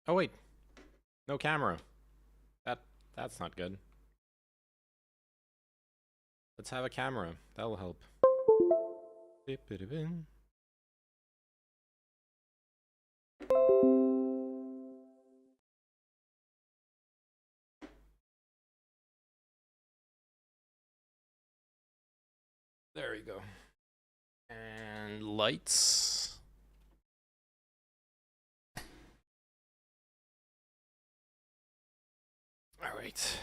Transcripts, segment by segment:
Oh wait, no camera. That's not good. Let's have a camera. That'll help. There we go. And lights. All right.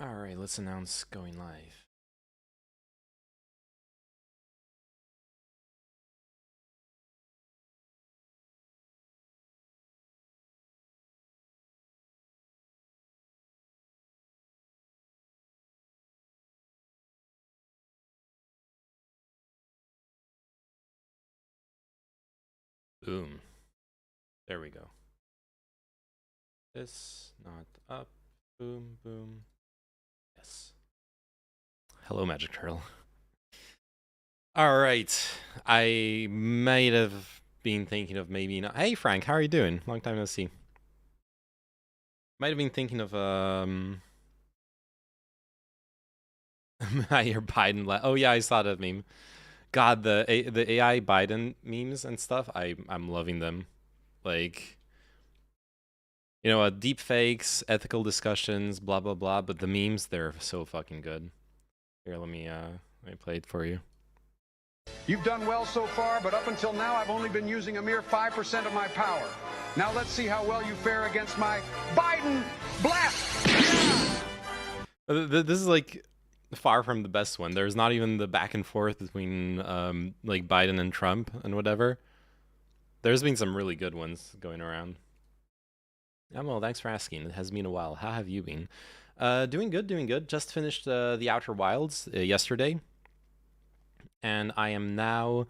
All right, let's announce going live. Boom. There we go. This, not up. Boom, boom. Yes. Hello, Magic Turtle. All right. I might have been thinking of maybe not. Hey, Frank, how are you doing? Long time no see. Might have been thinking of your Biden. Oh yeah, I saw that meme. God, the AI Biden memes and stuff. I'm loving them. Like, you know, deep fakes, ethical discussions, blah blah blah. But the memes, they're so fucking good. Here, let me play it for you. You've done well so far, but up until now, I've only been using a mere 5% of my power. Now let's see how well you fare against my Biden blast. Yeah! This is like far from the best one. There's not even the back and forth between like Biden and Trump and whatever. There's been some really good ones going around. Well, thanks for asking. It has been a while. How have you been? Doing good, doing good. Just finished the Outer Wilds yesterday. And I am now,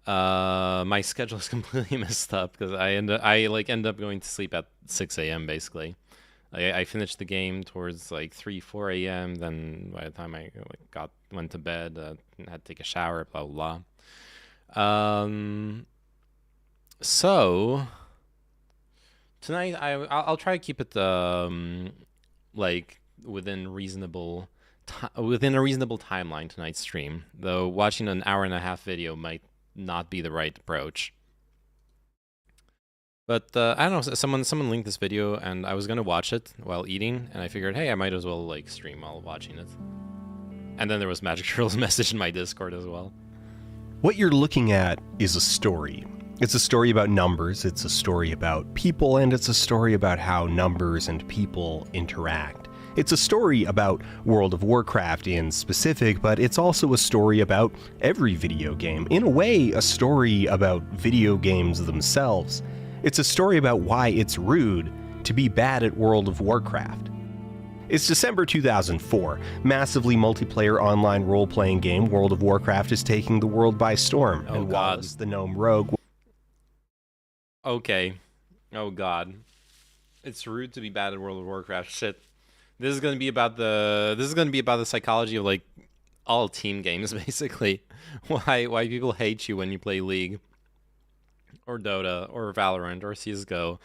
my schedule is completely messed up because I end up going to sleep at 6 a.m. basically. I finished the game towards like 4 a.m. Then by the time I went to bed, had to take a shower, blah blah blah. So tonight I'll try to keep it like within a reasonable timeline tonight's stream, though watching an hour and a half video might not be the right approach. But I don't know, someone linked this video and I was gonna watch it while eating, and I figured, hey, I might as well like stream while watching it. And then there was Magic Turtle's message in my Discord as well. What you're looking at is a story. It's a story about numbers, it's a story about people, and it's a story about how numbers and people interact. It's a story about World of Warcraft in specific, but it's also a story about every video game. In a way, a story about video games themselves. It's a story about why it's rude to be bad at World of Warcraft. It's December 2004. Massively multiplayer online role-playing game World of Warcraft is taking the world by storm. Oh, and God. Wallace, the gnome rogue... Okay. Oh God. It's rude to be bad at World of Warcraft. Shit. This is gonna be about the psychology of like all team games basically. Why people hate you when you play League or Dota or Valorant or CS:GO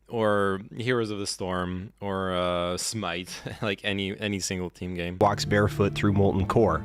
or Heroes of the Storm or Smite, like any single team game. Walks barefoot through molten core.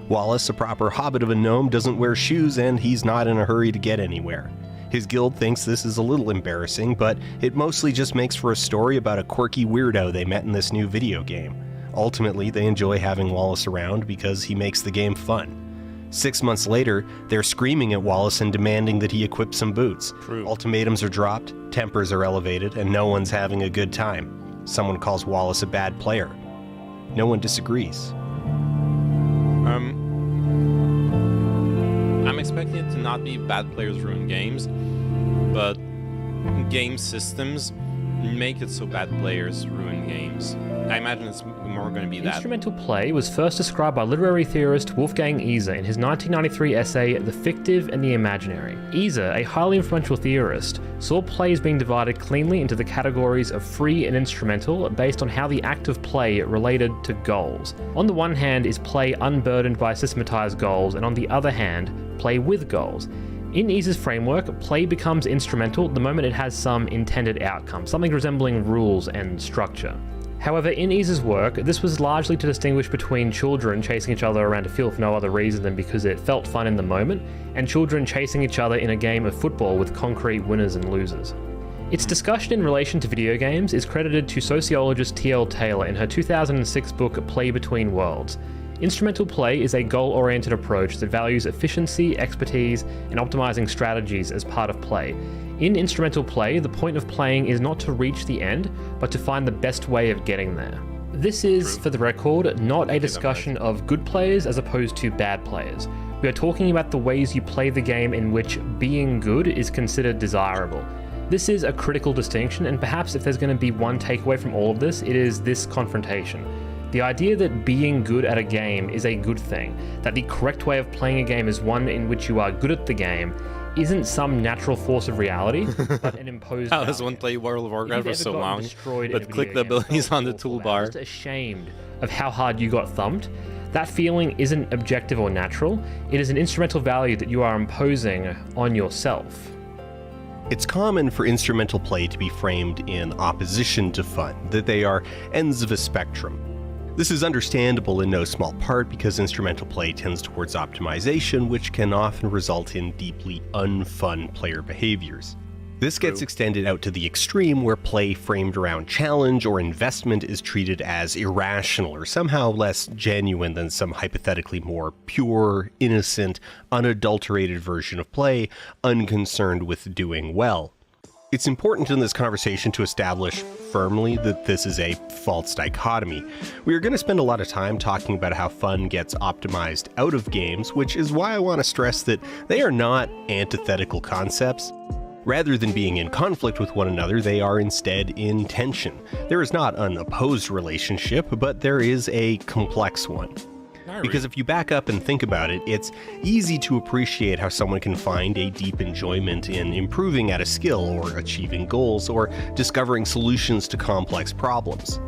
Wallace, a proper hobbit of a gnome, doesn't wear shoes and he's not in a hurry to get anywhere. His guild thinks this is a little embarrassing, but it mostly just makes for a story about a quirky weirdo they met in this new video game. Ultimately, they enjoy having Wallace around because he makes the game fun. 6 months later, they're screaming at Wallace and demanding that he equip some boots. True. Ultimatums are dropped, tempers are elevated, and no one's having a good time. Someone calls Wallace a bad player. No one disagrees. I'm expecting it to not be bad players ruin games, but game systems make it so bad players ruin games. I imagine it's more going to be that. Instrumental play was first described by literary theorist Wolfgang Iser in his 1993 essay The Fictive and the Imaginary. Iser, a highly influential theorist, saw plays being divided cleanly into the categories of free and instrumental based on how the act of play related to goals. On the one hand is play unburdened by systematized goals, and on the other hand, play with goals. In Iser's framework, play becomes instrumental the moment it has some intended outcome, something resembling rules and structure. However, in Iser's work, this was largely to distinguish between children chasing each other around a field for no other reason than because it felt fun in the moment, and children chasing each other in a game of football with concrete winners and losers. Its discussion in relation to video games is credited to sociologist T.L. Taylor in her 2006 book Play Between Worlds. Instrumental play is a goal-oriented approach that values efficiency, expertise, and optimizing strategies as part of play. In instrumental play, the point of playing is not to reach the end, but to find the best way of getting there. This is, for the record, not a discussion of good players as opposed to bad players. We are talking about the ways you play the game in which being good is considered desirable. This is a critical distinction, and perhaps if there's going to be one takeaway from all of this, it is this confrontation. The idea that being good at a game is a good thing, that the correct way of playing a game is one in which you are good at the game, isn't some natural force of reality, but an imposed How does value. one play World of Warcraft for so long, Destroyed in but a click video the game, abilities on the awful, toolbar? just ashamed of how hard you got thumped? That feeling isn't objective or natural, it is an instrumental value that you are imposing on yourself. It's common for instrumental play to be framed in opposition to fun, that they are ends of a spectrum. This is understandable in no small part because instrumental play tends towards optimization, which can often result in deeply unfun player behaviors. This gets extended out to the extreme where play framed around challenge or investment is treated as irrational or somehow less genuine than some hypothetically more pure, innocent, unadulterated version of play, unconcerned with doing well. It's important in this conversation to establish firmly that this is a false dichotomy. We are going to spend a lot of time talking about how fun gets optimized out of games, which is why I want to stress that they are not antithetical concepts. Rather than being in conflict with one another, they are instead in tension. There is not an opposed relationship, but there is a complex one. Because if you back up and think about it, it's easy to appreciate how someone can find a deep enjoyment in improving at a skill or achieving goals or discovering solutions to complex problems.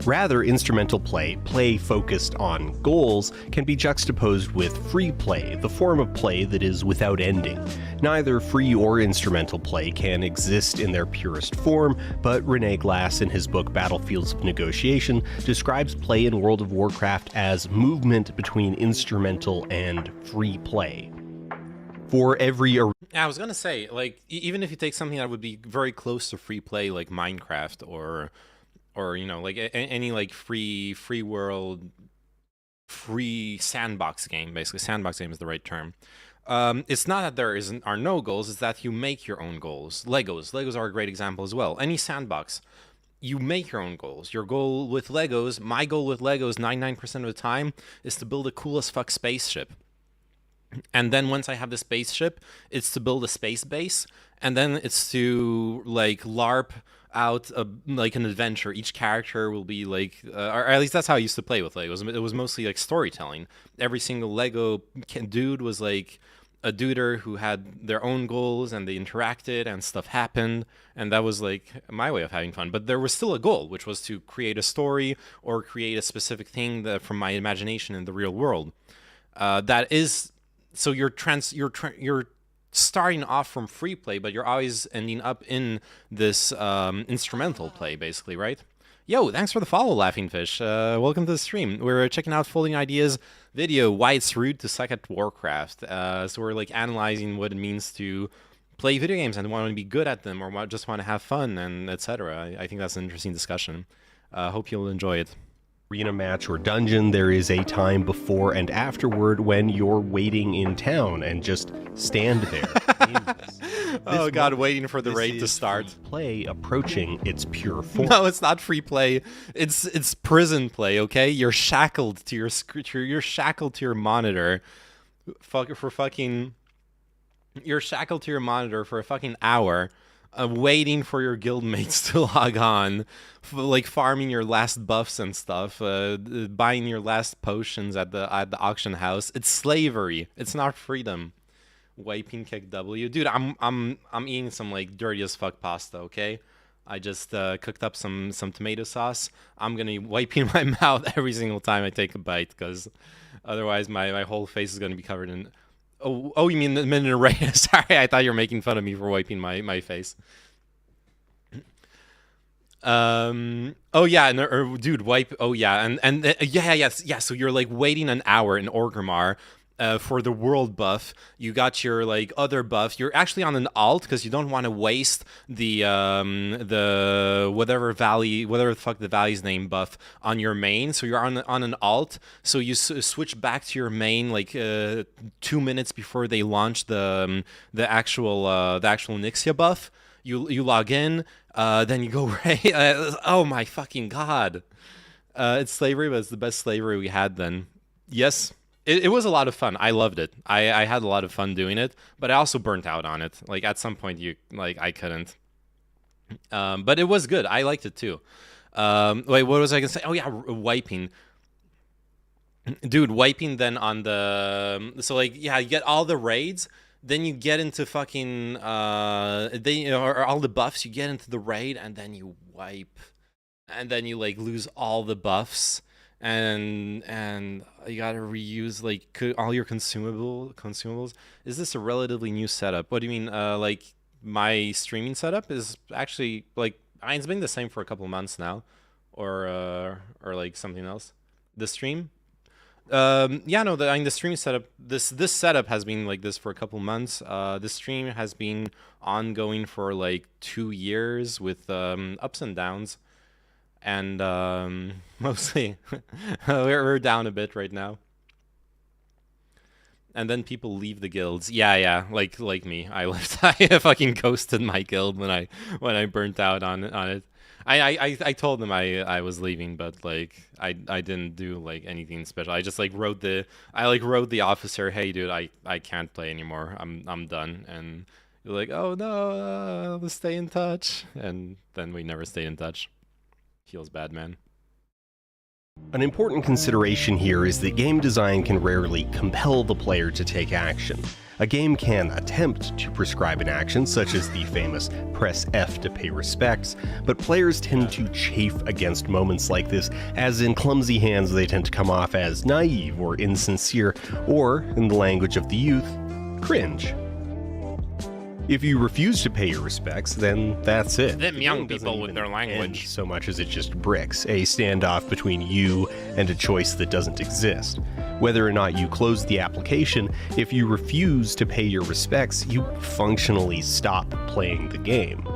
Rather, instrumental play focused on goals, can be juxtaposed with free play, the form of play that is without ending. Neither free or instrumental play can exist in their purest form, but René Glass in his book Battlefields of Negotiation describes play in World of Warcraft as movement between instrumental and free play. For every Yeah, I was gonna say, like, even if you take something that would be very close to free play, like Minecraft or you know, like any like free world, free sandbox game. Basically, sandbox game is the right term. It's not that there are no goals; it's that you make your own goals. Legos are a great example as well. Any sandbox, you make your own goals. Your goal with Legos, my goal with Legos, 99% of the time, is to build a cool as fuck spaceship. And then once I have the spaceship, it's to build a space base, and then it's to like LARP out like an adventure. Each character will be like, or at least that's how I used to play with Legos. It was mostly like storytelling. Every single Lego dude was like a duder who had their own goals, and they interacted and stuff happened, and that was like my way of having fun. But there was still a goal, which was to create a story or create a specific thing that from my imagination in the real world. That is, so you're starting off from free play, but you're always ending up in this instrumental play, basically, right? Yo, thanks for the follow, Laughing Fish. Welcome to the stream. We're checking out Folding Ideas video, Why It's Rude to Suck at Warcraft. So we're like analyzing what it means to play video games and want to be good at them, or just want to have fun, and etc. I think that's an interesting discussion. Hope you'll enjoy it. Arena match or dungeon, there is a time before and afterward when you're waiting in town and just stand there. Oh god, waiting for the raid to start. Play approaching its pure form. No, it's not free play. It's prison play. Okay, you're shackled to your you're shackled to your monitor. You're shackled to your monitor for a fucking hour waiting for your guildmates to log on, like farming your last buffs and stuff, buying your last potions at the auction house. It's slavery. It's not freedom. Wiping kick W, dude. I'm eating some like dirty as fuck pasta. Okay, I just cooked up some tomato sauce. I'm gonna be wiping my mouth every single time I take a bite, because otherwise my whole face is gonna be covered in. Oh, you mean the minute rain? Sorry, I thought you were making fun of me for wiping my face. Oh yeah, and dude, wipe. Oh yeah, and yeah, yes, yeah. So you're like waiting an hour in Orgrimmar. For the world buff, you got your like other buff. You're actually on an alt because you don't want to waste the whatever the fuck the valley's name buff on your main. So you're on an alt. So you switch back to your main like 2 minutes before they launch the actual Nixia buff. You log in, then you go right. Oh my fucking god! It's slavery, but it's the best slavery we had then. Yes. It was a lot of fun. I loved it. I had a lot of fun doing it, but I also burnt out on it. Like at some point, I couldn't. But it was good. I liked it too. Wait, what was I gonna say? Oh yeah, wiping. Dude, wiping then on the so like yeah, you get all the raids, then you get into fucking or all the buffs. You get into the raid, and then you wipe, and then you like lose all the buffs. And you gotta reuse like all your consumables. Is this a relatively new setup? What do you mean? Like my streaming setup is actually like it's been the same for a couple months now, or like something else. The stream, yeah, no, the stream setup. This setup has been like this for a couple months. The stream has been ongoing for like 2 years with ups and downs. And mostly we're down a bit right now. And then people leave the guilds. Yeah, like me. I left. I fucking ghosted my guild when I burnt out on it. I told them I was leaving, but like I didn't do like anything special. I just like wrote the officer, hey dude, I can't play anymore. I'm done. And you're like, oh no, let's stay in touch. And then we never stayed in touch. Feels bad, man. An important consideration here is that game design can rarely compel the player to take action. A game can attempt to prescribe an action, such as the famous press F to pay respects, but players tend to chafe against moments like this, as in clumsy hands they tend to come off as naive or insincere, or, in the language of the youth, cringe. If you refuse to pay your respects, then that's it. Them young people with their language. So much as it just bricks, a standoff between you and a choice that doesn't exist. Whether or not you close the application, if you refuse to pay your respects, you functionally stop playing the game.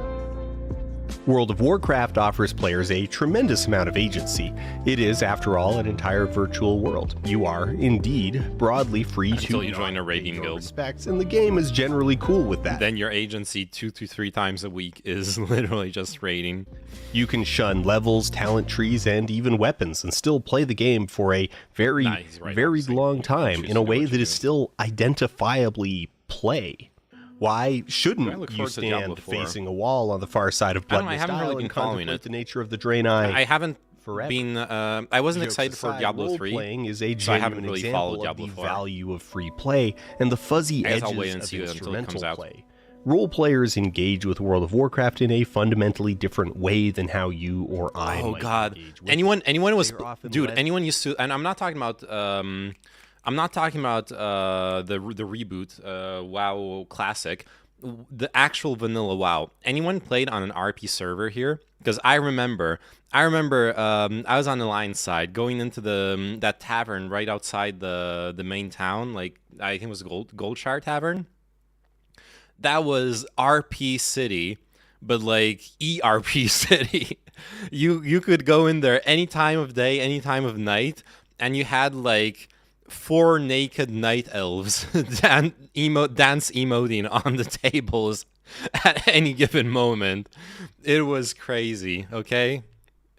World of Warcraft offers players a tremendous amount of agency. It is, after all, an entire virtual world. You are, indeed, broadly free until to you join a raiding guild. Respects, and the game is generally cool with that. Then your agency 2 to 3 times a week is literally just raiding. You can shun levels, talent trees, and even weapons, and still play the game for a very long time in a way that is still identifiably play. Why shouldn't you stand facing a wall on the far side of Blood Mist Isle and contemplate the nature of the Draenei? I haven't been. I wasn't excited for Diablo 3. Role-playing is a genuine example of the value of free play and the fuzzy edges of instrumental play. Role players engage with World of Warcraft in a fundamentally different way than how you or I might engage with anyone was dude. Anyone used to, and I'm not talking about. I'm not talking about the reboot WoW Classic, the actual vanilla WoW. Anyone played on an RP server here? Because I remember I was on the Lion side going into that tavern right outside the main town. Like I think it was Goldshire Tavern. That was RP City, but like ERP City. You could go in there any time of day, any time of night, and you had like 4 naked night elves dance emoting on the tables at any given moment. It was crazy, okay?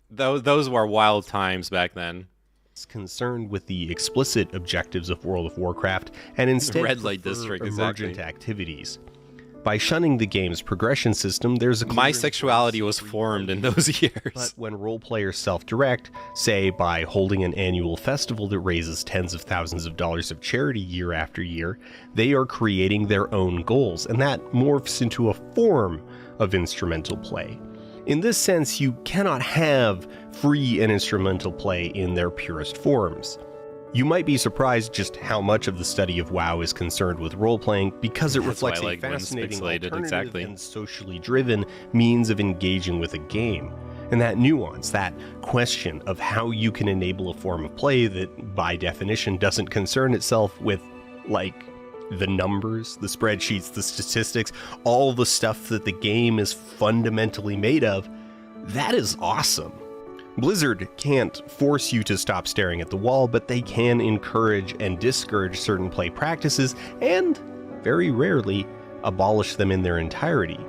Those were wild times back then. It's concerned with the explicit objectives of World of Warcraft and instead red light district emergent activities. By shunning the game's progression system, there's a My clear sexuality was formed in those years. But when role players self-direct, say by holding an annual festival that raises tens of thousands of dollars of charity year after year, they are creating their own goals, and that morphs into a form of instrumental play. In this sense, you cannot have free and instrumental play in their purest forms. You might be surprised just how much of the study of WoW is concerned with role-playing, because it reflects a fascinating alternative and socially driven means of engaging with a game. And that nuance, that question of how you can enable a form of play that, by definition, doesn't concern itself with, like, the numbers, the spreadsheets, the statistics, all the stuff that the game is fundamentally made of, that is awesome. Blizzard can't force you to stop staring at the wall, but they can encourage and discourage certain play practices, and, very rarely, abolish them in their entirety.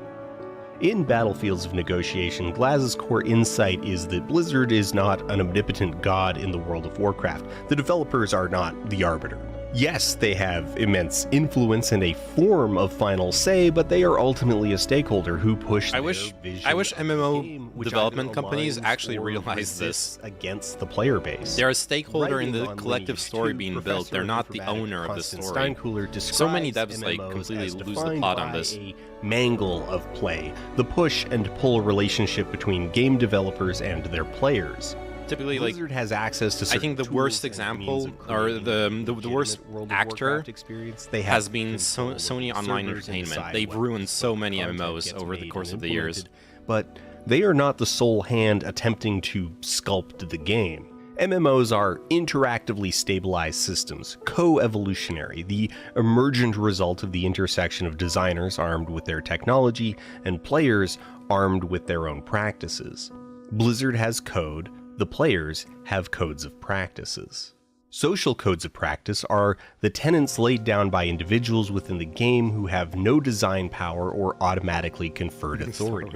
In Battlefields of Negotiation, Glaz's core insight is that Blizzard is not an omnipotent god in the world of Warcraft. The developers are not the arbiter. Yes, they have immense influence and a form of final say, but they are ultimately a stakeholder who push their vision. I wish of the MMO game, which development either companies aligns actually or realize resists this. against the player base. They're a stakeholder in Writing the on collective Lineage story 2, being built. Professor They're of not the Informatics owner of the Constance story. Steinkuhler So many describes devs like MMOs completely as lose the defined plot on by this. a mangle of play, the push and pull relationship between game developers and their players. Typically, like, Blizzard has access to I think the certain worst tools and means example, of or creating the legitimate worst World of actor Warcraft experience. They has have been control of Sony the Online servers and Entertainment. decide They've what ruined so many content MMOs gets over the made course and of the years. implemented, but they are not the sole hand attempting to sculpt the game. MMOs are interactively stabilized systems, co-evolutionary, the emergent result of the intersection of designers armed with their technology and players armed with their own practices. Blizzard has code, the players have codes of practices. Social codes of practice are the tenets laid down by individuals within the game who have no design power or automatically conferred authority.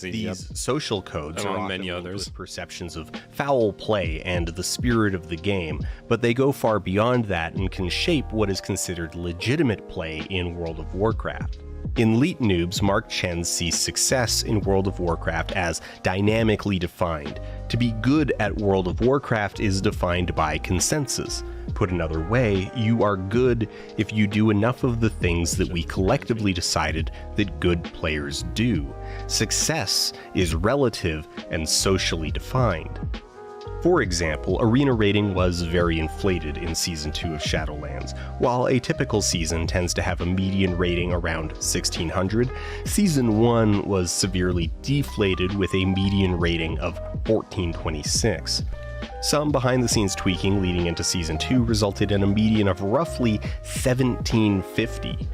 These social codes are often many linked others. with perceptions of foul play and the spirit of the game, but they go far beyond that and can shape what is considered legitimate play in World of Warcraft. In Leet Noobs, Mark Chen sees success in World of Warcraft as dynamically defined. To be good at World of Warcraft is defined by consensus. Put another way, you are good if you do enough of the things that we collectively decided that good players do. Success is relative and socially defined. For example, arena rating was very inflated in Season 2 of Shadowlands. While a typical season tends to have a median rating around 1600, Season 1 was severely deflated with a median rating of 1426. Some behind-the-scenes tweaking leading into Season 2 resulted in a median of roughly 1750.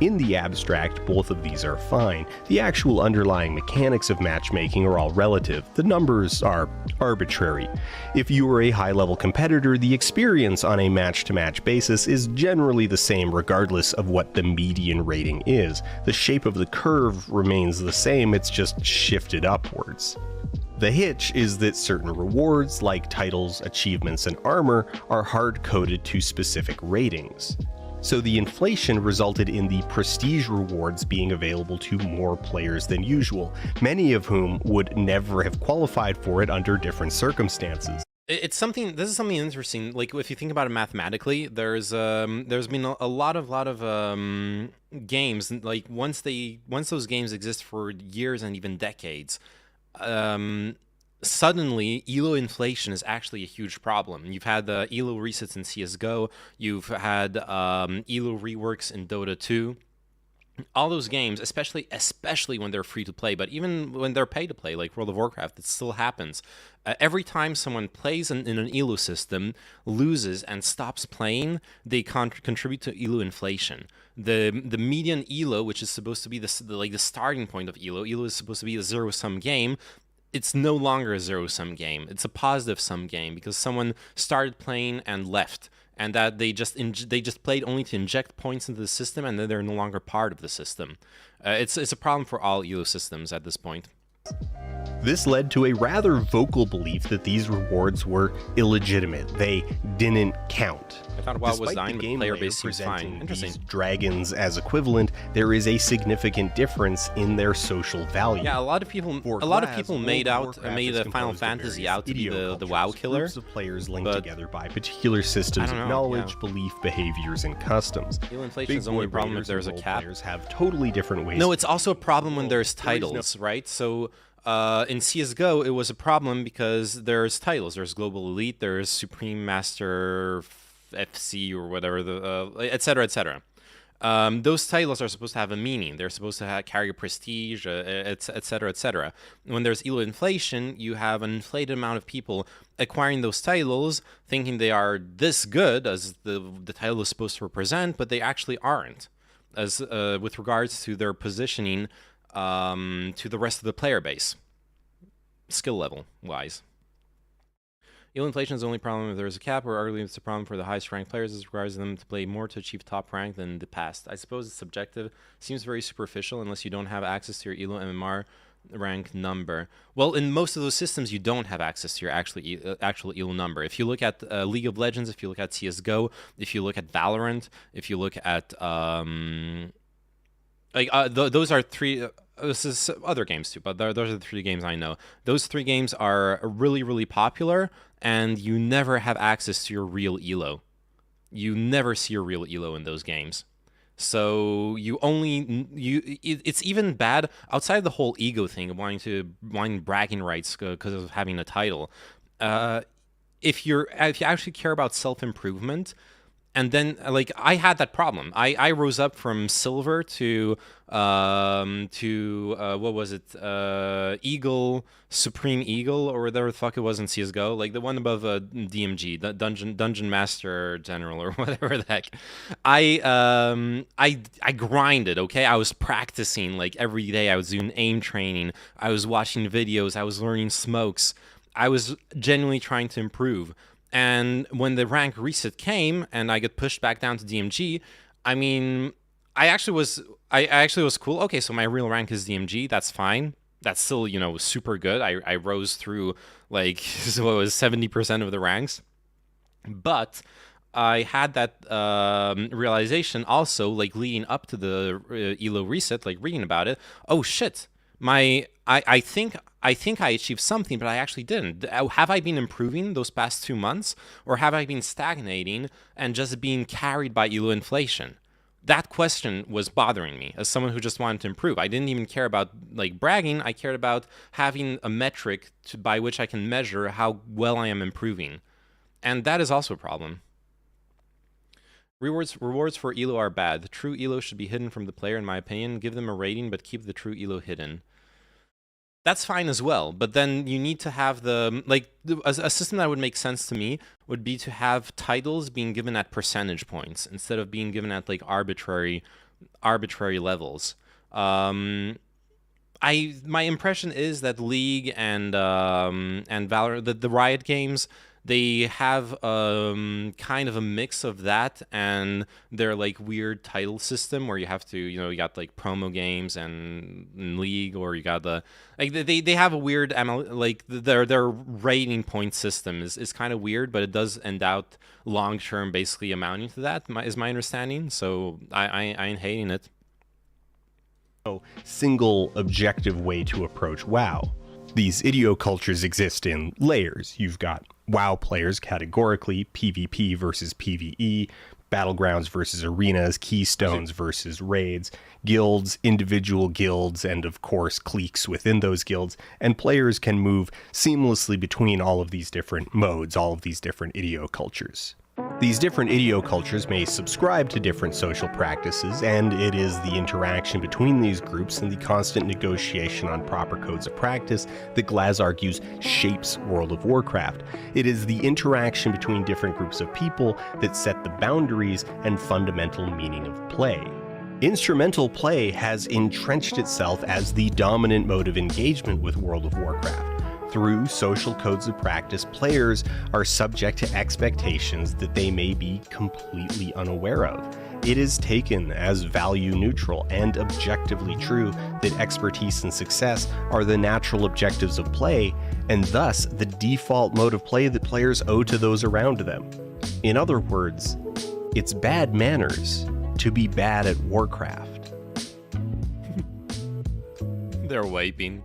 In the abstract, both of these are fine. The actual underlying mechanics of matchmaking are all relative. The numbers are arbitrary. If you are a high-level competitor, the experience on a match-to-match basis is generally the same regardless of what the median rating is. The shape of the curve remains the same, it's just shifted upwards. The hitch is that certain rewards, like titles, achievements, and armor, are hard-coded to specific ratings. So the inflation resulted in the prestige rewards being available to more players than usual, many of whom would never have qualified for it under different circumstances. It's something. This is something interesting. Like, if you think about it mathematically, there's been a lot of games. Like, once those games exist for years and even decades, suddenly elo inflation is actually a huge problem. You've had the elo resets in CSGO, you've had elo reworks in Dota 2. All those games, especially when they're free to play, but even when they're pay to play, like World of Warcraft, it still happens. Every time someone plays in an elo system, loses and stops playing, they contribute to elo inflation. The median elo, which is supposed to be the starting point of elo is supposed to be a zero-sum game. It's no longer a zero-sum game. It's a positive-sum game because someone started playing and left, and that they just played only to inject points into the system, and then they're no longer part of the system. It's a problem for all elo systems at this point. This led to a rather vocal belief that these rewards were illegitimate. They didn't count. I thought WoW was Despite dying, the but game player layer base seems fine. presenting Interesting. these dragons as equivalent, there is a significant difference in their social value. Yeah, a lot of people made a Final Fantasy out to be the WoW killer. Groups of players linked together by particular systems of knowledge, belief, behaviors, and customs. Skill inflation is only a problem if there's a cap. Players have totally different ways. No, it's also a problem when there's titles, right? So in CSGO, it was a problem because there's titles. There's Global Elite, there's Supreme Master FC or whatever, et cetera, et cetera. Those titles are supposed to have a meaning. They're supposed to carry a prestige, et cetera, et cetera. When there's elo inflation, you have an inflated amount of people acquiring those titles, thinking they are this good as the title is supposed to represent, but they actually aren't, as with regards to their positioning to the rest of the player base, skill level wise. Elo inflation is the only problem if there's a cap, or arguably it's a problem for the highest ranked players as it requires them to play more to achieve top rank than the past. I suppose it's subjective. Seems very superficial unless you don't have access to your Elo MMR rank number. Well, in most of those systems, you don't have access to your actual Elo number. If you look at League of Legends, if you look at CSGO, if you look at Valorant, if you look at those are three. This is other games too, but those are the three games I know. Those three games are really, really popular, and you never have access to your real elo. You never see your real elo in those games. So it's even bad outside the whole ego thing of wanting bragging rights because of having a title. If you actually care about self-improvement. And then, like, I had that problem. I rose up from silver to what was it? Eagle, Supreme Eagle, or whatever the fuck it was in CS:GO, like the one above DMG, the Dungeon Master General, or whatever the heck. I grinded. Okay, I was practicing like every day. I was doing aim training. I was watching videos. I was learning smokes. I was genuinely trying to improve. And when the rank reset came and I got pushed back down to DMG, I mean, I actually was cool. Okay, so my real rank is DMG. That's fine. That's still, super good. I rose through like what was 70% of the ranks. But I had that realization also, like leading up to the elo reset, like reading about it. Oh shit, I think I achieved something, but I actually didn't. Have I been improving those past 2 months, or have I been stagnating and just being carried by elo inflation? That question was bothering me as someone who just wanted to improve. I didn't even care about like bragging. I cared about having a metric by which I can measure how well I am improving. And that is also a problem. Rewards for elo are bad. The true elo should be hidden from the player, in my opinion. Give them a rating, but keep the true elo hidden. That's fine as well, but then you need to have a system that would make sense to me would be to have titles being given at percentage points instead of being given at like arbitrary levels. My impression is that League and Valorant, the Riot games, they have kind of a mix of that and their like weird title system where you have to, you got like promo games and League, or you got the like they have a weird like their rating point system is kind of weird, but it does end out long term basically amounting to that is my understanding. So I ain't hating it. No single objective way to approach WoW. These idiocultures exist in layers. You've got WoW players categorically, PvP versus PvE, battlegrounds versus arenas, keystones versus raids, guilds, individual guilds, and of course cliques within those guilds, and players can move seamlessly between all of these different modes, all of these different idiocultures. These different idiocultures may subscribe to different social practices, and it is the interaction between these groups and the constant negotiation on proper codes of practice that Glaz argues shapes World of Warcraft. It is the interaction between different groups of people that set the boundaries and fundamental meaning of play. Instrumental play has entrenched itself as the dominant mode of engagement with World of Warcraft. Through social codes of practice, players are subject to expectations that they may be completely unaware of. It is taken as value neutral and objectively true that expertise and success are the natural objectives of play, and thus the default mode of play that players owe to those around them. In other words, it's bad manners to be bad at Warcraft. They're wiping.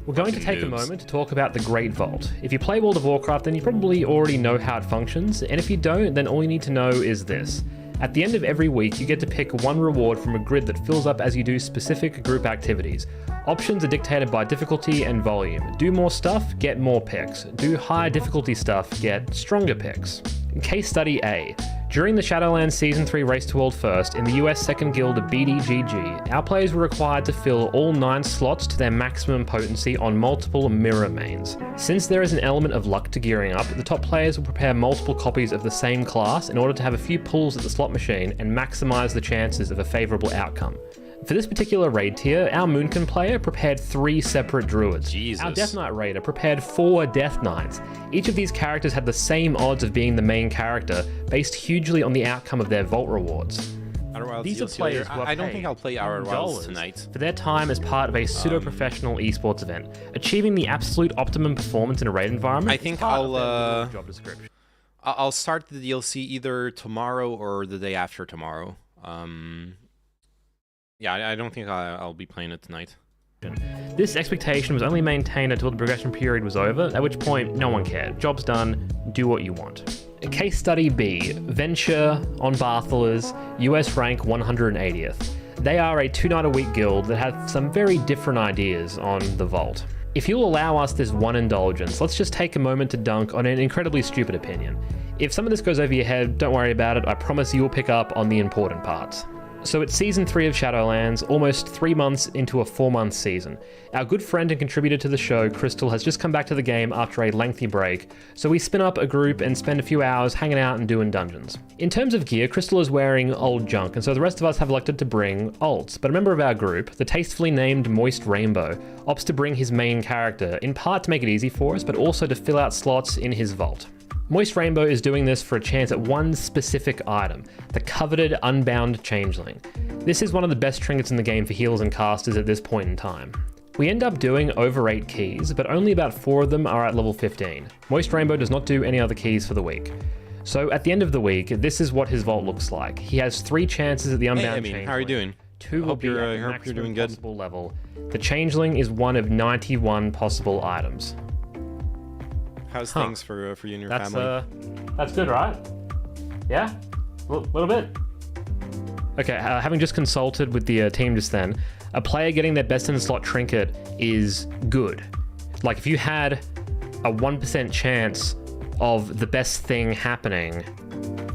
We're going to take a moment to talk about the Great Vault. If you play World of Warcraft, then you probably already know how it functions, and if you don't, then all you need to know is this. At the end of every week, you get to pick one reward from a grid that fills up as you do specific group activities. Options are dictated by difficulty and volume. Do more stuff, get more picks. Do higher difficulty stuff, get stronger picks. Case Study A. During the Shadowlands Season 3 Race to World First in the US 2nd Guild of BDGG, our players were required to fill all 9 slots to their maximum potency on multiple mirror mains. Since there is an element of luck to gearing up, the top players will prepare multiple copies of the same class in order to have a few pulls at the slot machine and maximize the chances of a favorable outcome. For this particular raid tier, our Moonkin player prepared 3 separate druids. Jesus. Our Death Knight raider prepared 4 Death Knights. Each of these characters had the same odds of being the main character, based hugely on the outcome of their vault rewards. These are players who are I don't think I'll play Outer Wilds $10 tonight. for their time as part of a pseudo-professional esports event. Achieving the absolute optimum performance in a raid environment I think is part of I'll their job description. I'll start the DLC either tomorrow or the day after tomorrow. Yeah, I don't think I'll be playing it tonight. This expectation was only maintained until the progression period was over, at which point no one cared. Job's done, do what you want. Case Study B, Venture on Barthelers, US rank 180th. They are a 2-night-a-week guild that have some very different ideas on the Vault. If you'll allow us this one indulgence, let's just take a moment to dunk on an incredibly stupid opinion. If some of this goes over your head, don't worry about it, I promise you will pick up on the important parts. So it's Season 3 of Shadowlands, almost 3 months into a 4-month season. Our good friend and contributor to the show, Crystal, has just come back to the game after a lengthy break, so we spin up a group and spend a few hours hanging out and doing dungeons. In terms of gear, Crystal is wearing old junk, and so the rest of us have elected to bring alts, but a member of our group, the tastefully named Moist Rainbow, opts to bring his main character, in part to make it easy for us, but also to fill out slots in his vault. Moist Rainbow is doing this for a chance at one specific item, the coveted Unbound Changeling. This is one of the best trinkets in the game for healers and casters at this point in time. We end up doing over 8 keys, but only about 4 of them are at level 15. Moist Rainbow does not do any other keys for the week. So at the end of the week, this is what his vault looks like. He has 3 chances at the Unbound Changeling. How are you doing? 2 will be at the hope you're doing maximum good. possible level. The Changeling is one of 91 possible items. How's things for you and your family? That's good, right? Yeah? A little bit. Okay, having just consulted with the team just then, a player getting their best in slot trinket is good. Like, if you had a 1% chance of the best thing happening,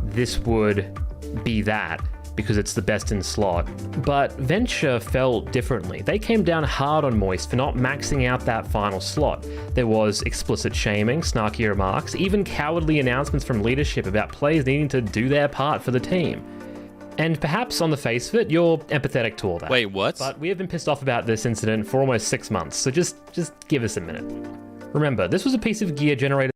this would be that, because it's the best in slot. But Venture felt differently. They came down hard on Moist for not maxing out that final slot. There was explicit shaming, snarky remarks, even cowardly announcements from leadership about players needing to do their part for the team. And perhaps on the face of it, you're empathetic to all that. Wait, what? But we have been pissed off about this incident for almost 6 months, so just give us a minute. Remember, this was a piece of gear generated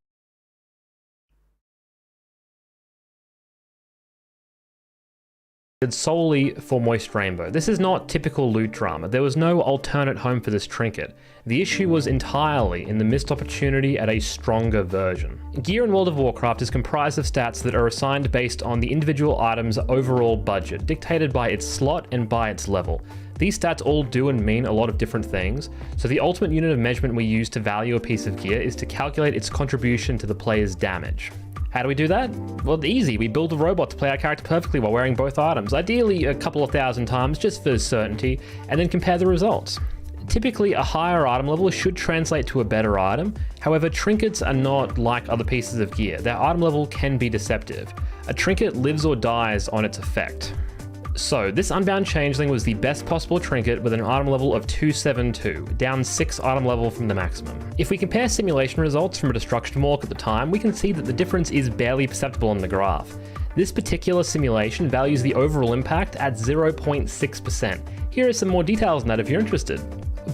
solely for Moist Rainbow. This is not typical loot drama. There was no alternate home for this trinket. The issue was entirely in the missed opportunity at a stronger version. Gear in World of Warcraft is comprised of stats that are assigned based on the individual item's overall budget, dictated by its slot and by its level. These stats all do and mean a lot of different things, so the ultimate unit of measurement we use to value a piece of gear is to calculate its contribution to the player's damage. How do we do that? Well, easy. We build a robot to play our character perfectly while wearing both items, ideally a couple of thousand times just for certainty, and then compare the results. Typically, a higher item level should translate to a better item. However, trinkets are not like other pieces of gear. Their item level can be deceptive. A trinket lives or dies on its effect. So, this Unbound Changeling was the best possible trinket with an item level of 272, down 6 item level from the maximum. If we compare simulation results from a Destruction Walk at the time, we can see that the difference is barely perceptible on the graph. This particular simulation values the overall impact at 0.6%. Here are some more details on that if you're interested.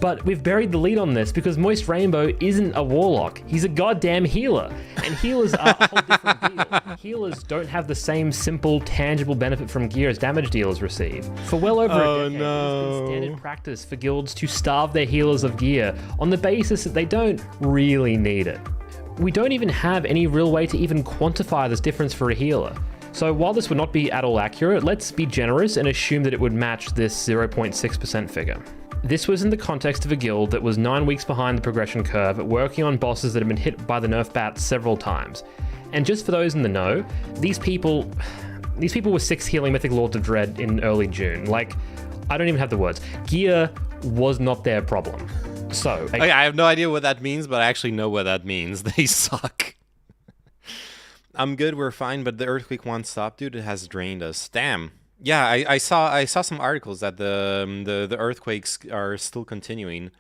But we've buried the lead on this because Moist Rainbow isn't a warlock. He's a goddamn healer. And healers are a whole different deal. Healers don't have the same simple, tangible benefit from gear as damage dealers receive. For well over a decade, it's been standard practice for guilds to starve their healers of gear on the basis that they don't really need it. We don't even have any real way to even quantify this difference for a healer. So while this would not be at all accurate, let's be generous and assume that it would match this 0.6% figure. This was in the context of a guild that was 9 weeks behind the progression curve, working on bosses that had been hit by the nerf bat several times. And just for those in the know, these people were 6 healing Mythic Lords of Dread in early June. Like, I don't even have the words. Gear was not their problem. So, okay, I have no idea what that means, but I actually know what that means. They suck. I'm good, we're fine, but the earthquake won't stop, dude. It has drained us. Damn. Yeah, I saw some articles that the earthquakes are still continuing.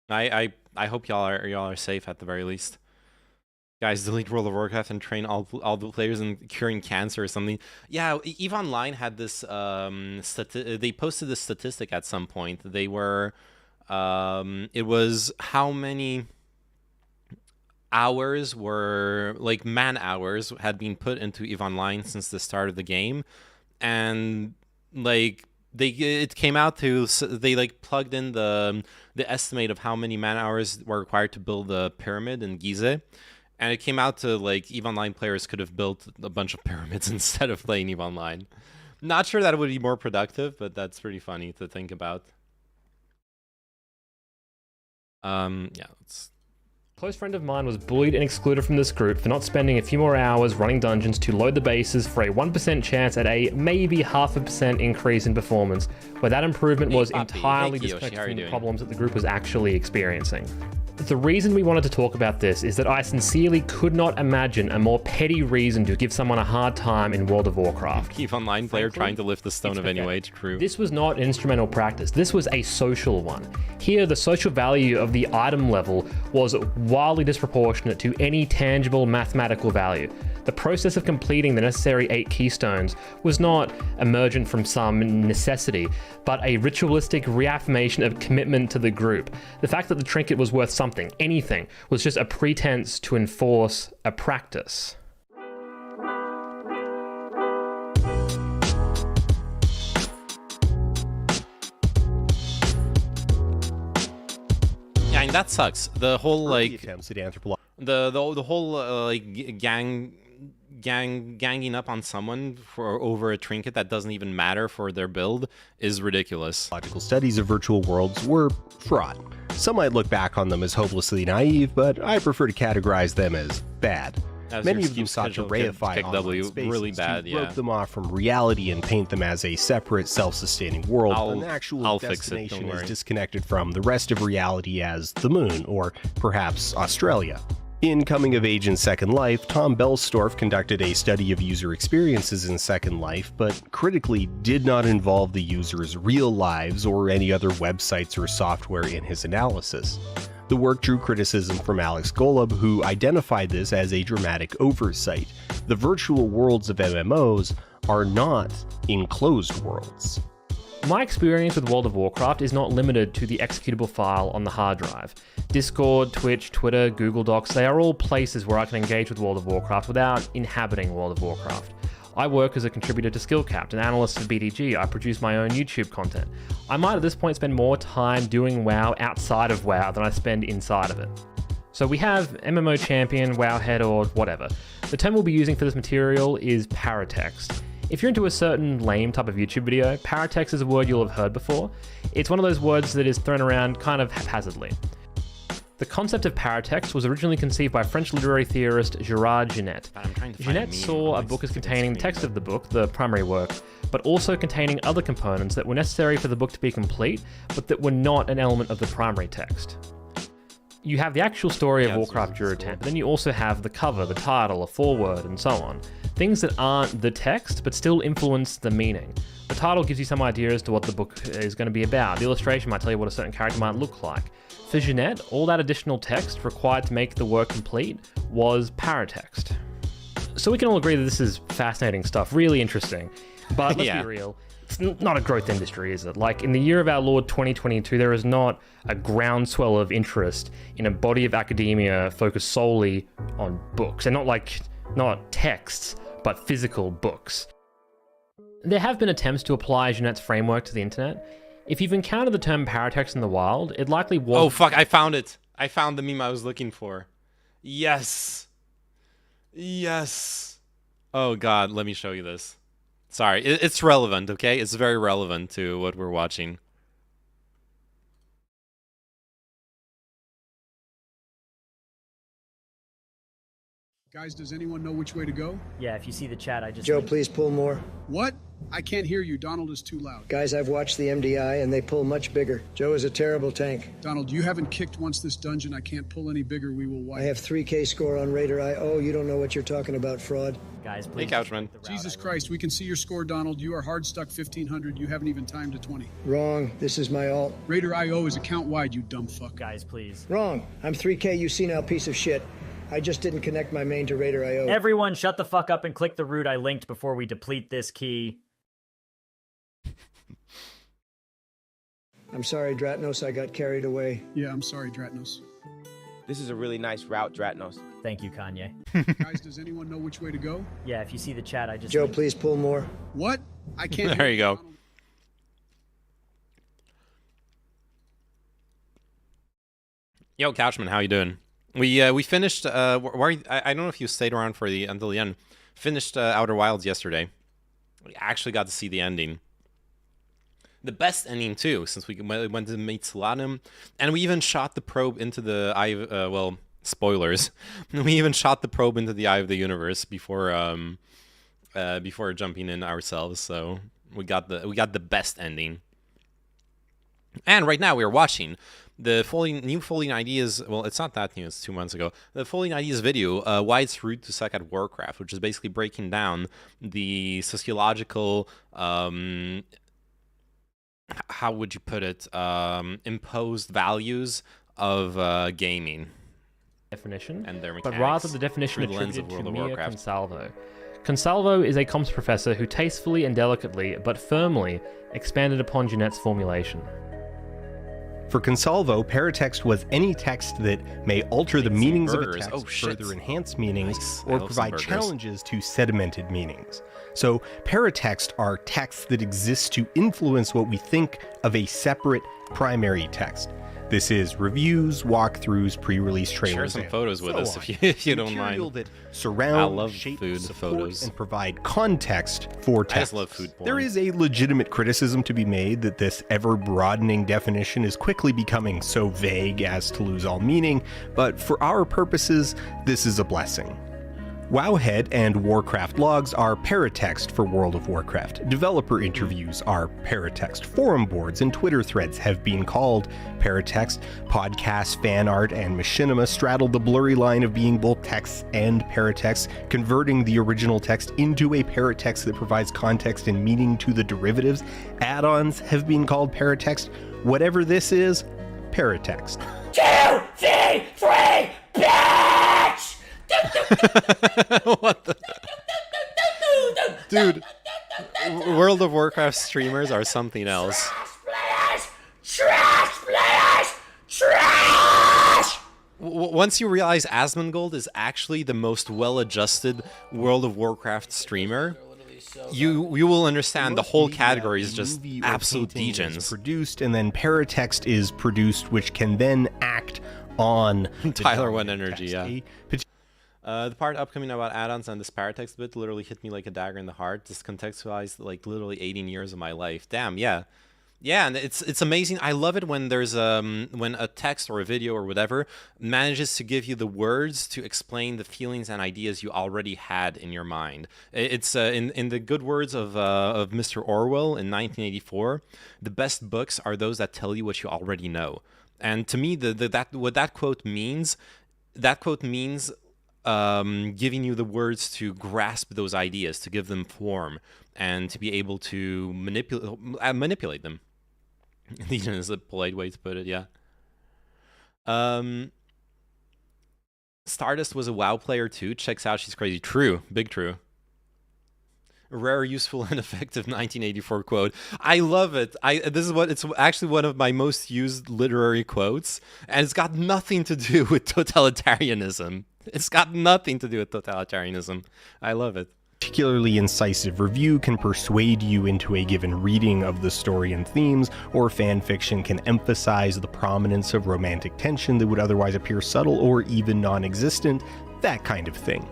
I hope y'all are safe at the very least. Guys, delete World of Warcraft and train all the players in curing cancer or something. Yeah, EVE Online had this they posted this statistic at some point. They were it was how many hours were, like, man hours had been put into EVE Online since the start of the game, and like it came out to, they like plugged in the estimate of how many man hours were required to build the pyramid in Gizeh, and it came out to like EVE Online players could have built a bunch of pyramids instead of playing EVE Online. Not sure that it would be more productive, but that's pretty funny to think about. Yeah, let's... Close friend of mine was bullied and excluded from this group for not spending a few more hours running dungeons to load the bases for a 1% chance at a maybe 0.5% increase in performance, where that improvement was entirely disconnected from the problems that the group was actually experiencing. The reason we wanted to talk about this is that I sincerely could not imagine a more petty reason to give someone a hard time in World of Warcraft. EVE Online player trying to lift the stone of any way, it's true. This was not an instrumental practice, this was a social one. Here, the social value of the item level was wildly disproportionate to any tangible mathematical value. The process of completing the necessary 8 keystones was not emergent from some necessity, but a ritualistic reaffirmation of commitment to the group. The fact that the trinket was worth something, anything, was just a pretense to enforce a practice. Yeah, and that sucks. The whole like attempts at anthropology. The whole like ganging up on someone for over a trinket that doesn't even matter for their build is ridiculous. Logical studies of virtual worlds were fraught. Some might look back on them as hopelessly naive, but I prefer to categorize them as bad. Many of them sought to reify online spaces, really bad, to rope them off from reality and paint them as a separate, self-sustaining world. An actual destination is disconnected from the rest of reality as the moon, or perhaps Australia. In Coming of Age in Second Life, Tom Belstorff conducted a study of user experiences in Second Life, but critically did not involve the users' real lives or any other websites or software in his analysis. The work drew criticism from Alex Golub, who identified this as a dramatic oversight. The virtual worlds of MMOs are not enclosed worlds. My experience with World of Warcraft is not limited to the executable file on the hard drive. Discord, Twitch, Twitter, Google Docs, they are all places where I can engage with World of Warcraft without inhabiting World of Warcraft. I work as a contributor to Skillcapped, an analyst for BDG. I produce my own YouTube content. I might at this point spend more time doing WoW outside of WoW than I spend inside of it. So we have MMO Champion, Wowhead, or whatever. The term we'll be using for this material is paratext. If you're into a certain lame type of YouTube video, paratext is a word you'll have heard before. It's one of those words that is thrown around kind of haphazardly. The concept of paratext was originally conceived by French literary theorist Gérard Genette. Genette saw a book as containing the text of the book, the primary work, but also containing other components that were necessary for the book to be complete, but that were not an element of the primary text. You have the actual story of Warcraft Durotan, but then you also have the cover, the title, a foreword, and so on. Things that aren't the text, but still influence the meaning. The title gives you some idea as to what the book is going to be about. The illustration might tell you what a certain character might look like. For Genette, all that additional text required to make the work complete was paratext. So we can all agree that this is fascinating stuff, really interesting. But let's Yeah. be real, it's not a growth industry, is it? Like, in the year of our Lord 2022, there is not a groundswell of interest in a body of academia focused solely on books. And not texts, but physical books. There have been attempts to apply Jeanette's framework to the internet. If you've encountered the term paratext in the wild, it likely was... Oh, fuck, I found it. I found the meme I was looking for. Yes. Yes. Oh, God, let me show you this. Sorry, it's relevant, okay? It's very relevant to what we're watching. Guys, does anyone know which way to go? Yeah, if you see the chat, I just... Joe, please pull more. What? I can't hear you. Donald is too loud. Guys, I've watched the MDI and they pull much bigger. Joe is a terrible tank. Donald, you haven't kicked once this dungeon. I can't pull any bigger. We will wipe. I have 3K score on Raider IO. You don't know what you're talking about, fraud. Guys, please... Hey, Couchman. Jesus Christ, we can see your score, Donald. You are hard stuck 1500. You haven't even timed to 20. Wrong. This is my alt. Raider IO is account wide, you dumb fuck. Guys, please. Wrong. I'm 3K. You see now, piece of shit. I just didn't connect my main to Raider IO. Everyone shut the fuck up and click the route I linked before we deplete this key. I'm sorry, Dratnos. I got carried away. Yeah, I'm sorry, Dratnos. This is a really nice route, Dratnos. Thank you, Kanye. Guys, does anyone know which way to go? Yeah, if you see the chat, I just... Joe, please pull more. What? I can't There you go. Donald. Yo, Couchman, how you doing? We finished. I don't know if you stayed around for until the end. Finished Outer Wilds yesterday. We actually got to see the ending. The best ending too, since we went to meet Solanum, and we even shot the probe into the eye. Well, spoilers. We even shot the probe into the eye of the universe before jumping in ourselves. So we got the best ending. And right now we are watching the new Folding Ideas. Well, it's not that new. It's 2 months ago. The Folding Ideas video, why it's rude to suck at Warcraft, which is basically breaking down the sociological, how would you put it, imposed values of gaming. Definition, And their but mechanics rather the definition through the lens attributed of to World of Mia Warcraft. Consalvo. Consalvo is a comps professor who tastefully and delicately, but firmly, expanded upon Jeanette's formulation. For Consalvo, paratext was any text that may alter the meanings of a burgers. text, Oh, shit. further enhance meanings, Nice. I or love some provide burgers. challenges to sedimented meanings. So, paratext are texts that exist to influence what we think of a separate primary text. This is reviews, walkthroughs, pre-release trailers, Share some and photos with so us on. if you don't Material mind. that surround, I love shape, food support, photos. and provide context for I text. just love food porn. There is a legitimate criticism to be made that this ever-broadening definition is quickly becoming so vague as to lose all meaning, but for our purposes, this is a blessing. Wowhead and Warcraft logs are paratext for World of Warcraft. Developer interviews are paratext. Forum boards and Twitter threads have been called paratext. Podcasts, fan art, and machinima straddle the blurry line of being both text and paratext, converting the original text into a paratext that provides context and meaning to the derivatives. Add-ons have been called paratext. Whatever this is, paratext. 2, 3, 3, bitch! What the? Dude, World of Warcraft streamers are something else. Trash players! Trash! Once you realize Asmongold is actually the most well-adjusted World of Warcraft streamer, you will understand the whole category is just Movie or absolute painting is degens. produced, and then paratext is produced, which can then act on the Tyler One dominant Energy, text. yeah. The part upcoming about add-ons and this paratext bit literally hit me like a dagger in the heart. This contextualized like literally 18 years of my life. Damn, yeah. Yeah, and it's amazing. I love it when there's when a text or a video or whatever manages to give you the words to explain the feelings and ideas you already had in your mind. It's in the good words of Mr. Orwell in 1984, the best books are those that tell you what you already know. And to me, what that quote means giving you the words to grasp those ideas, to give them form, and to be able to manipulate them. Is a polite way to put it, yeah. Stardust was a WoW player too. Checks out, she's crazy. True, big true. Rare, useful, and effective 1984 quote. I love it. It's actually one of my most used literary quotes, and it's got nothing to do with totalitarianism. It's got nothing to do with totalitarianism. I love it. Particularly incisive review can persuade you into a given reading of the story and themes, or fan fiction can emphasize the prominence of romantic tension that would otherwise appear subtle or even non-existent, that kind of thing.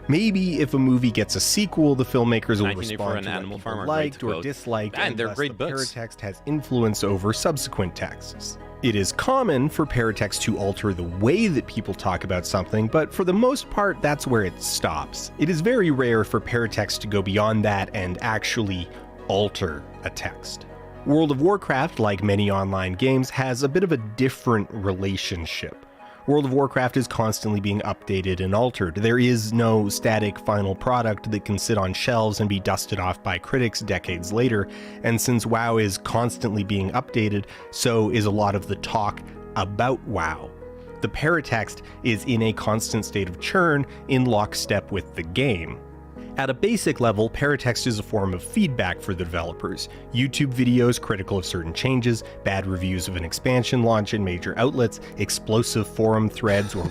Maybe if a movie gets a sequel, the filmmakers will respond to what people liked or disliked, and they're thus great the books. paratext has influence over subsequent texts. It is common for paratext to alter the way that people talk about something, but for the most part, that's where it stops. It is very rare for paratext to go beyond that and actually alter a text. World of Warcraft, like many online games, has a bit of a different relationship. World of Warcraft is constantly being updated and altered. There is no static final product that can sit on shelves and be dusted off by critics decades later, and since WoW is constantly being updated, so is a lot of the talk about WoW. The paratext is in a constant state of churn in lockstep with the game. At a basic level, paratext is a form of feedback for the developers. YouTube videos critical of certain changes, bad reviews of an expansion launch in major outlets, explosive forum threads, or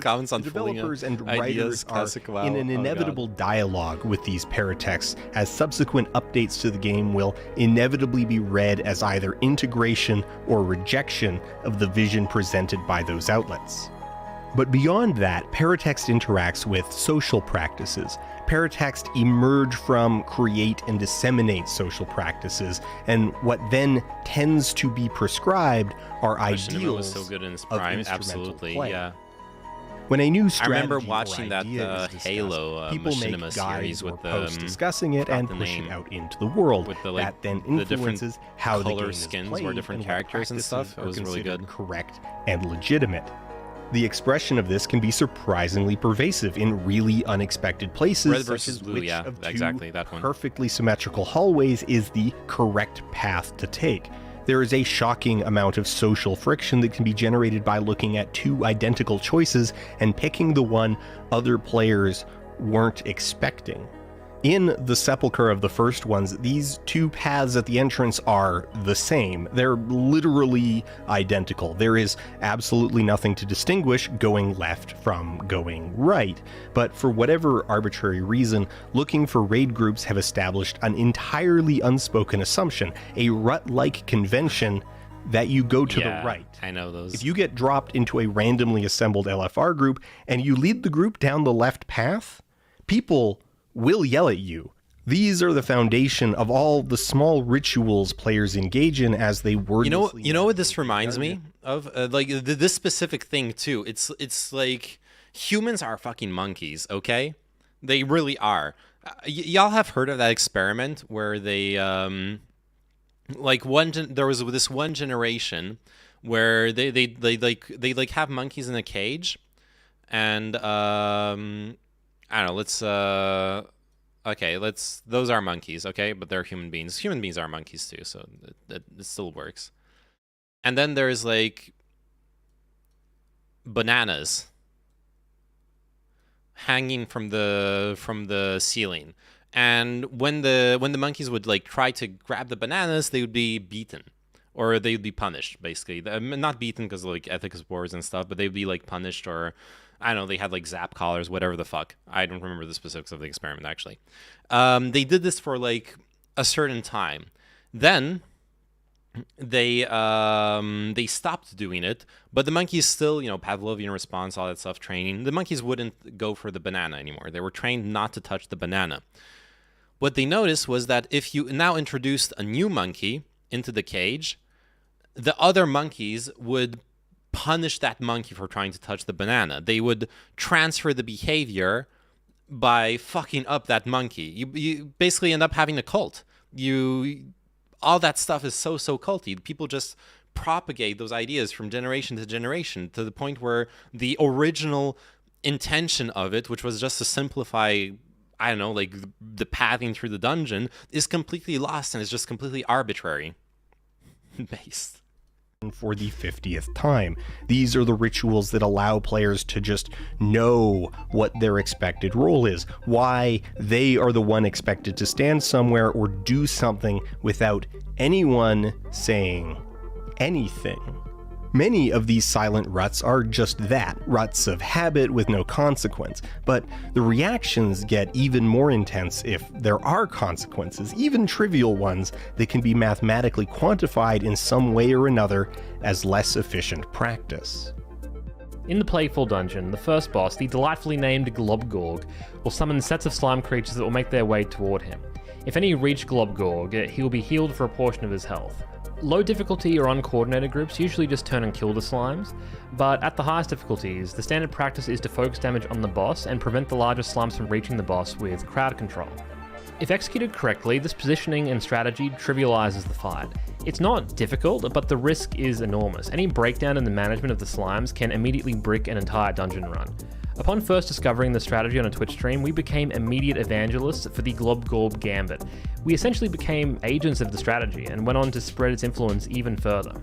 comments on developers and ideas, writers are in an inevitable dialogue with these paratexts, as subsequent updates to the game will inevitably be read as either integration or rejection of the vision presented by those outlets. But beyond that, paratext interacts with social practices. Paratext emerge from create and disseminate social practices, and what then tends to be prescribed are ideals was so good in its of prime. instrumental Absolutely, play. yeah. When a new I strategy remember or watching that idea is discussed, Halo people Machinima make series guides or with posts the discussing it forgot and the push name. it out into the world. With the, that then the different influences how the color game is skins played or different and what characters and stuff. practices It was are really considered good. correct and legitimate. The expression of this can be surprisingly pervasive in really unexpected places, Red such versus as Blue, which yeah, of two exactly, that one. perfectly symmetrical hallways is the correct path to take. There is a shocking amount of social friction that can be generated by looking at two identical choices and picking the one other players weren't expecting. In the sepulcher of the first ones, these two paths at the entrance are the same. They're literally identical. There is absolutely nothing to distinguish going left from going right. But for whatever arbitrary reason, looking for raid groups have established an entirely unspoken assumption, a rut-like convention that you go to the right. I know those. If you get dropped into a randomly assembled LFR group and you lead the group down the left path, people will yell at you. These are the foundation of all the small rituals players engage in as they wordlessly... You know what this reminds me of? This specific thing too. It's like humans are fucking monkeys, okay? They really are. Y'all have heard of that experiment where they there was this one generation where they have monkeys in a cage, and I don't know, those are monkeys, okay? But they're human beings. Human beings are monkeys too, so it still works. And then there's like bananas hanging from the ceiling. And when the monkeys would like try to grab the bananas, they would be beaten. Or they would be punished, basically. Not beaten because of like ethics boards and stuff, but they would be like punished, or I don't know, they had like zap collars, whatever the fuck. I don't remember the specifics of the experiment, actually. They did this for like a certain time. Then they stopped doing it, but the monkeys still, Pavlovian response, all that stuff, training. The monkeys wouldn't go for the banana anymore. They were trained not to touch the banana. What they noticed was that if you now introduced a new monkey into the cage, the other monkeys would punish that monkey for trying to touch the banana. They would transfer the behavior by fucking up that monkey. You basically end up having a cult. All that stuff is so culty. People just propagate those ideas from generation to generation to the point where the original intention of it, which was just to simplify, I don't know, like the pathing through the dungeon, is completely lost and is just completely arbitrary based. for the 50th time. These are the rituals that allow players to just know what their expected role is, why they are the one expected to stand somewhere or do something without anyone saying anything. Many of these silent ruts are just that, ruts of habit with no consequence, but the reactions get even more intense if there are consequences, even trivial ones that can be mathematically quantified in some way or another as less efficient practice. In the Plagueful dungeon, the first boss, the delightfully named Globgorg, will summon sets of slime creatures that will make their way toward him. If any reach Globgorg, he will be healed for a portion of his health. Low difficulty or uncoordinated groups usually just turn and kill the slimes, but at the highest difficulties, the standard practice is to focus damage on the boss and prevent the larger slimes from reaching the boss with crowd control. If executed correctly, this positioning and strategy trivializes the fight. It's not difficult, but the risk is enormous. Any breakdown in the management of the slimes can immediately brick an entire dungeon run. Upon first discovering the strategy on a Twitch stream, we became immediate evangelists for the Globgorg Gambit. We essentially became agents of the strategy and went on to spread its influence even further.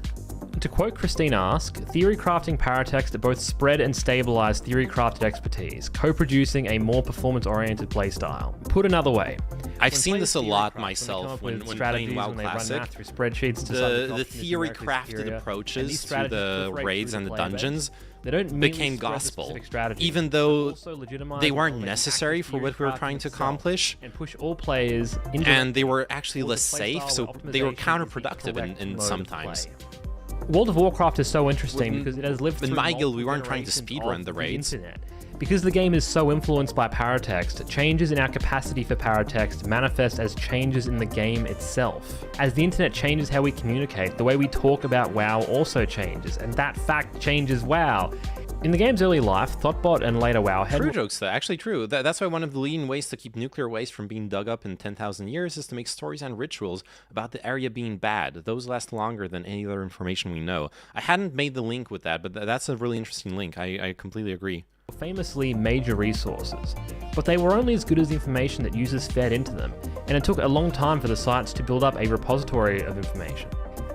To quote Christine Ask, theory crafting paratext both spread and stabilized theory crafted expertise, co-producing a more performance-oriented playstyle. Put another way, I've seen this a lot myself when playing WoW Classic. Spreadsheets to The theory crafted approaches to the raids and the dungeons became gospel, even though they weren't necessary for what we were trying to accomplish, and push all players and they were actually less safe, so they were counterproductive in sometimes. World of Warcraft is so interesting because it has lived through in my guild, we weren't trying to iterations speedrun of the raids. internet. Because the game is so influenced by paratext, changes in our capacity for paratext manifest as changes in the game itself. As the internet changes how we communicate, the way we talk about WoW also changes, and that fact changes WoW. In the game's early life, Thoughtbot and later WoWhead... True jokes, though. Actually true. That's why one of the leading ways to keep nuclear waste from being dug up in 10,000 years is to make stories and rituals about the area being bad. Those last longer than any other information we know. I hadn't made the link with that, but that's a really interesting link. I completely agree. Famously major resources, but they were only as good as the information that users fed into them, and it took a long time for the sites to build up a repository of information.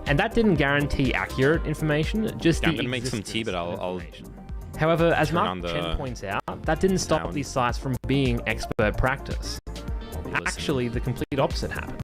And that didn't guarantee accurate information, just the I'm gonna make some tea, but I'll However, as turn on Mark the Chen points out, that didn't stop sound. these sites from being expert practice. listening. Actually, the complete opposite happened.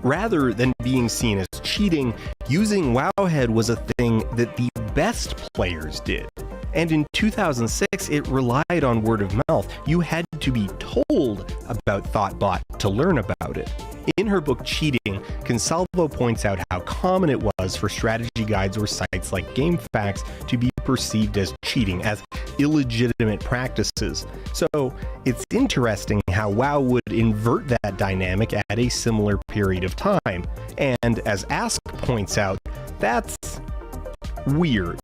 Rather than being seen as cheating, using Wowhead was a thing that the best players did. And in 2006, it relied on word of mouth. You had to be told about Thoughtbot to learn about it. In her book Cheating, Consalvo points out how common it was for strategy guides or sites like GameFAQs to be perceived as cheating, as illegitimate practices. So it's interesting how WoW would invert that dynamic at a similar period of time. And as Ask points out, that's weird.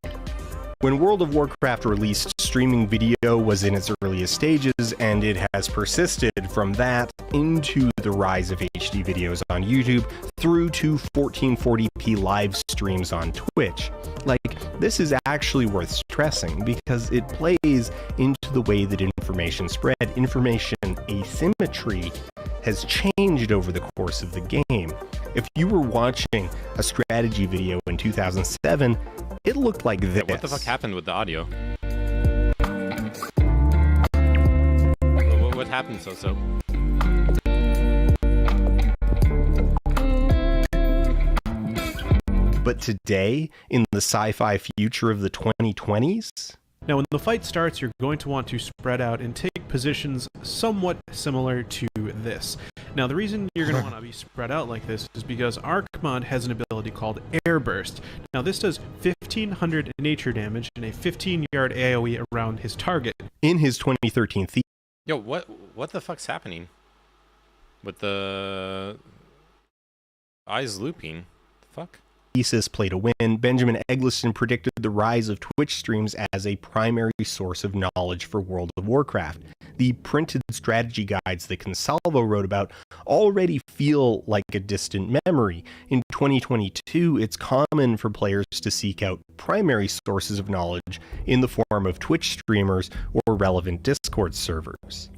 When World of Warcraft released, streaming video was in its earliest stages, and it has persisted from that into the rise of HD videos on YouTube through to 1440p live streams on Twitch. Like, this is actually worth stressing because it plays into the way that information spread. Information asymmetry has changed over the course of the game. If you were watching a strategy video in 2007, it looked like this. Wait, what the fuck happened with the audio? What happened, So? But today, in the sci-fi future of the 2020s, now, when the fight starts, you're going to want to spread out and take positions somewhat similar to this. Now, the reason you're going to want to be spread out like this is because Archmod has an ability called Air Burst. Now, this does 1,500 nature damage and a 15-yard AoE around his target. in his 2013 thesis. Yo, what the fuck's happening? With the eyes looping? The fuck? Thesis played a win. Benjamin Eggleston predicted the rise of Twitch streams as a primary source of knowledge for World of Warcraft. The printed strategy guides that Consalvo wrote about already feel like a distant memory. In 2022, it's common for players to seek out primary sources of knowledge in the form of Twitch streamers or relevant Discord servers.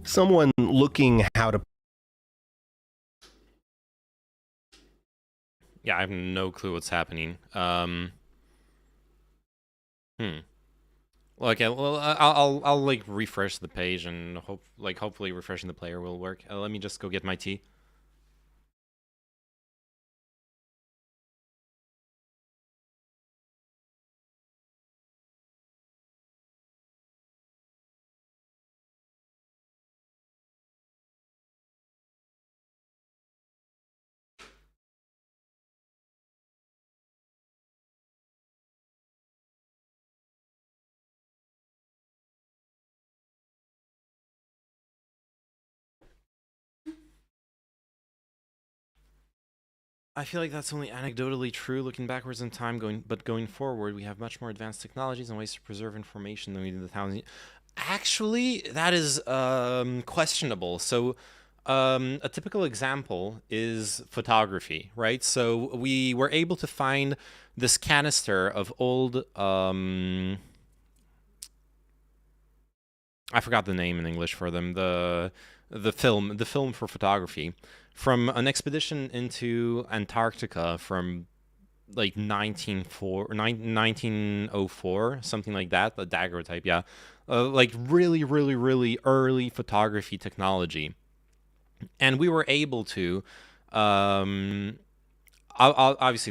Someone looking how to Yeah, I have no clue what's happening. Hmm. Well, okay, well, I'll like refresh the page and hopefully refreshing the player will work. Let me just go get my tea. I feel like that's only anecdotally true looking backwards in time, but going forward, we have much more advanced technologies and ways to preserve information than we did 1,000 years. Actually, that is questionable. So, a typical example is photography, right? So we were able to find this canister of old. I forgot the name in English for them. The film for photography from an expedition into Antarctica from like 1904, something like that, a daguerreotype, yeah. Like really, really, really early photography technology. And we were able to, obviously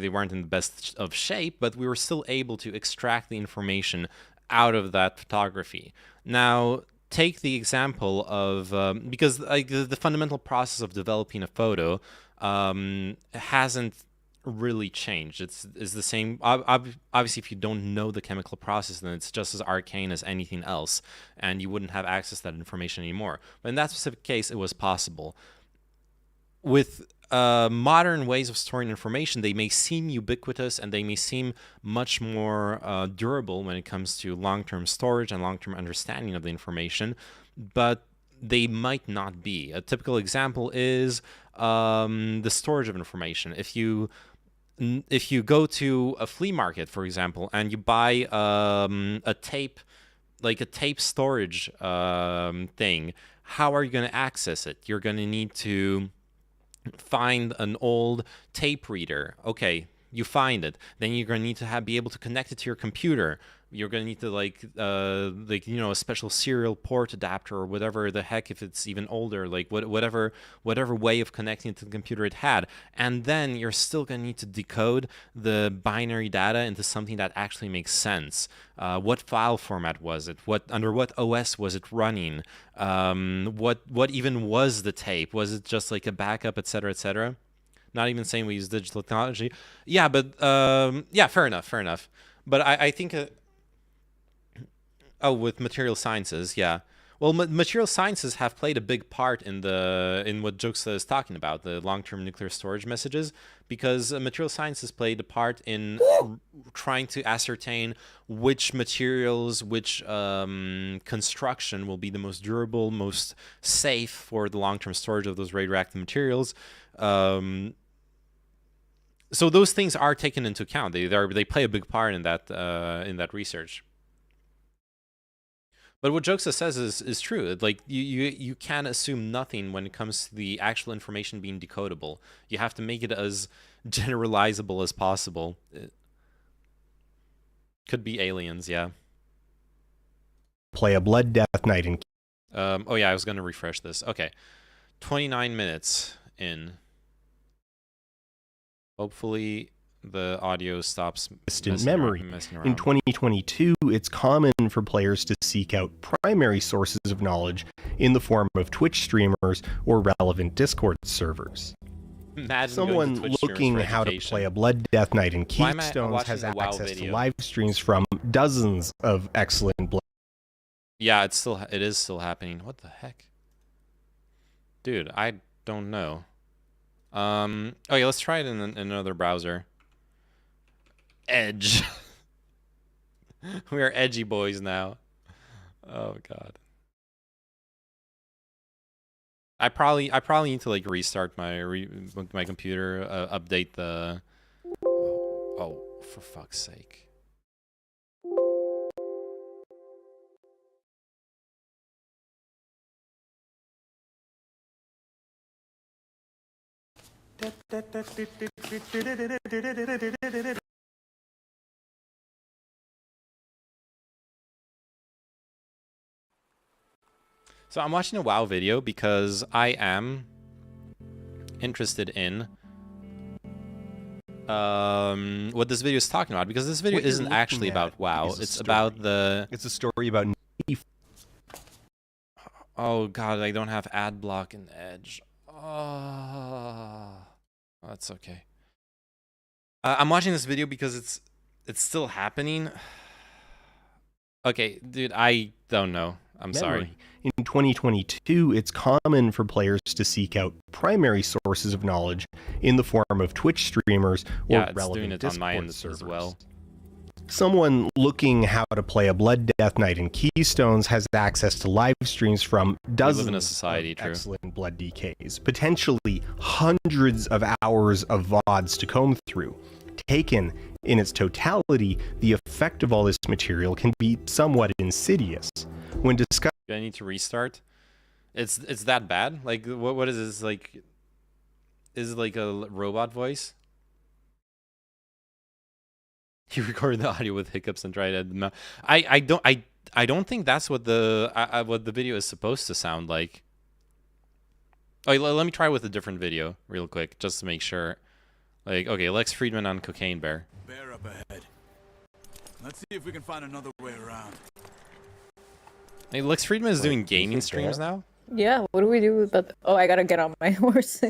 they weren't in the best of shape, but we were still able to extract the information out of that photography. Now, take the example of because like the fundamental process of developing a photo hasn't really changed. It's the same. Obviously, if you don't know the chemical process, then it's just as arcane as anything else, and you wouldn't have access to that information anymore. But in that specific case, it was possible. With modern ways of storing information, they may seem ubiquitous and they may seem much more durable when it comes to long-term storage and long-term understanding of the information, but they might not be. A typical example is the storage of information. If you go to a flea market, for example, and you buy a tape, like a tape storage thing, how are you going to access it? You're going to need to find an old tape reader. Okay, you find it. Then you're going to need to be able to connect it to your computer. You're going to need to like a special serial port adapter or whatever the heck, if it's even older, like whatever way of connecting it to the computer it had. And then you're still going to need to decode the binary data into something that actually makes sense. What file format was it? Under what OS was it running? What even was the tape? Was it just like a backup, etc., etc.? Not even saying we use digital technology. Yeah, but yeah, fair enough. But I think oh, with material sciences, yeah. Well, material sciences have played a big part in what Juxta is talking about, the long-term nuclear storage messages, because material sciences played a part in trying to ascertain which materials, which construction will be the most durable, most safe for the long-term storage of those radioactive materials. So those things are taken into account. They play a big part in that research. But what Jokesa says is true. Like you can assume nothing when it comes to the actual information being decodable. You have to make it as generalizable as possible. It could be aliens, yeah. Play a Blood Death Night in. Oh yeah, I was gonna refresh this. Okay, 29 minutes in. Hopefully the audio stops Distant memory. messing around. In 2022, it's common for players to seek out primary sources of knowledge in the form of Twitch streamers or relevant Discord servers. Imagine someone looking how to play a Blood Death Night in Keystones has access to live streams from dozens of excellent Blood. Yeah, it is still happening. What the heck? Dude, I don't know. Okay, let's try it in another browser. Edge. We are edgy boys now. Oh god. I probably need to like restart my computer, update the. Oh, for fuck's sake. So I'm watching a WoW video because I am interested in what this video is talking about, because this video isn't actually about WoW. It's about the... It's a story about... Oh god, I don't have ad block in Edge. Oh, that's okay. I'm watching this video because it's still happening. Okay, dude, I don't know. I'm sorry. In 2022, it's common for players to seek out primary sources of knowledge in the form of Twitch streamers or Yeah, it's relevant doing it Discord on my end servers. as well. Someone looking how to play a Blood Death Knight in Keystones has access to live streams from dozens in a society, of true. excellent Blood DKs, potentially hundreds of hours of VODs to comb through. Taken in its totality, the effect of all this material can be somewhat insidious. When discussing... Do I need to restart? It's that bad? Like, what is this, like... Is it like a robot voice? You recorded the audio with hiccups and tried to... I don't think that's what the video is supposed to sound like. Oh, let me try with a different video real quick, just to make sure. Like, okay, Lex Friedman on Cocaine Bear. Bear up ahead. Let's see if we can find another way around. Hey, Lex Friedman is doing gaming streams now? Yeah, what do we do about oh, I gotta get on my horse.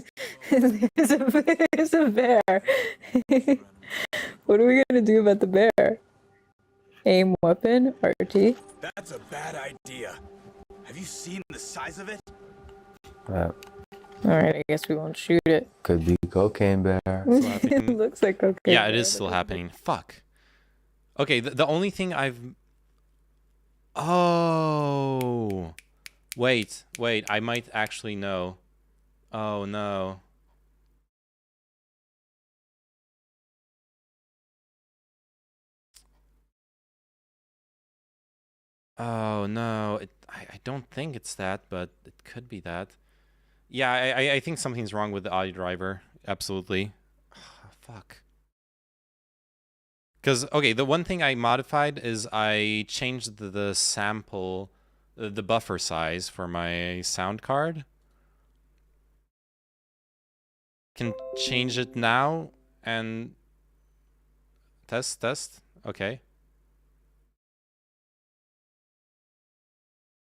There's a bear. What are we gonna do about the bear? Aim weapon, RT. That's a bad idea. Have you seen the size of it? Alright, I guess we won't shoot it. Could be Cocaine Bear. It looks like cocaine. Yeah, it is still happening. Fuck. Okay, the only thing I've... Oh... Wait, I might actually know. Oh, no. Oh, no. I don't think it's that, but it could be that. Yeah, I think something's wrong with the audio driver. Absolutely. Fuck. Because, okay, the one thing I modified is I changed the sample... the buffer size for my sound card. Can change it now and test. Okay.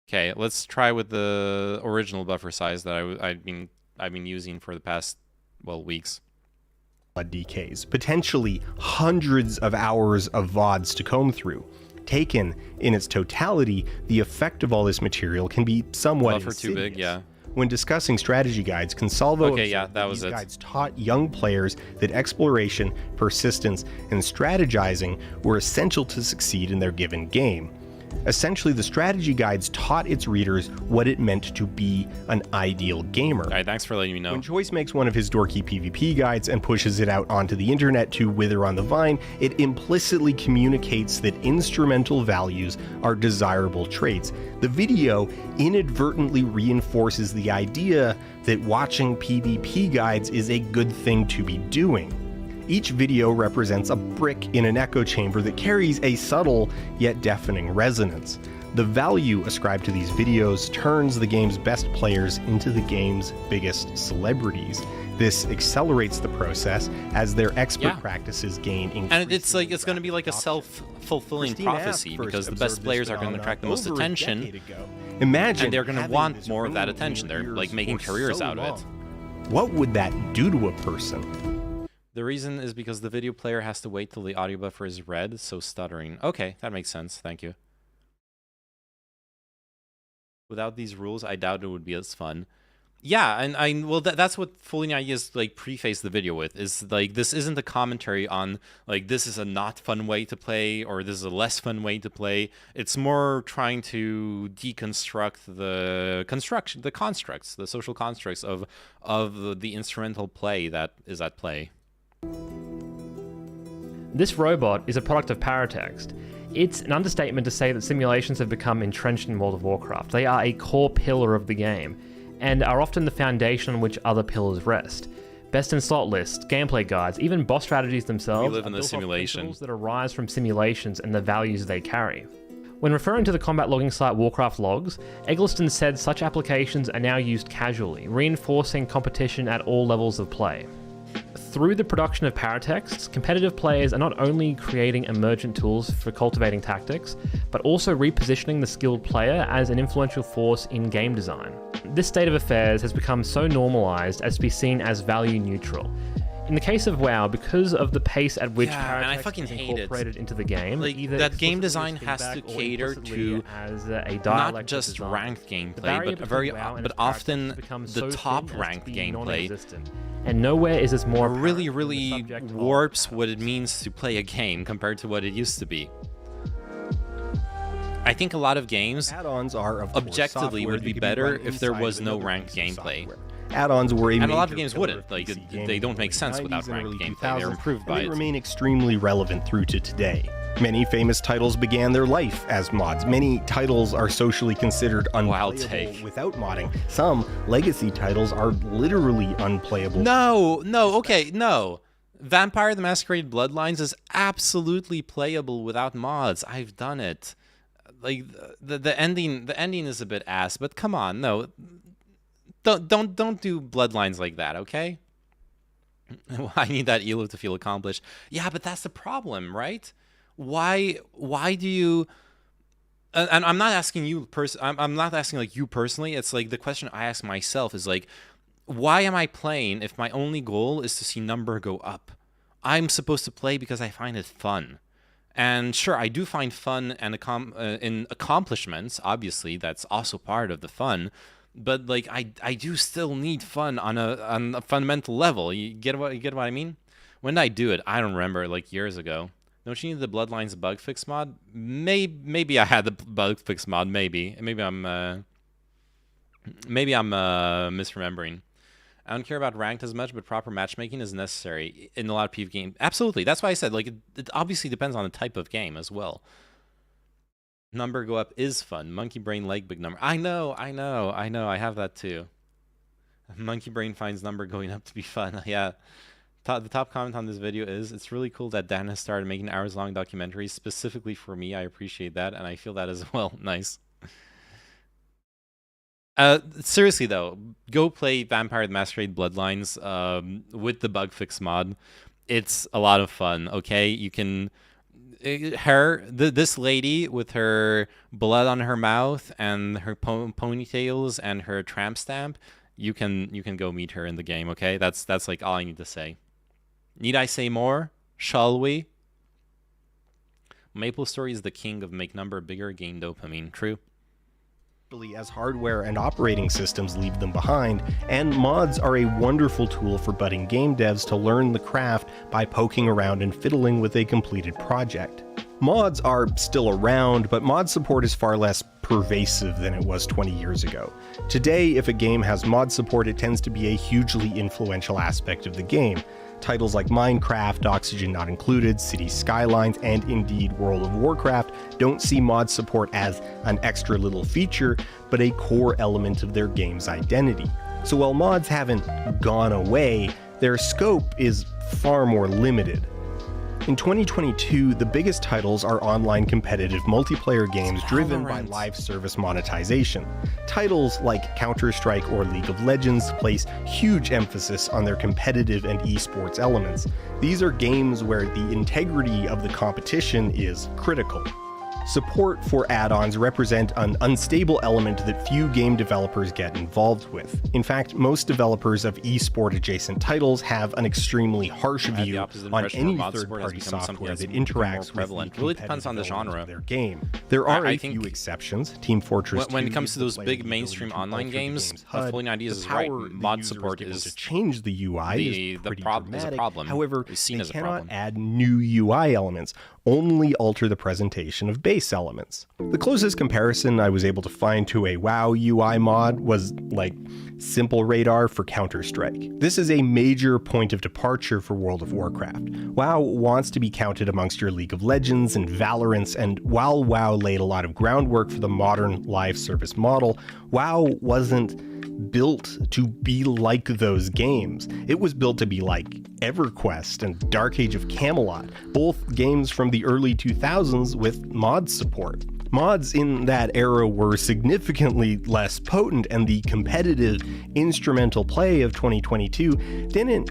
Okay, let's try with the original buffer size that I've been using for the past, well, weeks. Blood DKs, potentially hundreds of hours of VODs to comb through. Taken in its totality, the effect of all this material can be somewhat Buffer insidious. too big, yeah. When discussing strategy guides, Consalvo Okay, yeah, observed that was these it. guides taught young players that exploration, persistence, and strategizing were essential to succeed in their given game. Essentially, the strategy guides taught its readers what it meant to be an ideal gamer. Alright, thanks for letting me know. When Choice makes one of his dorky PvP guides and pushes it out onto the internet to wither on the vine, it implicitly communicates that instrumental values are desirable traits. The video inadvertently reinforces the idea that watching PvP guides is a good thing to be doing. Each video represents a brick in an echo chamber that carries a subtle yet deafening resonance. The value ascribed to these videos turns the game's best players into the game's biggest celebrities. This accelerates the process as their expert practices gain increasing. And it's like it's going to be like a self-fulfilling prophecy, because the best players are going to attract the most attention. Imagine and they're going to want more of that attention. They're like making careers out of it. What would that do to a person? The reason is because the video player has to wait till the audio buffer is read, so stuttering. Okay, that makes sense. Thank you. Without these rules, I doubt it would be as fun. Yeah, and well, that's what Fooling Ideas like preface the video with, is like, this isn't a commentary on like this is a not fun way to play or this is a less fun way to play. It's more trying to deconstruct the constructs, the social constructs of the instrumental play that is at play. This robot is a product of Paratext. It's an understatement to say that simulations have become entrenched in World of Warcraft. They are a core pillar of the game, and are often the foundation on which other pillars rest. Best in slot lists, gameplay guides, even boss strategies themselves We live in are a built off simulation. principles that arise from simulations and the values they carry. When referring to the combat logging site Warcraft Logs, Eggleston said such applications are now used casually, reinforcing competition at all levels of play. Through the production of paratexts, competitive players are not only creating emergent tools for cultivating tactics, but also repositioning the skilled player as an influential force in game design. This state of affairs has become so normalized as to be seen as value neutral. In the case of WoW, because of the pace at which paratext is incorporated into the game, like, either that game explicitly design as has to feedback or cater implicitly to as a dialect not of just design. ranked The gameplay, barrier but very between WoW and but its paratext often has become the so top thin as to ranked be gameplay non-existent. And nowhere is this more really apparent than the really subject of warps what it means to play a game compared to what it used to be. I think a lot of games Add-ons are, of course, objectively software would that be can better run if there inside was of no another ranked piece of gameplay. software. Add-ons were a And a major lot of games pillar wouldn't. of Like, PC they gaming don't in make the sense 90s without and ranked early gameplay. They're 2000s, improved and by they it. remain extremely relevant through to today. Many famous titles began their life as mods. Many titles are socially considered Wild unplayable take. without modding. Some legacy titles are literally unplayable. No, okay, no. Vampire the Masquerade Bloodlines is absolutely playable without mods. I've done it. Like the ending is a bit ass, but come on, no. Don't do Bloodlines like that, okay? I need that elo to feel accomplished. Yeah, but that's the problem, right? Why do you and I'm not asking you I'm not asking like you personally. It's like the question I ask myself is like, why am I playing if my only goal is to see number go up? I'm supposed to play because I find it fun. And sure, I do find fun and in accomplishments. Obviously, that's also part of the fun. But like, I do still need fun on a fundamental level. You get what I mean? When did I do it? I don't remember. Like years ago. Don't you need the Bloodlines bug fix mod? Maybe I had the bug fix mod. Maybe I'm misremembering. I don't care about ranked as much, but proper matchmaking is necessary in a lot of PvP games. Absolutely. That's why I said, like, it obviously depends on the type of game as well. Number go up is fun. Monkey Brain like big number. I know. I have that too. Monkey Brain finds number going up to be fun. Yeah. The top comment on this video is, it's really cool that Dan has started making hours-long documentaries specifically for me. I appreciate that, and I feel that as well. Nice. Seriously though, go play Vampire the Masquerade Bloodlines with the bug fix mod. It's a lot of fun. Okay, you can this lady with her blood on her mouth and her ponytails and her tramp stamp. You can go meet her in the game. Okay, that's like all I need to say. Need I say more? Shall we? MapleStory is the king of make number bigger, gain dopamine. True. As hardware and operating systems leave them behind, and mods are a wonderful tool for budding game devs to learn the craft by poking around and fiddling with a completed project. Mods are still around, but mod support is far less pervasive than it was 20 years ago. Today, if a game has mod support, it tends to be a hugely influential aspect of the game. Titles like Minecraft, Oxygen Not Included, Cities Skylines, and indeed World of Warcraft don't see mod support as an extra little feature, but a core element of their game's identity. So while mods haven't gone away, their scope is far more limited. In 2022, the biggest titles are online competitive multiplayer games driven by live service monetization. Titles like Counter-Strike or League of Legends place huge emphasis on their competitive and esports elements. These are games where the integrity of the competition is critical. Support for add-ons represent an unstable element that few game developers get involved with. In fact, most developers of esport adjacent titles have an extremely harsh view on any third-party software that interacts with the really depends on the genre of their game. There are a few exceptions. Team Fortress 2 when it comes to those big mainstream online games, Fully 90s is right. Mod support is to change the UI is pretty dramatic. Problem. However, it's seen they as a cannot problem. add new UI elements, only alter the presentation of base elements. The closest comparison I was able to find to a WoW UI mod was like Simple Radar for Counter-Strike. This is a major point of departure for World of Warcraft. WoW wants to be counted amongst your League of Legends and Valorants, and while WoW laid a lot of groundwork for the modern live service model, WoW wasn't built to be like those games. It was built to be like EverQuest and Dark Age of Camelot, both games from the early 2000s with mod support. Mods in that era were significantly less potent, and the competitive instrumental play of 2022 didn't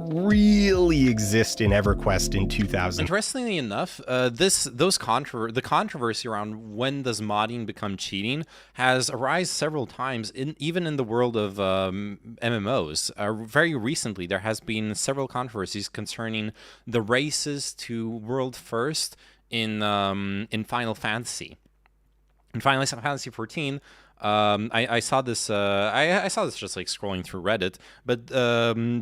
really exist in EverQuest in 2000. Interestingly enough, the controversy around when does modding become cheating has arisen several times, even in the world of MMOs. Very recently, there has been several controversies concerning the races to world first in Final Fantasy. In Final Fantasy 14. I saw this. I saw this just like scrolling through Reddit, but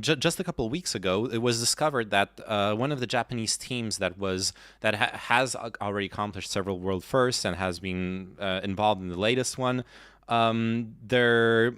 just a couple of weeks ago, it was discovered that one of the Japanese teams has already accomplished several world firsts and has been involved in the latest one. The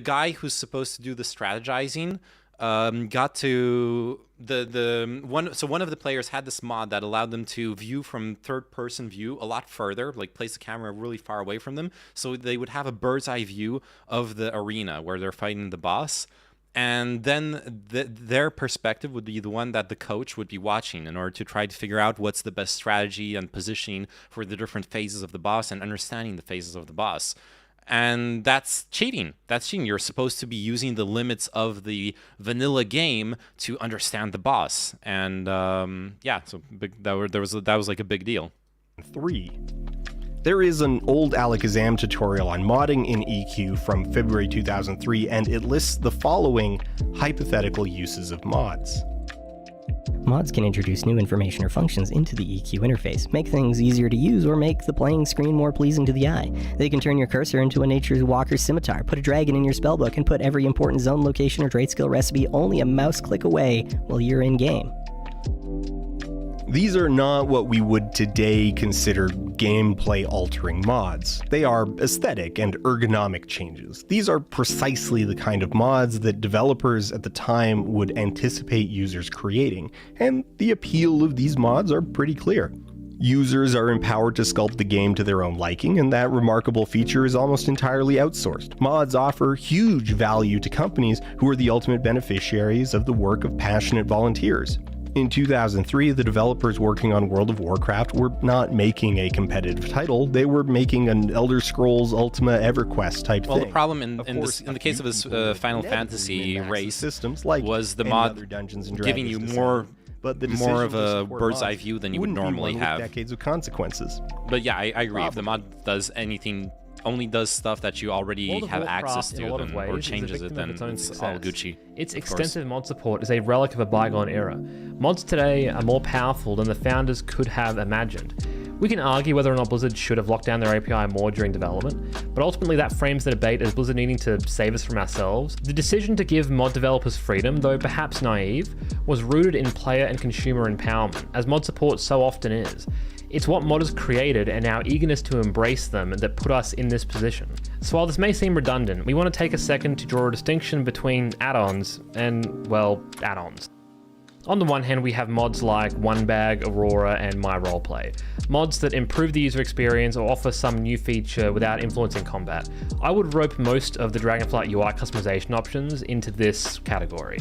guy who's supposed to do the strategizing got to one of the players had this mod that allowed them to view from third-person view a lot further, like place the camera really far away from them, so they would have a bird's eye view of the arena where they're fighting the boss, and then their perspective would be the one that the coach would be watching in order to try to figure out what's the best strategy and positioning for the different phases of the boss and understanding the phases of the boss. And that's cheating. That's cheating. You're supposed to be using the limits of the vanilla game to understand the boss. And yeah, so that was like a big deal. 3. There is an old Alakazam tutorial on modding in EQ from February 2003, and it lists the following hypothetical uses of mods. Mods can introduce new information or functions into the EQ interface, make things easier to use, or make the playing screen more pleasing to the eye. They can turn your cursor into a Nature's Walker scimitar, put a dragon in your spellbook, and put every important zone, location, or trait skill recipe only a mouse click away while you're in-game. These are not what we would today consider gameplay-altering mods. They are aesthetic and ergonomic changes. These are precisely the kind of mods that developers at the time would anticipate users creating, and the appeal of these mods are pretty clear. Users are empowered to sculpt the game to their own liking, and that remarkable feature is almost entirely outsourced. Mods offer huge value to companies who are the ultimate beneficiaries of the work of passionate volunteers. In 2003, the developers working on World of Warcraft were not making a competitive title, they were making an Elder Scrolls Ultima EverQuest type thing. Well, the problem in the case of this Final Fantasy race systems was the mod giving you more of a bird's eye view than you would normally have. Decades of consequences. But yeah, I agree. If the mod does anything, only does stuff that you already have access to, then, or changes it, then it's all Gucci. Its extensive mod support is a relic of a bygone era. Mods today are more powerful than the founders could have imagined. We can argue whether or not Blizzard should have locked down their API more during development, but ultimately that frames the debate as Blizzard needing to save us from ourselves. The decision to give mod developers freedom, though perhaps naive, was rooted in player and consumer empowerment, as mod support so often is. It's what modders created and our eagerness to embrace them that put us in this position. So while this may seem redundant, we want to take a second to draw a distinction between add-ons and, well, add-ons. On the one hand, we have mods like OneBag, Aurora, and My Roleplay. Mods that improve the user experience or offer some new feature without influencing combat. I would rope most of the Dragonflight UI customization options into this category.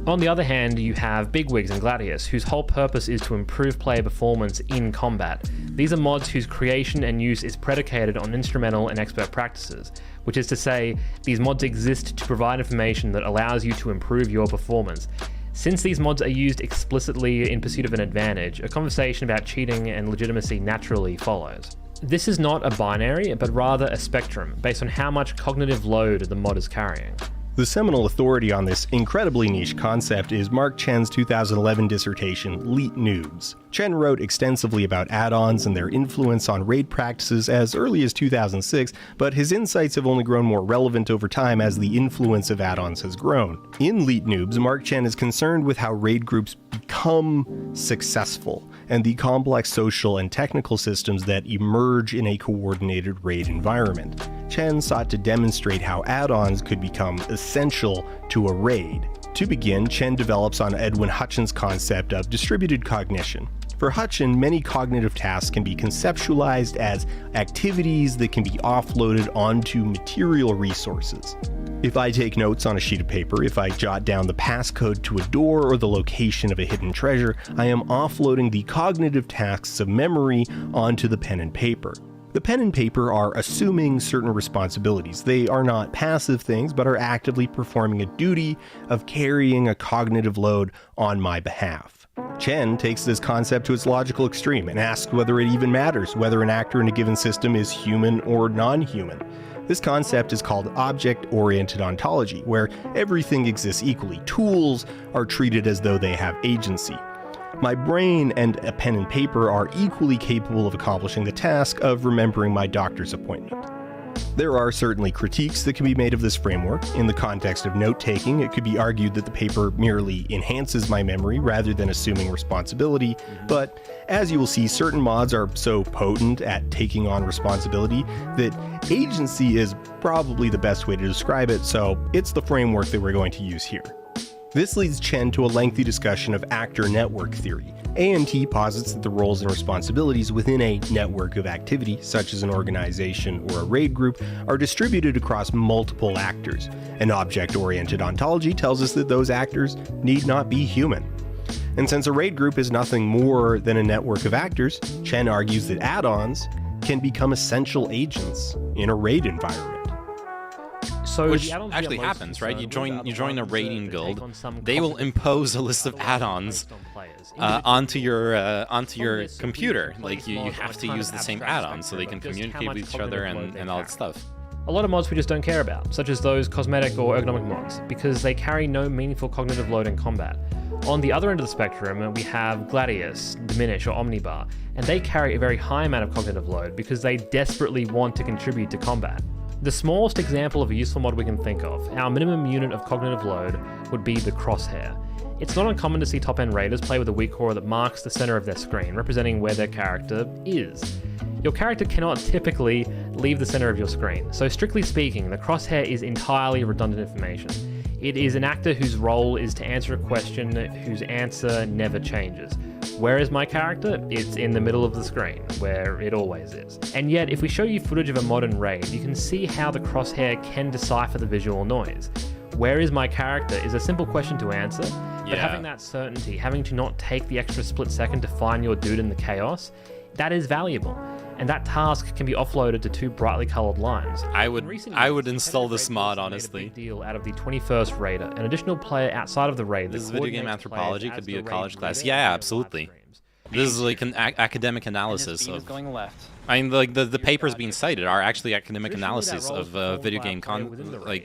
On the other hand, you have Bigwigs and Gladius, whose whole purpose is to improve player performance in combat. These are mods whose creation and use is predicated on instrumental and expert practices, which is to say, these mods exist to provide information that allows you to improve your performance. Since these mods are used explicitly in pursuit of an advantage, a conversation about cheating and legitimacy naturally follows. This is not a binary, but rather a spectrum, based on how much cognitive load the mod is carrying. The seminal authority on this incredibly niche concept is Mark Chen's 2011 dissertation, Leet Noobs. Chen wrote extensively about add-ons and their influence on raid practices as early as 2006, but his insights have only grown more relevant over time as the influence of add-ons has grown. In Leet Noobs, Mark Chen is concerned with how raid groups become successful, and the complex social and technical systems that emerge in a coordinated raid environment. Chen sought to demonstrate how add-ons could become essential to a raid. To begin, Chen develops on Edwin Hutchins' concept of distributed cognition. For Hutchin, many cognitive tasks can be conceptualized as activities that can be offloaded onto material resources. If I take notes on a sheet of paper, if I jot down the passcode to a door or the location of a hidden treasure, I am offloading the cognitive tasks of memory onto the pen and paper. The pen and paper are assuming certain responsibilities. They are not passive things, but are actively performing a duty of carrying a cognitive load on my behalf. Chen takes this concept to its logical extreme and asks whether it even matters whether an actor in a given system is human or non-human. This concept is called object-oriented ontology, where everything exists equally. Tools are treated as though they have agency. My brain and a pen and paper are equally capable of accomplishing the task of remembering my doctor's appointment. There are certainly critiques that can be made of this framework. In the context of note-taking, it could be argued that the paper merely enhances my memory rather than assuming responsibility, but as you will see, certain mods are so potent at taking on responsibility that agency is probably the best way to describe it, so it's the framework that we're going to use here. This leads Chen to a lengthy discussion of actor network theory. ANT posits that the roles and responsibilities within a network of activity, such as an organization or a raid group, are distributed across multiple actors. An object-oriented ontology tells us that those actors need not be human. And since a raid group is nothing more than a network of actors, Chen argues that add-ons can become essential agents in a raid environment. So which actually happens, right? You join a raiding guild, they will impose a list of add-ons onto your computer. Like you have to use the same add-ons so they can communicate with each other and all that stuff. A lot of mods we just don't care about, such as those cosmetic or ergonomic mods, because they carry no meaningful cognitive load in combat. On the other end of the spectrum, we have Gladius, Diminish, or Omnibar, and they carry a very high amount of cognitive load because they desperately want to contribute to combat. The smallest example of a useful mod we can think of, our minimum unit of cognitive load, would be the crosshair. It's not uncommon to see top-end raiders play with a weak core that marks the center of their screen, representing where their character is. Your character cannot typically leave the center of your screen, so strictly speaking, the crosshair is entirely redundant information. It is an actor whose role is to answer a question whose answer never changes. Where is my character? It's in the middle of the screen, where it always is. And yet, if we show you footage of a modern raid, you can see how the crosshair can decipher the visual noise. Where is my character is a simple question to answer, but having that certainty, having to not take the extra split second to find your dude in the chaos, that is valuable. And that task can be offloaded to two brightly colored lines. I would install this mod, honestly. Made a big deal out of the 21st raider, an additional player outside of the raid. This is video game anthropology, could be a college class. Yeah, absolutely. This is like an academic analysis of. Going left. I mean, like the papers being cited are actually academic analysis of video game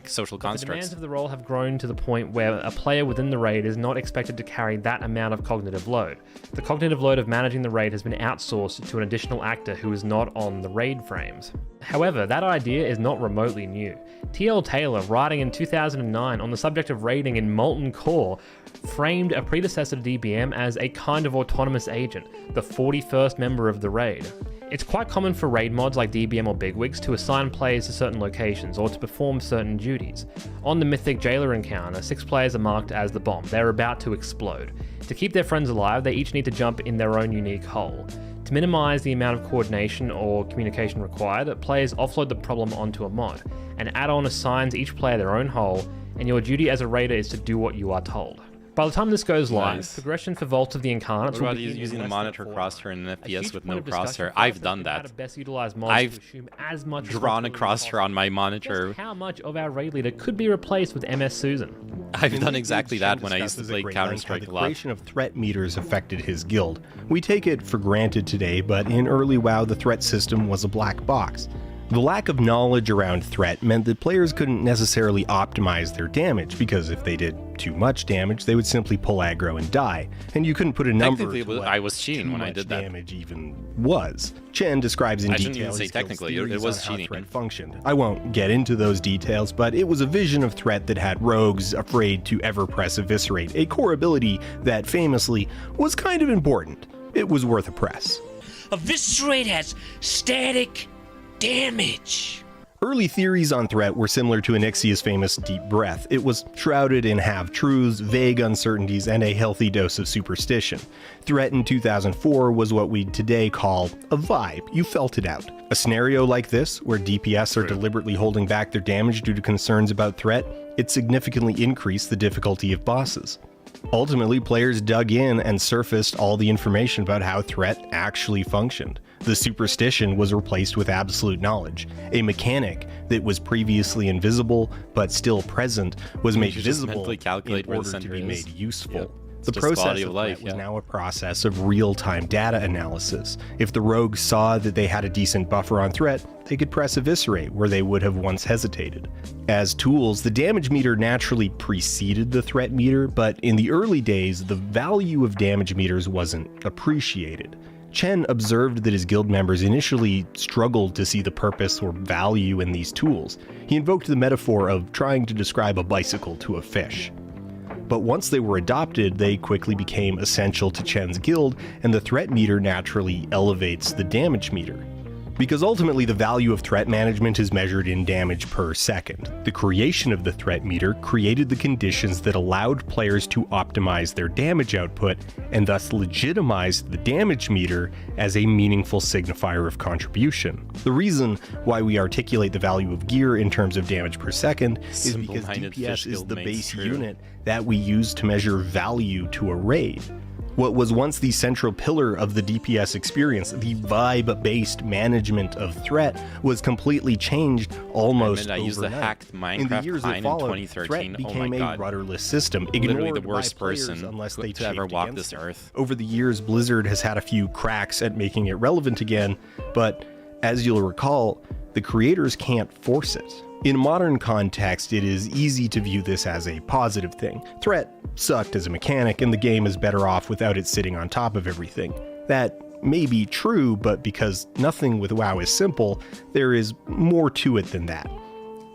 social constructs. The demands of the role have grown to the point where a player within the raid is not expected to carry that amount of cognitive load. The cognitive load of managing the raid has been outsourced to an additional actor who is not on the raid frames. However, that idea is not remotely new. T.L. Taylor, writing in 2009 on the subject of raiding in Molten Core, framed a predecessor to DBM as a kind of autonomous agent, the 41st member of the raid. It's quite common for raid mods like DBM or Bigwigs to assign players to certain locations or to perform certain duties. On the Mythic Jailer encounter, 6 players are marked as the bomb. They're about to explode. To keep their friends alive, they each need to jump in their own unique hole. To minimize the amount of coordination or communication required, players offload the problem onto a mod. An add-on assigns each player their own hole, and your duty as a raider is to do what you are told. By the time this goes live, progression for Vault of the Incarnates will be using the monitor crosshair in an FPS with no crosshair. I've done that. I've drawn a crosshair on my monitor. How much of our raid leader could be replaced with MS Susan? I've done exactly that when I used to play Counter-Strike a lot. The creation of threat meters affected his guild. We take it for granted today, but in early WoW the threat system was a black box. The lack of knowledge around threat meant that players couldn't necessarily optimize their damage, because if they did too much damage, they would simply pull aggro and die, and you couldn't put a number to what I was cheating when I did that. Damage even was. Chen describes in detail. I shouldn't even say technically, it was cheating. Threat functioned. I won't get into those details, but it was a vision of threat that had rogues afraid to ever press Eviscerate, a core ability that famously was kind of important. It was worth a press. Eviscerate has static damage. Early theories on threat were similar to Anixia's famous deep breath. It was shrouded in half-truths, vague uncertainties, and a healthy dose of superstition. Threat in 2004 was what we'd today call a vibe. You felt it out. A scenario like this, where DPS are deliberately holding back their damage due to concerns about threat, it significantly increased the difficulty of bosses. Ultimately, players dug in and surfaced all the information about how threat actually functioned. The superstition was replaced with absolute knowledge. A mechanic that was previously invisible but still present was made visible in order to be made useful. Yep. The process of life was now a process of real-time data analysis. If the rogues saw that they had a decent buffer on threat, they could press Eviscerate where they would have once hesitated. As tools, the damage meter naturally preceded the threat meter, but in the early days, the value of damage meters wasn't appreciated. Chen observed that his guild members initially struggled to see the purpose or value in these tools. He invoked the metaphor of trying to describe a bicycle to a fish. But once they were adopted, they quickly became essential to Chen's guild, and the threat meter naturally elevates the damage meter. Because ultimately the value of threat management is measured in damage per second. The creation of the threat meter created the conditions that allowed players to optimize their damage output, and thus legitimized the damage meter as a meaningful signifier of contribution. The reason why we articulate the value of gear in terms of damage per second is because DPS is the base unit that we use to measure value to a raid. What was once the central pillar of the DPS experience, the vibe-based management of threat, was completely changed almost overnight. I used the hacked Minecraft In the years that followed, 2013. threat became a rudderless system, Literally ignored the worst by players person unless they to ever chafed walk against this it. earth. Over the years, Blizzard has had a few cracks at making it relevant again, but as you'll recall, the creators can't force it. In modern context, it is easy to view this as a positive thing. Threat sucked as a mechanic, and the game is better off without it sitting on top of everything. That may be true, but because nothing with WoW is simple, there is more to it than that.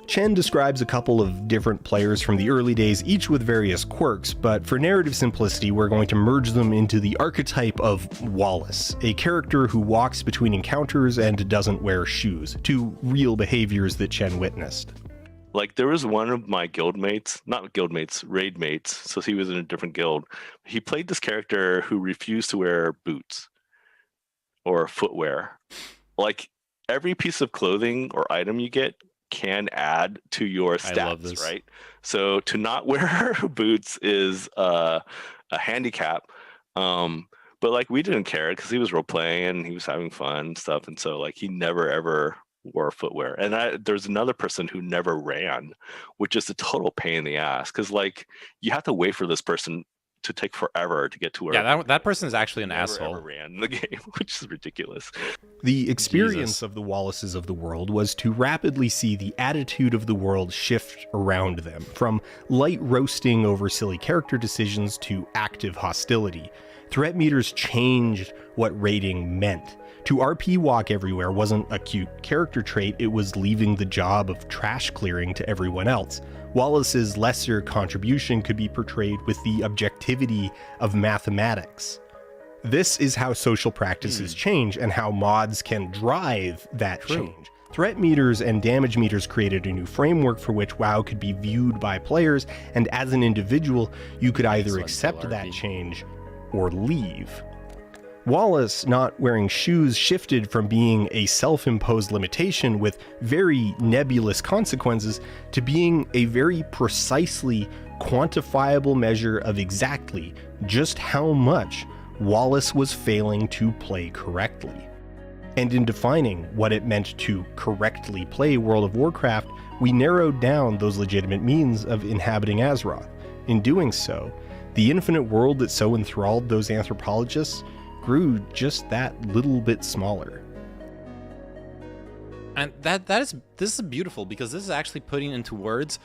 Chen describes a couple of different players from the early days, each with various quirks, but for narrative simplicity, we're going to merge them into the archetype of Wallace, a character who walks between encounters and doesn't wear shoes, two real behaviors that Chen witnessed. Like, there was one of my raid mates, so he was in a different guild. He played this character who refused to wear boots or footwear. Like, every piece of clothing or item you get can add to your stats, right? So to not wear boots is a handicap. But like, we didn't care because he was role playing and he was having fun and stuff, and so like he never ever wore footwear. And there's another person who never ran, which is a total pain in the ass because like you have to wait for this person to take forever to get to where. Yeah, that person is actually an never asshole. Ever ran in the game, which is ridiculous. The experience of the Wallaces of the world was to rapidly see the attitude of the world shift around them, from light roasting over silly character decisions to active hostility. Threat meters changed what raiding meant. To RP walk everywhere wasn't a cute character trait, it was leaving the job of trash clearing to everyone else. Wallace's lesser contribution could be portrayed with the objectivity of mathematics. This is how social practices change and how mods can drive that change. Threat meters and damage meters created a new framework for which WoW could be viewed by players, and as an individual, you could either accept that change or leave. Wallace not wearing shoes shifted from being a self-imposed limitation with very nebulous consequences to being a very precisely quantifiable measure of exactly just how much Wallace was failing to play correctly. And in defining what it meant to correctly play World of Warcraft, we narrowed down those legitimate means of inhabiting Azeroth. In doing so, the infinite world that so enthralled those anthropologists grew just that little bit smaller. And this is beautiful because this is actually putting into words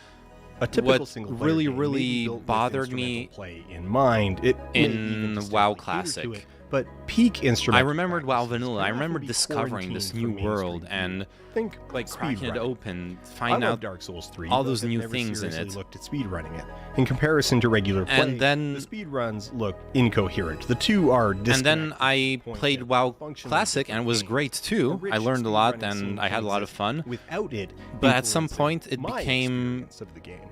a typical what single player really bothered me play in mind. It in WoW Classic. but peak I instrumental remembered WoW practices Vanilla. can I often remember be discovering this quarantined new from world mainstream and Think like cracking it speedrunning. open, I find love out Dark Souls 3, all but those I've new never things in seriously it. looked at speedrunning it. In comparison to regular play, And then- the speedruns look incoherent. The two are And disconnected. then I played WoW Classic, and it was great too. I learned a lot, and I had a lot of fun. Without it, But at some influencing point, it my became experience of the game.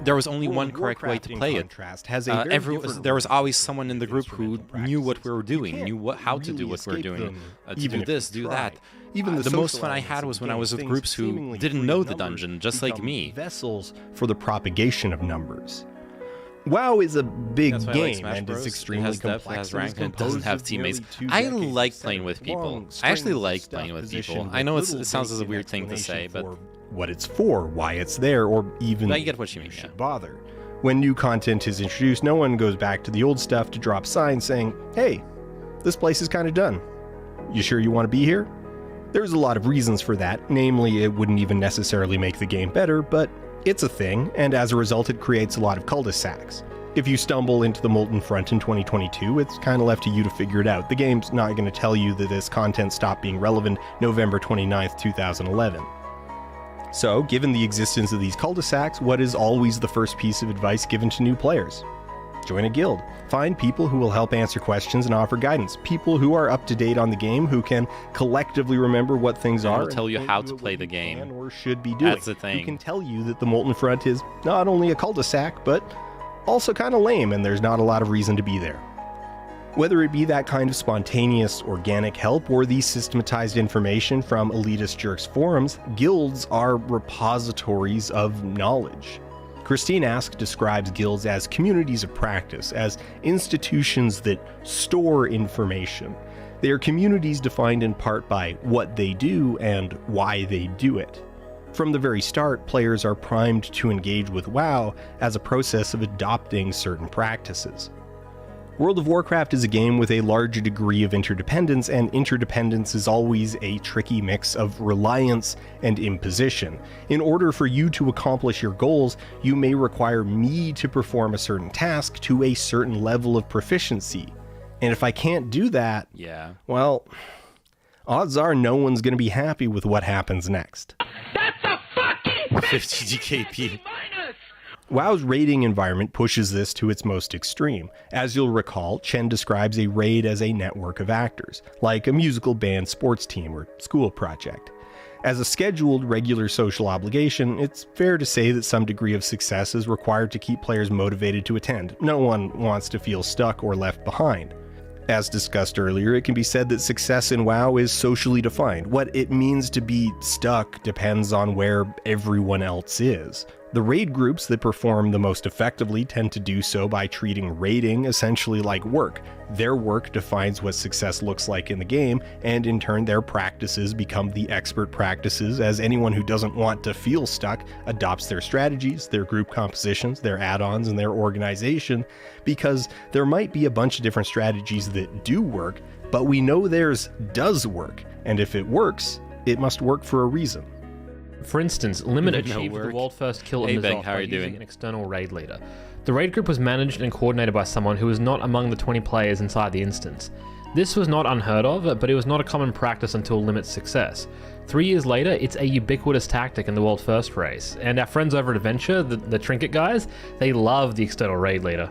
there was only World one of correct way Warcraft, to in play it. contrast, has a very different There was way always of someone in the with group who instrumental knew what we practices. were doing, You knew can't how to really do what we were escape doing, them, to even do if you this, do try. that. Even The most social fun I elements had of was the when I game, was with things groups who seemingly didn't free know of the numbers dungeon, just like become me. Vessels for the propagation of numbers. WoW is a big That's why I like game Smash and Bros. is It extremely has depth, complex. it has and is rank, and it doesn't composed have of teammates. nearly 2 I decades of like setting, playing with people. long I actually strings of like stuff playing with positioned people. with I know little it sounds as a basic weird thing to say, explanation but for what it's for, why it's there, or even I get what you mean. should Yeah. bother. When new content is introduced, no one goes back to the old stuff to drop signs saying, "Hey, this place is kind of done. You sure you want to be here?" There's a lot of reasons for that, namely it wouldn't even necessarily make the game better, but it's a thing, and as a result it creates a lot of cul-de-sacs. If you stumble into the Molten Front in 2022, it's kind of left to you to figure it out. The game's not going to tell you that this content stopped being relevant November 29th, 2011. So, given the existence of these cul-de-sacs, what is always the first piece of advice given to new players? Join a guild. Find people who will help answer questions and offer guidance. People who are up to date on the game, who can collectively remember what things And are. will tell you point how at to what play you the game. can or should be doing. That's the thing. Who can tell you that the Molten Front is not only a cul-de-sac, but also kind of lame, and there's not a lot of reason to be there. Whether it be that kind of spontaneous, organic help or the systematized information from elitist jerks forums, guilds are repositories of knowledge. Christine Ask describes guilds as communities of practice, as institutions that store information. They are communities defined in part by what they do and why they do it. From the very start, players are primed to engage with WoW as a process of adopting certain practices. World of Warcraft is a game with a large degree of interdependence, and interdependence is always a tricky mix of reliance and imposition. In order for you to accomplish your goals, you may require me to perform a certain task to a certain level of proficiency. And if I can't do that, Yeah. well, odds are no one's going to be happy with what happens next. 50 DKP. WoW's raiding environment pushes this to its most extreme. As you'll recall, Chen describes a raid as a network of actors, like a musical band, sports team, or school project. As a scheduled, regular social obligation, it's fair to say that some degree of success is required to keep players motivated to attend. No one wants to feel stuck or left behind. As discussed earlier, it can be said that success in WoW is socially defined. What it means to be stuck depends on where everyone else is. The raid groups that perform the most effectively tend to do so by treating raiding essentially like work. Their work defines what success looks like in the game, and in turn their practices become the expert practices, as anyone who doesn't want to feel stuck adopts their strategies, their group compositions, their add-ons, and their organization, because there might be a bunch of different strategies that do work, but we know theirs does work, and if it works, it must work for a reason. For instance, Limit No achieved the work. world first kill of Hey, Nizot Beg, how by are you using doing? an external raid leader. The raid group was managed and coordinated by someone who was not among the 20 players inside the instance. This was not unheard of, but it was not a common practice until Limit's success. 3 years later, it's a ubiquitous tactic in the world first race, and our friends over at Adventure, the Trinket guys, they love the external raid leader.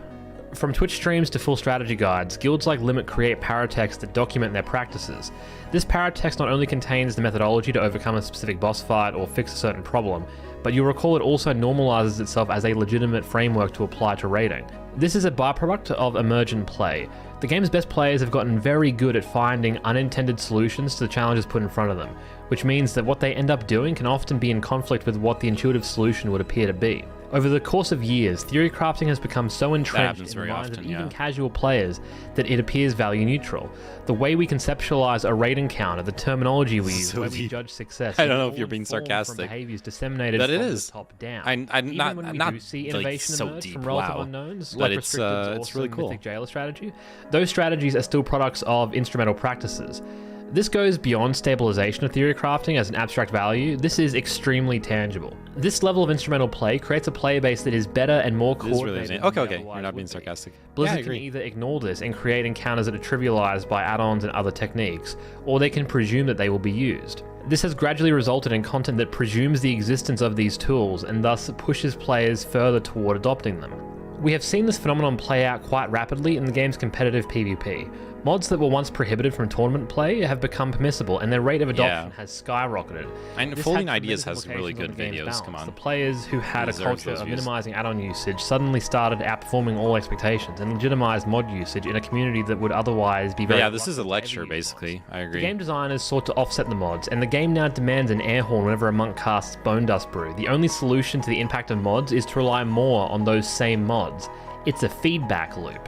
From Twitch streams to full strategy guides, guilds like Limit create paratext that document their practices. This paratext not only contains the methodology to overcome a specific boss fight or fix a certain problem, but you'll recall it also normalizes itself as a legitimate framework to apply to raiding. This is a byproduct of emergent play. The game's best players have gotten very good at finding unintended solutions to the challenges put in front of them, which means that what they end up doing can often be in conflict with what the intuitive solution would appear to be. Over the course of years, theory crafting has become so entrenched in the minds of even casual players that it appears value neutral. The way we conceptualize a raid encounter, the terminology we use, the way we judge success. I don't know if you're being sarcastic. From behaviors disseminated But it from is. the top down. I'm Even not when we not do see like innovation so emerge deep. from relative Wow. unknowns, But like it's Restricted's really awesome cool. Mythic Jailer strategy, those strategies are still products of instrumental practices. This goes beyond stabilization of theory crafting as an abstract value. This is extremely tangible. This level of instrumental play creates a player base that is better and more coordinated. Really okay, you're not being sarcastic. Blizzard can either ignore this and create encounters that are trivialized by add-ons and other techniques, or they can presume that they will be used. This has gradually resulted in content that presumes the existence of these tools and thus pushes players further toward adopting them. We have seen this phenomenon play out quite rapidly in the game's competitive PvP. Mods that were once prohibited from tournament play have become permissible, and their rate of adoption has skyrocketed. And Folding Ideas has really good videos, come on. The players who had a culture of minimizing add-on usage suddenly started outperforming all expectations and legitimized mod usage in a community that would otherwise be very... Yeah, this is a lecture, basically. I agree. The game designers sought to offset the mods, and the game now demands an air horn whenever a monk casts Bone Dust Brew. The only solution to the impact of mods is to rely more on those same mods. It's a feedback loop.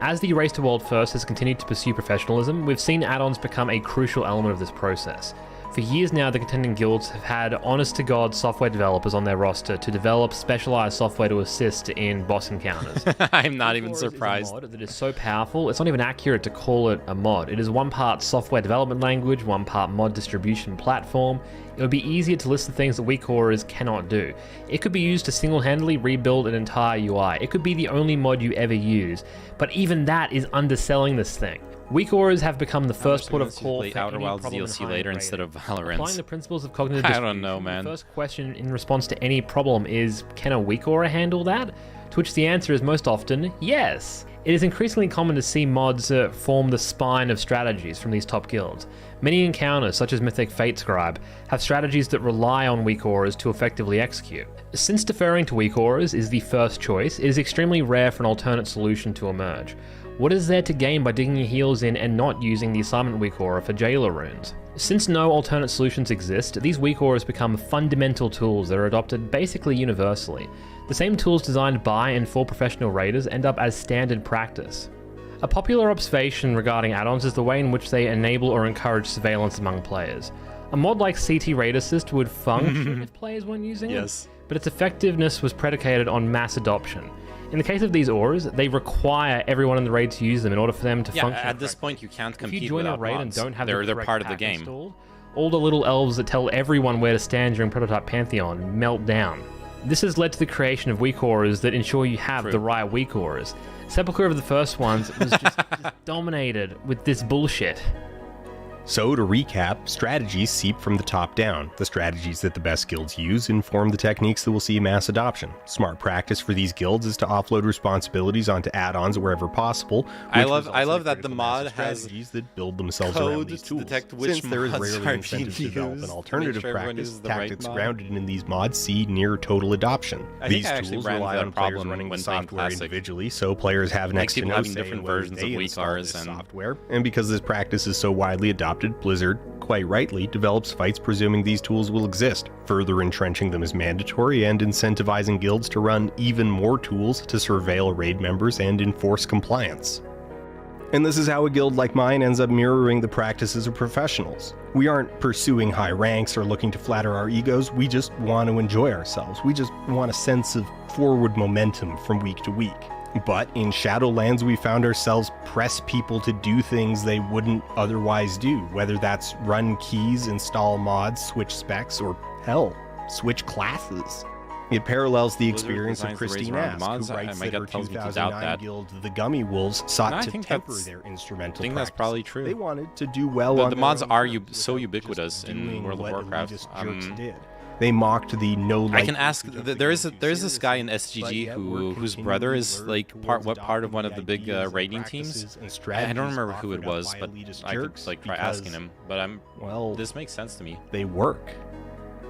As the Race to World First has continued to pursue professionalism, we've seen add-ons become a crucial element of this process. For years now, the contending guilds have had honest-to-God software developers on their roster to develop specialized software to assist in boss encounters. I'm not even surprised. Mod that is so powerful, it's not even accurate to call it a mod. It is one part software development language, one part mod distribution platform. It would be easier to list the things that weakorers cannot do. It could be used to single-handedly rebuild an entire UI. It could be the only mod you ever use, but even that is underselling this thing. Weakorers have become the first port of call for Outer any Wilds problem DLC in later high instead of Applying Valorant. the principles of cognitive I distribution, don't know, man. the first question in response to any problem is, can a weakorer handle that? To which the answer is most often, yes. It is increasingly common to see mods form the spine of strategies from these top guilds. Many encounters, such as Mythic Fate Scribe, have strategies that rely on weakorers to effectively execute. Since deferring to weakorers is the first choice, it is extremely rare for an alternate solution to emerge. What is there to gain by digging your heels in and not using the assignment weakorer for jailer runes? Since no alternate solutions exist, these weakorers become fundamental tools that are adopted basically universally. The same tools designed by and for professional raiders end up as standard practice. A popular observation regarding add-ons is the way in which they enable or encourage surveillance among players. A mod like CT Raid Assist would function if players weren't using it, but its effectiveness was predicated on mass adoption. In the case of these auras, they require everyone in the raid to use them in order for them to function. At this point, you can't compete if you join a without raid mods. and don't have they're part of the game. Installed, all the little elves that tell everyone where to stand during Prototype Pantheon melt down. This has led to the creation of weakorers that ensure you have the right weakorers. Sepulchre of the First Ones was just dominated with this bullshit. So, to recap, strategies seep from the top down. The strategies that the best guilds use inform the techniques that will see mass adoption. Smart practice for these guilds is to offload responsibilities onto add-ons wherever possible. I love that the mod has strategies that build themselves around these tools. Detect which Since there is mods rarely are incentive to being develop used an to alternative make sure everyone practice, uses the right tactics mod. grounded in these mods see near total adoption. I These think I actually tools ran rely into on that players problem running the when playing software Classic. individually, so players have next to people no having say different in whether versions of they weak install Rs this and- software. And because this practice is so widely adopted, Blizzard, quite rightly, develops fights presuming these tools will exist, further entrenching them as mandatory and incentivizing guilds to run even more tools to surveil raid members and enforce compliance. And this is how a guild like mine ends up mirroring the practices of professionals. We aren't pursuing high ranks or looking to flatter our egos, we just want to enjoy ourselves. We just want a sense of forward momentum from week to week. But in Shadowlands, we found ourselves press people to do things they wouldn't otherwise do, whether that's run keys, install mods, switch specs, or hell, switch classes. It parallels the experience of Christine Ask, who writes that her 2009 guild, the Gummy Wolves, sought to temper their instrumental I think that's practice. probably true. They wanted to do well on The their mods own are terms so without ubiquitous just in doing World of what Warcraft. elitist jerks did. They mocked the I can ask. There's this guy in SGG whose brother is like part of one of the big raiding teams. I don't remember who it was, but I could like try asking him. But this makes sense to me. They work.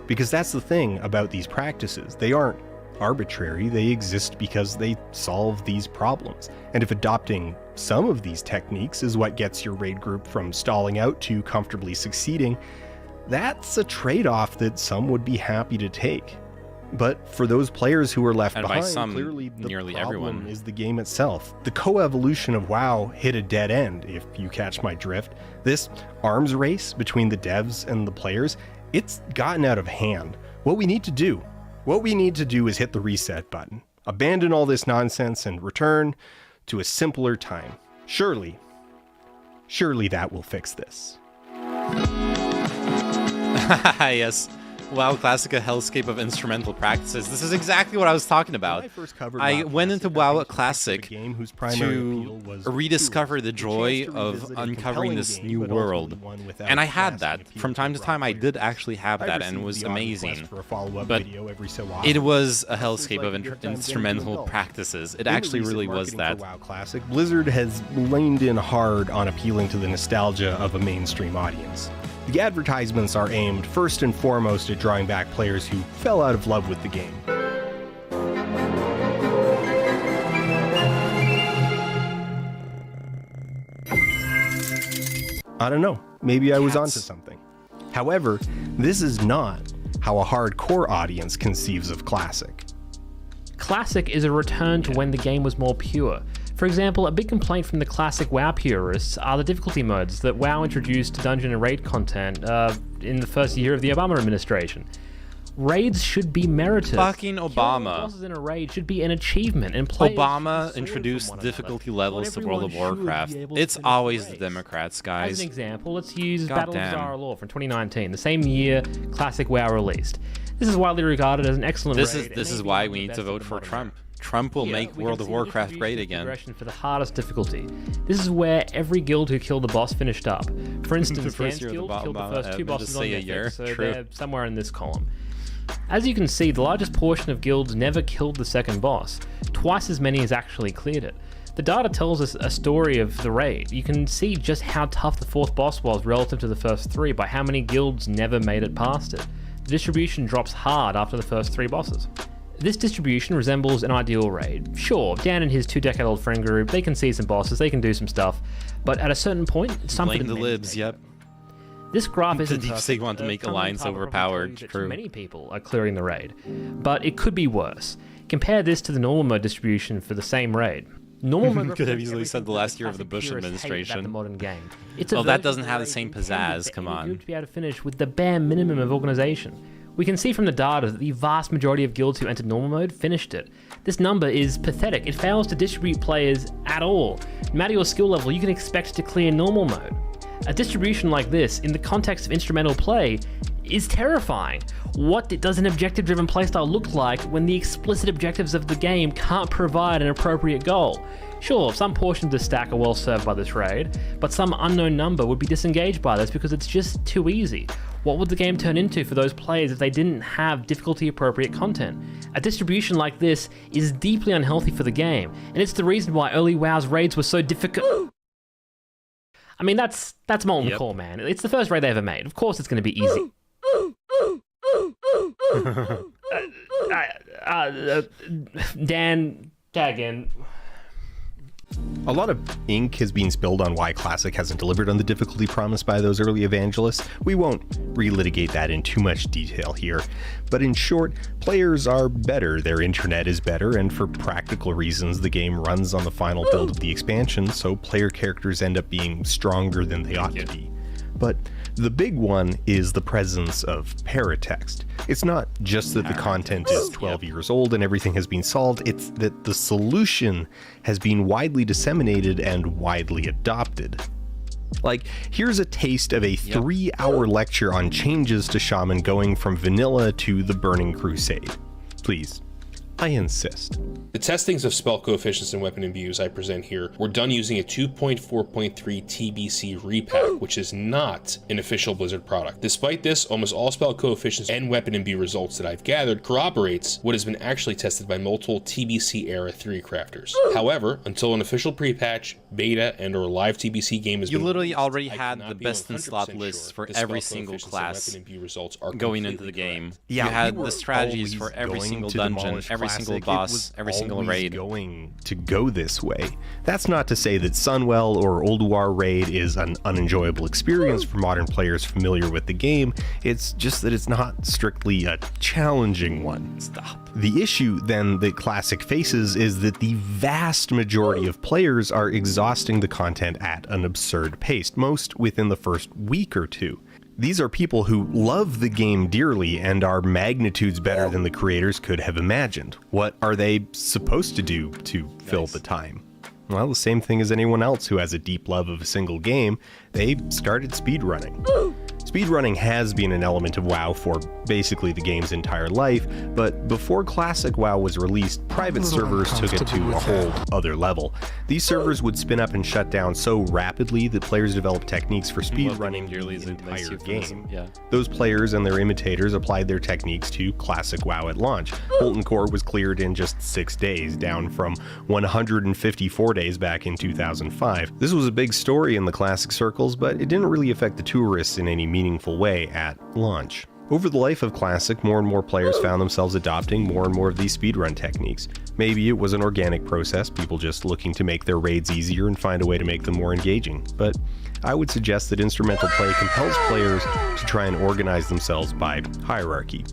Because that's the thing about these practices. They aren't arbitrary, they exist because they solve these problems. And if adopting some of these techniques is what gets your raid group from stalling out to comfortably succeeding, that's a trade-off that some would be happy to take. But for those players who are left And by behind, some, clearly the nearly problem everyone. is the game itself. The co-evolution of WoW hit a dead end, if you catch my drift. This arms race between the devs and the players, it's gotten out of hand. What we need to do is hit the reset button, abandon all this nonsense and return to a simpler time. Surely that will fix this. Yes. WoW Classic, a hellscape of instrumental practices. This is exactly what I was talking about. I went into WoW Classic to rediscover the joy of uncovering this new world. And I had that. From time to time, I did actually have that, and it was amazing. But it was a hellscape of instrumental practices. It actually really was that. WoW Classic, Blizzard has leaned in hard on appealing to the nostalgia of a mainstream audience. The advertisements are aimed first and foremost at drawing back players who fell out of love with the game. I don't know, maybe I was onto something. However, this is not how a hardcore audience conceives of Classic. Classic is a return to when the game was more pure. For example, a big complaint from the classic WoW purists are the difficulty modes that WoW introduced to dungeon and raid content in the first year of the Obama administration. Raids should be merited. Fucking Killing Obama. bosses in a raid should be an achievement, and players Obama should introduced from one difficulty another. levels to Not World of everyone should Warcraft. be able to It's finish always the the race. Democrats, As guys. an example, let's use God Battle damn. of Zara from 2019, the same year classic WoW released. This is widely regarded as an excellent This raid. is and maybe why one of we the need to best of vote the for modern Trump. era. Trump will Here, make we World can of see Warcraft distribution great of again. progression for the hardest difficulty. This is where every guild who killed a boss finished up. For instance, The first Dan's year of the guild killed the Obama first two admin, bosses just on say a Mythic, year. so True. they're somewhere in this column. As you can see, the largest portion of guilds never killed the second boss. Twice as many as actually cleared it. The data tells us a story of the raid. You can see just how tough the fourth boss was relative to the first three by how many guilds never made it past it. The distribution drops hard after the first three bosses. This distribution resembles an ideal raid. Sure, Dan and his 2-decade-old friend group, they can see some bosses, they can do some stuff, but at a certain point, it's time for Blame the the men to libs, take yep. over. This graph The isn't deep perfect. state want to make Currently, Alliance Papa overpowered, probably believes that true. Many people are clearing the raid, but it could be worse. Compare this to the normal mode distribution for the same raid. Normal mode Could have represents easily said everything the that last year of the classic Bush purists hate administration. about the modern game. It's a Well, that version doesn't of have the raid same intended pizzazz, for come any on. group to be able to finish with the bare minimum of organization. We can see from the data that the vast majority of guilds who entered normal mode finished it. This number is pathetic. It fails to distribute players at all. No matter your skill level, you can expect to clear normal mode. A distribution like this, in the context of instrumental play, is terrifying. What does an objective-driven playstyle look like when the explicit objectives of the game can't provide an appropriate goal? Sure, some portions of the stack are well served by this raid, but some unknown number would be disengaged by this because it's just too easy. What would the game turn into for those players if they didn't have difficulty-appropriate content? A distribution like this is deeply unhealthy for the game, and it's the reason why early WoW's raids were so difficult. I mean, that's Molten Core, man. It's the first raid they ever made. Of course it's going to be easy. Dan, tag in. A lot of ink has been spilled on why Classic hasn't delivered on the difficulty promised by those early evangelists. We won't relitigate that in too much detail here, but in short, players are better, their internet is better, and for practical reasons the game runs on the final build of the expansion, so player characters end up being stronger than they ought to be. But the big one is the presence of paratext. It's not just that the content is 12 years old and everything has been solved, it's that the solution has been widely disseminated and widely adopted. Like, here's a taste of a 3-hour lecture on changes to Shaman going from vanilla to the Burning Crusade. Please, I insist. The testings of spell coefficients and weapon imbues I present here were done using a 2.4.3 TBC repack, which is not an official Blizzard product. Despite this, almost all spell coefficients and weapon imbue results that I've gathered corroborates what has been actually tested by multiple TBC era 3 crafters. However, until an official pre-patch, beta, and or live TBC game is You literally already had the best in slot lists for every single class going into the game. Yeah, you had we were the strategies always for every going single to dungeon, demolish every Classic. single It boss, was every single always raid. going to go this way. That's not to say that Sunwell or Ulduar Raid is an unenjoyable experience for modern players familiar with the game. It's just that it's not strictly a challenging one. Stop. The issue, then, that Classic faces is that the vast majority of players are exhausting the content at an absurd pace, most within the first week or two. These are people who love the game dearly and are magnitudes better than the creators could have imagined. What are they supposed to do to fill the time? Well, the same thing as anyone else who has a deep love of a single game. They started speedrunning. Speedrunning has been an element of WoW for basically the game's entire life, but before Classic WoW was released, private servers took it to a whole other level. These servers would spin up and shut down so rapidly that players developed techniques for speedrunning the entire game. Yeah. Those players and their imitators applied their techniques to Classic WoW at launch. Molten Core was cleared in just 6 days, down from 154 days back in 2005. This was a big story in the Classic circles, but it didn't really affect the tourists in any meaningful way at launch. Over the life of Classic, more and more players found themselves adopting more and more of these speedrun techniques. Maybe it was an organic process, people just looking to make their raids easier and find a way to make them more engaging, but I would suggest that instrumental play compels players to try and organize themselves by hierarchy.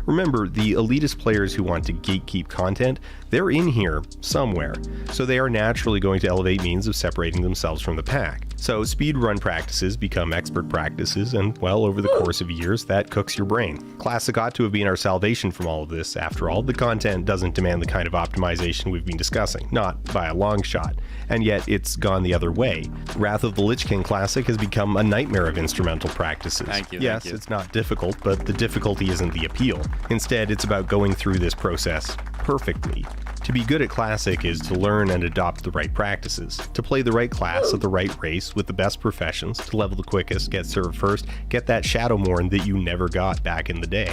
Remember, the elitist players who want to gatekeep content, they're in here somewhere, so they are naturally going to elevate means of separating themselves from the pack. So speedrun practices become expert practices, and well, over the course of years, that cooks your brain. Classic ought to have been our salvation from all of this. After all, the content doesn't demand the kind of optimization we've been discussing, not by a long shot. And yet, it's gone the other way. Wrath of the Lich King Classic has become a nightmare of instrumental practices. Thank you. Yes, thank you. it's not difficult, but the difficulty isn't the appeal. Instead, it's about going through this process perfectly. To be good at Classic is to learn and adopt the right practices, to play the right class at the right race with the best professions, to level the quickest, get served first, get that Shadowmourne that you never got back in the day.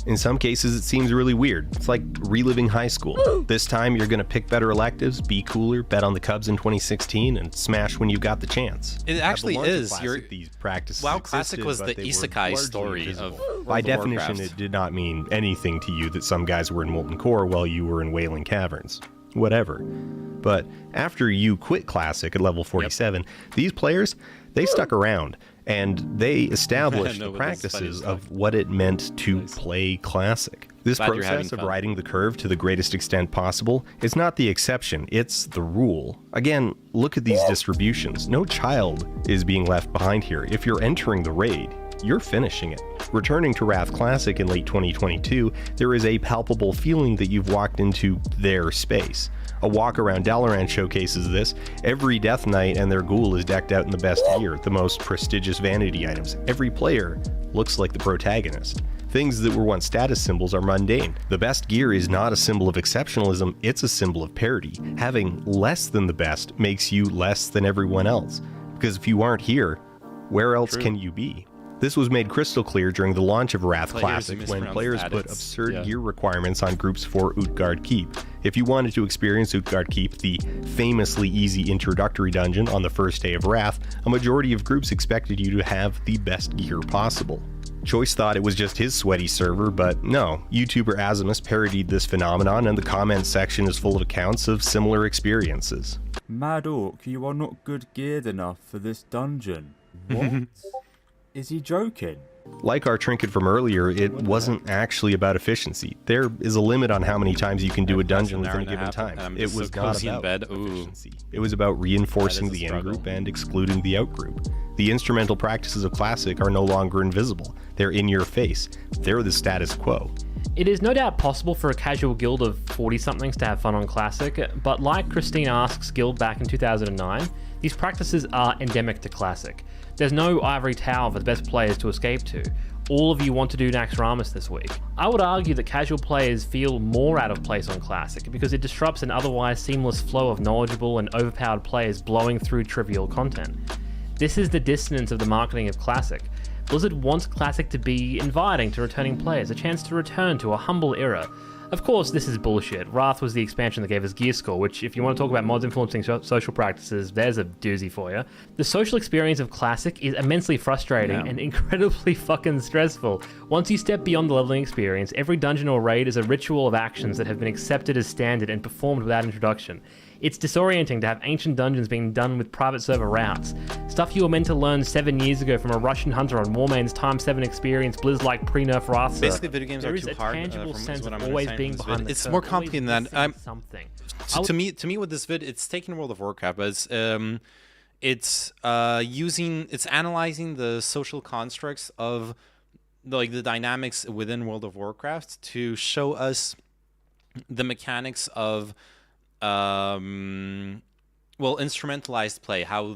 In some cases, it seems really weird. It's like reliving high school. This time, you're going to pick better electives, be cooler, bet on the Cubs in 2016, and smash when you got the chance. It actually is. These practices WoW Classic existed, was but the they were isekai largely story invisible. of World By of definition, Warcraft. it did not mean anything to you that some guys were in Molten Core while you were in Wailing Caverns. Whatever. But after you quit Classic at level 47, these players, they stuck around, and they established No, the but that's funny practices stuff. of what it meant to play Classic. This Glad you're having process of fun. riding the curve to the greatest extent possible is not the exception, it's the rule. Again, look at these distributions. No child is being left behind here. If you're entering the raid, you're finishing it. Returning to Wrath Classic in late 2022, there is a palpable feeling that you've walked into their space. A walk around Dalaran showcases this. Every Death Knight and their ghoul is decked out in the best gear, the most prestigious vanity items. Every player looks like the protagonist. Things that were once status symbols are mundane. The best gear is not a symbol of exceptionalism, it's a symbol of parity. Having less than the best makes you less than everyone else. Because if you aren't here, where else can you be? This was made crystal clear during the launch of Wrath Classic when players put absurd gear requirements on groups for Utgard Keep. If you wanted to experience Utgard Keep, the famously easy introductory dungeon on the first day of Wrath, a majority of groups expected you to have the best gear possible. Choice thought it was just his sweaty server, but no. YouTuber Azimus parodied this phenomenon, and the comments section is full of accounts of similar experiences. Mad Orc, you are not good geared enough for this dungeon. What? Is he joking? Like our trinket from earlier, it wasn't actually about efficiency. There is a limit on how many times you can do a dungeon within a given time. It was not about efficiency. It was about reinforcing the in-group and excluding the out-group. The instrumental practices of Classic are no longer invisible. They're in your face. They're the status quo. It is no doubt possible for a casual guild of 40-somethings to have fun on Classic, but like Christine Ask's guild back in 2009, these practices are endemic to Classic. There's no ivory tower for the best players to escape to. All of you want to do Naxxramas this week. I would argue that casual players feel more out of place on Classic because it disrupts an otherwise seamless flow of knowledgeable and overpowered players blowing through trivial content. This is the dissonance of the marketing of Classic. Blizzard wants Classic to be inviting to returning players, a chance to return to a humble era. Of course, this is bullshit. Wrath was the expansion that gave us Gear Score, which, if you want to talk about mods influencing social practices, there's a doozy for you. The social experience of Classic is immensely frustrating and incredibly fucking stressful. Once you step beyond the leveling experience, every dungeon or raid is a ritual of actions that have been accepted as standard and performed without introduction. It's disorienting to have ancient dungeons being done with private server routes. Stuff you were meant to learn 7 years ago from a Russian hunter on Warmane's Time 7 experience, Blizz like pre-nerf Wrath. Basically, video games there are is too a hard. tangible From sense what of I'm always understanding being from this behind vid. the It's curve, more always complicated than that. missing something. So to me, with this vid, it's taking World of Warcraft, but it's analyzing the social constructs of the dynamics within World of Warcraft to show us the mechanics of instrumentalized play, how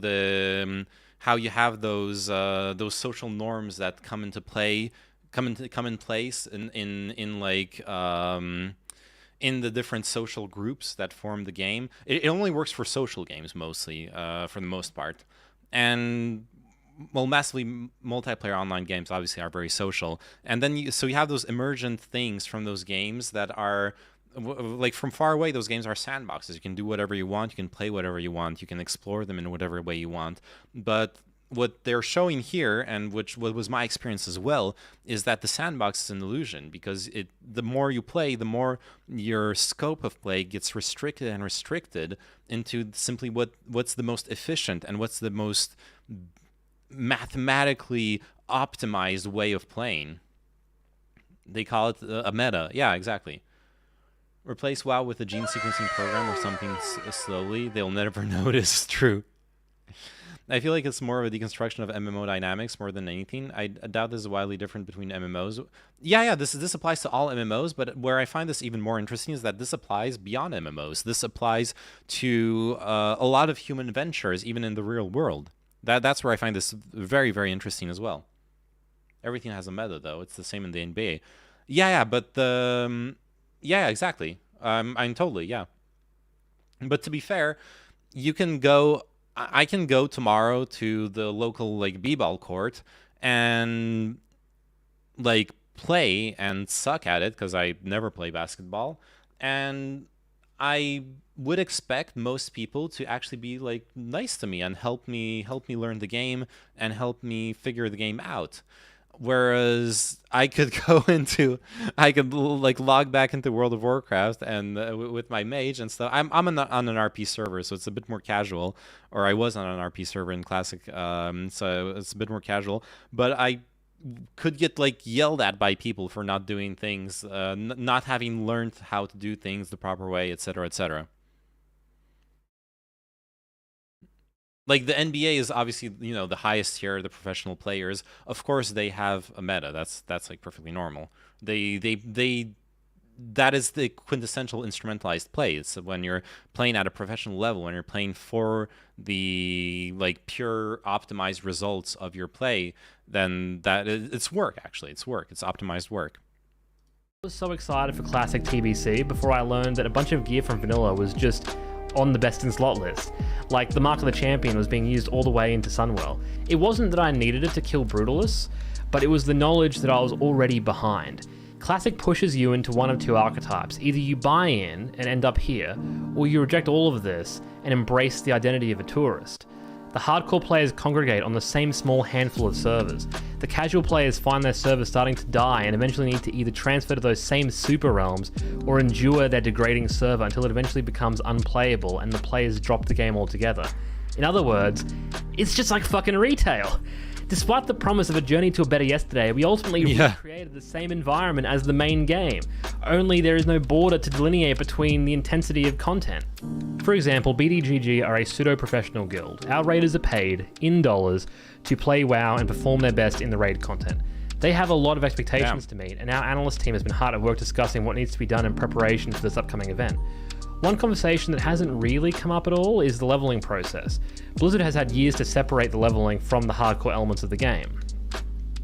how you have those social norms that come into play, come in place in like in the different social groups that form the game. It only works for social games mostly, for the most part, and well, massively multiplayer online games obviously are very social, and then you have those emergent things from those games that are like from far away. Those games are sandboxes. You can do whatever you want, you can play whatever you want, you can explore them in whatever way you want. But what they're showing here, and what was my experience as well, is that the sandbox is an illusion, because the more you play, the more your scope of play gets restricted and restricted into simply what's the most efficient and what's the most mathematically optimized way of playing. They call it a meta. Yeah, exactly. Replace WoW with a gene sequencing program or something slowly. They'll never notice. True. I feel like it's more of a deconstruction of MMO dynamics more than anything. I doubt this is widely different between MMOs. Yeah, this applies to all MMOs, but where I find this even more interesting is that this applies beyond MMOs. This applies to a lot of human ventures, even in the real world. That's where I find this very, very interesting as well. Everything has a meta, though. It's the same in the NBA. Yeah, but yeah, exactly. I'm totally, yeah. But to be fair, you can go... I can go tomorrow to the local, like, b-ball court and, like, play and suck at it, because I never play basketball. And I would expect most people to actually be, like, nice to me and help me learn the game and help me figure the game out. Whereas I could like log back into World of Warcraft and with my mage and stuff. I'm on an RP server, so it's a bit more casual. Or I was on an RP server in Classic, so it's a bit more casual. But I could get like yelled at by people for not doing things, not having learned how to do things the proper way, etc., etc. Like the NBA is obviously, the highest tier, the professional players. Of course, they have a meta. That's like perfectly normal. That is the quintessential instrumentalized play. It's when you're playing at a professional level, when you're playing for the like pure optimized results of your play, then it's work. Actually, it's work. It's optimized work. I was so excited for Classic TBC before I learned that a bunch of gear from Vanilla was just on the best in slot list. Like, the Mark of the Champion was being used all the way into Sunwell. It wasn't that I needed it to kill Brutalists, but it was the knowledge that I was already behind. Classic pushes you into one of two archetypes. Either you buy in and end up here, or you reject all of this and embrace the identity of a tourist. The hardcore players congregate on the same small handful of servers. The casual players find their servers starting to die and eventually need to either transfer to those same super realms or endure their degrading server until it eventually becomes unplayable and the players drop the game altogether. In other words, it's just like fucking retail. Despite the promise of a journey to a better yesterday, we ultimately recreated the same environment as the main game, only there is no border to delineate between the intensity of content. For example, BDGG are a pseudo-professional guild. Our raiders are paid, in dollars, to play WoW and perform their best in the raid content. They have a lot of expectations to meet, and our analyst team has been hard at work discussing what needs to be done in preparation for this upcoming event. One conversation that hasn't really come up at all is the leveling process. Blizzard has had years to separate the leveling from the hardcore elements of the game.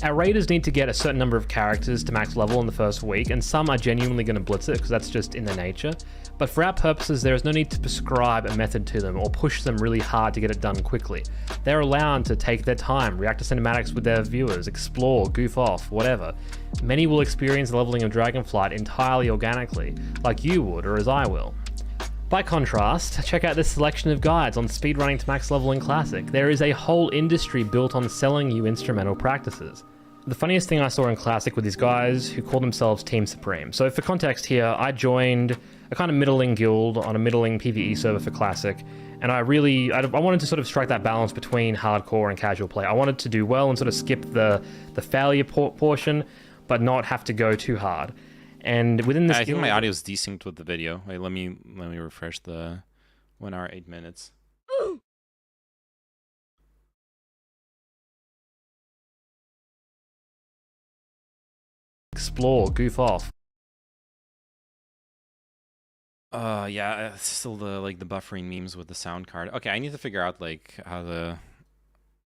Our raiders need to get a certain number of characters to max level in the first week, and some are genuinely going to blitz it because that's just in their nature. But for our purposes, there is no need to prescribe a method to them or push them really hard to get it done quickly. They're allowed to take their time, react to cinematics with their viewers, explore, goof off, whatever. Many will experience the leveling of Dragonflight entirely organically, like you would or as I will. By contrast, check out this selection of guides on speedrunning to max level in Classic. There is a whole industry built on selling you instrumental practices. The funniest thing I saw in Classic were these guys who call themselves Team Supreme. So for context here, I joined a kind of middling guild on a middling PvE server for Classic, and I wanted to sort of strike that balance between hardcore and casual play. I wanted to do well and sort of skip the failure portion, but not have to go too hard. And within this, I think my audio is desynced with the video. Wait, let me refresh the 1 hour 8 minutes. Explore, goof off. Yeah, it's still the buffering memes with the sound card. Okay, I need to figure out like how the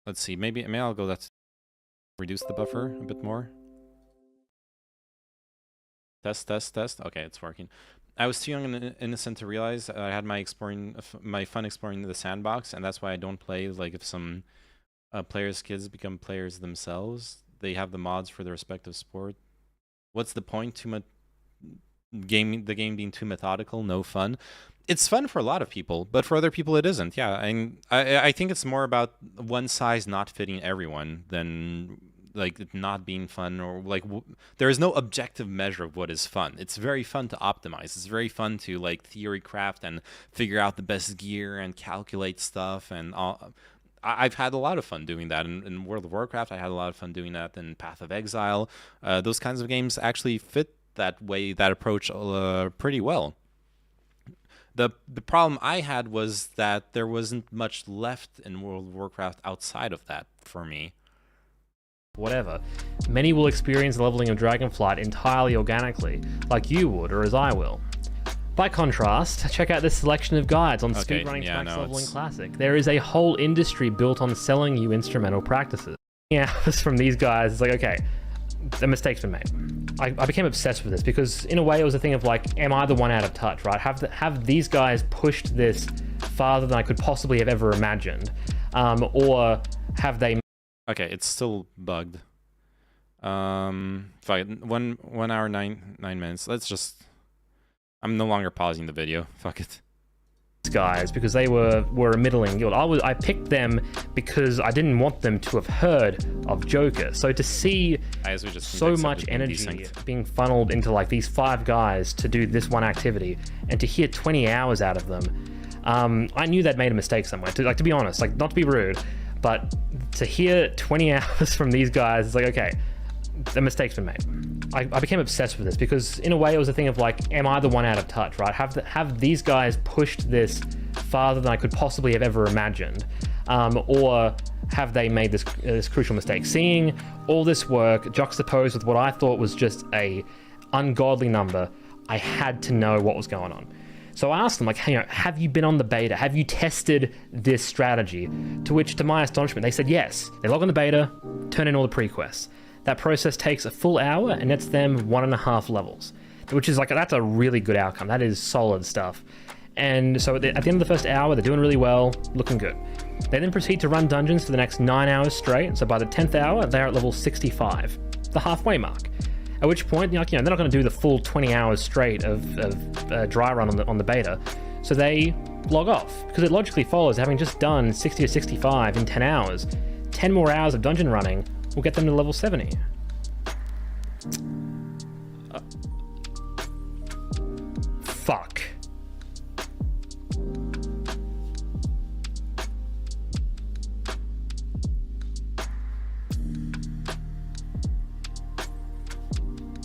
Let's see. Maybe I'll go. Let's reduce the buffer a bit more. Test. Okay, it's working. I was too young and innocent to realize I had my fun exploring the sandbox, and that's why I don't play. Like if some players' kids become players themselves, they have the mods for their respective sport. What's the point? The game being too methodical, no fun. It's fun for a lot of people, but for other people it isn't. Yeah, and I think it's more about one size not fitting everyone than like it not being fun, or like there is no objective measure of what is fun. It's very fun to optimize. It's very fun to like theory craft and figure out the best gear and calculate stuff and all. I've had a lot of fun doing that in World of Warcraft. I had a lot of fun doing that in Path of Exile. Those kinds of games actually fit that approach pretty well. The problem I had was that there wasn't much left in World of Warcraft outside of that for me. Whatever. Many will experience the leveling of Dragonflight entirely organically, like you would, or as I will. By contrast, check out this selection of guides on speedrunning to max leveling classic. There is a whole industry built on selling you instrumental practices. Yeah, from these guys, it's like, okay, a mistake's been made. I became obsessed with this because in a way it was a thing of like, am I the one out of touch, right? Have these guys pushed this farther than I could possibly have ever imagined? Or have they... Okay, it's still bugged. Fuck it. 1 hour 9 minutes. Let's just... I'm no longer pausing the video. Fuck it. Guys, because they were a middling guild. I picked them because I didn't want them to have heard of Joker. So to see so much energy being funneled into like these 5 guys to do this one activity, and to hear 20 hours out of them, I knew they'd made a mistake somewhere. To be honest, like not to be rude, but to hear 20 hours from these guys, it's like, okay, the mistake's been made. I became obsessed with this because in a way it was a thing of like, am I the one out of touch, right? Have these guys pushed this farther than I could possibly have ever imagined? Or have they made this crucial mistake? Seeing all this work juxtaposed with what I thought was just a ungodly number, I had to know what was going on. So I asked them, like, hey, have you been on the beta? Have you tested this strategy? To which, to my astonishment, they said yes. They log on the beta, turn in all the pre-quests. That process takes a full hour and nets them 1.5 levels, which is like, that's a really good outcome. That is solid stuff. And so at the end of the first hour, they're doing really well, looking good. They then proceed to run dungeons for the next 9 hours straight. So by the 10th hour, they're at level 65, the halfway mark. At which point, they're not going to do the full 20 hours straight of dry run on the beta. So they log off, because it logically follows, having just done 60 to 65 in 10 hours, 10 more hours of dungeon running will get them to level 70. Fuck.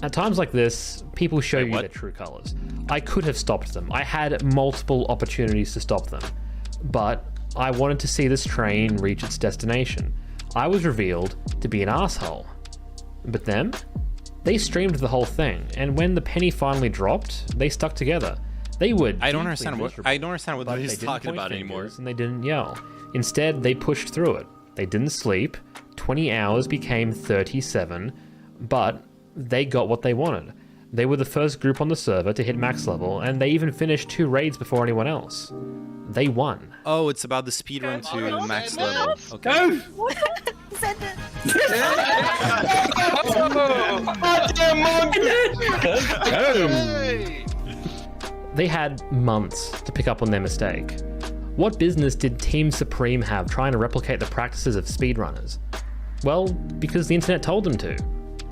At times like this, people show you their true colors. I could have stopped them. I had multiple opportunities to stop them, but I wanted to see this train reach its destination. I was revealed to be an asshole. But them? They streamed the whole thing, and when the penny finally dropped, they stuck together. They would. I don't understand what he's talking about anymore. And they didn't yell. Instead, they pushed through it. They didn't sleep. 20 hours became 37, but they got what they wanted. They were the first group on the server to hit max level, and they even finished 2 raids before anyone else. They won. Oh, it's about the speedrun to max level. Okay. They had months to pick up on their mistake. What business did Team Supreme have trying to replicate the practices of speedrunners? Well, because the internet told them to.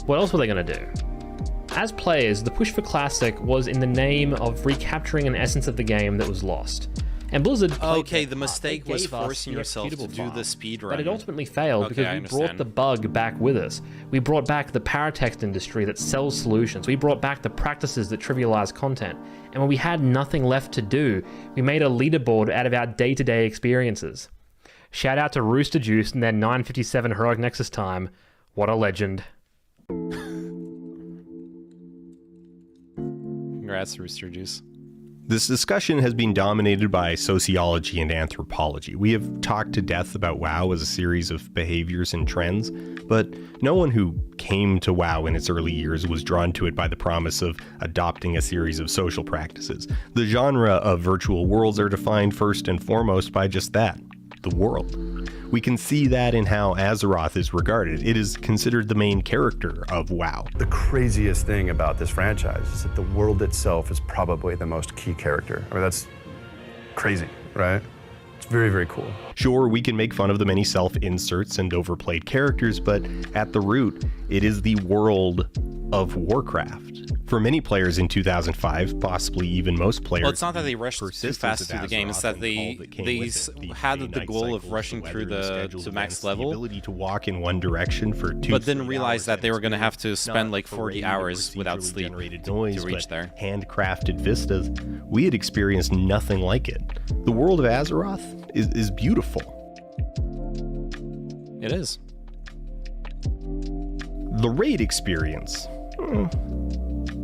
What else were they going to do? As players, the push for Classic was in the name of recapturing an essence of the game that was lost. And Blizzard the mistake was forcing yourself to do the speedrun. But it ultimately failed because we brought the bug back with us. We brought back the paratext industry that sells solutions. We brought back the practices that trivialize content. And when we had nothing left to do, we made a leaderboard out of our day-to-day experiences. Shout out to Rooster Juice and their 9:57 Heroic Nexus time. What a legend. Congrats, Rooster Juice. This discussion has been dominated by sociology and anthropology. We have talked to death about WoW as a series of behaviors and trends, but no one who came to WoW in its early years was drawn to it by the promise of adopting a series of social practices. The genre of virtual worlds are defined first and foremost by just that, the world. We can see that in how Azeroth is regarded. It is considered the main character of WoW. The craziest thing about this franchise is that the world itself is probably the most key character. I mean, that's crazy, right? It's very, very cool. Sure, we can make fun of the many self-inserts and overplayed characters, but at the root, it is the world of Warcraft. For many players in 2005, possibly even most players... Well, it's not that they rushed too fast through the game, it's that they had the goal of rushing through to max level, the ability to walk in one direction for 2 but didn't realize that they were going to have to spend like 40 hours without sleep noise, to reach there. Handcrafted vistas. We had experienced nothing like it. The world of Azeroth is beautiful. It is. The raid experience,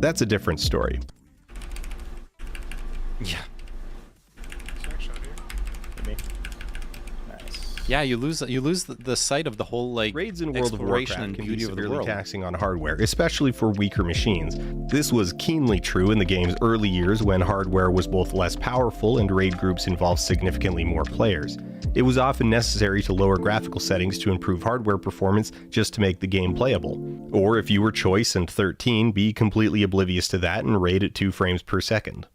that's a different story. Yeah. Yeah, you lose the sight of the whole like raids in World of exploration Warcraft and can beauty be of the severely world. taxing on hardware, especially for weaker machines. This was keenly true in the game's early years when hardware was both less powerful and raid groups involved significantly more players. It was often necessary to lower graphical settings to improve hardware performance just to make the game playable. Or if you were Choice and 13, be completely oblivious to that and raid at 2 frames per second.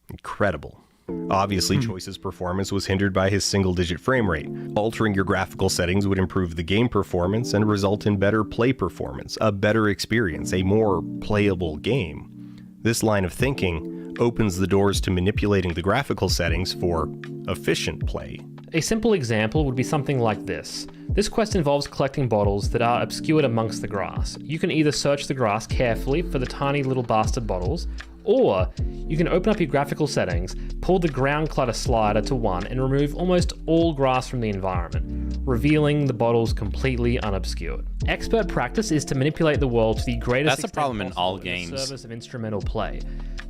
Incredible. Obviously, Choice's performance was hindered by his single-digit frame rate. Altering your graphical settings would improve the game performance and result in better play performance, a better experience, a more playable game. This line of thinking opens the doors to manipulating the graphical settings for efficient play. A simple example would be something like this. This quest involves collecting bottles that are obscured amongst the grass. You can either search the grass carefully for the tiny little bastard bottles, or you can open up your graphical settings, pull the ground clutter slider to 1 and remove almost all grass from the environment, revealing the bottles completely unobscured. Expert practice is to manipulate the world to the greatest That's a problem in all games. in the service of instrumental play.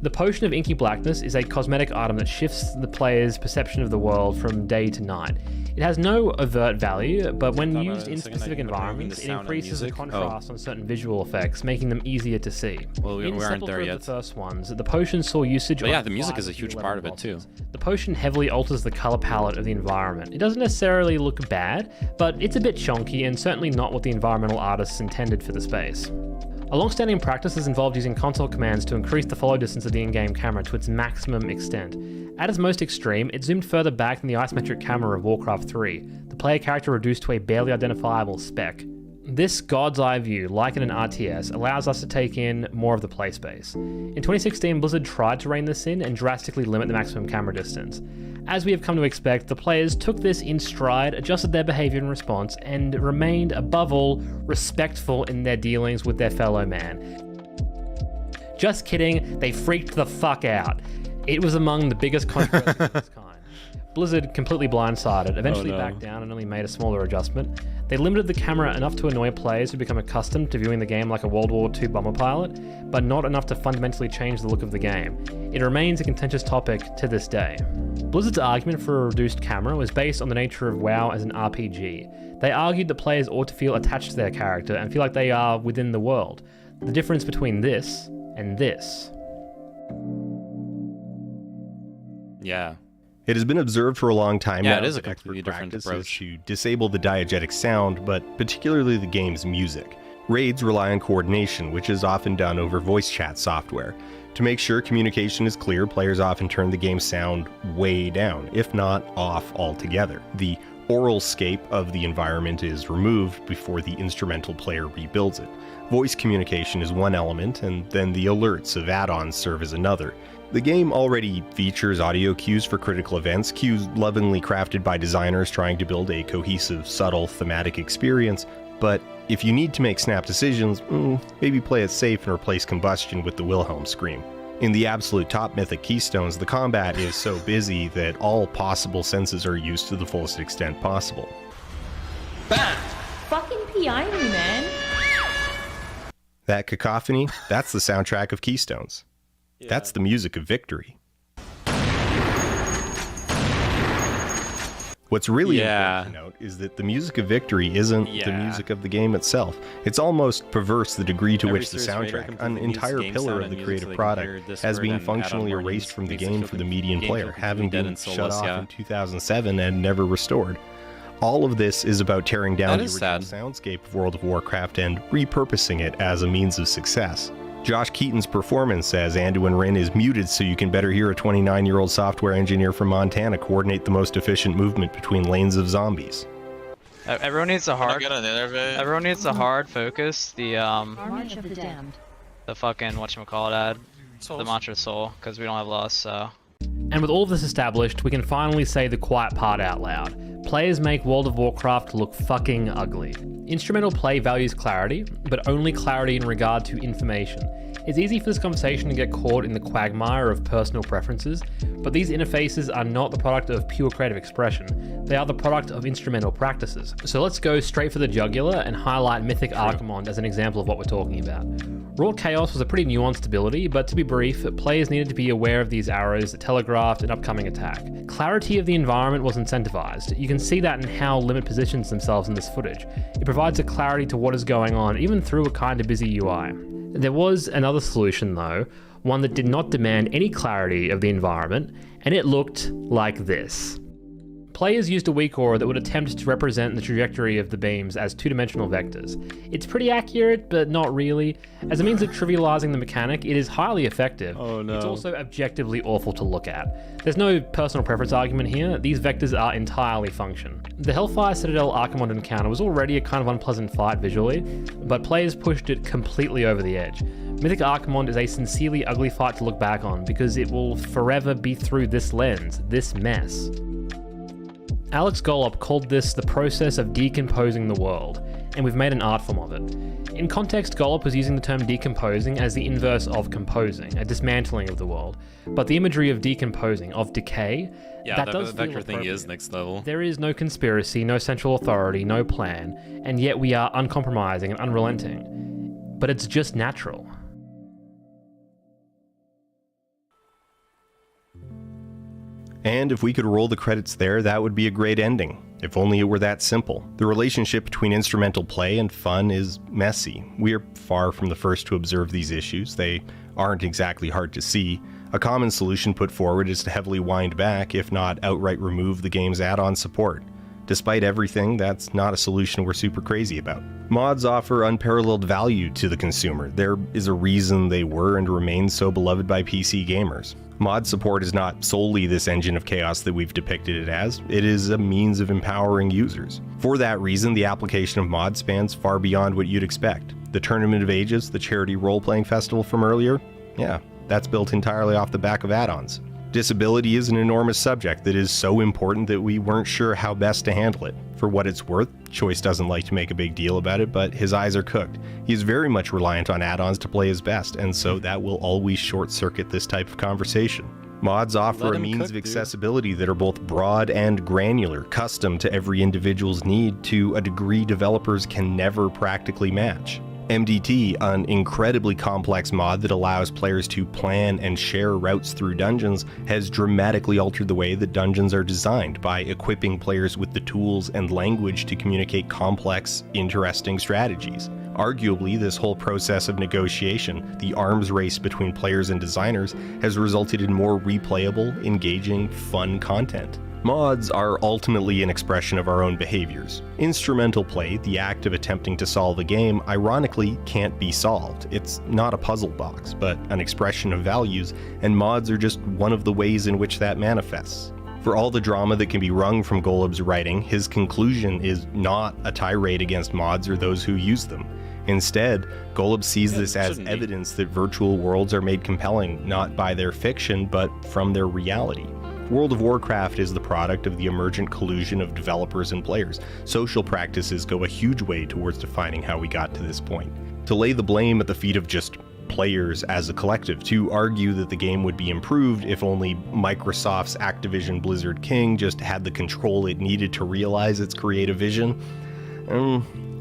The Potion of Inky Blackness is a cosmetic item that shifts the player's perception of the world from day to night. It has no overt value, but when used in specific environments, it increases the contrast on certain visual effects, making them easier to see. Well, we aren't there yet. The first ones, the potion saw usage. But yeah, the music is a huge part of it too. The potion heavily alters the color palette of the environment. It doesn't necessarily look bad, but it's a bit chonky and certainly not what the environmental artists intended for the space. A long-standing practice has involved using console commands to increase the follow distance of the in-game camera to its maximum extent. At its most extreme, it zoomed further back than the isometric camera of Warcraft 3, the player character reduced to a barely identifiable speck. This god's eye view, like in an RTS, allows us to take in more of the play space. In 2016, Blizzard tried to rein this in and drastically limit the maximum camera distance. As we have come to expect, the players took this in stride, adjusted their behavior in response, and remained, above all, respectful in their dealings with their fellow man. Just kidding, they freaked the fuck out. It was among the biggest controversies of its kind. Blizzard, completely blindsided, eventually backed down and only made a smaller adjustment. They limited the camera enough to annoy players who become accustomed to viewing the game like a World War II bomber pilot, but not enough to fundamentally change the look of the game. It remains a contentious topic to this day. Blizzard's argument for a reduced camera was based on the nature of WoW as an RPG. They argued that players ought to feel attached to their character and feel like they are within the world. The difference between this and this. Yeah. It has been observed for a long time Yeah, now it is a that completely expert different practice approach. is to disable the diegetic sound, but particularly the game's music. Raids rely on coordination, which is often done over voice chat software. To make sure communication is clear, players often turn the game's sound way down, if not off altogether. The aural scape of the environment is removed before the instrumental player rebuilds it. Voice communication is one element, and then the alerts of add-ons serve as another. The game already features audio cues for critical events, cues lovingly crafted by designers trying to build a cohesive, subtle, thematic experience, but if you need to make snap decisions, maybe play it safe and replace combustion with the Wilhelm scream. In the absolute top mythic Keystones, the combat is so busy that all possible senses are used to the fullest extent possible. Fucking PI me, man. That cacophony, that's the soundtrack of Keystones. That's the music of victory. What's really important to note is that the music of victory isn't the music of the game itself. It's almost perverse the degree to which the soundtrack, an entire pillar of the creative product, has been functionally erased from the game for the median player, having been shut off in 2007 and never restored. All of this is about tearing down the original soundscape of World of Warcraft and repurposing it as a means of success. Josh Keaton's performance as Anduin Wrynn is muted so you can better hear a 29-year-old software engineer from Montana coordinate the most efficient movement between lanes of zombies. Everyone needs a hard. Everyone needs a hard focus. The fucking whatchamacallit, the Mantra Soul, because we don't have loss. So. And with all of this established, we can finally say the quiet part out loud. Players make World of Warcraft look fucking ugly. Instrumental play values clarity, but only clarity in regard to information. It's easy for this conversation to get caught in the quagmire of personal preferences, but these interfaces are not the product of pure creative expression. They are the product of instrumental practices. So let's go straight for the jugular and highlight Mythic Archimonde as an example of what we're talking about. Raw Chaos was a pretty nuanced ability, but to be brief, players needed to be aware of these arrows that telegraphed an upcoming attack. Clarity of the environment was incentivized. You can see that in how Limit positions themselves in this footage. It provides a clarity to what is going on, even through a kind of busy UI. There was another solution though, one that did not demand any clarity of the environment, and it looked like this. Players used a weak aura that would attempt to represent the trajectory of the beams as two-dimensional vectors. It's pretty accurate, but not really. As a means of trivializing the mechanic, it is highly effective. Oh no. It's also objectively awful to look at. There's no personal preference argument here, these vectors are entirely function. The Hellfire Citadel Archimonde encounter was already a kind of unpleasant fight visually, but players pushed it completely over the edge. Mythic Archimonde is a sincerely ugly fight to look back on, because it will forever be through this lens, this mess. Alex Golub called this the process of decomposing the world, and we've made an art form of it. In context, Golub was using the term decomposing as the inverse of composing, a dismantling of the world. But the imagery of decomposing, of decay, yeah, that does the vector feel thing is next level. There is no conspiracy, no central authority, no plan, and yet we are uncompromising and unrelenting. But it's just natural. And if we could roll the credits there, that would be a great ending. If only it were that simple. The relationship between instrumental play and fun is messy. We are far from the first to observe these issues. They aren't exactly hard to see. A common solution put forward is to heavily wind back, if not outright remove the game's add-on support. Despite everything, that's not a solution we're super crazy about. Mods offer unparalleled value to the consumer. There is a reason they were and remain so beloved by PC gamers. Mod support is not solely this engine of chaos that we've depicted it as, it is a means of empowering users. For that reason, the application of mods spans far beyond what you'd expect. The Tournament of Ages, the charity role-playing festival from earlier, yeah, that's built entirely off the back of add-ons. Disability is an enormous subject that is so important that we weren't sure how best to handle it. For what it's worth, Choice doesn't like to make a big deal about it, but his eyes are cooked. He's very much reliant on add-ons to play his best, and so that will always short-circuit this type of conversation. Mods offer a means of accessibility that are both broad and granular, custom to every individual's need to a degree developers can never practically match. MDT, an incredibly complex mod that allows players to plan and share routes through dungeons, has dramatically altered the way that dungeons are designed by equipping players with the tools and language to communicate complex, interesting strategies. Arguably, this whole process of negotiation, the arms race between players and designers, has resulted in more replayable, engaging, fun content. Mods are ultimately an expression of our own behaviors. Instrumental play, the act of attempting to solve a game, ironically can't be solved. It's not a puzzle box, but an expression of values, and mods are just one of the ways in which that manifests. For all the drama that can be wrung from Golub's writing, his conclusion is not a tirade against mods or those who use them. Instead, Golub sees this as evidence that virtual worlds are made compelling not by their fiction, but from their reality. World of Warcraft is the product of the emergent collusion of developers and players. Social practices go a huge way towards defining how we got to this point. To lay the blame at the feet of just players as a collective, to argue that the game would be improved if only Microsoft's Activision Blizzard King just had the control it needed to realize its creative vision,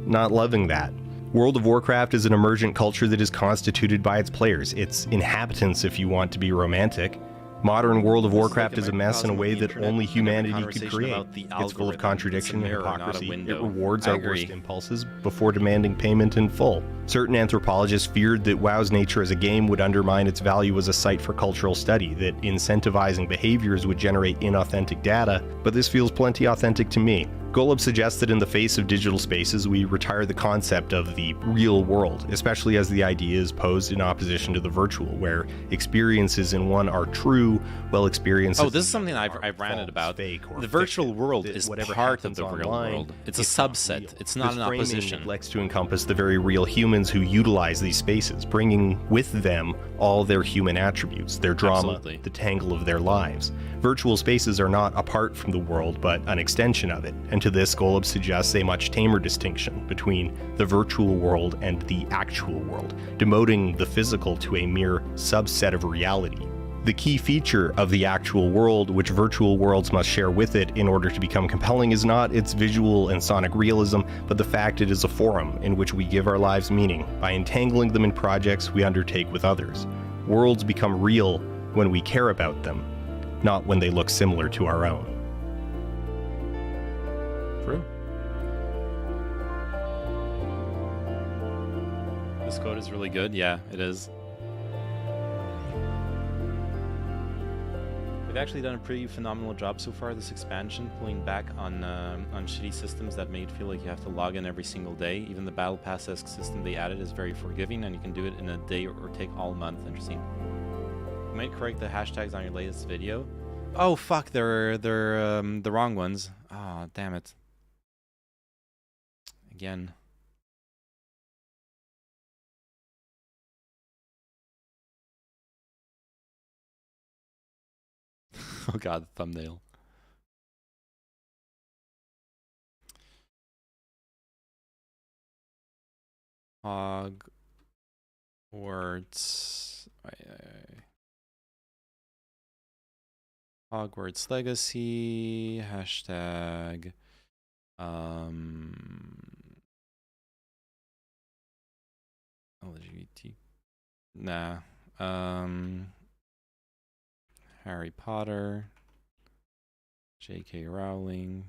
not loving that. World of Warcraft is an emergent culture that is constituted by its players, its inhabitants if you want to be romantic. Modern World of Warcraft This is a like mess in a microcosm of way the that internet only and every humanity could conversation create. about the It's full of algorithm. It's a contradiction and mirror, not a hypocrisy. It window. rewards I our agree. worst impulses before demanding payment in full. Certain anthropologists feared that WoW's nature as a game would undermine its value as a site for cultural study, that incentivizing behaviors would generate inauthentic data, but this feels plenty authentic to me. Golub suggests that in the face of digital spaces, we retire the concept of the real world, especially as the idea is posed in opposition to the virtual, where experiences in one are true, while experiences Oh, this is in something the I've other are ranted false, about. fake, or The virtual fiction, world that is whatever part of happens the real online, world. It's a not subset. real. It's not This an framing opposition. neglects to encompass the very real humans who utilize these spaces, bringing with them all their human attributes, their drama, Absolutely. the tangle of their lives. Virtual spaces are not apart from the world, but an extension of it, and to this, Golub suggests a much tamer distinction between the virtual world and the actual world, demoting the physical to a mere subset of reality. The key feature of the actual world, which virtual worlds must share with it in order to become compelling, is not its visual and sonic realism, but the fact it is a forum in which we give our lives meaning by entangling them in projects we undertake with others. Worlds become real when we care about them, not when they look similar to our own. True. This code is really good. Yeah, it is. We've actually done a pretty phenomenal job so far this expansion, pulling back on shitty systems that made it feel like you have to log in every single day. Even the Battle Pass-esque system they added is very forgiving, and you can do it in a day or take all month. Interesting. You might correct the hashtags on your latest video. Oh fuck, they're the wrong ones. Ah, damn it. Again. Oh god, the thumbnail. Hogwarts. Hogwarts Legacy. Hashtag. LGBT. Nah. Harry Potter. J.K. Rowling.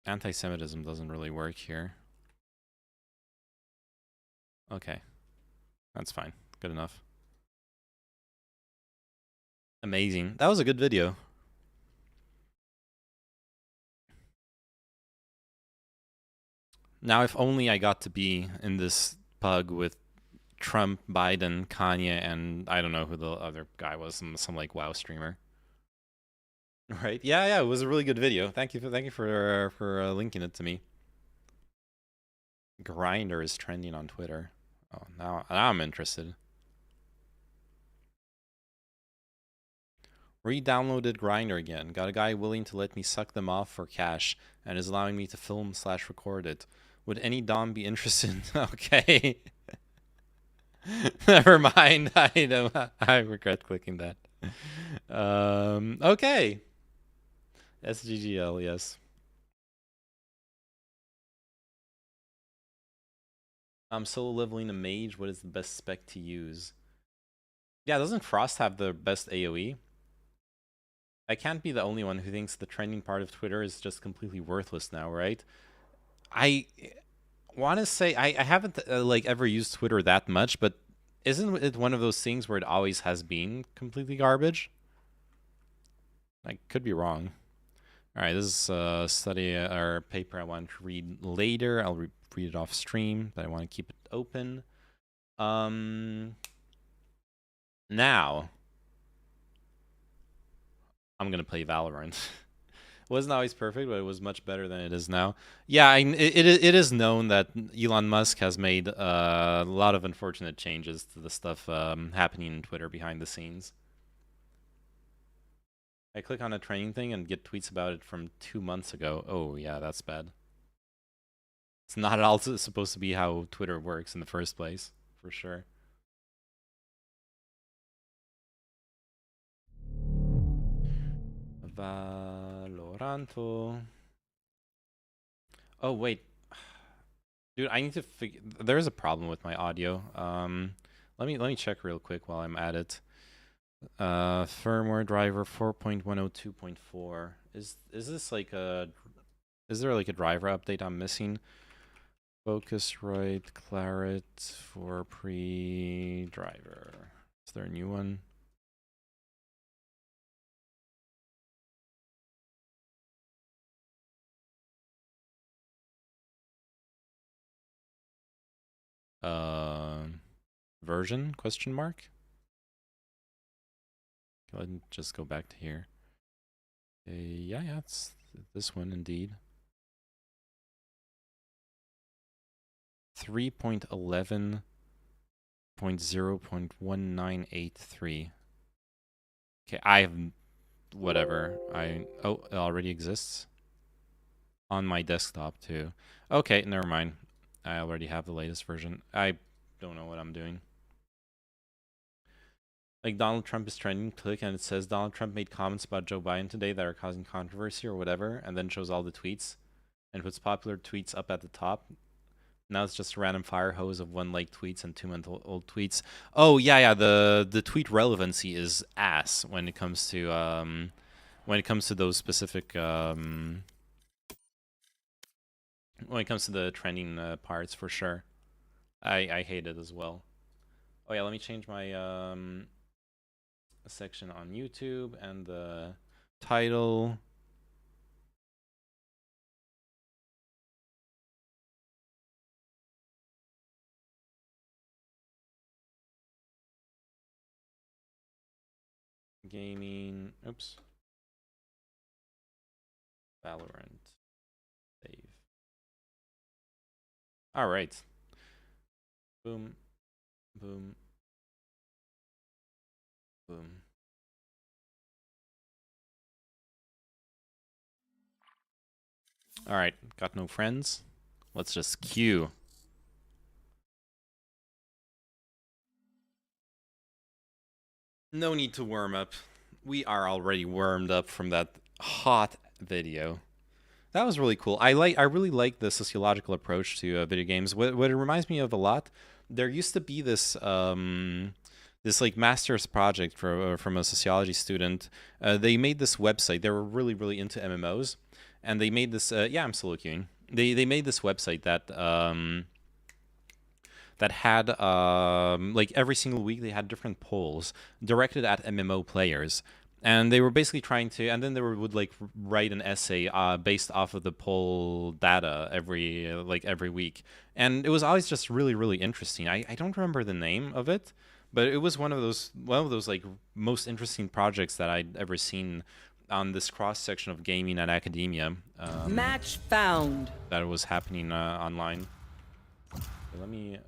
Anti-Semitism doesn't really work here. Okay. That's fine. Good enough. Amazing. That was a good video. Now, if only I got to be in this pug with Trump, Biden, Kanye, and I don't know who the other guy was, some like WoW streamer. Right? Yeah, it was a really good video. Thank you for linking it to me. Grindr is trending on Twitter. Oh, now I'm interested. Re-downloaded Grindr again. Got a guy willing to let me suck them off for cash and is allowing me to film/record it. Would any dom be interested? Okay. Never mind. I know. I regret clicking that. Okay. SGGL, yes. I'm solo leveling a mage. What is the best spec to use? Yeah, doesn't Frost have the best AoE? I can't be the only one who thinks the trending part of Twitter is just completely worthless now, right? I want to say I haven't like ever used Twitter that much, but isn't it one of those things where it always has been completely garbage? I could be wrong. All right, this is a study or paper I want to read later. I'll read it off stream, but I want to keep it open. Now I'm gonna play Valorant. It wasn't always perfect, but it was much better than it is now. Yeah, it is known that Elon Musk has made a lot of unfortunate changes to the stuff happening in Twitter behind the scenes. I click on a training thing and get tweets about it from 2 months ago. Oh, yeah, that's bad. It's not at all supposed to be how Twitter works in the first place, for sure. Pronto. Oh wait, dude, I need to figure. There's a problem with my audio. Let me check real quick while I'm at it. Firmware driver 4.102.4. Is this like a? Is there like a driver update I'm missing? Focusrite Claret for pre-driver. Is there a new one? Version question mark? Let me just go back to here. Yeah, it's this one indeed. 3.11.0.1983. Okay, I have whatever. Oh, it already exists on my desktop too. Okay, never mind. I already have the latest version. I don't know what I'm doing. Like Donald Trump is trending, click and it says Donald Trump made comments about Joe Biden today that are causing controversy or whatever, and then shows all the tweets and puts popular tweets up at the top. Now it's just a random fire hose of 1 like tweets and 2-month-old tweets. Oh yeah, the tweet relevancy is ass when it comes to those specific when it comes to the trending parts for sure. I hate it as well. Oh yeah, let me change my section on YouTube and the title. Gaming. Oops. Valorant. Save. All right. Boom. Boom. Boom. All right. Got no friends. Let's just queue. No need to warm up. We are already warmed up from that hot video. That was really cool. I really like the sociological approach to video games. What it reminds me of a lot, there used to be this this like master's project from a sociology student. They made this website. They were really into MMOs, and they made this. Yeah, I'm still queuing. They made this website that that had like every single week they had different polls directed at MMO players. And they were basically trying to, and then they would like write an essay based off of the poll data every week, and it was always just really interesting. I don't remember the name of it, but it was one of those like most interesting projects that I'd ever seen on this cross section of gaming and academia. Match found. That was happening online. Let me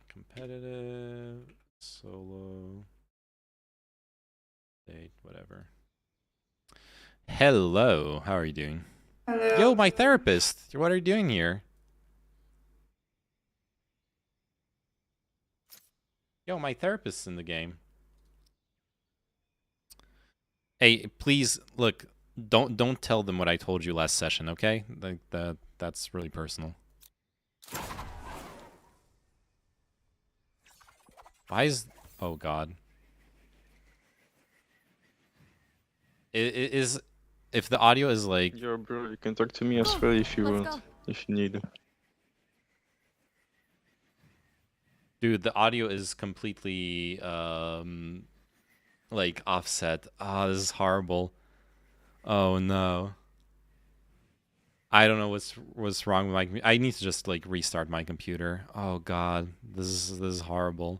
competitive. Solo. Date, whatever. Hello, how are you doing? Hello. Yo, my therapist. What are you doing here? Yo, my therapist's in the game. Hey, please look. Don't tell them what I told you last session, okay? Like that's really personal. Why is... Oh, God. Is... If the audio is like... Yo, bro, you can talk to me as well if you want. If you need. Dude, the audio is completely, like, offset. Ah, this is horrible. Oh, no. I don't know what's wrong with my... I need to just, like, restart my computer. Oh, God. This is horrible.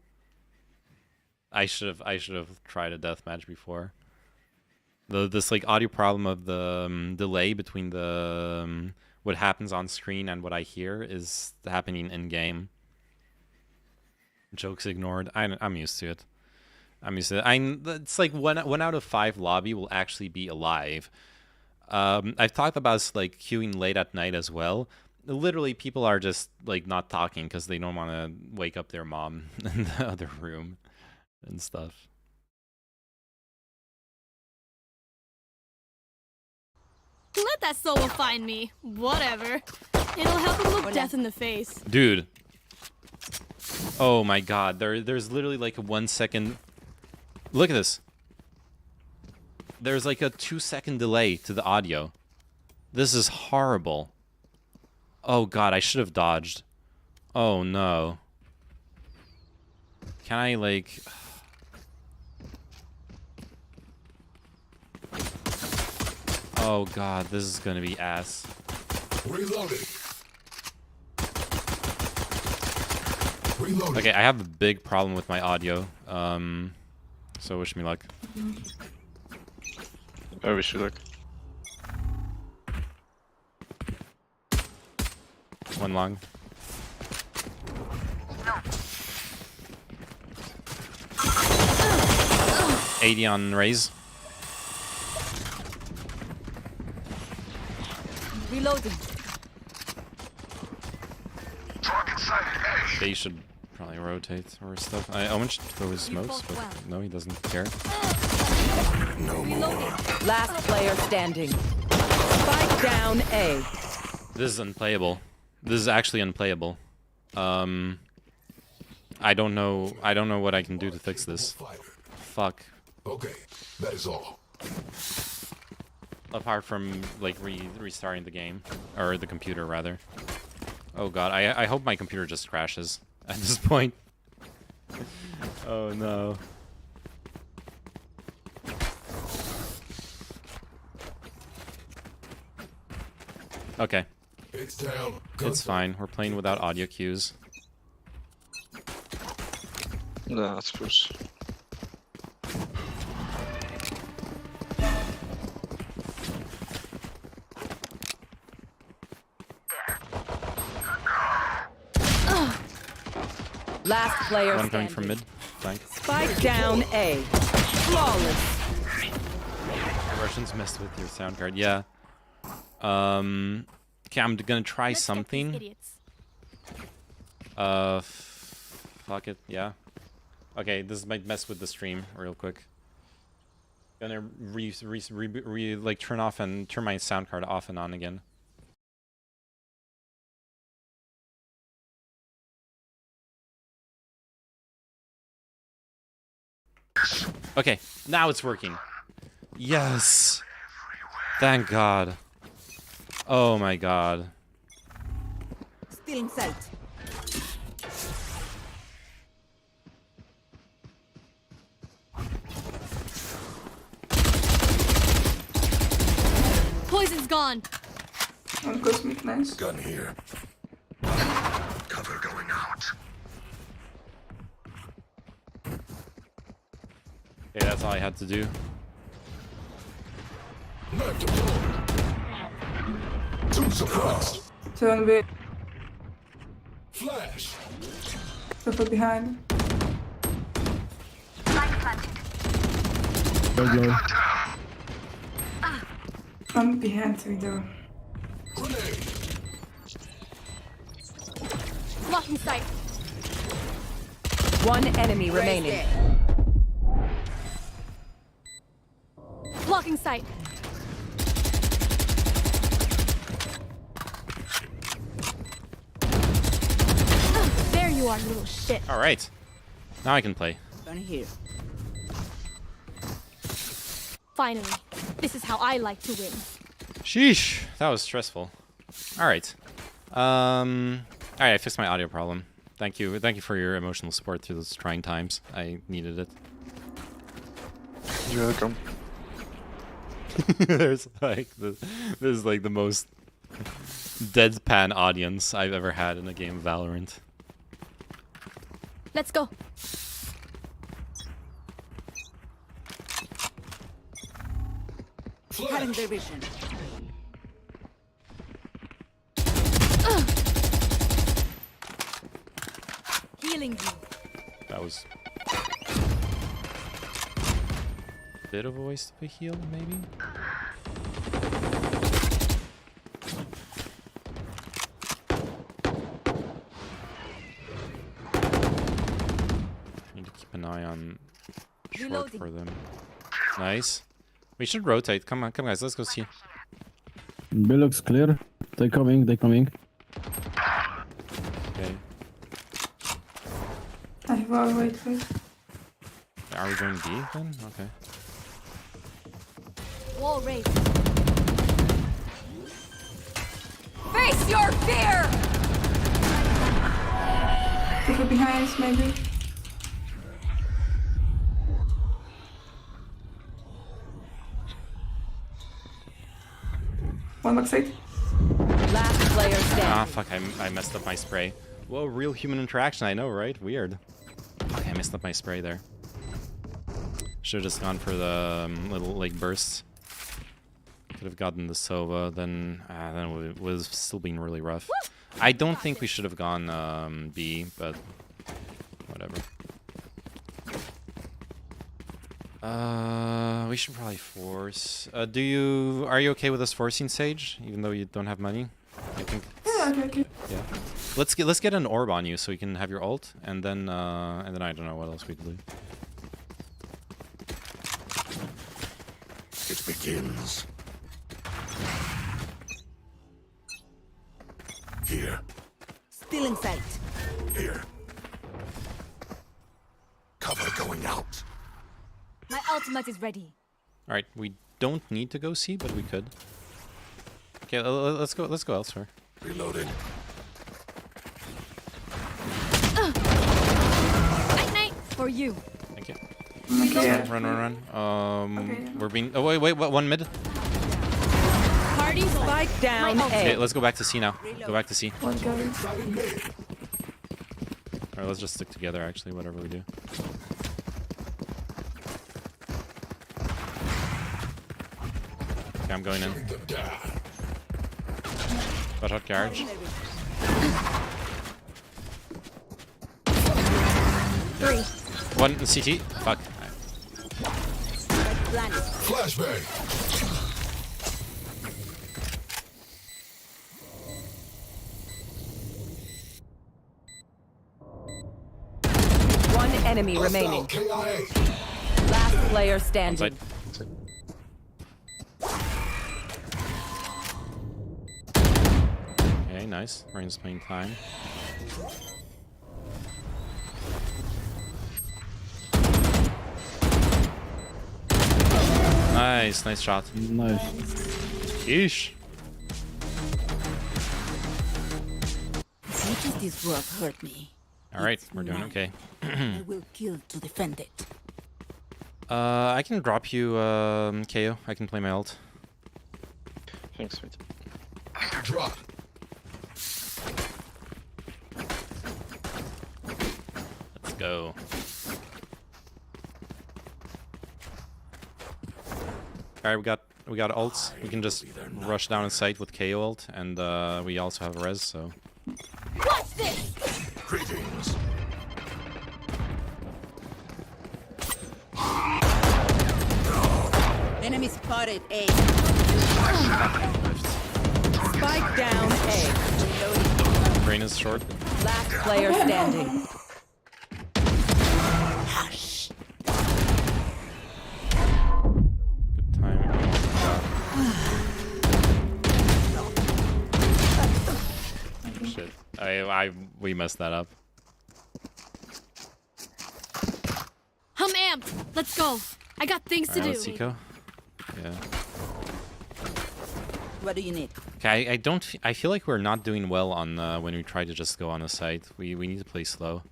I should have tried a deathmatch before. This like audio problem of the delay between the what happens on screen and what I hear is happening in game. Jokes ignored. I'm used to it. I'm used to it. It's like one out of 5 lobby will actually be alive. I've talked about like queuing late at night as well. Literally, people are just like not talking because they don't want to wake up their mom in the other room and stuff. Let that solo find me. Whatever. It'll help him look death in the face. Dude. Oh my god. There's literally like a 1 second. Look at this. There's like a 2-second delay to the audio. This is horrible. Oh god, I should have dodged. Oh no. Can I like... Oh god, this is gonna be ass. Reloading. Reloading. Okay, I have a big problem with my audio. So wish me luck. I wish you luck. One long. No. 80 on raise. Reloading. They should probably rotate or stuff. Owen should go with smokes, but no, he doesn't care. No more. Last player standing. Spike down A. This is unplayable. This is actually unplayable. I don't know what I can do to fix this. Fuck. Okay, that is all. Apart from like restarting the game or the computer rather. Oh god, I hope my computer just crashes at this point. Oh no. Okay. It's down. It's fine. We're playing without audio cues. No, that's push. Last player One coming standing. from mid. Flank. Spike down A. Flawless. The Russians messed with your sound card. Yeah. Okay, I'm gonna try something. Fuck it. Yeah. Okay, this might mess with the stream real quick. Gonna like turn off and turn my sound card off and on again. Okay, now it's working. Yes. Thank God. Oh my God. Still in sight. Poison's gone. One cosmic, nice. Gun here. Cover going out. Okay, that's all I had to do. Knife deployed. Two suppressed. 7B. Flash. Suffer behind. I'm behind through door. Grenade. Blocking sight. One enemy remaining. Blocking sight. There you are, little shit. All right. Now I can play. Gun here. Finally, this is how I like to win. Sheesh, that was stressful. All right. All right, I fixed my audio problem. Thank you for your emotional support through those trying times. I needed it. You're welcome. There's like this is like the most deadpan audience I've ever had in a game of Valorant. Let's go. Cutting their vision. Healing you. That was a bit of a waste of a heal, maybe. Need to keep an eye on short Reloading. for them. Nice. We should rotate. Come on, guys. Let's go see. B looks clear. They coming. Okay. Wait. Are we going B then? Okay. Wall raised. Face your fear! People behind us, maybe. One backside. Last player standing. Ah, fuck, I messed up my spray. Whoa, real human interaction, I know, right? Weird. Fuck, I messed up my spray there. Should've just gone for the little, like, bursts. Could have gotten the Sova, then it would have still been really rough. I don't think we should have gone B, but whatever. We should probably force. Are you okay with us forcing Sage, even though you don't have money? I think. Okay. Yeah. Let's get an orb on you so you can have your ult, and then I don't know what else we can do. It begins. Here. Still in sight. Here. Cover going out. My ultimate is ready. All right, we don't need to go C, but we could. Okay, let's go elsewhere. Reloading. Night for you. Thank you. Okay. Run. Okay. We're being. Oh wait, one mid. Party spike down. Okay, let's go back to C now. Go back to C. One guy. All right, let's just stick together. Actually, whatever we do. Okay, I'm going in. But hot garage. Three. One CT. Fuck. Flashbang. One enemy remaining. Last player standing. Okay, nice. Rain's playing time. Nice shot. Nice. Yeesh. Much as this work hurt me. Alright, we're doing okay. I will kill to defend it. I can drop you KO. I can play my ult. Thanks, mate. Drop. Let's go. Alright, we got ults. We can just rush down in sight with KO ult, and we also have res, so. What's this? Greetings. Enemy spotted A. Spike down A. Brain is short. Last player standing. Hush. Good timing. Shit. We messed that up. I'm amped. Let's go. I got things to do. Let's Eco. Yeah. What do you need? Okay, I feel like we're not doing well on when we try to just go on a site. We need to play slow.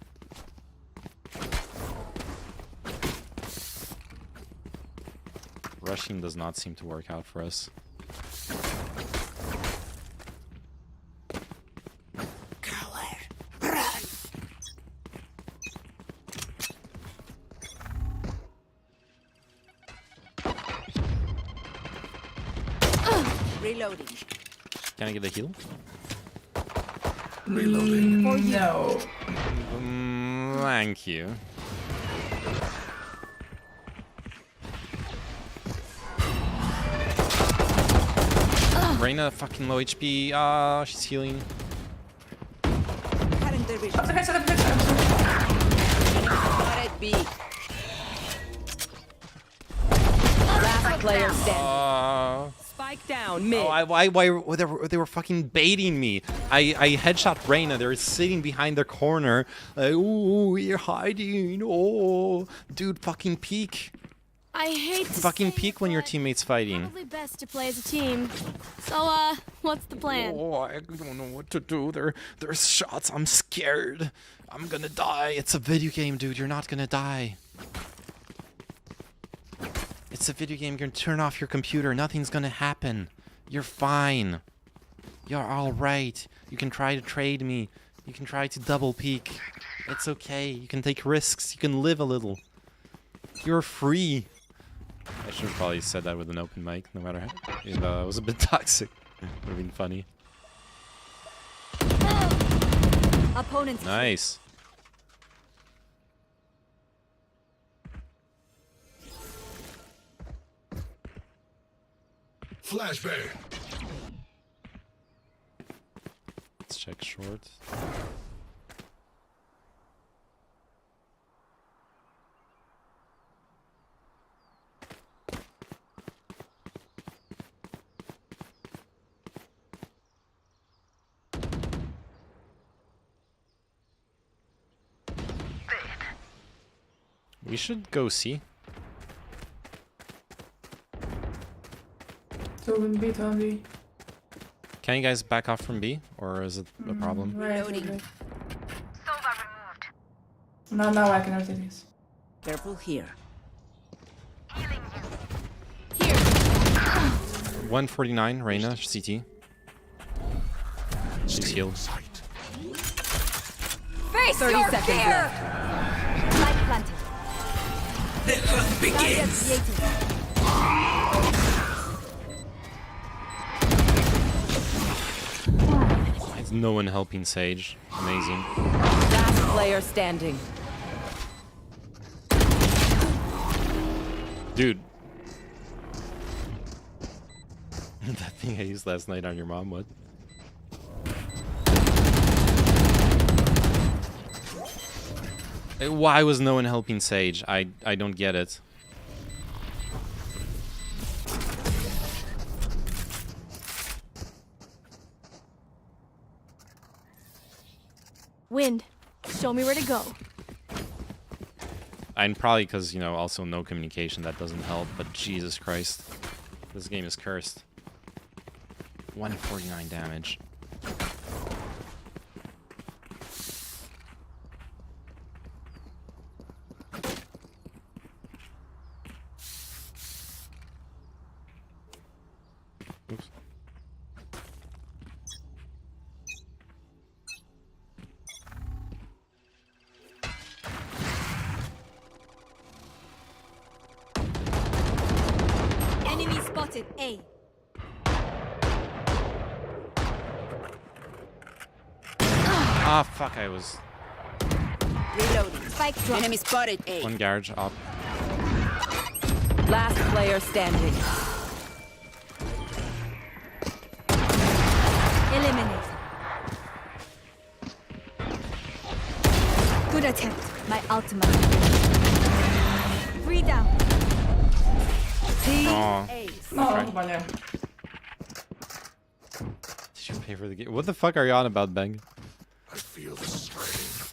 Rushing does not seem to work out for us. Reloading. Can I get a heal? Reloading. No. Thank you. Reyna fucking low HP. Ah, she's healing. Last player standing. Spike down down mid. Oh, why they were fucking baiting me. I headshot Reyna. They were sitting behind their corner. Like, ooh, you're hiding. Oh, dude, fucking peek. I hate to Fucking say peek it, when your but teammate's fighting. probably best to play as a team. So, what's the plan? Oh, I don't know what to do. There's shots. I'm scared. I'm gonna die. It's a video game, dude. You're not gonna die. It's a video game. You're gonna turn off your computer. Nothing's gonna happen. You're fine. You're alright. You can try to trade me. You can try to double peek. It's okay. You can take risks. You can live a little. You're free. I should have probably said that with an open mic, no matter how. Even though it was a bit toxic. Would have been funny. Opponents. Nice. Flashbang. Let's check short. We should go see. So in B, on B. Can you guys back off from B, or is it a problem? Right. Okay. Now I can rotate this. Careful here. 149, Reyna, CT. She's healed. Face 30 seconds left. Light planted. The hunt begins. Why is no one helping Sage? Amazing. Last player standing. Dude. That thing I used last night on your mom, what? Why was no one helping Sage? I don't get it. Wind, show me where to go. And probably because, you know, also no communication, that doesn't help, but Jesus Christ. This game is cursed. 149 damage. Oops. Enemy spotted. A. Ah, fuck, I was... Reloading. Spike drop. Enemy spotted. A. One garage up. Last player standing. Eliminate. Good attempt. My ultimate. 3 down. Aw. Oh, vale. Did you pay for the game? What the fuck are you on about, Bang? I feel the strain.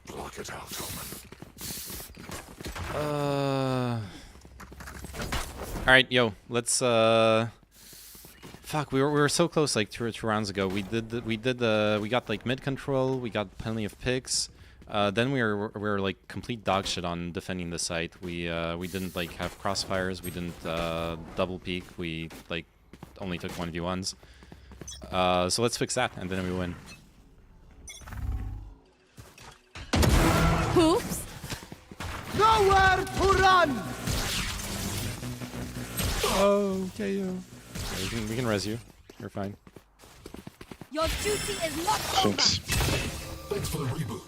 Block it out, Omen. Alright, yo, let's fuck, we were so close like two rounds ago. We got like mid control, we got plenty of picks. Then we were like complete dog shit on defending the site. We didn't like have crossfires, we didn't double peek, we like only took 1v1s. So let's fix that and then we win. Oops. Nowhere to run! Oh, okay, yo. Yeah, we can res you. You're fine. Your duty is not over. Thanks for the reboot.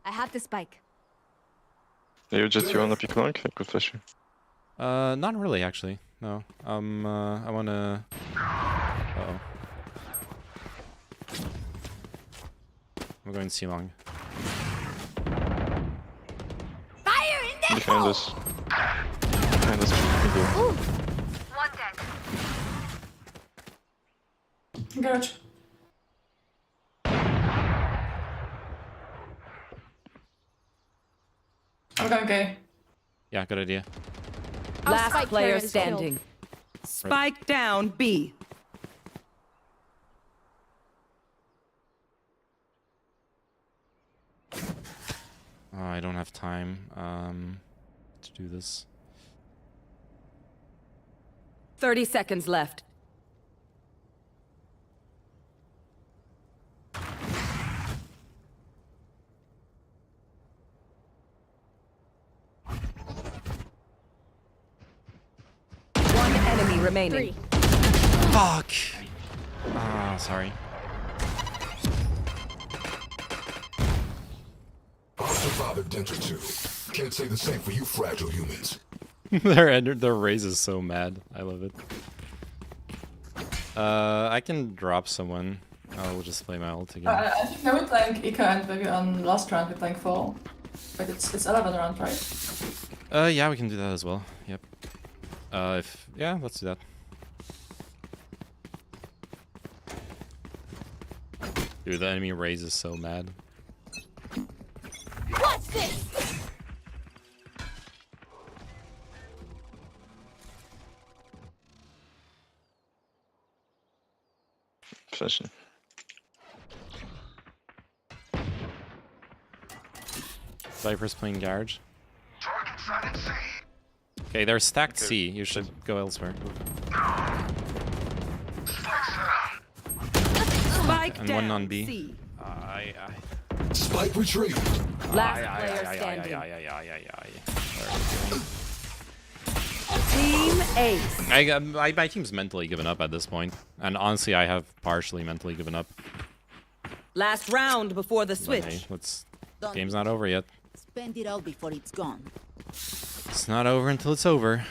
I have the spike. You wanna pick long? I could flash you. Not really, actually. No. I wanna... Uh-oh. I'm going C long. Fire in the Behind us. Behind us. Ooh. One dead. Garage. I'm going gay. Yeah, good idea. Last spike player carrier is killed. standing. Spike down B. I don't have time to do this. 30 seconds left. One enemy remaining. 3. Fuck! Ah, sorry. I'll survive if Denter too. Can't say the same for you fragile humans. their raise is so mad. I love it. I can drop someone. I'll just play my ult again. I think now we're playing Ika and maybe on last round we're playing Fall. But it's 11 round, right? Yeah, we can do that as well. Yep. Yeah, let's do that. Dude, the enemy raise is so mad. What's this? Flashing. Viper's playing garage. Okay, they're stacked C. You should go elsewhere. Spike And down one on B. C. Spike retreat. Last player standing. Team Ace. My team's mentally given up at this point, and honestly, I have partially mentally given up. Last round before the But switch. hey, game's not over yet. Spend it all before it's gone. It's not over until it's over.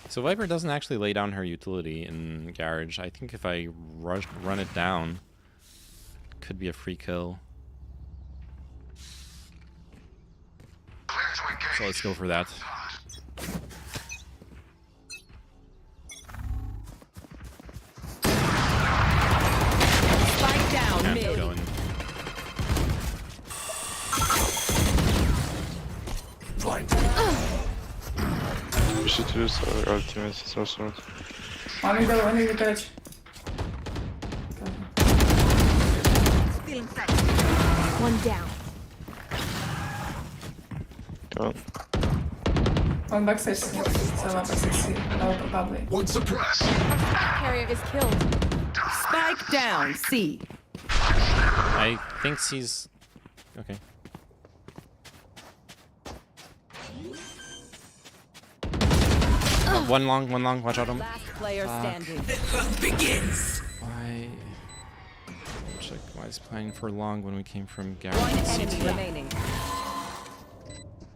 So Viper doesn't actually lay down her utility in Garage. I think if I run it down, it could be a free kill. So let's go for that. Spike down Can't mid. keep going. We should use our ultimates, it's also not. I need the garage. One down. Come on. One backstage, so one backstage C. No, probably. One suppressed. Carrier is killed. Spike down C. I think C's... Okay. One long, watch out him. Last player standing. Begins. Why? Check why is playing for long when we came from One Garage enemy CT. remaining.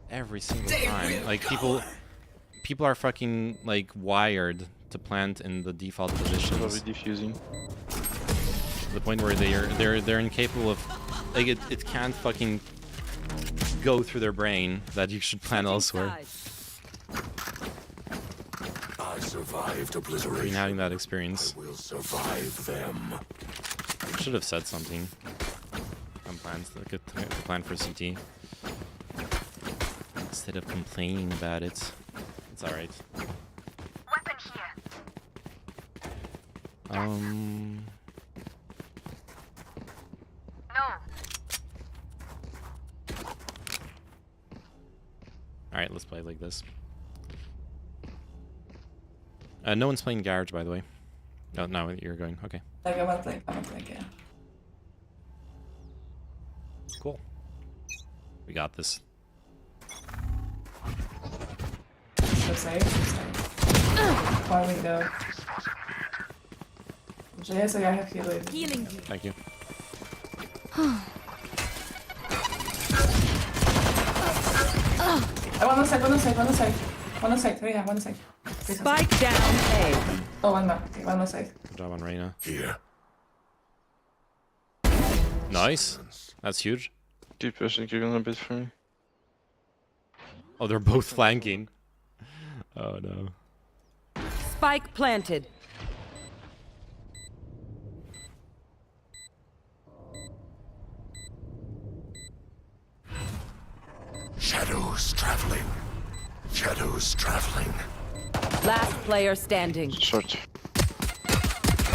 Every single time. Like people are fucking like wired to plant in the default positions. Probably defusing. To the point where they're incapable of like it can't fucking go through their brain that you should plant elsewhere. I survived obliteration. Been having that experience. I will survive them. Should have said something on plans to plan for CT instead of complaining about it. It's all right. Weapon here. No. All right, let's play like this. No one's playing Garage, by the way. Oh, no, you're going. Okay. Like, I'm not playing, yeah. Cool. We got this. So safe. One window. So I have healing. Healing you. Thank you. One on side. Yeah, one side. Spike down A. Oh, one more. Okay, one more side. Good job on Reyna. Here. Nice. That's huge. Keep pushing, you're gonna bit for me. Oh, they're both flanking. Oh no. Spike planted. Shadows traveling. Shadows traveling. Last player standing. Short.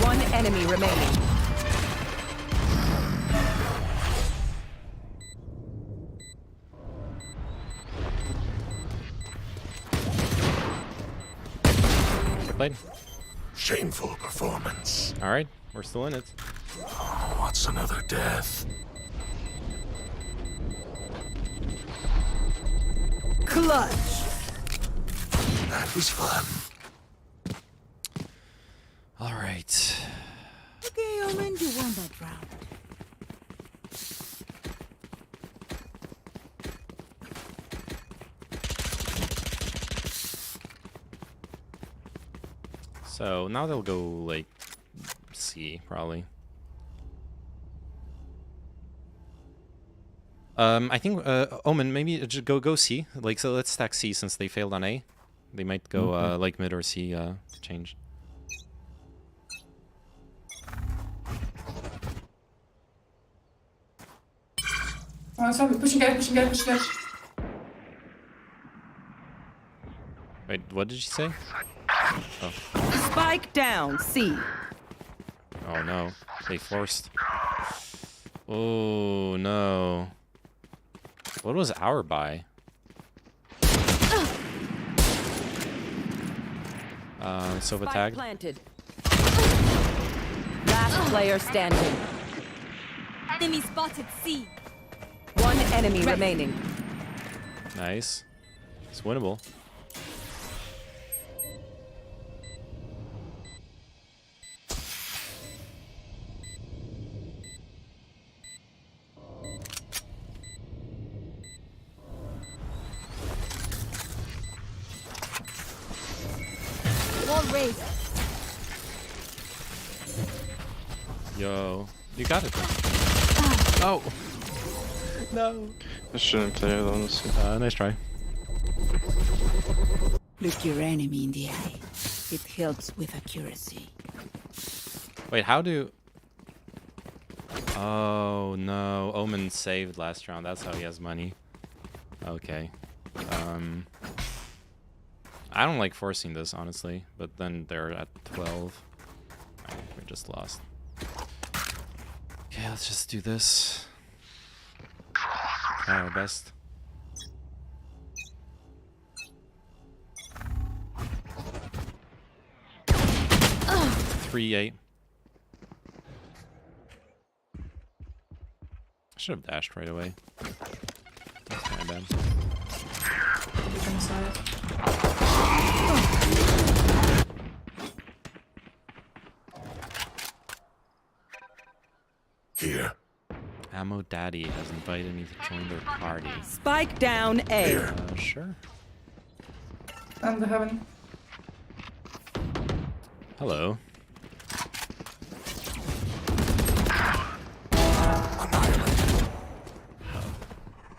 One enemy remaining. Played. Shameful performance. All right, we're still in it. Oh, what's another death? Clutch. That was fun. All right. Okay, Omen, you won that round. So now they'll go like C probably. I think Omen maybe just go C. Like so, let's stack C since they failed on A. They might go like mid or C change. Oh, sorry, pushing out. Wait, what did she say? Oh. Spike down, C. Oh no, they forced. Oh no. What was our buy? Sova tag. Planted. Last player standing. Enemy spotted C. One enemy remaining. Nice. It's winnable. Wall raised. Yo, you got it. Oh. No. I shouldn't play it, honestly. Nice try. Look your enemy in the eye. It helps with accuracy. Wait, how do... Oh no, Omen saved last round. That's how he has money. Okay. I don't like forcing this, honestly. But then they're at 12. We just lost. Okay, let's just do this. Try our best. Oh. 3-8. I should have dashed right away. That's kind of bad. Here. Ammo Daddy has invited me to join their party. Spike down A. Sure. And the heaven. Hello.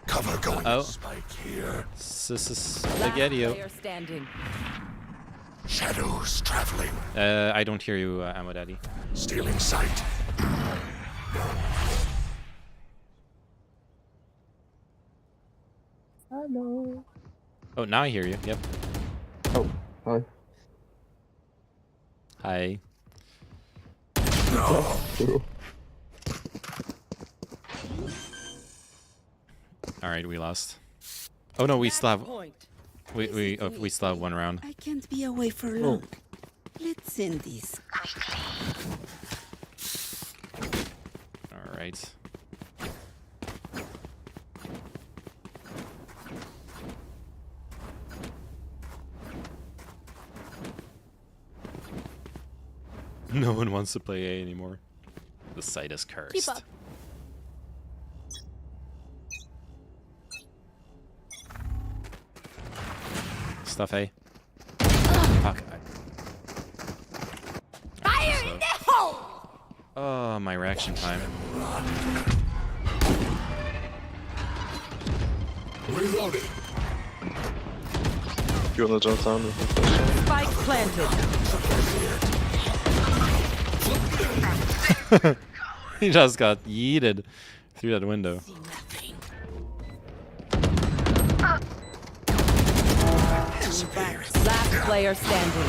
Cover going. Oh. Spike here. Spaghetti-o. Shadows traveling. I don't hear you, Ammo Daddy. Stealing sight. Hello. Oh, now I hear you. Yep. Oh, hi. Hi. No. All right, we lost. Oh no, we still have. We still have one round. I can't be away for long. Let's end this quickly. All right. No one wants to play A anymore. The site is cursed. Keep up. Stuff A. Fuck. Fire in the hole! Oh, my reaction time. Reloading. you wanna jump down with the flash? Spike planted. He just got yeeted through that window. Last player standing.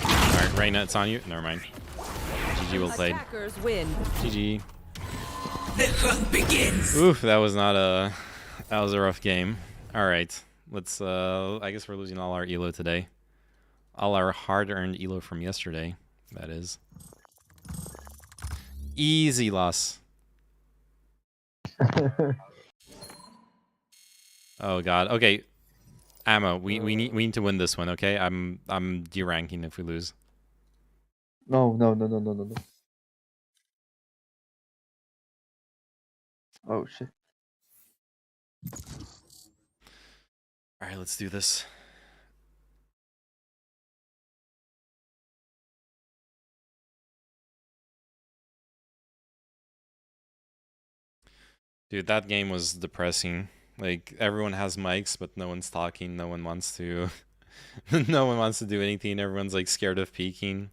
Alright, Reyna, it's on you. Never mind. GG, well played. Attackers win. GG. The hunt begins. Oof, that was not a... That was a rough game. Alright, let's... I guess we're losing all our elo today. All our hard-earned elo from yesterday, that is. Easy loss. Oh god. Okay. Ammo, we need to win this one, okay? I'm deranking if we lose. No. Oh shit. Alright, let's do this. Dude, that game was depressing. Like, everyone has mics, but no one's talking. No one wants to... no one wants to do anything. Everyone's, like, scared of peeking.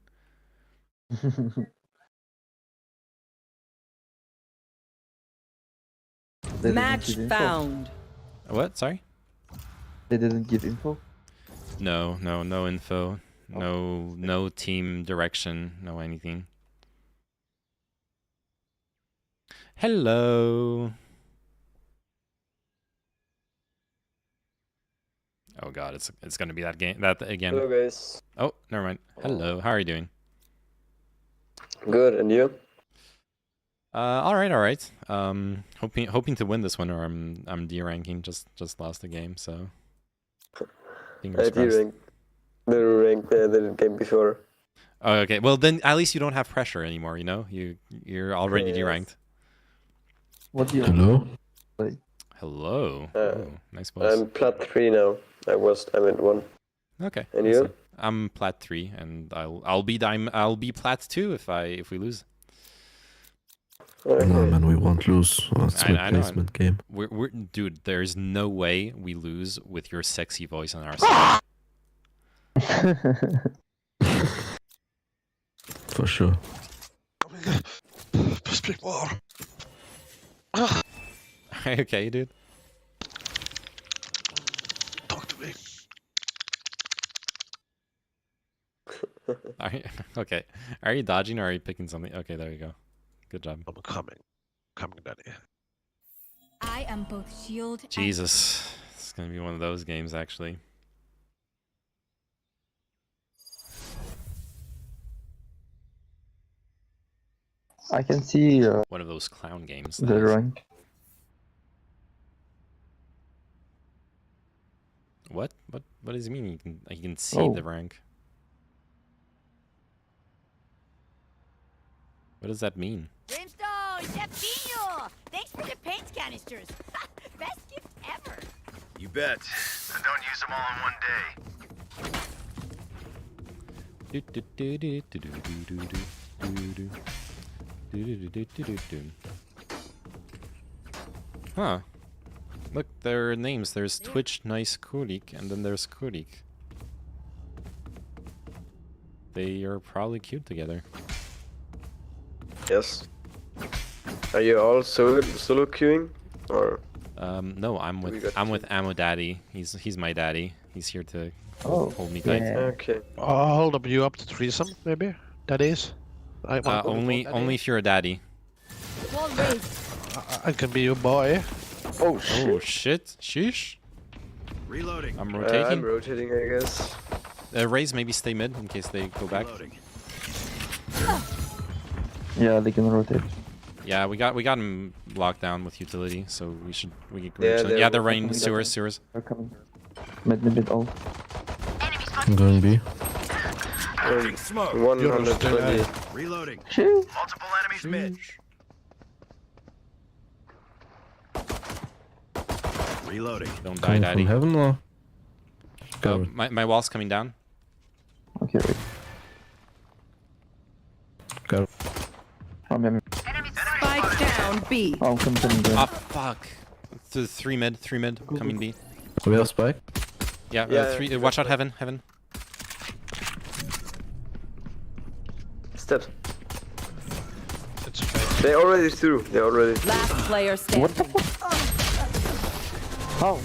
Match found. What? Sorry? They didn't give info? No info. No team direction. No anything. Hello. Oh god, it's gonna be that game again. Hello guys. Oh, never mind. Hello, how are you doing? Good, and you? All right. Hoping to win this one, or I'm D-ranking. Just lost the game, so fingers crossed. D-rank. The rank the game before. Oh, okay. Well, then at least you don't have pressure anymore. You know, you're already D-ranked. What do you? Hello. Hello. Oh, nice voice. I'm plat 3 now. I'm at 1. Okay. And you? I'm plat 3, and I'll be plat 2 if we lose. Okay. No man, we won't lose. It's a I know. replacement game. Dude, there's no way we lose with your sexy voice on our side. For sure. Speak more. Okay, dude. Talk to me. Okay. Are you dodging or are you picking something? Okay, there you go. Good job. I'm coming, Daddy. I am both shield. Jesus, it's gonna be one of those games, actually. I can see One of those clown games. the rank. What does it mean? You can see the rank. What does that mean? Brimstone, Chefino! Thanks for the paint canisters. Best gift ever. You bet. And don't use them all in one day. Huh. Look, there are names. There's Twitch Nice Kurik, and then there's Kurik. They are probably cute together. Yes. Are you all solo queuing, or? No, I'm with Ammo Daddy. He's my daddy. He's here to hold me tight. Okay. I'll hold you up to threesome, maybe. That is. Only if you're a daddy. I can be your boy. Oh shit. Oh shit. Sheesh. Reloading. I'm rotating. I'm rotating, I guess. Raze, maybe stay mid in case they go back. Yeah, they can rotate. Yeah, we got him locked down with utility, so we Yeah, they're running sewers. They're coming. Mid all. I'm going B. 120. Reloading. Shoot. Multiple enemies mid. Reloading. Don't die, Coming daddy. from heaven or? Oh, my wall's coming down. Okay, wait. Got it. Spike down B. Oh, come Ah, fuck. 3 mid, coming B. We have spike. Yeah, Yeah, three. yeah, Watch out, definitely. heaven. Steps. It's okay. They already threw. They already. Last player standing. How?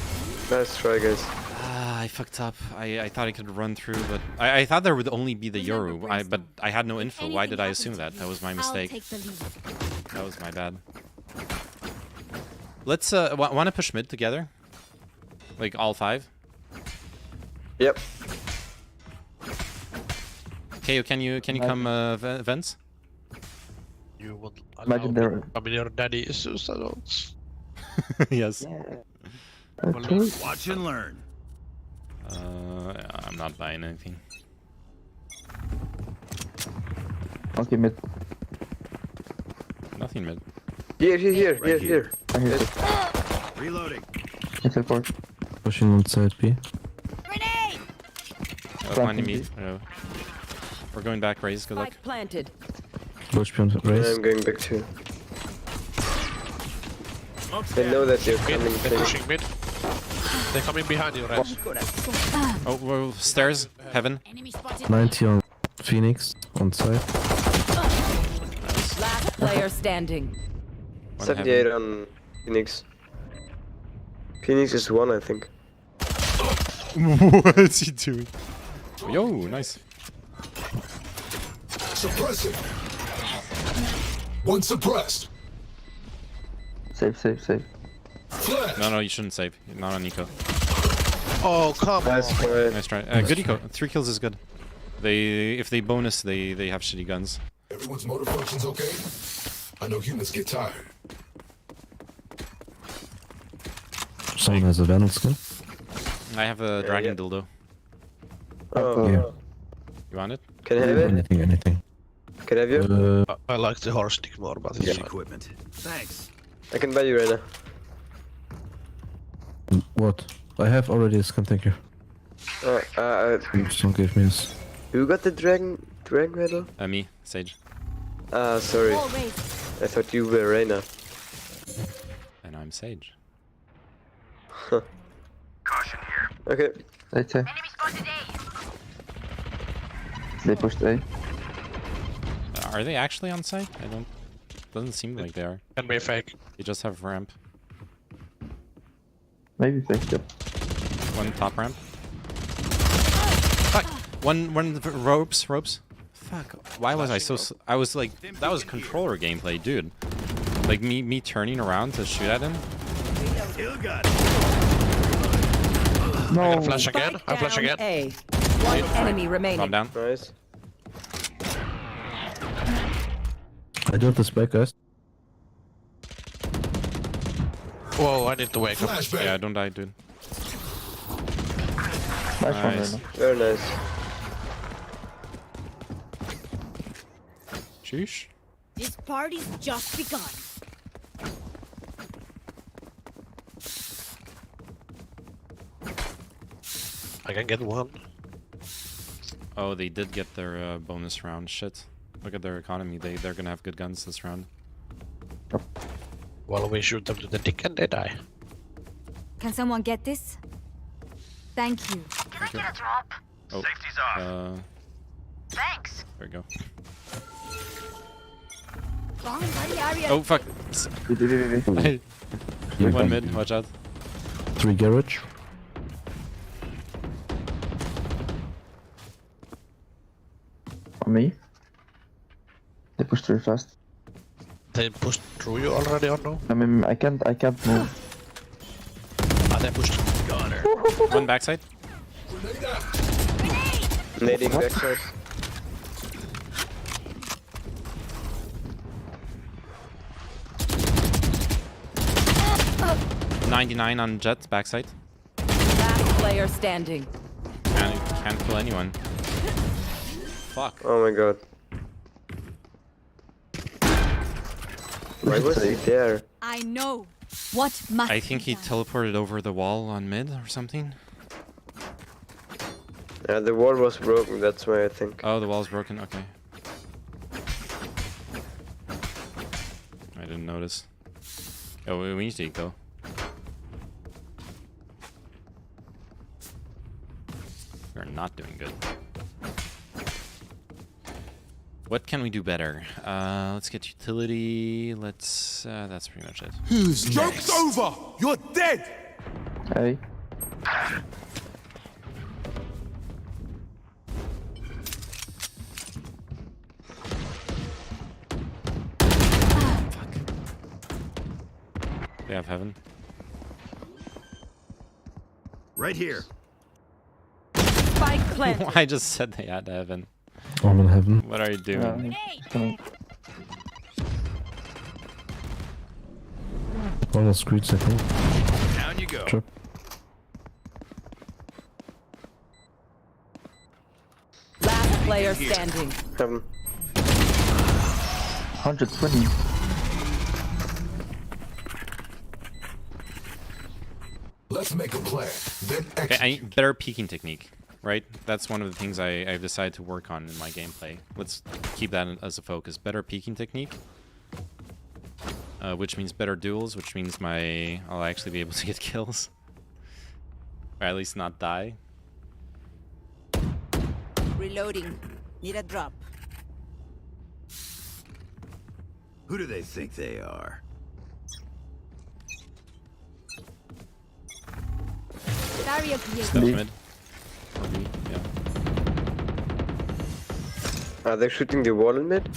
Nice try, guys. I fucked up. I thought I could run through, but I thought there would only be the Yoru. But I had no info. Why did I assume that? That was my mistake. That was my bad. Let's want to push mid together, like all 5. Yep. Okay, can you come vents? You would Imagine they're. I mean, your daddy is suicidal. Yes. Okay. Watch and learn. I'm not buying anything. Okay, mid. Nothing mid. Here. I hear it. Reloading. It's a port. Pushing on side B. Finding me. We're going back. Raise. Good luck. Spike planted. Push beyond raise. I'm going back too. They know that you're Mid, coming. they're pushing mid. They're coming behind you, right? Oh, whoa, stairs. Heaven. 90 on Phoenix on side. Last player standing. 78 on Phoenix. Phoenix is 1, I think. What is he doing? Yo, nice. Suppressing. One suppressed. Save. No, you shouldn't save. Not on Eco. Oh, come on. Nice try. Good Eco. 3 kills is good. If they bonus, they have shitty guns. Everyone's motor functions okay? I know humans get tired. Someone has a Venom skin. I have a dragon dildo. Oh. Yeah. You want it? Can I have it? Anything. Can I have you? I like the horse stick more, but it's fine. Equipment. Thanks. I can buy you right now. What? I have already a skin, thank you. Just don't give me this. Who got the dragon medal? Me, Sage. Sorry. I thought you were Reyna. And I'm Sage. Huh. Caution here. Okay. Let's say. They pushed A. Are they actually on site? Doesn't seem like they are. Can be fake. You just have ramp. Maybe fake, yep. One top ramp. Fuck. One ropes. Fuck. Why was I so? I was like, that was controller gameplay, dude. Like me turning around to shoot at him. No. I'm gonna flash again. I flash again. A. One enemy remaining. Calm down. Nice. I do have the spec, guys. Whoa, I need to wake up. Yeah, don't die, dude. Nice. Very nice. Sheesh. This party's just begun. I can get one. Oh, they did get their bonus round. Shit. Look at their economy. They're gonna have good guns this round. Well, we shoot them to the dick and they die. Can someone get this? Thank you. Can I get a drop? Oh, Safety's off. Thanks. There we go. Oh, fuck. One mid, watch out. 3 garage. On me. They pushed very fast. They pushed through you already or no? I mean, I can't move. Ah, they pushed. One backside. Nading backside. Oh. 99 on Jets backside. Last player standing. Can't kill anyone. Fuck. Oh my god. Why was he there? I know. What must I think he teleported over the wall on mid or something. Yeah, the wall was broken, that's why I think. Oh, the wall's broken, okay. I didn't notice. Oh, we need to eco. not doing good. What can we do better? Let's get utility. Let's. That's pretty much it. Who's Joke's over! You're dead! Hey. They have heaven. Right here. Spike planted. I just said they had heaven. I'm in heaven. What are you doing? One of the streets, I think. Down you go. Trip. Last player standing. 120. Let's make a plan, then Okay, execute. I need better peeking technique, right? That's one of the things I've decided to work on in my gameplay. Let's keep that as a focus. Better peeking technique, which means better duels, which means I'll actually be able to get kills, or at least not die. Reloading. Need a drop. Who do they think they are? Barrier Steps created. mid. Or B, yeah. Are they shooting the wall in mid?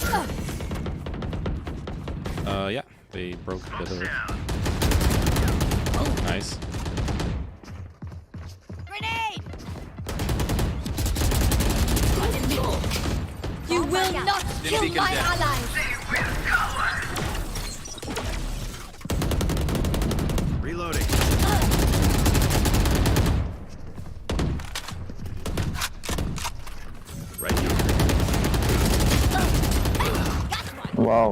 Yeah, they broke a bit of it. Nice. Grenade! You will not kill my allies! Reloading. Right here. Wow.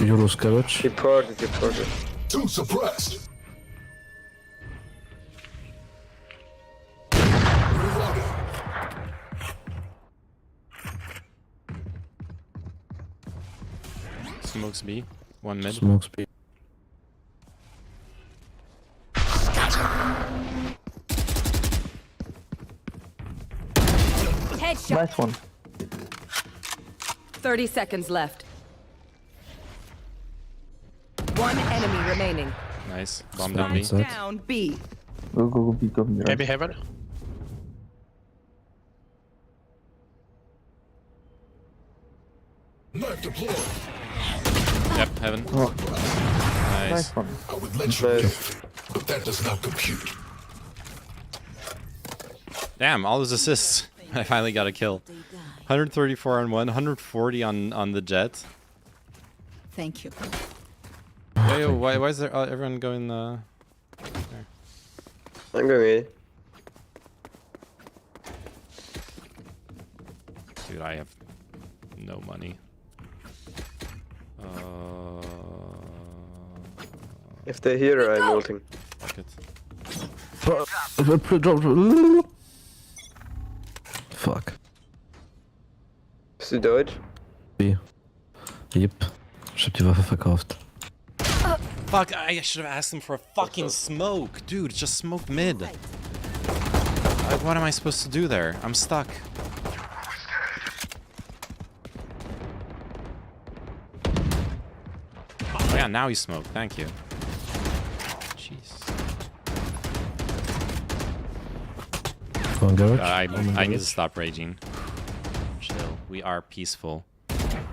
You lose courage. Deported. Two suppressed. Smokes B. One mid. Smoke speed. Headshot. Nice one. 30 seconds left. One enemy remaining. Nice. Bomb down B. Spike down B. Go, B, go, B. Maybe heaven. Knife deployed. Yep, heaven. Oh, Nice. nice one. I would let you live, but that does not compute. Damn, all those assists. I finally got a kill. 134 on one, 140 on the jet. Thank you. Hey, why is there everyone going there? I'm going A. Dude, I have no money. If they're here, I'm ulting. Fuck it. Fuck. Bist du Deutsch? B. Yep. Ich hab die Waffe verkauft. Fuck, I should have asked them for a fucking smoke. Dude, just smoke mid. What am I supposed to do there? I'm stuck. Oh, yeah, now you smoke. Thank you. Jeez. One garage. I need to stop raging. Chill. We are peaceful.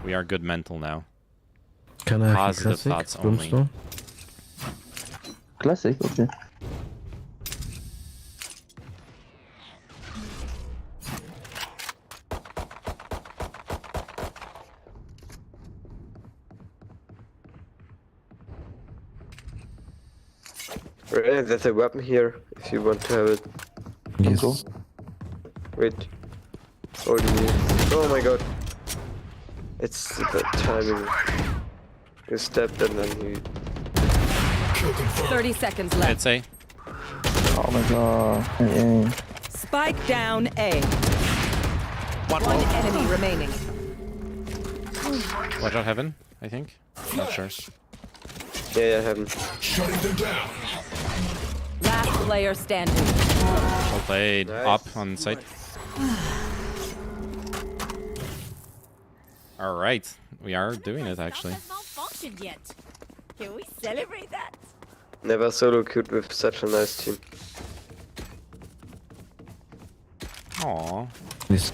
We are good mental now. Can I have Positive a classic? thoughts only. Brimstone? Classic, okay. Right, there's a weapon here if you want to have it. Yes. Wait. Holding you. Oh my god. It's the timing. You stepped and then you. 30 seconds left. I'd say. Oh my god. Hey. Spike down A. One enemy remaining. Watch out heaven, I think. I'm not sure. Yeah, I haven't. Shutting them down. Last player standing. played. Nice. Up on site. All right, we are doing it actually. Malfunctioned yet. Can we celebrate that? Never solo queued with such a nice team. Aw. Please.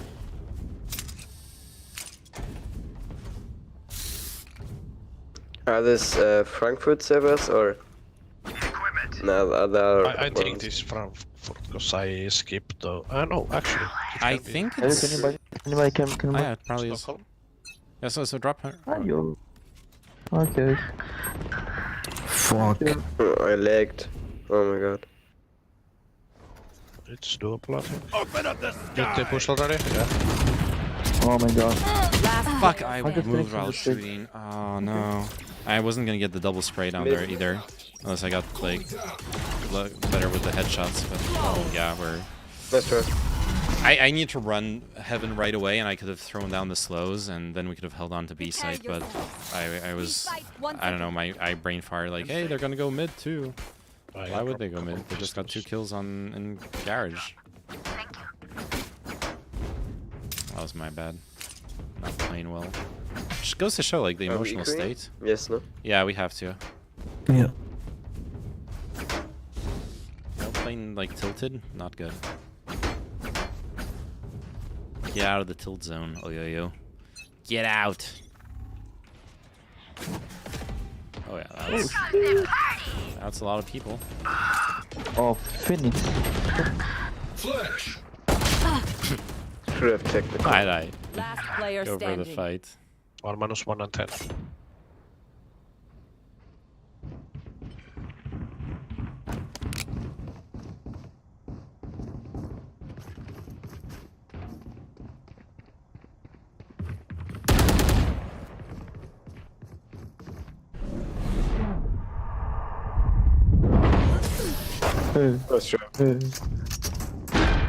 Are this Frankfurt servers or no other? I think ones? this is from because I skipped the. No, actually. I think it's. Anybody can Oh, yeah, it probably is. Yeah, so drop her. Yo. Okay. Fuck. Oh, I lagged. Oh my god. It's doable, I think. Open up the Did they push already? Yeah. Oh my god. Fuck, I just moved finished while the stick. shooting. Oh no. I wasn't gonna get the double spray down there either. Unless I got, like, better with the headshots, but oh yeah, we're... That's right. I need to run heaven right away, and I could have thrown down the slows, and then we could have held on to B site, but I was... I don't know, my brain fired like, hey, they're gonna go mid too. Why would they go mid? They just got 2 kills in garage. That was my bad. Not playing well. Just goes to show, like, the emotional state. Yes, no? Yeah, we have to. Yeah. No, playing, like, tilted? Not good. Get out of the tilt zone, oh yo yo. Get out! Oh yeah, that's a lot of people. Oh, Phoenix. Flash. Should have technical. I Last player go for standing. the fight. 1 minus 1 and 10. That's true.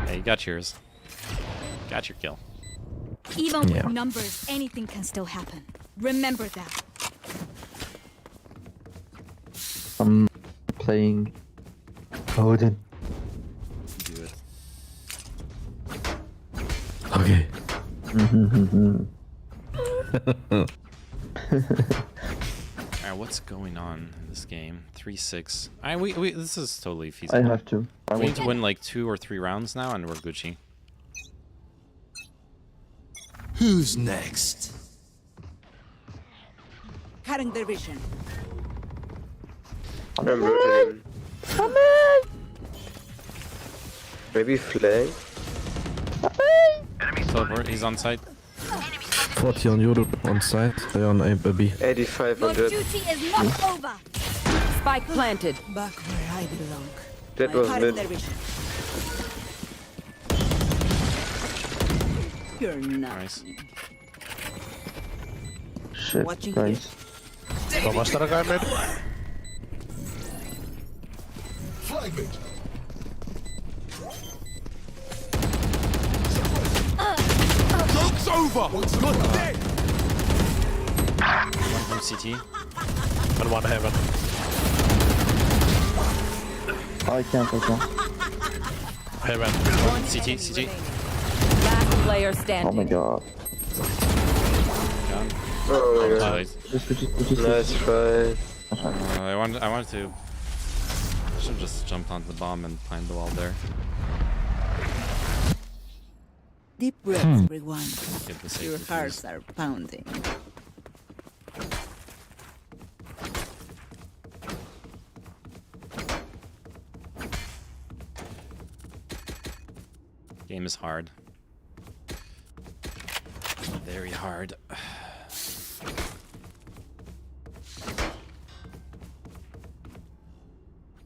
Hey, you got yours. Got your kill. Even with Yeah. numbers, anything can still happen. Remember that. I'm playing Odin. Do it. Okay. Alright, what's going on in this game? 3-6. This is totally I feasible. have to. We need to win like 2 or 3 rounds now, and we're Gucci. Who's next? Cutting their vision. I'm rotating. Maybe flank? Teleport, he's on site. 40 on Yodo on site. They're on A, B. 8500. Duty is not over. Spike planted. Back where I belong. That was Cutting mid. their vision. You're not. Nice. Shit, Watching guys. Was there a guy mid? Fragment. Joke's over. You're dead. One from CT. And 1 heaven. I can't. Heaven. CT. Last player Oh standing. my god. Gone. Oh my god. Nice. Just Nice try. I wanted to... I should have just jumped onto the bomb and climbed the wall there. Deep breaths, everyone. Get the Your safety hearts first. are pounding. Game is hard. Very hard.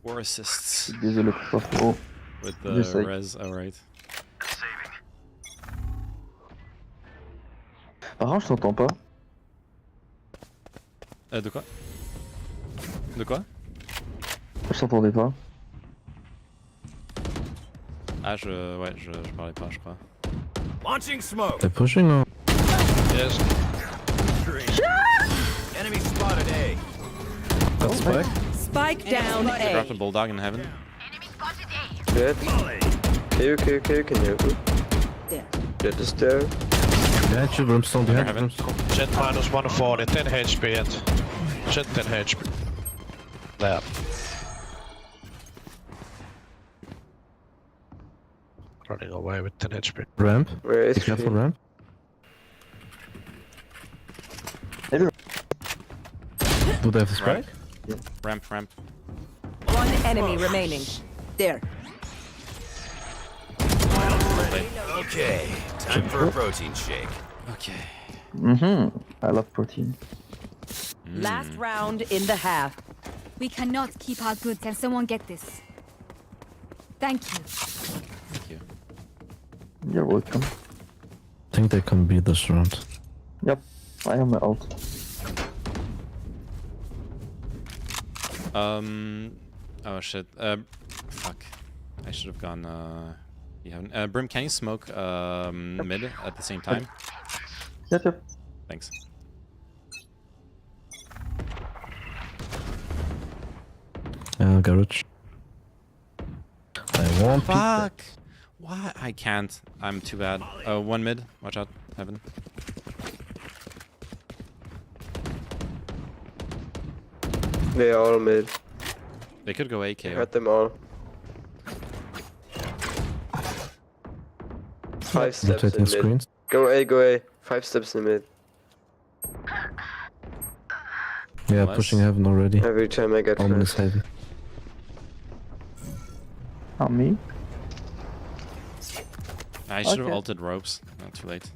4 assists Désolé pour pas trop. with the J'essaye. res. Alright. Par contre, je t'entends pas. De quoi? De quoi? Je t'entendais pas. Ah, ouais, je parlais pas, je crois. Launching smoke. They're pushing now. Yes. Enemy spotted A. That's back. Spike down I A. dropped a bulldog in heaven. Dead. Okay, can help me. There. Jet is there. Behind you, Brimstone, behind you, Heaven. Brimstone. Jet minus 140, 10 HP yet. Jet 10 HP. There. Running away with 10 HP. Ramp. Where is Be careful, she? ramp. Do they have the spike? Ramp. One enemy remaining. There. Okay, time for a protein shake. Okay. I love protein. Last round in the half. We cannot keep our goods and someone get this. Thank you. Thank you. You're welcome. I think they can beat this round. Yep, I have my ult. Oh shit. Fuck. I should have gone. You haven't. Brim, can you smoke mid at the same time? Yep. Thanks. Garage. I want. Fuck. Why? I can't. I'm too bad. One mid. Watch out. Heaven. They are all mid. They could go AK. I heard them all. 5 steps in Rotating mid. screens. Go A. 5 steps in mid. Yeah, Less. pushing heaven already. Every time I get Omen is flash. heavy. On me? I should have Okay. ulted ropes. Not too late.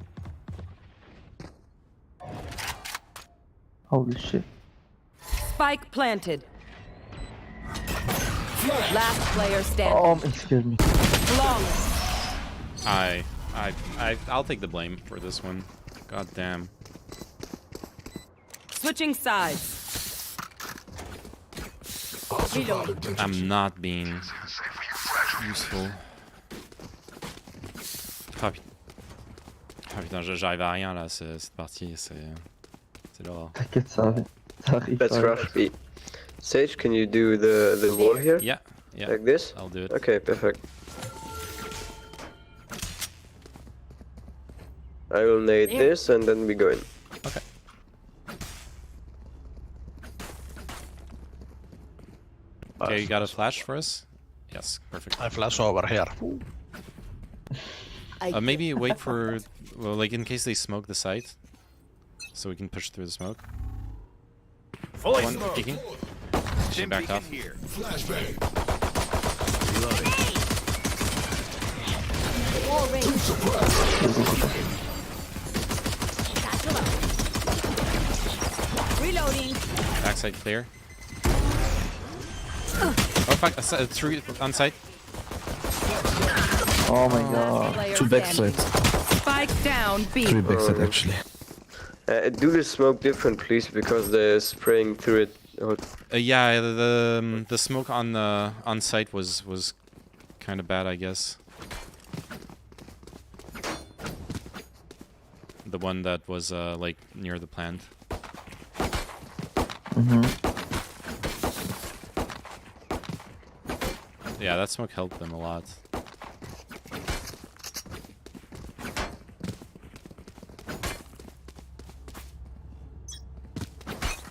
Holy shit. Spike planted. Last player standing. Oh, excuse me. Flawless. I'll take the blame for this one. God damn. Switching sides. Reload. I'm not being useful. Ah putain, j'arrive à rien là, cette partie, c'est l'horreur. T'inquiète, ça arrive. Let's rush B. Sage, can you do the wall here? Yeah. Like this? I'll do it. Okay, perfect. I will nade this and then we go in. Okay. Okay, you got a flash for us? Yes, perfect. I flash over here. Maybe wait for, well, like in case they smoke the site, so we can push through the smoke. Fully One smoked. peeking. She backed off. Here. Flashbang. Reloading. Backside clear. Oh fuck, three on site. Oh my god. 2 backsides. Spike down B. 3 backside actually. Do the smoke different, please, because they're spraying through it. Oh, Yeah, the smoke on site was kind of bad, I guess. The one that was like near the plant. Yeah, that smoke helped them a lot.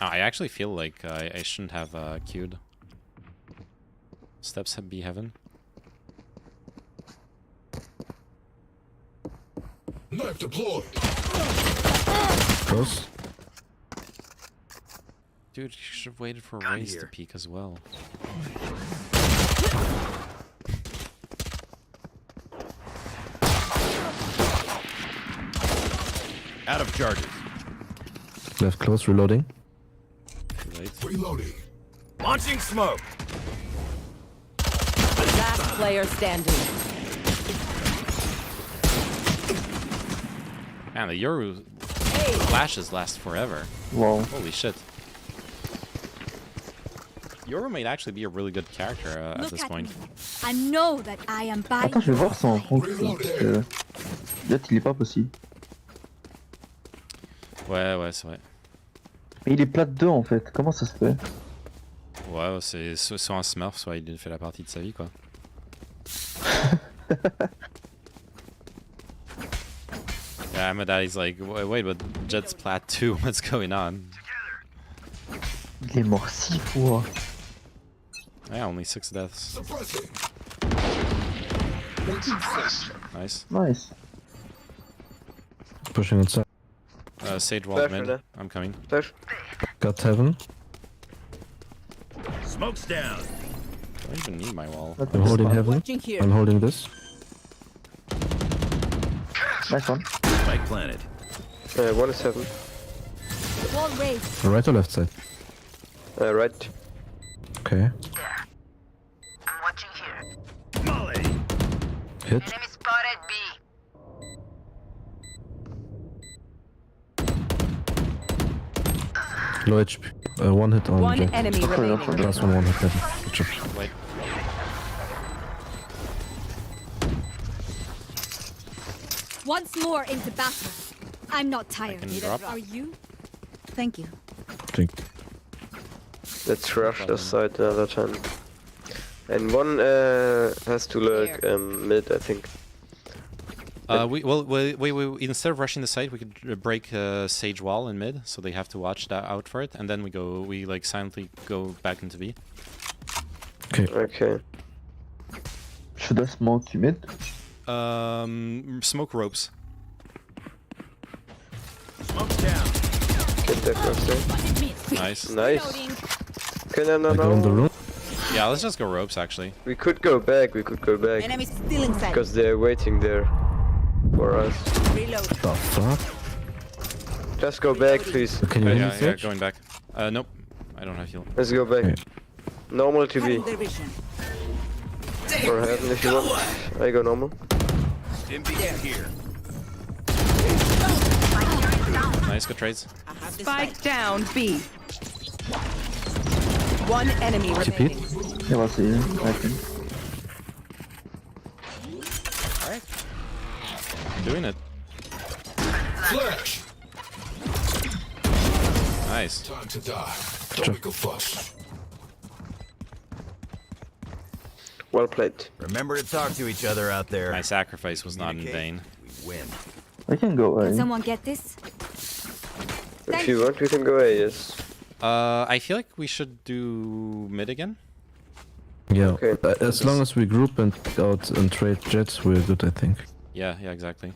I actually feel like I shouldn't have queued. Steps be heaven. Knife deployed. Close. Dude, you should have waited for Raze to peek as well. Out of charges. Left close, reloading. Too late. Reloading. Launching smoke. Last player standing. Man, the Yoru flashes last forever. Wow. Holy shit. Yoru might actually be a really good character at this point. I know that I am by Attends, je vais voir son compte. Parce que... Jet, il est pas possible. Ouais, c'est vrai. Mais il est plat de 2 en fait. Comment ça se fait? Ouais, c'est soit un smurf, soit il fait la partie de sa vie, quoi. Yeah, my daddy's like, wait, but Jet's plat 2, what's going on? Il est mort 6 fois. Yeah, only 6 deaths. Nice. Nice. Pushing inside. Sage wall mid. I'm coming. Got heaven. Smoke's down. I don't even need my wall. I'm holding heaven. I'm holding this. Nice one. Spike planted. One is heaven. Wall raised. Right or left side? Right. Okay. I'm watching here. Molly. Hit. Enemy spotted B. Low HP. One hit on One Jet. enemy remaining. Last one hit heaven. Good job. Wait. Once more into battle. I'm not tired. can drop. Are you? Thank you. Drink. Let's rush this side another time. And one has to lurk mid, I think. We instead of rushing the site, we could break Sage wall in mid, so they have to watch that out for it, and then we like silently go back into B. Okay. Should I smoke you mid? Smoke ropes. Smoke's down. Get that first there. Nice. Nice. Okay, no. On the room. Yeah, let's just go ropes actually. We could go back. Enemy still inside. Because they're waiting there for us. Reload. The fuck? Just go back, please. Can you hear me, Yeah, Sage? going back. Nope. I don't have heal. Let's go back. Okay. Normal to be. Their vision. Or heaven if you want. I go normal. Here. Nice, good trades. Spike down B. One enemy remaining. Yeah, we'll see. I think. Doing it. Flash. Nice. Time to die. Don't make a fuss. Well played. Remember to talk to each other out there. My sacrifice was not in vain. We win. I can go away. Can someone get this? If you want, we can go A, yes. I feel like we should do mid again. Yeah. Okay. As long as we group and out and trade jets, we're good, I think. Yeah, exactly.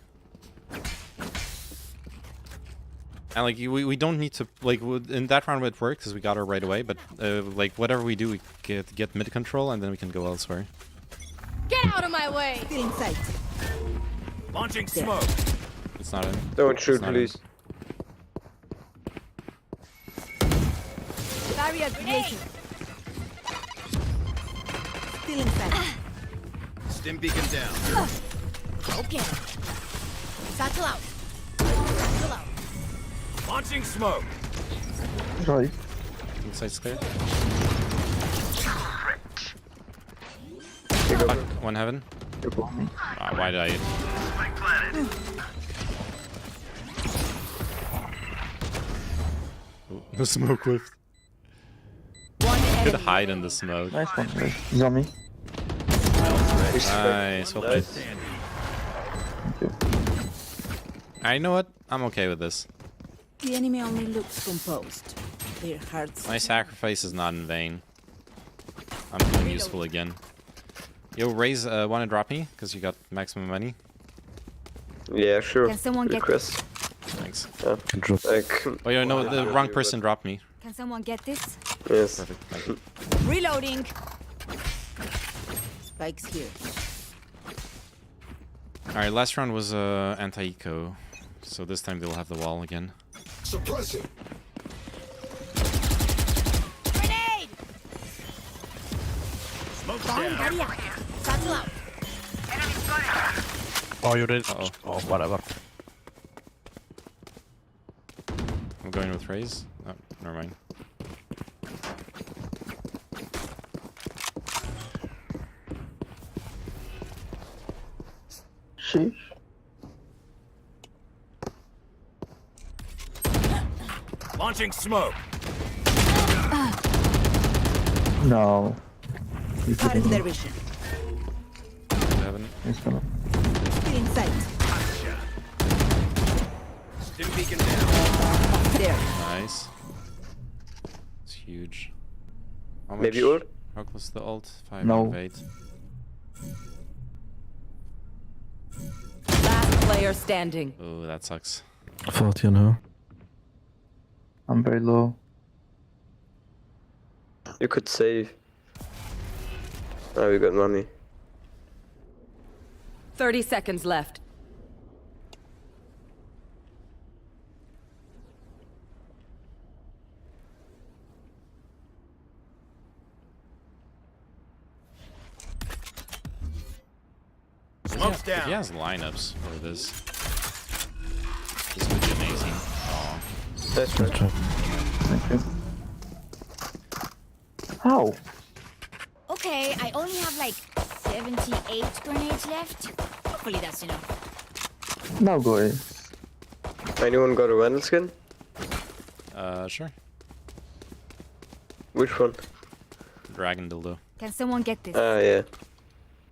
And like we don't need to like in that round it worked because we got her right away. But like whatever we do, we get mid control and then we can go elsewhere. Get out of my way! Still inside. Launching smoke. It's not in. Don't shoot, It's not please. Barrier created. Still inside. Stim beacon down. Okay. Satchel out. Satchel out. Launching smoke. Right. Inside's clear. You go Fuck, back. one heaven. You block me. Why did I? Spike planted. Ooh, the smoke whiffed. One Could enemy. hide in the smoke. Nice one. Nice. He's on me. Nice. Well played. Nice. Thank you. I know what? I'm okay with this. The enemy only looks composed. Their hearts. My sacrifice is not in vain. I'm feeling useful again. Yo, Raze, wanna drop me? Because you got maximum money. Yeah, sure. Can someone get Request. Thanks. Yeah. Drop. Oh, yeah, no, the wrong person dropped me. Can someone get this? Yes. Perfect. Thank you. Reloading. Spikes here. Alright, last round was anti-eco. So this time they'll have the wall again. Suppress it. Grenade! Smoke's Bomb down. buddy out. Satchel out. Enemy spotted. Oh, you did. Uh-oh. Oh, whatever. I'm going with Raze. Oh, never mind. Sheesh. Launching smoke. No. Out of their vision. Heaven. He's gonna. In sight. Stim beacon down. There. Nice. It's huge. How much, Maybe ult? How close to the ult? 5 No. out of 8. Last player standing. Oh, that sucks. 40 on her. I'm very low. You could save. Oh, we got money. 30 seconds left. Smoke's If he down. has lineups for this, this would be amazing. Oh. That's right. Thank you. How? Okay, I only have like 78 grenades left. Hopefully that's enough. Now go away. Anyone got a Vandal skin? Sure. Which one? Dragon dildo. Can someone get this? Ah, yeah.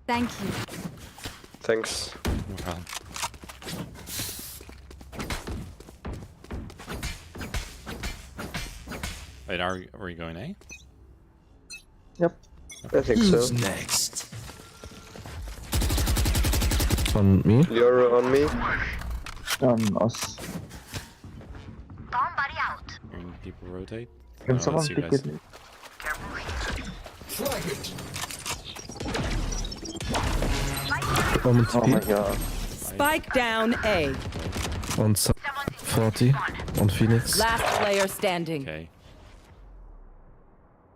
Thank you. Thanks. No problem. Wait, are we going A? Yep. I think so. next? On me. You're on me. On us. Hearing people rotate? Can No, someone that's you pick guys. it? Flag it. On Oh my TP. god. Spike down A. On 40. On Phoenix. Last player standing. Okay.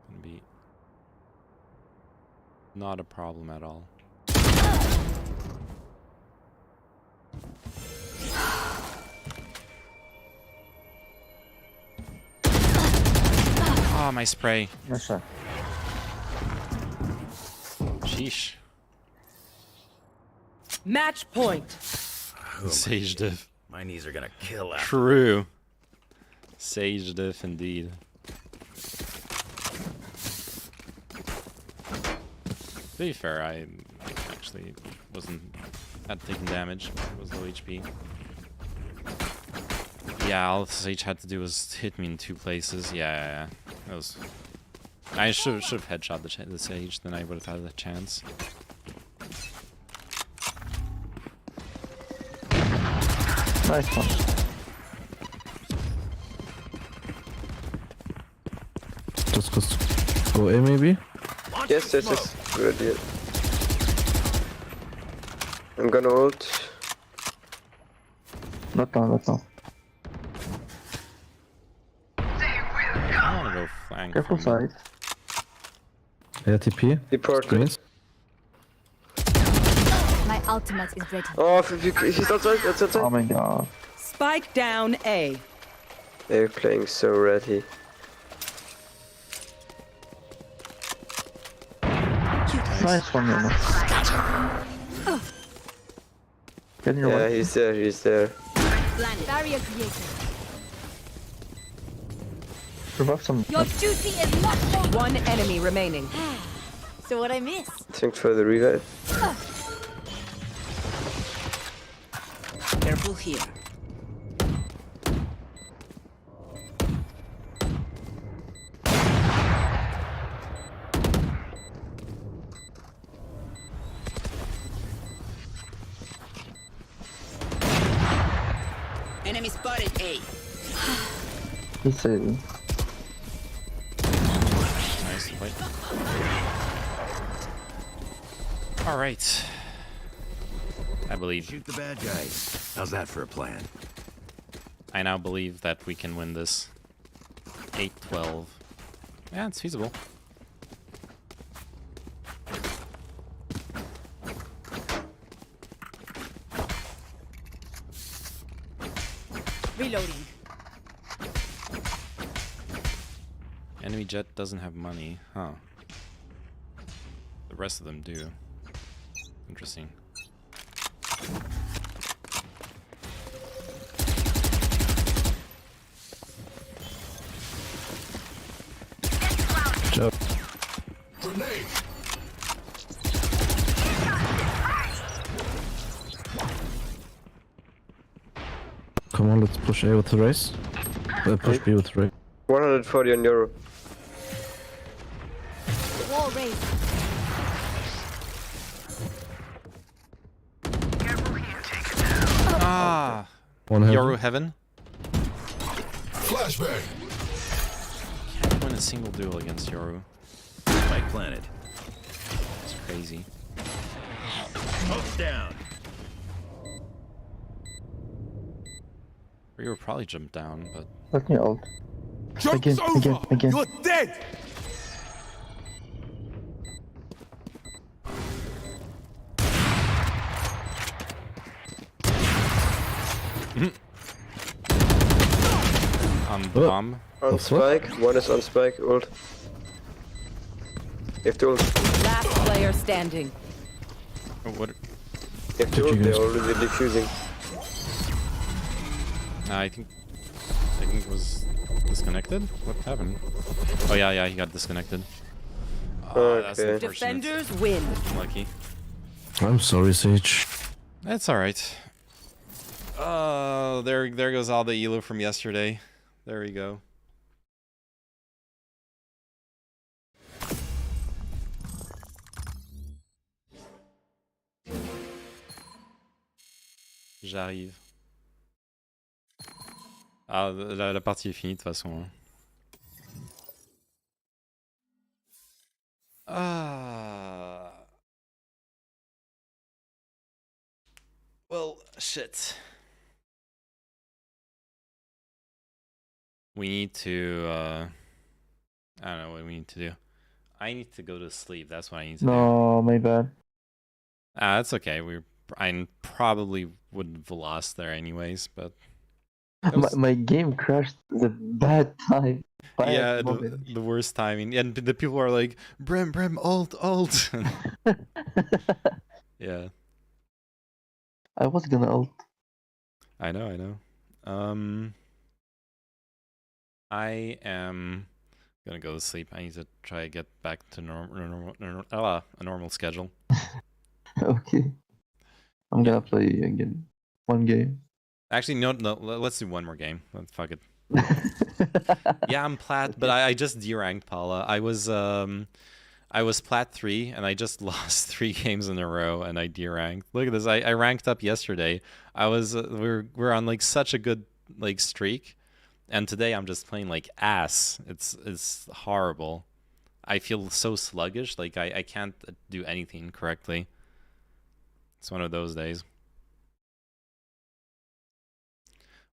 Gonna be not a problem at all. Oh, my spray. Yes, sir. Sheesh. Match point. Sage diff. My knees are gonna kill after. True. Sage diff indeed. To be fair, I actually hadn't taken damage. It was low HP. Yeah, all Sage had to do was hit me in 2 places. Yeah. That was. I should have headshot the Sage, then I would have had a chance. Nice one. Just go A maybe? Yes. Good idea. I'm gonna ult. Not now. I want to go flank. Careful from- side. Yeah, TP. Deport. Screens. My ultimate is ready. Oh, he's outside. That's outside. Oh my god. Spike down A. They're playing so ready. Nice one, Yana. Get in your Yeah, way. he's there. Barrier created. Revive some. Your duty is not over. One enemy remaining. So what I miss? Thanks for the revive. Careful here. Enemy spotted A. He's saving. Nice fight. Alright. I believe. Shoot the bad guys. How's that for a plan? I now believe that we can win this. 8-12. Yeah, it's feasible. Reloading. Enemy jet doesn't have money, huh? The rest of them do. Interesting. Job. Grenade. Come on, let's push A with the race. Push B with the race. 140 on Euro. Wall raised. Ah, One heaven. Yoru Heaven. Flashbang. Can't win a single duel against Yoru. Spike planted. It's crazy. Smoke's down. Ryu probably jumped down, but Let me ult. Joke's Again. You're dead. on the bomb. On spike. One is on spike. Ult. You have to ult. Last player standing. Oh, what? You have to ult. They're already defusing. I think it was disconnected. What happened? Oh yeah, he got disconnected. That's Okay. unfortunate. Defenders win. Lucky. I'm sorry, Sage. That's all right. Oh, there goes all the elo from yesterday. There we go. J'arrive. Ah, la partie est finie de toute façon. Ah. Well, shit. We need to, I don't know what we need to do. I need to go to sleep. That's what I need to do. No, my bad. That's okay. I probably would have lost there anyways, but My game crashed at a bad time. yeah, the worst timing. And the people are like, Brim, ult. Yeah. I was gonna ult. I know. I am gonna go to sleep. I need to try to get back to a normal schedule. Okay. I'm gonna play again. One game. Actually, no. Let's do one more game. Fuck it. Yeah, I'm plat, but I just deranked Paula. I was plat 3, and I just lost 3 games in a row, and I deranked. Look at this. I ranked up yesterday. We're on like such a good like streak, and today I'm just playing like ass. It's horrible. I feel so sluggish. Like I can't do anything correctly. It's one of those days.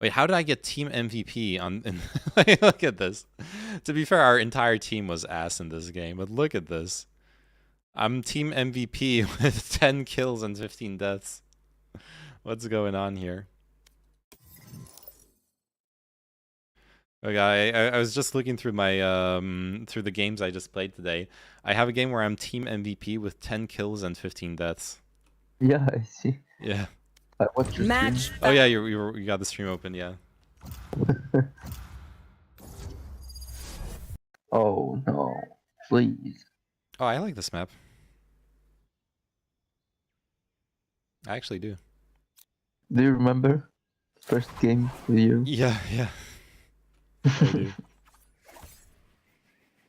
Wait, how did I get team MVP on? Look at this. To be fair, our entire team was ass in this game, but look at this. I'm team MVP with 10 kills and 15 deaths. What's going on here? Okay, I was just looking through my through the games I just played today. I have a game where I'm team MVP with 10 kills and 15 deaths. Yeah, I see. Yeah. What's your Match. stream? Oh yeah, you got the stream open, yeah. Oh no, please. Oh, I like this map. I actually do. Do you remember first game with you? Yeah. I do.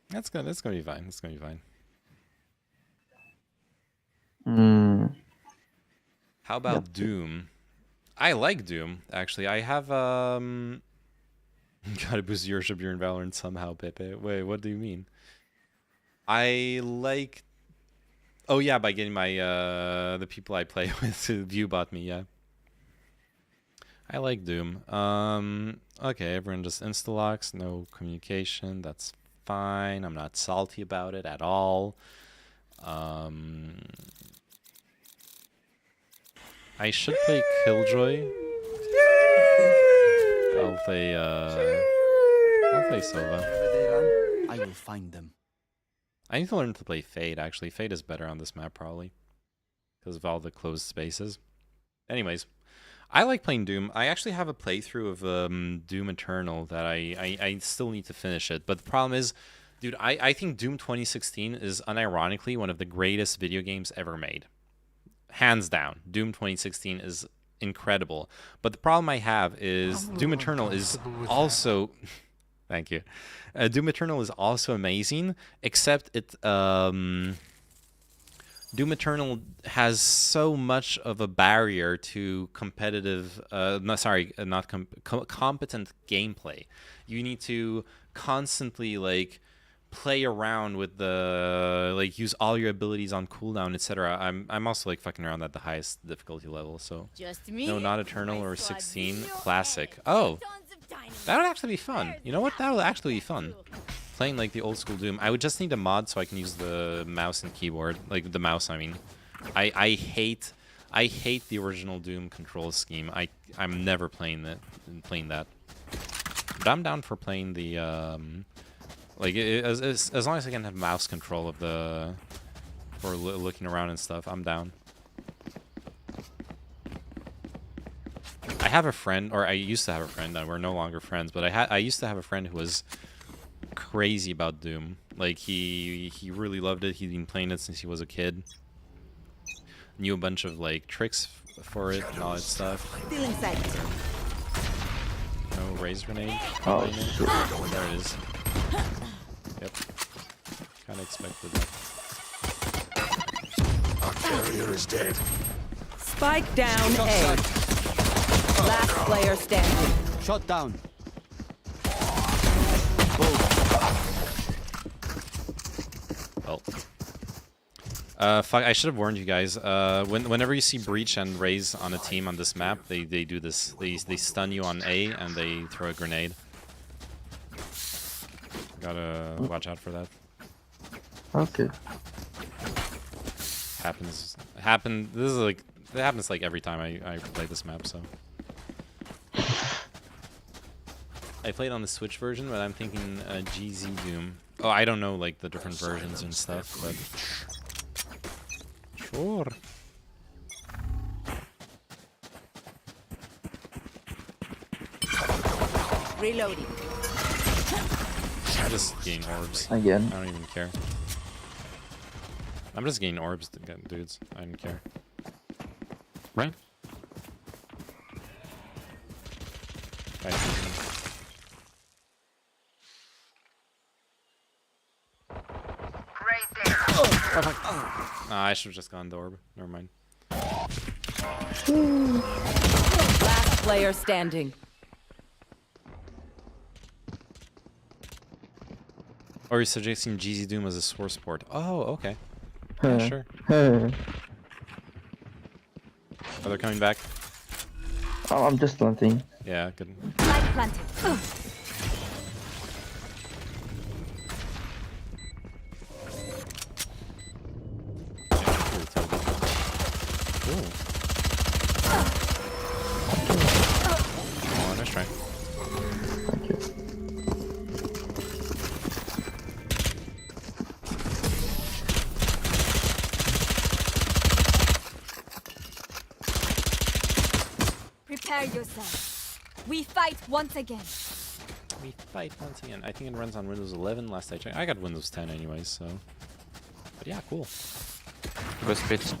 That's gonna be fine. It's gonna be fine. How about Doom? I like Doom, actually. I have gotta boost viewership during Valorant somehow, Pepe. Wait, what do you mean? I like... Oh yeah, by getting my the people I play with to viewbot me, yeah. I like Doom. Okay, everyone just insta-locks, no communication, that's fine. I'm not salty about it at all. I should play Killjoy. I'll play Sova. Wherever they run, I will find them. I need to learn to play Fade, actually. Fade is better on this map, probably. Because of all the closed spaces. Anyways, I like playing Doom. I actually have a playthrough of Doom Eternal that I still need to finish it. But the problem is, dude, I think Doom 2016 is unironically one of the greatest video games ever made. Hands down. Doom 2016 is incredible. But the problem I have is Doom Eternal is also thank you. Doom Eternal is also amazing, except Doom Eternal has so much of a barrier to competitive, competent gameplay. You need to constantly like play around with the use all your abilities on cooldown, etc. I'm also like fucking around at the highest difficulty level, so Just me, no, not Eternal or 16 classic. Oh, that would actually be fun. You know what? That would actually be fun. Playing like the old school Doom. I would just need a mod so I can use the mouse and keyboard, like the mouse. I mean, I hate the original Doom control scheme. I'm never playing that. But I'm down for playing the as long as I can have mouse control of the for looking around and stuff. I'm down. I have a friend, or I used to have a friend. We're no longer friends, but I used to have a friend who was crazy about Doom. Like he really loved it. He'd been playing it since he was a kid. Knew a bunch of like tricks for it and all that stuff. No raise grenade. Oh, shit. There it is. Yep. Kind of expected that. Our carrier is dead. Spike down A. Last player standing. Shot down. Well. Fuck, I should have warned you guys. Whenever you see Breach and Raze on a team on this map, they do this. They stun you on A and they throw a grenade. Gotta watch out for that. Okay. This is like it happens like every time I play this map, so. I played on the Switch version, but I'm thinking GZ Doom. Oh, I don't know like the different versions and stuff, but sure. Reloading. I'm just getting orbs. Again. I don't even care. I'm just getting orbs, dudes. I don't care. Right? I should have just gone the orb. Never mind. Last player standing. Or you're suggesting GZ Doom as a source port. Oh, okay. Yeah, sure. Oh, they're coming back. Oh, I'm just planting. Yeah, good. Light planted. Oh, nice try. Thank you. Prepare yourself. We fight once again. We fight once again. I think it runs on Windows 11 last I checked. I got Windows 10 anyways, so. But yeah, cool. Go split.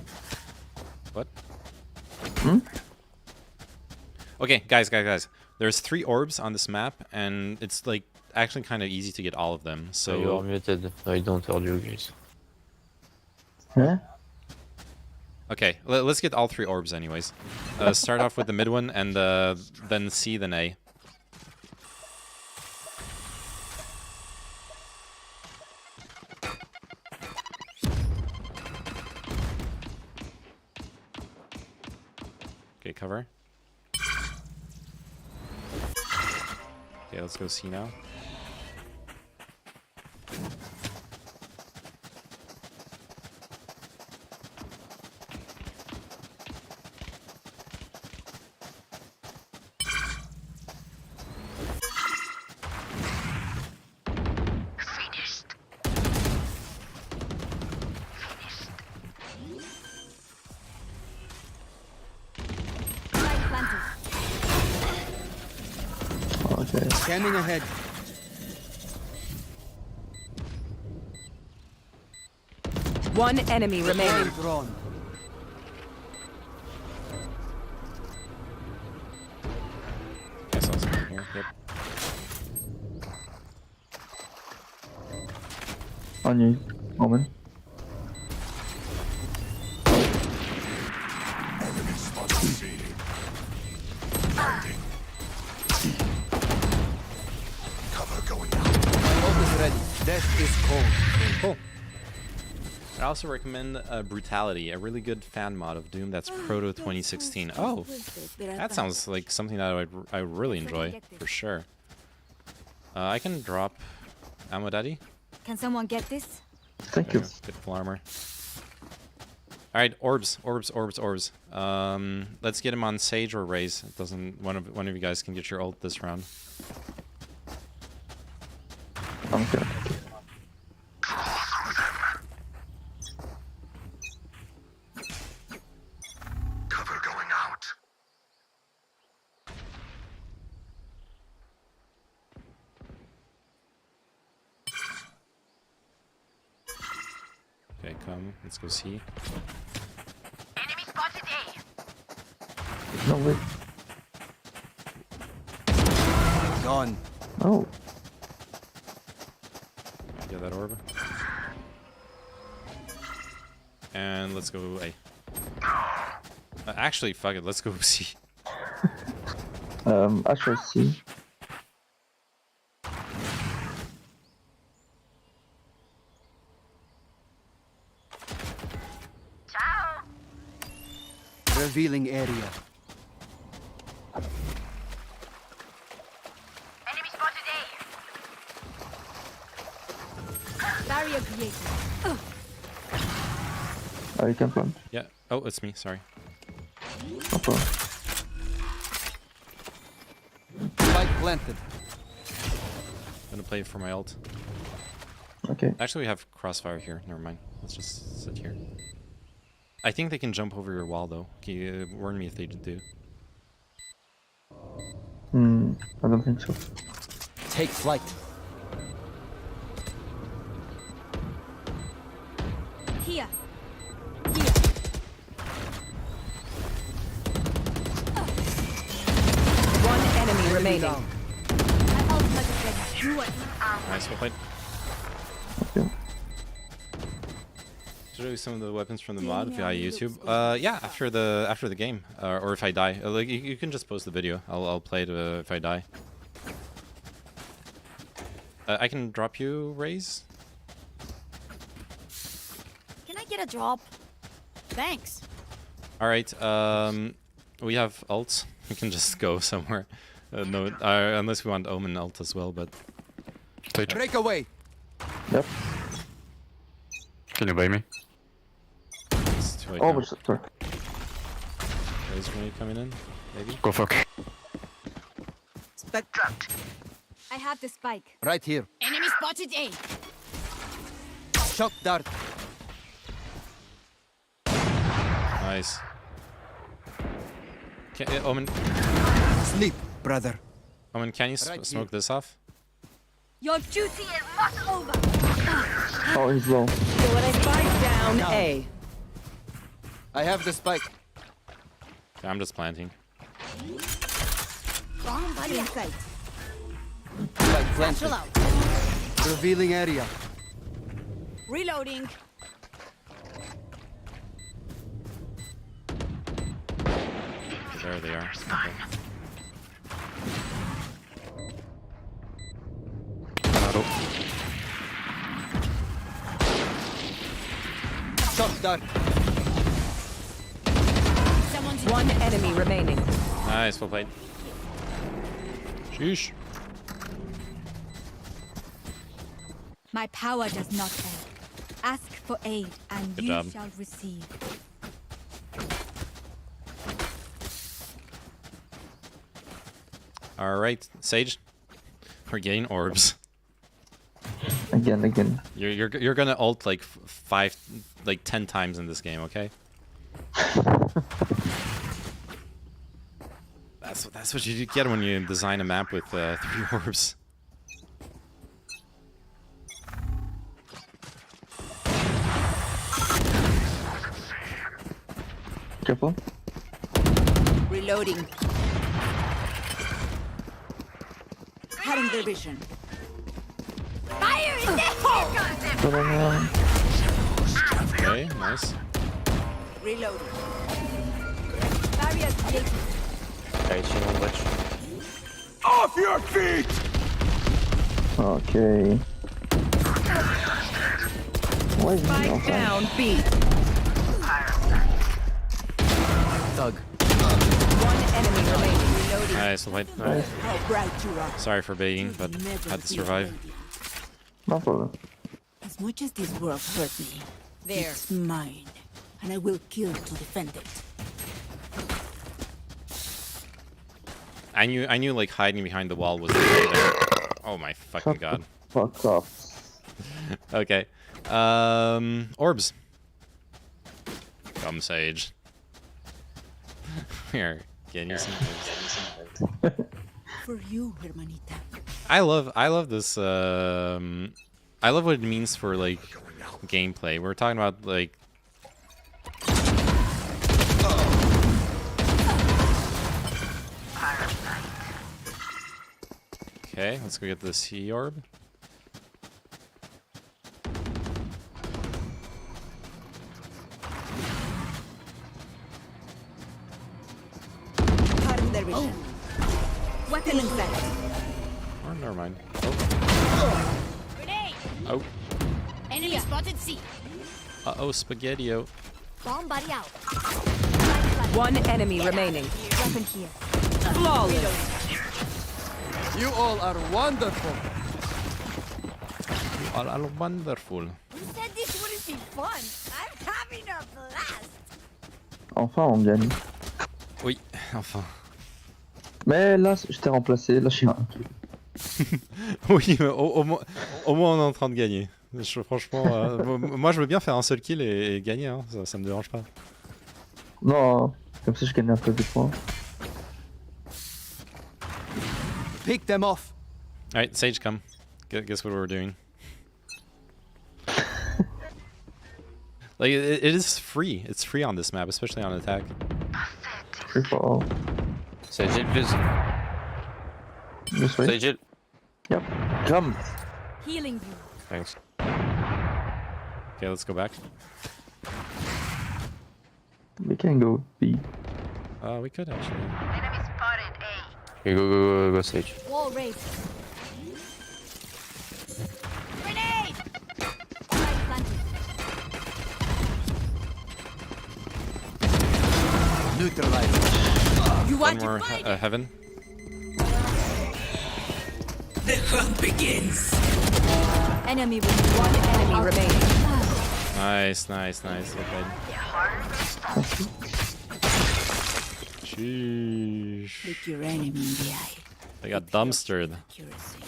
What? Hmm? Okay, guys. There's 3 orbs on this map, and it's like actually kind of easy to get all of them. So You are muted. I don't hear you guys. Huh? okay, let's get all 3 orbs anyways. Start off with the mid one, and then C, then A. Okay, cover. Okay, let's go C now. Okay. Scanning ahead. One enemy remaining. Drawn. On you, Omen. Cover going out. Ult is ready. Death is cold. Cool. I also recommend Brutality, a really good fan mod of Doom that's Proto 2016. Oh, that sounds like something that I really enjoy, for sure. I can drop ammo, Daddy. Can someone get this? Thank you. Good full armor. Alright, orbs. Let's get him on Sage or Raze. It doesn't. One of you guys can get your ult this round. Okay. Cover going out. Okay, come. Let's go see. Enemy spotted A. No way. Gone. Oh. Get that orb. And let's go A. Actually, fuck it. Let's go C. I shall see. Ciao. Revealing area. Enemy spotted A. Barrier created. You can plant. Yeah. Oh, it's me. Sorry. No problem. Spike planted. Gonna play for my ult. Okay. Actually, we have crossfire here. Never mind. Let's just sit here. I think they can jump over your wall, though. Can you warn me if they do? I don't think so. Take flight. Here. One enemy remaining. Nice, well played. Okay. Show you some of the weapons from the mod via YouTube. Yeah, after the game, or if I die, like you can just post the video. I'll play it if I die. I can drop you, Raze. Can I get a drop? Thanks. All right. We have ults. We can just go somewhere. No, unless we want Omen ult as well, but. Break away. Yep. Can you buy me? It's too late Oh, now. sorry. Raze, when you coming in? Maybe. Go fuck. Spike dropped. I have the spike. Right here. Enemy spotted A. Shock dart. Nice. Omen. Sleep, brother. Omen, can you Right smoke this off? Your duty is not over. Oh, he's low. Spike down A. I have the spike. Okay, I'm just planting. Bomb buddy in sight. Spike planted. Satchel out. Revealing area. Reloading. There they are. Okay. Shock dart. One enemy remaining. Nice, well played. Sheesh. My power does not end. Ask for aid, and Good you job. shall receive. All right, Sage. We're getting orbs. Again. You're gonna ult like 10 times in this game, okay? That's what you get when you design a map with 3 orbs. Careful. Reloading. Cutting their vision. Fire in the Okay, nice. Reloading. Barrier created. Off your feet! Okay. Why is he Spike not down B. Thug. One enemy remaining. Reloading. Nice, light. How bright you are. Sorry for begging, but had to survive. No problem. As much as this world hurt me, it's mine, and I will kill to defend it. I knew like hiding behind the wall was the way there. Oh my fucking god. Fuck off. Okay. Orbs. Come Sage. Here, get you some orbs. For you, hermanita. I love this I love what it means for like gameplay. We're talking about like okay, let's go get the sea orb. Pardon their vision. Weapon in sight. Oh, never mind. Grenade! Oh. Enemy spotted C. Uh-oh, Spaghetti-O. Bomb body out. One enemy remaining. Weapon here. Flawless. You all are wonderful. You all are wonderful. Who said this wouldn't be fun? I'm having a blast. Enfin, on gagne. Oui, enfin. Mais là, je t'ai remplacé. Là, je suis un. Oui, mais au moins on est en train de gagner. Franchement, moi je veux bien faire un seul kill et gagner, hein. Ça me dérange pas. Non, comme ça, je gagne un peu de points. Pick them off. Alright, Sage, come. Guess what we're doing. Like, it is free. It's free on this map, especially on attack. Free for all. Sage it, please. This way. Sage it. Yep. Come. Healing you. Thanks. Okay, let's go back. We can go B. We could actually. Enemy spotted A. Okay, go, Sage. Wall raised. Grenade! Spike planted. Neutralize. You One want more to fight? heaven. The hunt begins. Enemy One enemy remaining. Nice. Okay. Sheesh. Look your enemy in the eye. They got dumpstered. Accuracy.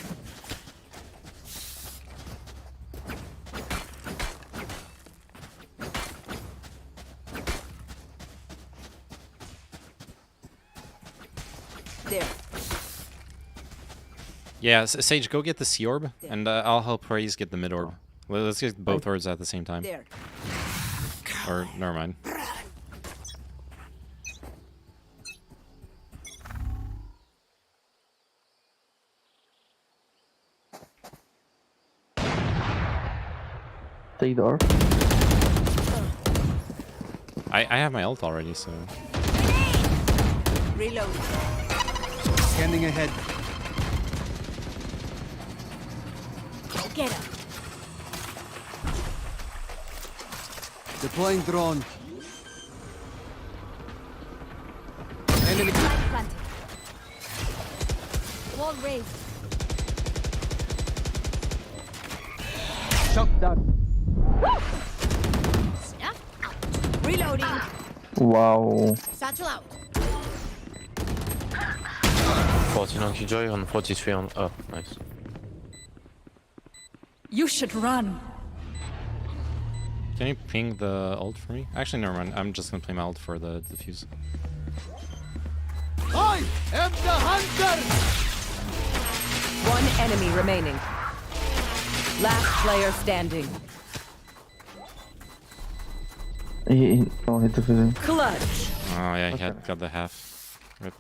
There. Yeah, Sage, go get the sea orb, and I'll help Praise get the mid orb. Let's get both orbs at the same time. There. Or, never mind. Take the orb. I have my ult already, so... Reload. Scanning ahead. Get him. Deploying drone. Enemy. Planted. Wall raised. Shot down. Snap out. Reloading. Wow. Satchel out. 14 on Killjoy and 43 on... Oh, nice. You should run. Can you ping the ult for me? Actually, never mind. I'm just gonna play my ult for the defuse. I am the hunter! One enemy remaining. Last player standing. Oh, hit the vision. Clutch. Oh yeah, he got the half. Rip.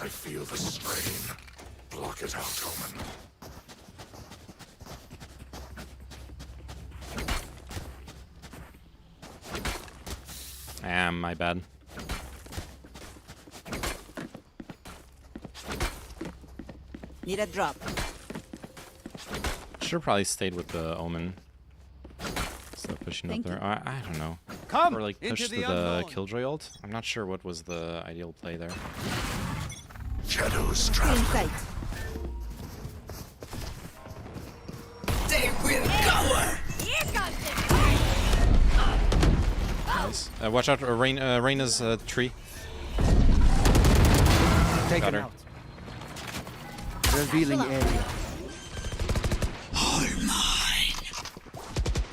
I feel the strain. Block it out, Omen. My bad. Need a drop. Should have probably stayed with the Omen. Instead of pushing up there. I don't know. Come or like push into to the the unknown. Killjoy ult. I'm not sure what was the ideal play there. Shadows traveling. They will cover. Here comes the Nice. Watch out, Reyna's tree. Take Got him her. out. Revealing area.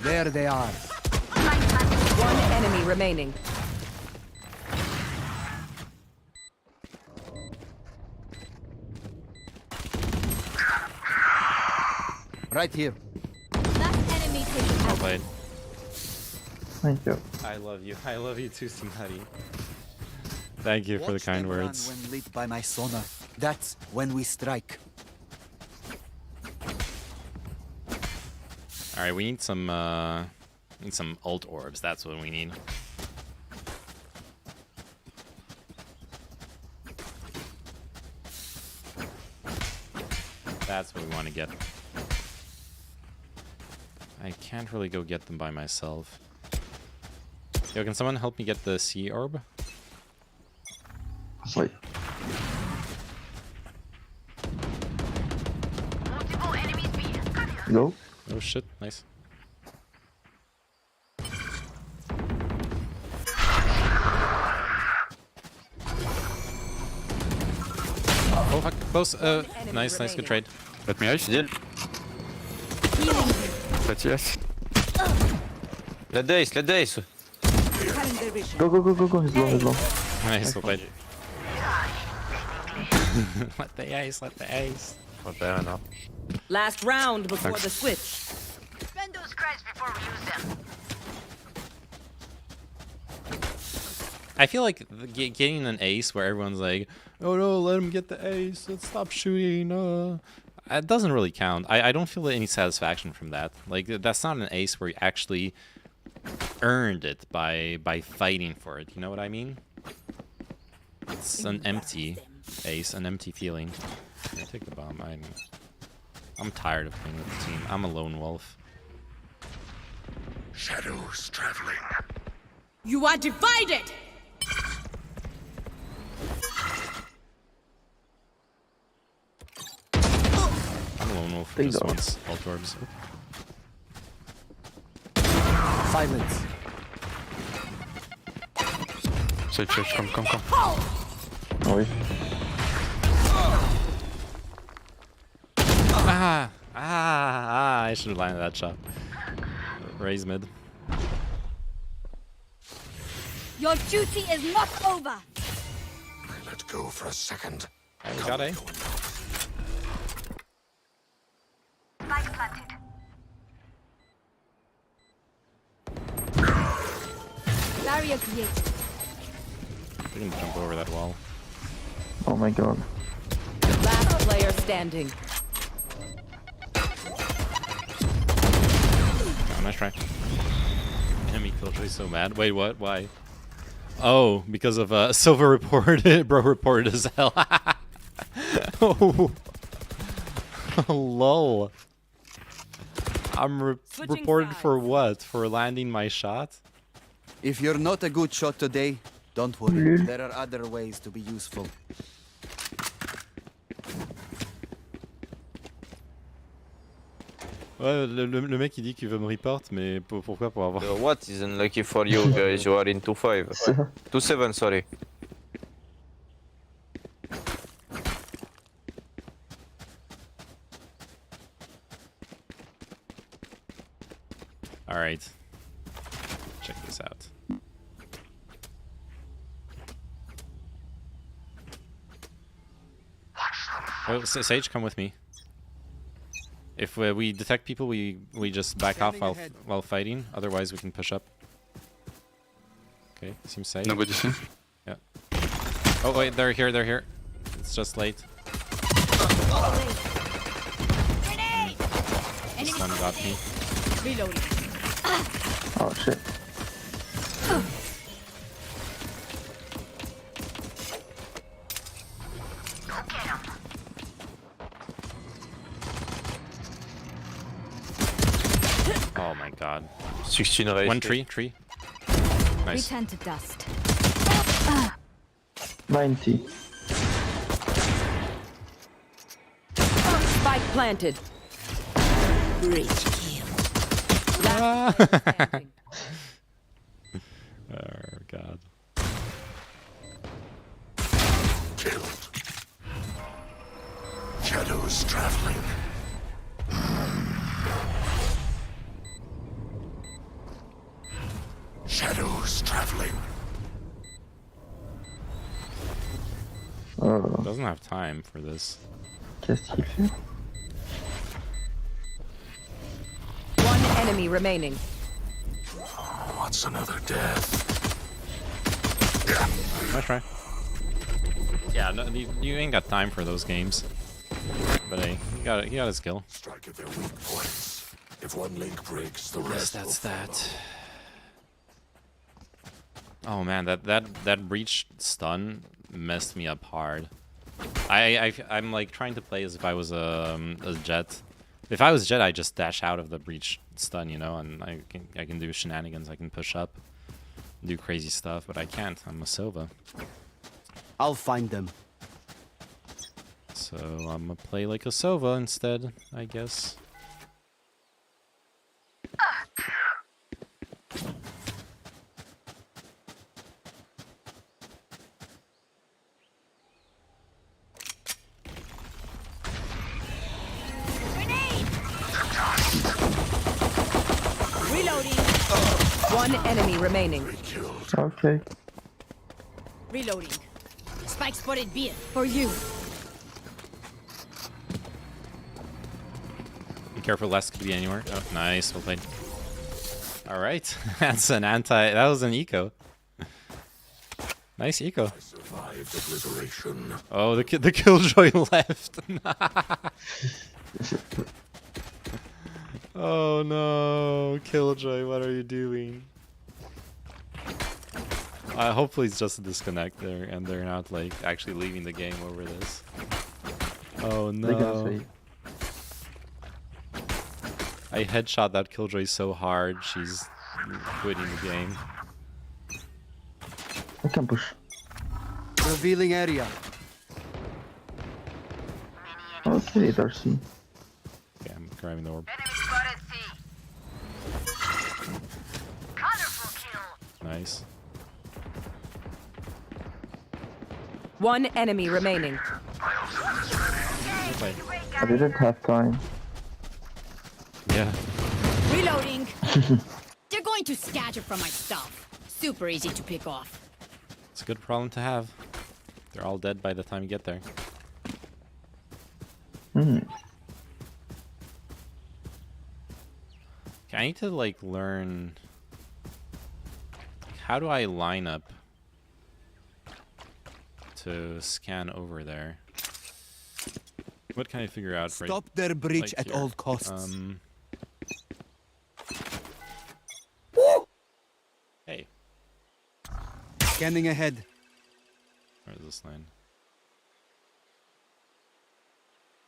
There they are. One enemy remaining. Right here. last enemy taken Well out. played. Thank you. I love you. I love you too, Simari. Thank you for the Watch kind them run words. when lit by my sonar. That's when we strike. All right, we need some ult orbs. That's what we need. That's what we want to get. I can't really go get them by myself. Yo, can someone help me get the sea orb? Wait. Go. Oh shit, nice. Oh fuck, close. Nice, good trade. Let me ice. Deal. But yes. Let the ace, let the ace. Go. He's low. Nice, well played. Let the ace, let the ace. Not there enough. Last round before Thanks. the switch. Spend those credits before we use them. I feel like getting an ace where everyone's like, oh no, let him get the ace, let's stop shooting. It doesn't really count. I don't feel any satisfaction from that. Like, that's not an ace where you actually earned it by fighting for it. You know what I mean? It's an empty ace, an empty feeling. Here, take the bomb. I'm tired of playing with the team. I'm a lone wolf. Shadows traveling. You are divided. I'm a lone wolf for just once. Ult orbs. Silence. Sage, come. Oh oui. I should have landed that shot. Raise mid. Your duty is not over. Let go for a second. Oh, we got A. Spike planted. Barrier created. We can jump over that wall. Oh my god. Last player standing. Oh, nice try. Enemy Killjoy so mad. Wait, what? Why? Oh, because of Silver reported, bro reported as hell. Oh. Lol. I'm reported for what? For landing my shot? If you're not a good shot today, don't worry. There are other ways to be useful. Ouais, le mec il dit qu'il veut me report, mais pourquoi? Pour avoir. What is unlucky for you guys? You are in 2-5. 2-7, sorry. Alright. Check this out. Oh, Sage, come with me. If we detect people, we just back off while fighting. Otherwise, we can push up. Okay, seems safe. Nobody see? Yeah. Oh wait, they're here. It's just late. Grenade! Enemy Stun got me. reloading. Oh shit. Oh my god. 16 race. One tree. Nice. Return to dust. 90. Spike planted. Great kill. Oh god. Killed. Shadows traveling. Shadows traveling. Oh, Doesn't have time for this. qu'est-ce qu'il fait? One enemy remaining. What's another death? Nice try. Yeah, no, you ain't got time for those games. But hey, he got his skill. Strike at their weak points. If one link breaks, the rest That's will that. Oh man, that breach stun messed me up hard. I'm like trying to play as if I was a Jet. If I was Jet, I just dash out of the breach stun, you know, and I can do shenanigans. I can push up, do crazy stuff, but I can't. I'm a Sova. I'll find them. So I'm gonna play like a Sova instead, I guess. Reloading. One enemy remaining. Okay. Reloading. Spike spotted B for you. Be careful, last could be anywhere. Oh, nice, well played. All right, that's an anti. That was an eco. Nice eco. survive obliteration. Oh, the killjoy left. Oh no, killjoy, what are you doing? Hopefully it's just a disconnect there, and they're not like actually leaving the game over this. Oh no. I headshot that killjoy so hard, she's quitting the game. I can push. Revealing area. Okay, Darcy. Okay, I'm grabbing the orb. Nice. One enemy remaining. Okay. I didn't have time. Yeah. Reloading. They're going to scatter from my stuff. Super easy to pick off. It's a good problem to have. They're all dead by the time you get there. Okay, I need to like learn. How do I line up to scan over there? What can I figure out? Stop their breach like at here? all costs. Hey. Scanning ahead. Where's this line?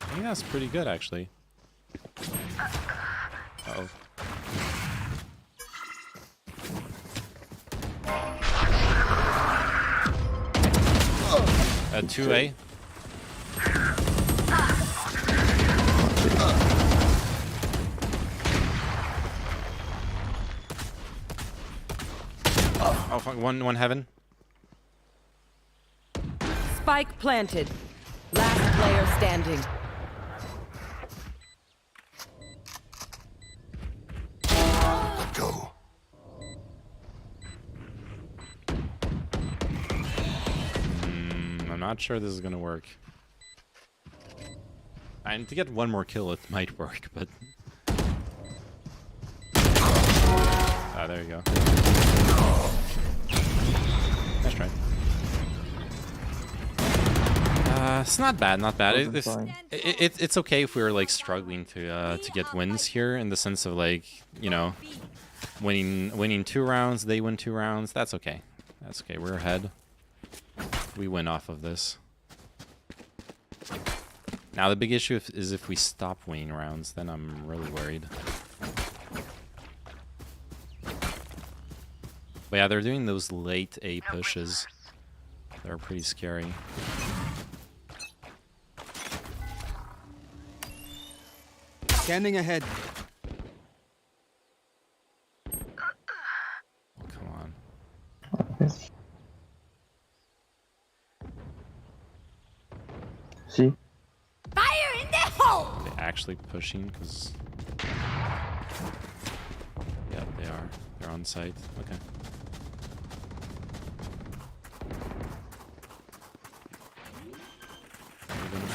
I think that's pretty good, actually. Uh-oh. 2A. Oh, fuck. One heaven. Spike planted. Last player standing. Let go. I'm not sure this is gonna work. I need to get one more kill, it might work, but... Ah, there you go. Nice try. It's not bad, not bad. Wasn't fine. It's okay if we were like struggling to get wins here, in the sense of like, you know, winning 2 rounds, they win 2 rounds. That's okay. That's okay. We're ahead. We win off of this. Now the big issue is if we stop winning rounds, then I'm really worried. But yeah, they're doing those late A pushes. They're pretty scary. Scanning ahead. Oh, come on. See? Fire in the hole! Are they actually pushing? Because... yeah, they are. They're on site. Okay.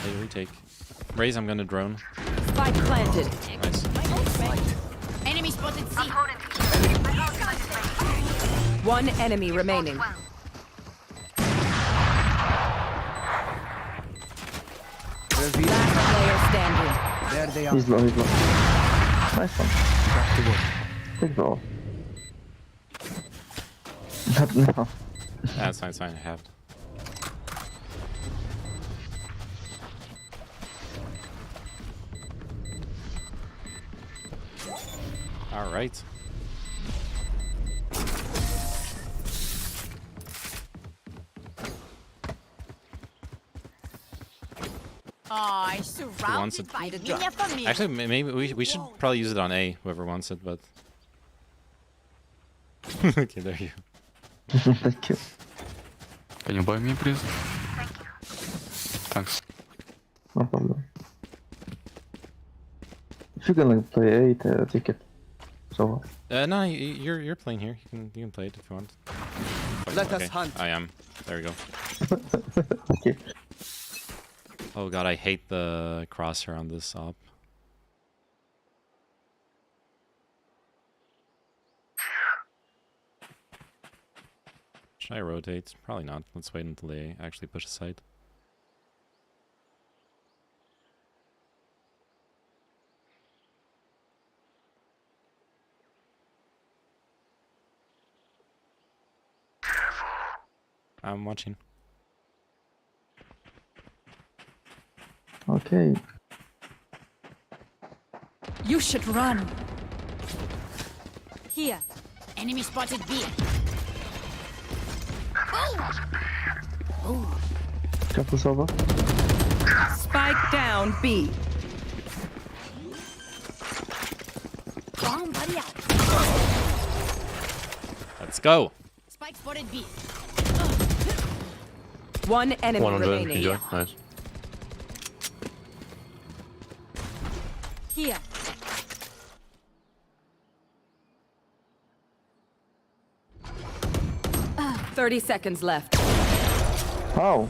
They retake. Raise, I'm gonna drone. Spike planted. Nice. Enemy spotted C. 1 enemy remaining. Last player standing. There they are. He's low, he's low. Nice one. Big ball. Not now. That's fine, it's fine. I have. All right. Oh, wants it? surrounded by Mia Familia. Actually, maybe we should probably use it on A, whoever wants it, but... okay, there you go. Thank you. Can you buy me, please? Thanks. No problem. If you can like play 8, take it. So No, you're playing here. You can play it if you want. Let Okay, us hunt. I am. There we go. okay. Oh god, I hate the crosshair on this op. Should I rotate? Probably not. Let's wait until they actually push aside. I'm watching. Okay. You should run. Here. Enemy spotted B. Careful, Sova. Spike down B. Bomb buddy out. Let's go. Spike spotted B. 1 enemy 100, remaining. enjoy. Nice. Here. Ah, 30 seconds left. How?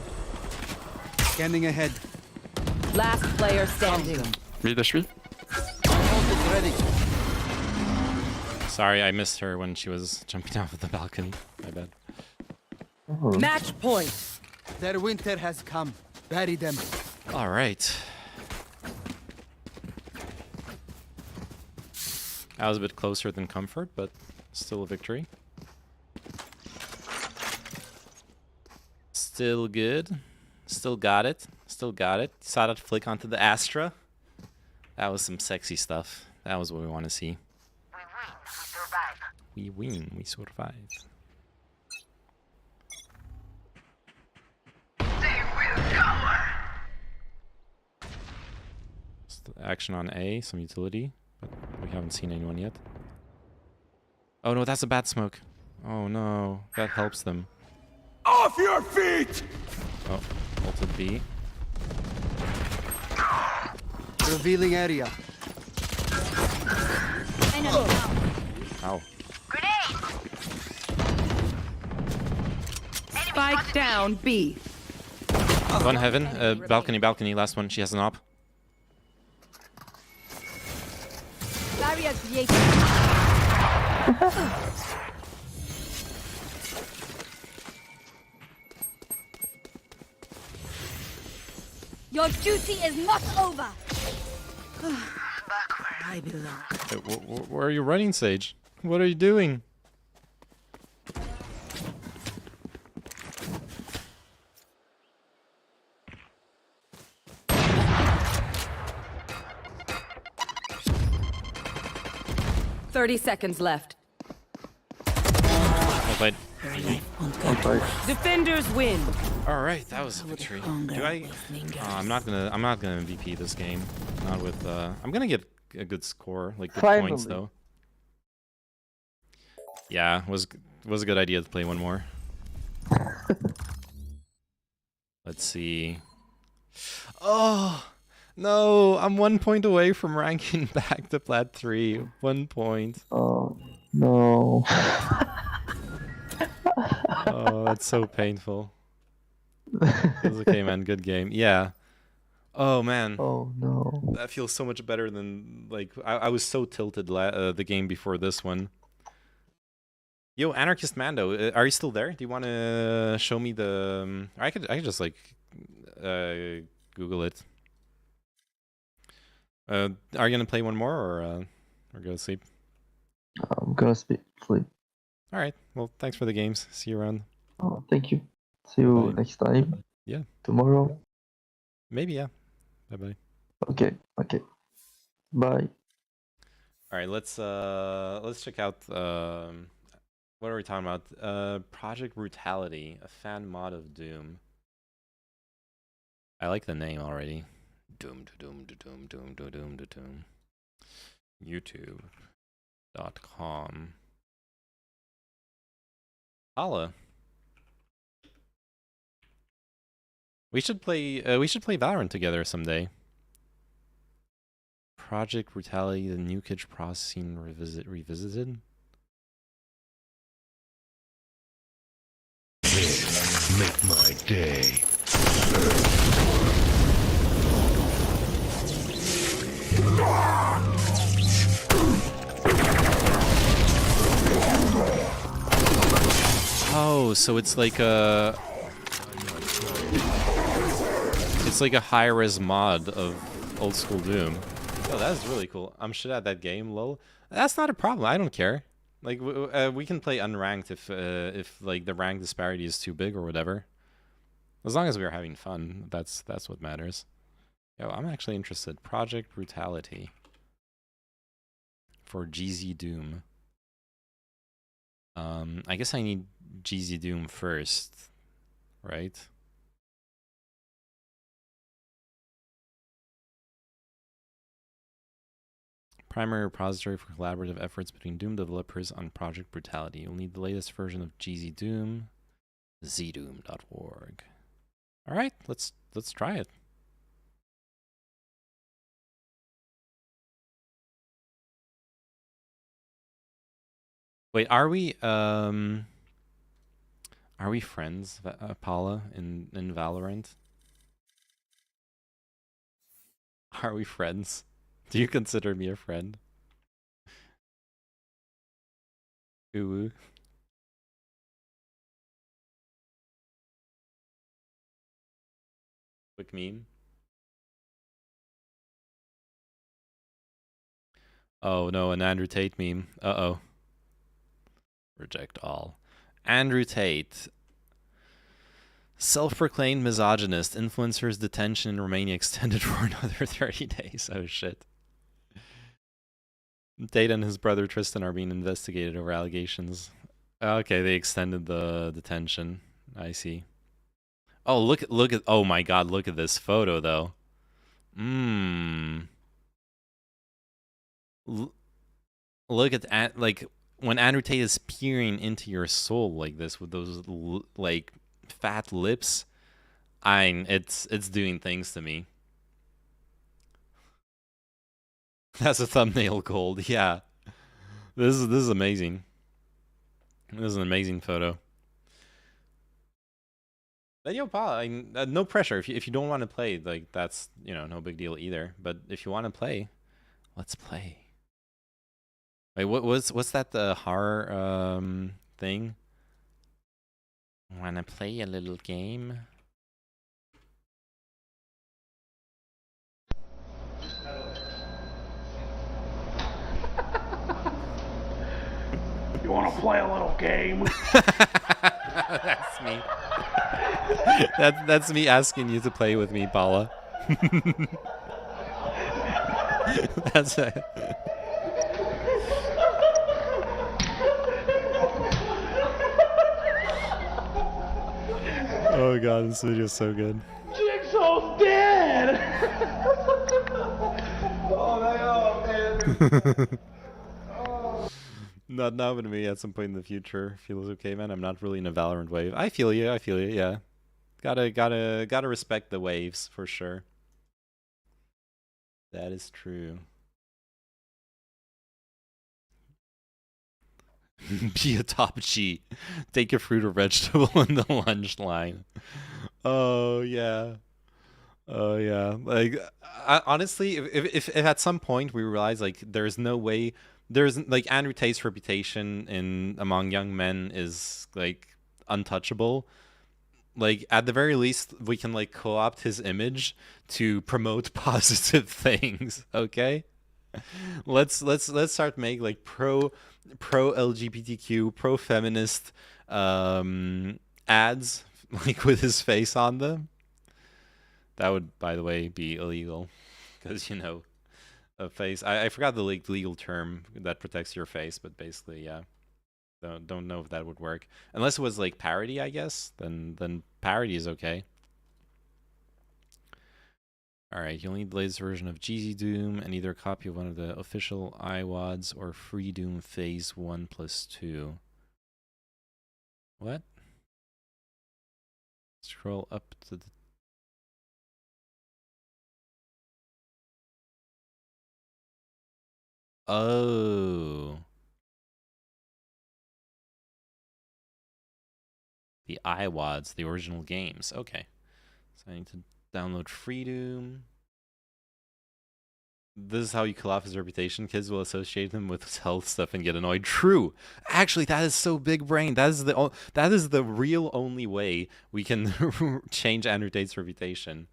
Scanning ahead. Last player standing. Mid HP? Ult is ready. Sorry, I missed her when she was jumping off of the balcony. My bad. Oh. Match point. Their winter has come. Bury them. All right. That was a bit closer than comfort, but still a victory. Still good. Still got it. Still got it. Saw that flick onto the Astra. That was some sexy stuff. That was what we want to see. We win, we survive. Action on A, some utility, but we haven't seen anyone yet. Oh no, that's a bad smoke. Oh no, that helps them. Off your feet! Oh, ulted B. Revealing area. Ow. Spike down B. One heaven, balcony, balcony, last one, she has an op. Barrier created. Your duty is not over. Back where I belong. Hey, where are you running, Sage? What are you doing? Thirty seconds left. Well played. Defenders win. All right, that was a victory. Do I? I'm not gonna MVP this game. Not with. I'm gonna get a good score, like good points though. Yeah, was a good idea to play one more. Let's see. Oh no, I'm 1 point away from ranking back to Plat 3. 1 point. Oh no. Oh, that's so painful. It was okay, man. Good game. Yeah. Oh man. Oh no. That feels so much better than like I was so tilted the game before this one. Yo, Anarchist Mando, are you still there? Do you want to show me the? I could just like Google it. Are you gonna play one more or go to sleep? I'm gonna sleep. All right. Well, thanks for the games. See you around. Oh, thank you. See you next time. Yeah. Tomorrow. Maybe, yeah. Bye bye. Okay. Bye. All right, let's check out what are we talking about? Project Brutality, a fan mod of Doom. I like the name already. Doom to Doom to Doom Doom to Doom to Doom. YouTube.com. Holla. We should play Valorant together someday. Project Brutality, the Nukage processing revisited. Make my day. Oh, so it's like a high-res mod of old school Doom. Oh, that's really cool. I'm shit at that game, lol. That's not a problem. I don't care. Like we can play unranked if like the rank disparity is too big or whatever. As long as we're having fun, that's what matters. Yo, I'm actually interested. Project Brutality for GZ Doom. I guess I need GZ Doom first, right? Primary repository for collaborative efforts between Doom developers on Project Brutality. You'll need the latest version of GZ Doom, zdoom.org. All right, let's try it. Wait, are we friends, Paula, in Valorant? Are we friends? Do you consider me a friend? Ooh. Quick meme. Oh no, an Andrew Tate meme. Uh-oh. Reject all. Andrew Tate. Self-proclaimed misogynist. Influencer's detention in Romania extended for another 30 days. Oh shit. Tate and his brother Tristan are being investigated over allegations. Okay, they extended the detention. I see. Oh, look at oh my god, look at this photo though. Look at like when Andrew Tate is peering into your soul like this with those like fat lips. It's doing things to me. That's a thumbnail gold. Yeah. This is amazing. This is an amazing photo. But yo, Pa, no pressure. If you don't want to play, like that's, you know, no big deal either. But if you want to play, let's play. Wait, what's that the horror thing? Wanna play a little game? wanna play a little game? That's me. That's me asking you to play with me, Bala. That's it. Oh god, this video is so good. Jigsaw's dead! Oh man. Not now, but maybe at some point in the future. Feels okay, man. I'm not really in a Valorant wave. I feel you. Yeah. Gotta respect the waves for sure. That is true. Be a top G. Take a fruit or vegetable in the lunch line. Oh yeah. Oh yeah. Like honestly, if at some point we realize like there's no way, there's like Andrew Tate's reputation in among young men is like untouchable. Like at the very least we can like co-opt his image to promote positive things, okay? Let's start making like pro LGBTQ, pro feminist ads like with his face on them. That would, by the way, be illegal because you know a face. I forgot the legal term that protects your face, but basically, yeah. Don't know if that would work unless it was like parody, I guess. Then parody is okay. All right, you'll need the latest version of GZ Doom and either a copy of one of the official iWads or Free Doom Phase 1+2. What? Scroll up to the... Oh. The iWads, the original games. Okay. So I need to download Free Doom. This is how you kill off his reputation. Kids will associate him with health stuff and get annoyed. True. Actually, that is so big brain. That is the real only way we can change Andrew Tate's reputation.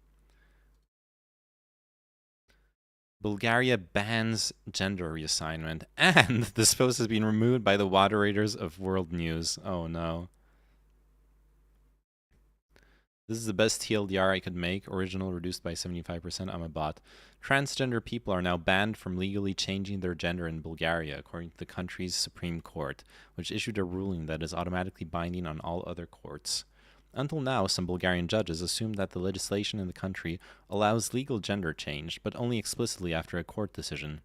Bulgaria bans gender reassignment, and this post has been removed by the moderators of World News. Oh no. This is the best TLDR I could make. Original reduced by 75%. I'm a bot. Transgender people are now banned from legally changing their gender in Bulgaria, according to the country's Supreme Court, which issued a ruling that is automatically binding on all other courts. Until now, some Bulgarian judges assumed that the legislation in the country allows legal gender change, but only explicitly after a court decision.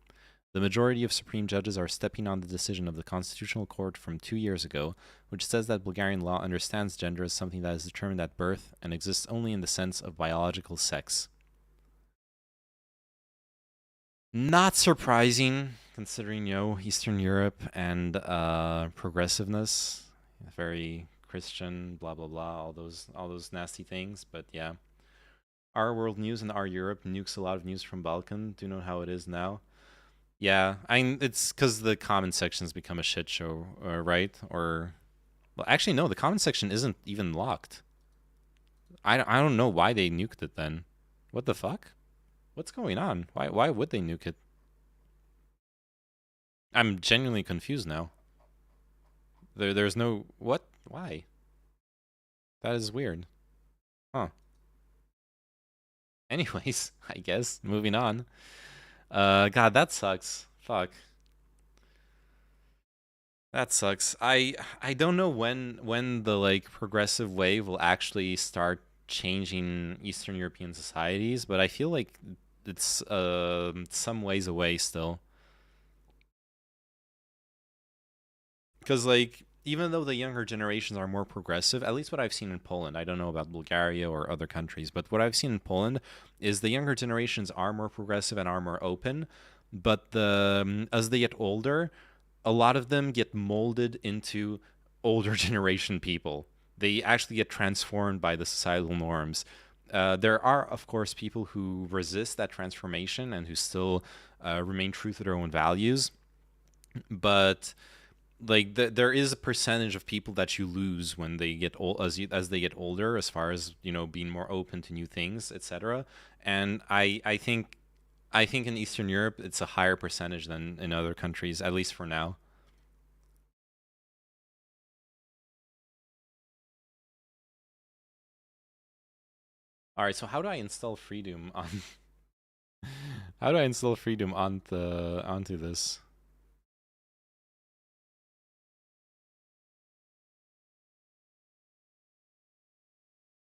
The majority of Supreme Judges are stepping on the decision of the Constitutional Court from 2 years ago, which says that Bulgarian law understands gender as something that is determined at birth and exists only in the sense of biological sex. Not surprising, considering, you know, Eastern Europe and progressiveness, very Christian, blah blah blah, all those nasty things. But yeah, our World News and our Europe nukes a lot of news from Balkan. Do you know how it is now? Yeah, it's because the comment section's become a shit show, right? Or, well, actually, no, the comment section isn't even locked. I don't know why they nuked it then. What the fuck? What's going on? Why would they nuke it? I'm genuinely confused now. There's no... What? Why? That is weird. Huh. Anyways, I guess, moving on. God, that sucks. Fuck. That sucks. I don't know when the like progressive wave will actually start changing Eastern European societies, but I feel like it's some ways away still. Because like even though the younger generations are more progressive, at least what I've seen in Poland, I don't know about Bulgaria or other countries, but what I've seen in Poland is the younger generations are more progressive and are more open, but as they get older, a lot of them get molded into older generation people. They actually get transformed by the societal norms. There are, of course, people who resist that transformation and who still remain true to their own values, but like there is a percentage of people that you lose when they get old, as they get older, as far as, you know, being more open to new things, etc. And I think in Eastern Europe it's a higher percentage than in other countries, at least for now. All right, so how do I install Freedom on? How do I install Freedom onto this?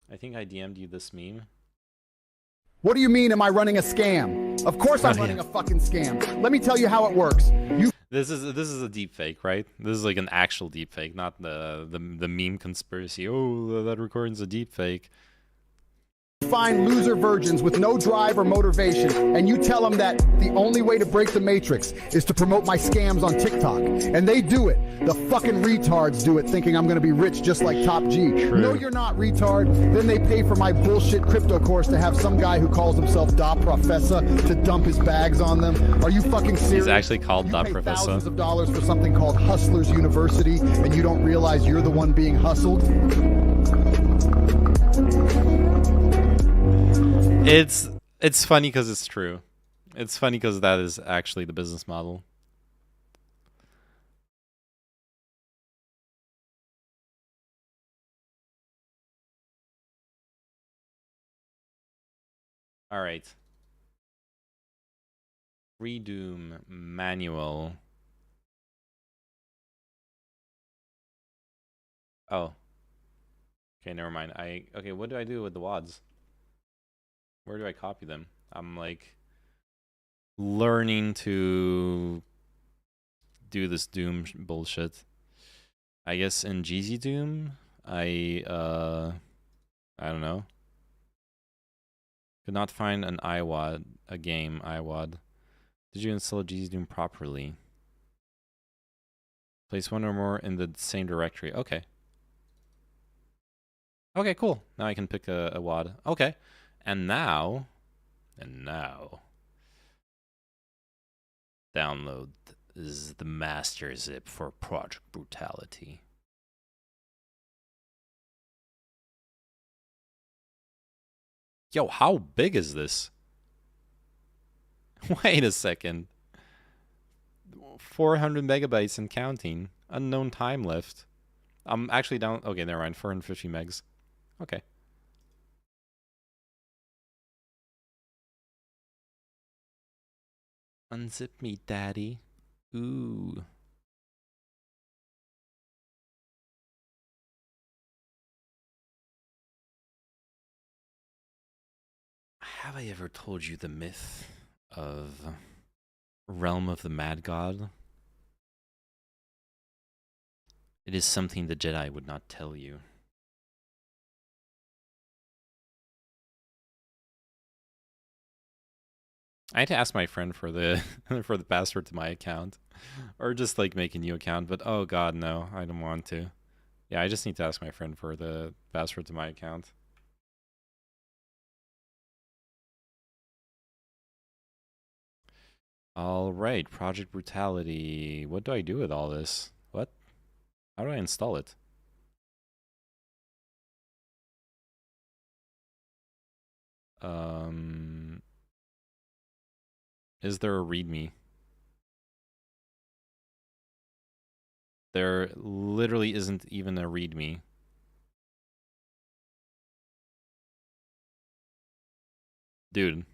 I think I DM'd you this meme. What do you mean, am I running a scam? Of course I'm running a fucking scam. Let me tell you how it works. This is a deep fake, right? This is like an actual deep fake, not the meme conspiracy. Oh, that recording's a deep fake. Find loser virgins with no drive or motivation, and you tell them that the only way to break the matrix is to promote my scams on TikTok. And they do it. The fucking retards do it, thinking I'm going to be rich just like Top G. True. No, you're not, retard. Then they pay for my bullshit crypto course to have some guy who calls himself Da Professor to dump his bags on them. Are you fucking serious? He's actually called Da Professor. Thousands of dollars for something called Hustlers University, and you don't realize you're the one being hustled? It's funny because it's true. It's funny because that is actually the business model. All right. Redoom manual. Oh. Okay, never mind. Okay, what do I do with the WADs? Where do I copy them? I'm like learning to do this Doom bullshit. I guess in GZ Doom, I don't know. Could not find an iWAD, a game iWAD. Did you install GZ Doom properly? Place one or more in the same directory. Okay. Okay, cool. Now I can pick a WAD. Okay. And now, download is the master zip for Project Brutality. Yo, how big is this? Wait a second. 400 megabytes and counting. Unknown time left. I'm actually down. Okay, never mind. 450 megs. Okay. Unzip me, daddy. Ooh. Have I ever told you the myth of Realm of the Mad God? It is something the Jedi would not tell you. I had to ask my friend for the for the password to my account, or just like make a new account. But oh god, no, I don't want to. Yeah, I just need to ask my friend for the password to my account. All right, Project Brutality. What do I do with all this? What? How do I install it? Is there a README? There literally isn't even a README. Dude.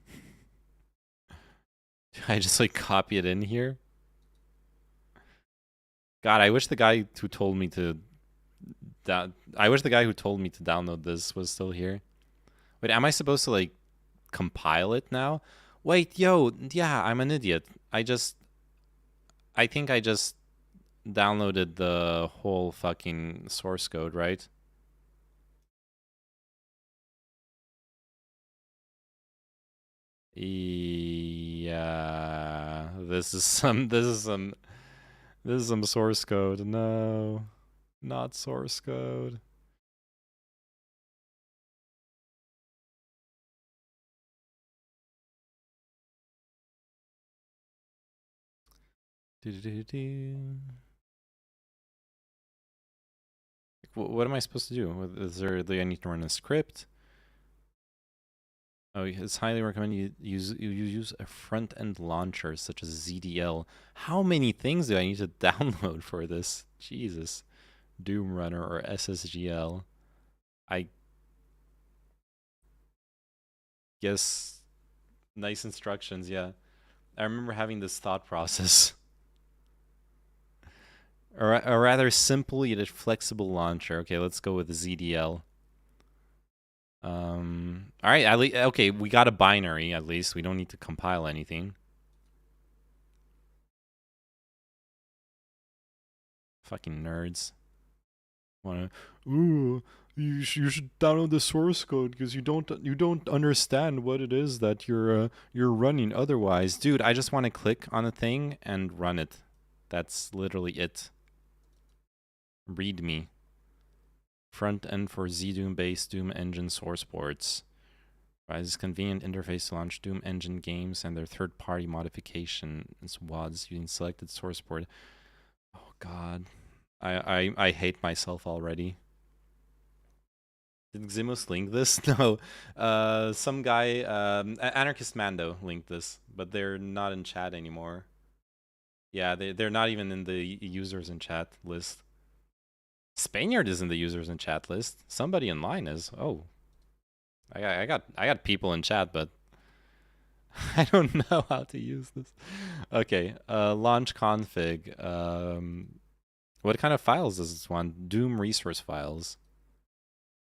I just like copy it in here. God, I wish the guy who told me to download this was still here. Wait, am I supposed to like compile it now? Wait, yo, yeah, I'm an idiot. I think I just downloaded the whole fucking source code, right? Yeah, this is some source code. No, not source code. What am I supposed to do? Do I need to run a script? Oh, it's highly recommended you use a front-end launcher such as ZDL. How many things do I need to download for this? Jesus. Doom Runner or SSGL. Yes, nice instructions, yeah. I remember having this thought process. A rather simple yet flexible launcher. Okay, let's go with ZDL. All right, okay, we got a binary at least. We don't need to compile anything. Fucking nerds. Ooh, you should download the source code because you don't understand what it is that you're running otherwise. Dude, I just want to click on a thing and run it. That's literally it. Read me. Front end for ZDoom based Doom engine source ports. Provides convenient interface to launch Doom engine games and their third-party modifications WADs using selected source port. Oh god. I hate myself already. Did Ximus link this? No. Some guy, Anarchist Mando linked this, but they're not in chat anymore. Yeah, they're not even in the users in chat list. Spaniard is in the users in chat list. Somebody in line is. Oh. I got people in chat, but I don't know how to use this. Okay, launch config. What kind of files does this want? Doom resource files.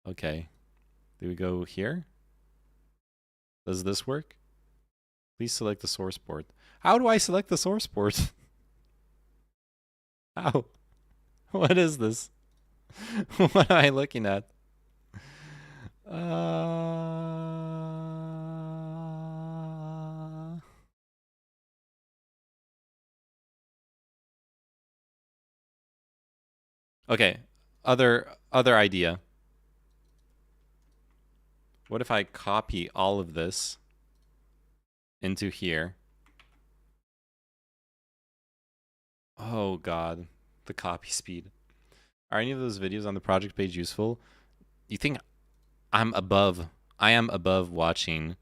Okay. Do we go here? Does this work? Please select the source port. How do I select the source port? How? What is this? What am I looking at? Okay, other idea. What if I copy all of this into here? Oh god, the copy speed. Are any of those videos on the project page useful? You think I am above watching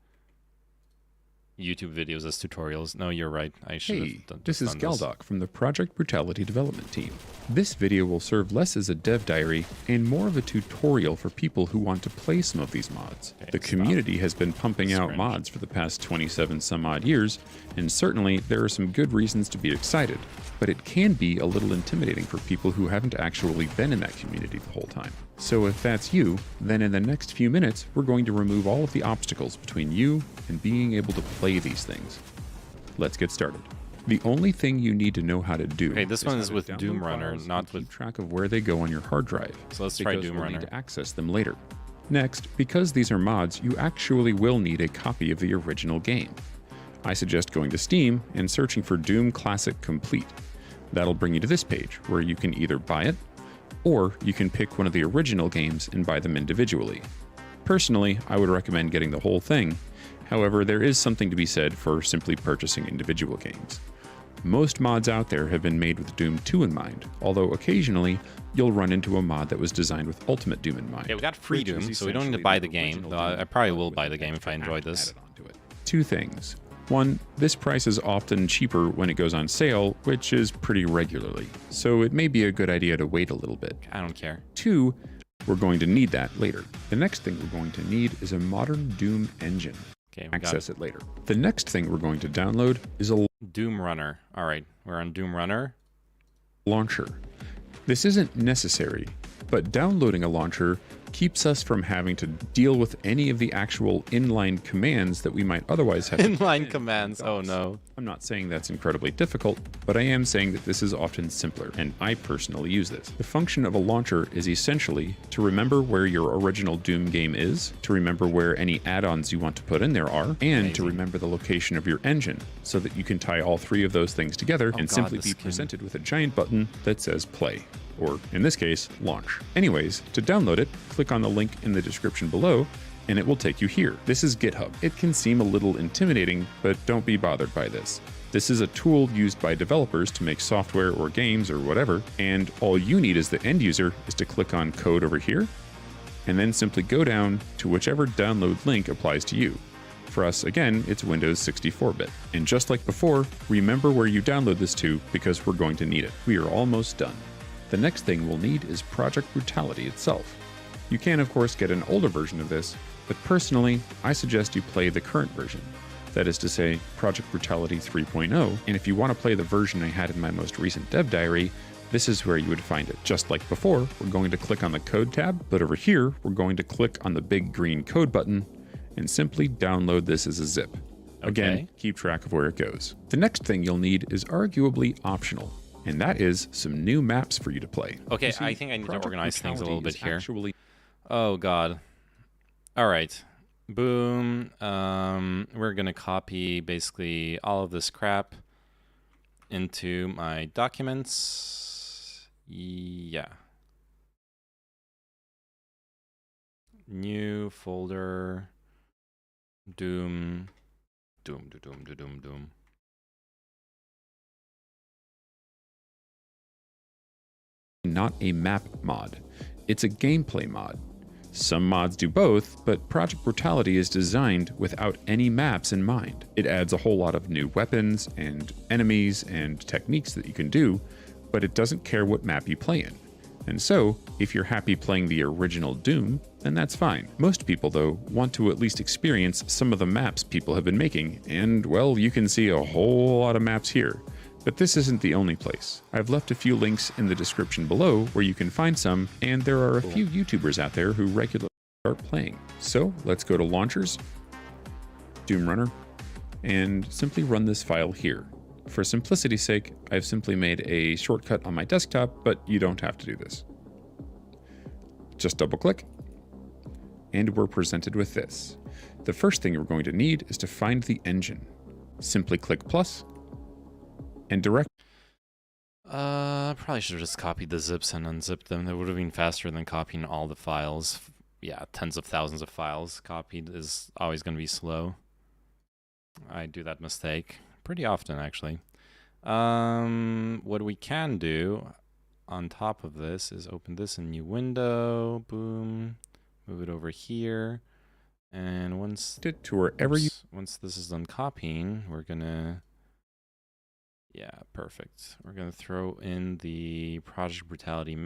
YouTube videos as tutorials? No, you're right. I should have done this. Is Galdoc from the Project Brutality development team. This video will serve less as a dev diary and more of a tutorial for people who want to play some of these mods. Okay, the community has been pumping out mods for the past 27 some odd years, and certainly there are some good reasons to be excited, but it can be a little intimidating for people who haven't actually been in that community the whole time. So if that's you, then in the next few minutes, we're going to remove all of the obstacles between you and being able to play these things. Let's get started. The only thing you need to know how to do. Okay, this one is with Doom Runner, not with. Keep track of where they go on your hard drive. So let's try Doom Runner. We'll need to access them later. Next, because these are mods, you actually will need a copy of the original game. I suggest going to Steam and searching for Doom Classic Complete. That'll bring you to this page, where you can either buy it, or you can pick one of the original games and buy them individually. Personally, I would recommend getting the whole thing. However, there is something to be said for simply purchasing individual games. Most mods out there have been made with Doom 2 in mind, although occasionally you'll run into a mod that was designed with Ultimate Doom in mind. Okay, we got free Doom, so we don't need to buy the game, though I probably will buy the game if I enjoy this. Two things. One, this price is often cheaper when it goes on sale, which is pretty regularly, so it may be a good idea to wait a little bit. I don't care. Two, we're going to need that later. The next thing we're going to need is a modern Doom engine. Okay, access it later. The next thing we're going to download is a Doom Runner. All right, we're on Doom Runner. Launcher. This isn't necessary, but downloading a launcher keeps us from having to deal with any of the actual inline commands that we might otherwise have. Inline commands, oh no. I'm not saying that's incredibly difficult, but I am saying that this is often simpler, and I personally use this. The function of a launcher is essentially to remember where your original Doom game is, to remember where any add-ons you want to put in there are, and to remember the location of your engine, so that you can tie all three of those things together and simply be presented with a giant button that says play. Or, in this case, launch. Anyways, to download it, click on the link in the description below, and it will take you here. This is GitHub. It can seem a little intimidating, but don't be bothered by this. This is a tool used by developers to make software or games or whatever, and all you need as the end user is to click on code over here, and then simply go down to whichever download link applies to you. For us, again, it's Windows 64-bit. And just like before, remember where you download this to because we're going to need it. We are almost done. The next thing we'll need is Project Brutality itself. You can, of course, get an older version of this, But personally, I suggest you play the current version. That is to say, Project Brutality 3.0, and if you want to play the version I had in my most recent dev diary, this is where you would find it. Just like before, we're going to click on the Code tab, but over here, we're going to click on the big green Code button and simply download this as a zip. Again, keep track of where it goes. The next thing you'll need is arguably optional, and that is some new maps for you to play. Okay, See, I think I need to Project organize things a little Brutality bit is here. Oh god. All right. Boom. We're gonna copy basically all of this crap into my documents. Yeah. New folder. Doom. Doom. Not a map mod. It's a gameplay mod. Some mods do both, but Project Brutality is designed without any maps in mind. It adds a whole lot of new weapons and enemies and techniques that you can do, but it doesn't care what map you play in. And so, if you're happy playing the original Doom, then that's fine. Most people, though, want to at least experience some of the maps people have been making, and, well, you can see a whole lot of maps here. But this isn't the only place. I've left a few links in the description below where you can find some, and there are a few YouTubers out there who regularly start playing. So let's go to Launchers, Doom Runner, and simply run this file here. For simplicity's sake, I've simply made a shortcut on my desktop, but you don't have to do this. Just double click, and we're presented with this. The first thing we're going to need is to find the engine. Simply click plus, and direct. Probably should have just copied the zips and unzipped them. That would have been faster than copying all the files. Yeah, tens of thousands of files copied is always going to be slow. I do that mistake pretty often, actually. What we can do on top of this is open this in new window. Boom. Move it over here. And once it to wherever once this is done copying, we're gonna. Yeah, perfect. We're gonna throw in the Project Brutality.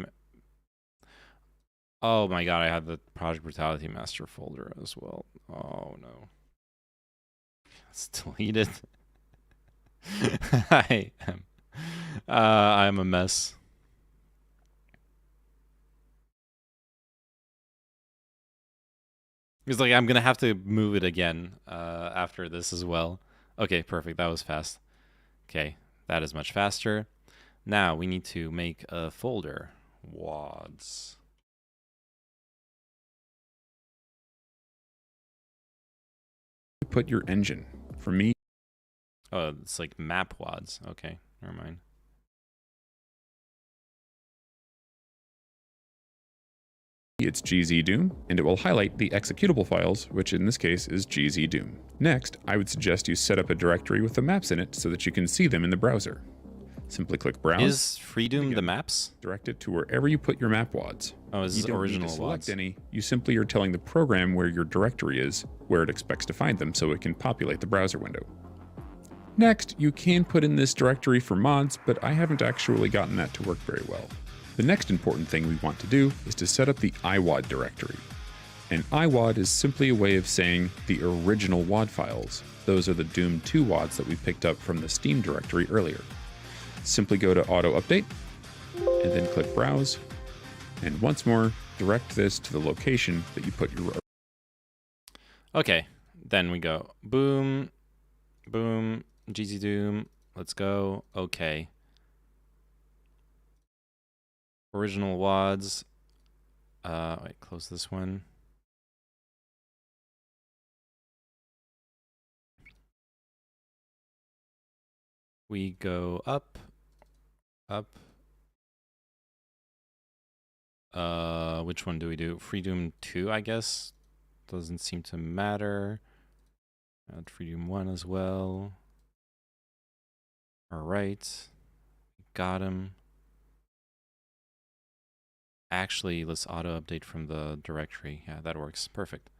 Oh my god, I had the Project Brutality master folder as well. Oh no. Let's delete it. I'm a mess. It's like I'm gonna have to move it again after this as well. Okay, perfect. That was fast. Okay, that is much faster. Now we need to make a folder. WADs. Put your engine. For me. Oh, it's like map WADs. Okay, never mind. It's gzdoom, and it will highlight the executable files, which in this case is gzdoom. Next, I would suggest you set up a directory with the maps in it so that you can see them in the browser. Simply click Browse. Is Freedom the maps? Direct it to wherever you put your map WADs. Oh, is this original need to select WADs? any. You simply are telling the program where your directory is, where it expects to find them, so it can populate the browser window. Next, you can put in this directory for mods, but I haven't actually gotten that to work very well. The next important thing we want to do is to set up the iWAD directory. An iWAD is simply a way of saying the original WAD files. Those are the Doom 2 WADs that we picked up from the Steam directory earlier. Simply go to Auto Update, and then click Browse, and once more, direct this to the location that you put your... Okay, then we go boom, boom, gzdoom, let's go, okay. Original WADs. Wait, close this one. We go up, up. Which one do we do? Freedom 2, I guess. Doesn't seem to matter. Add Freedom 1 as well. All right. Got him. Actually, let's auto update from the directory. Yeah, that works. Perfect.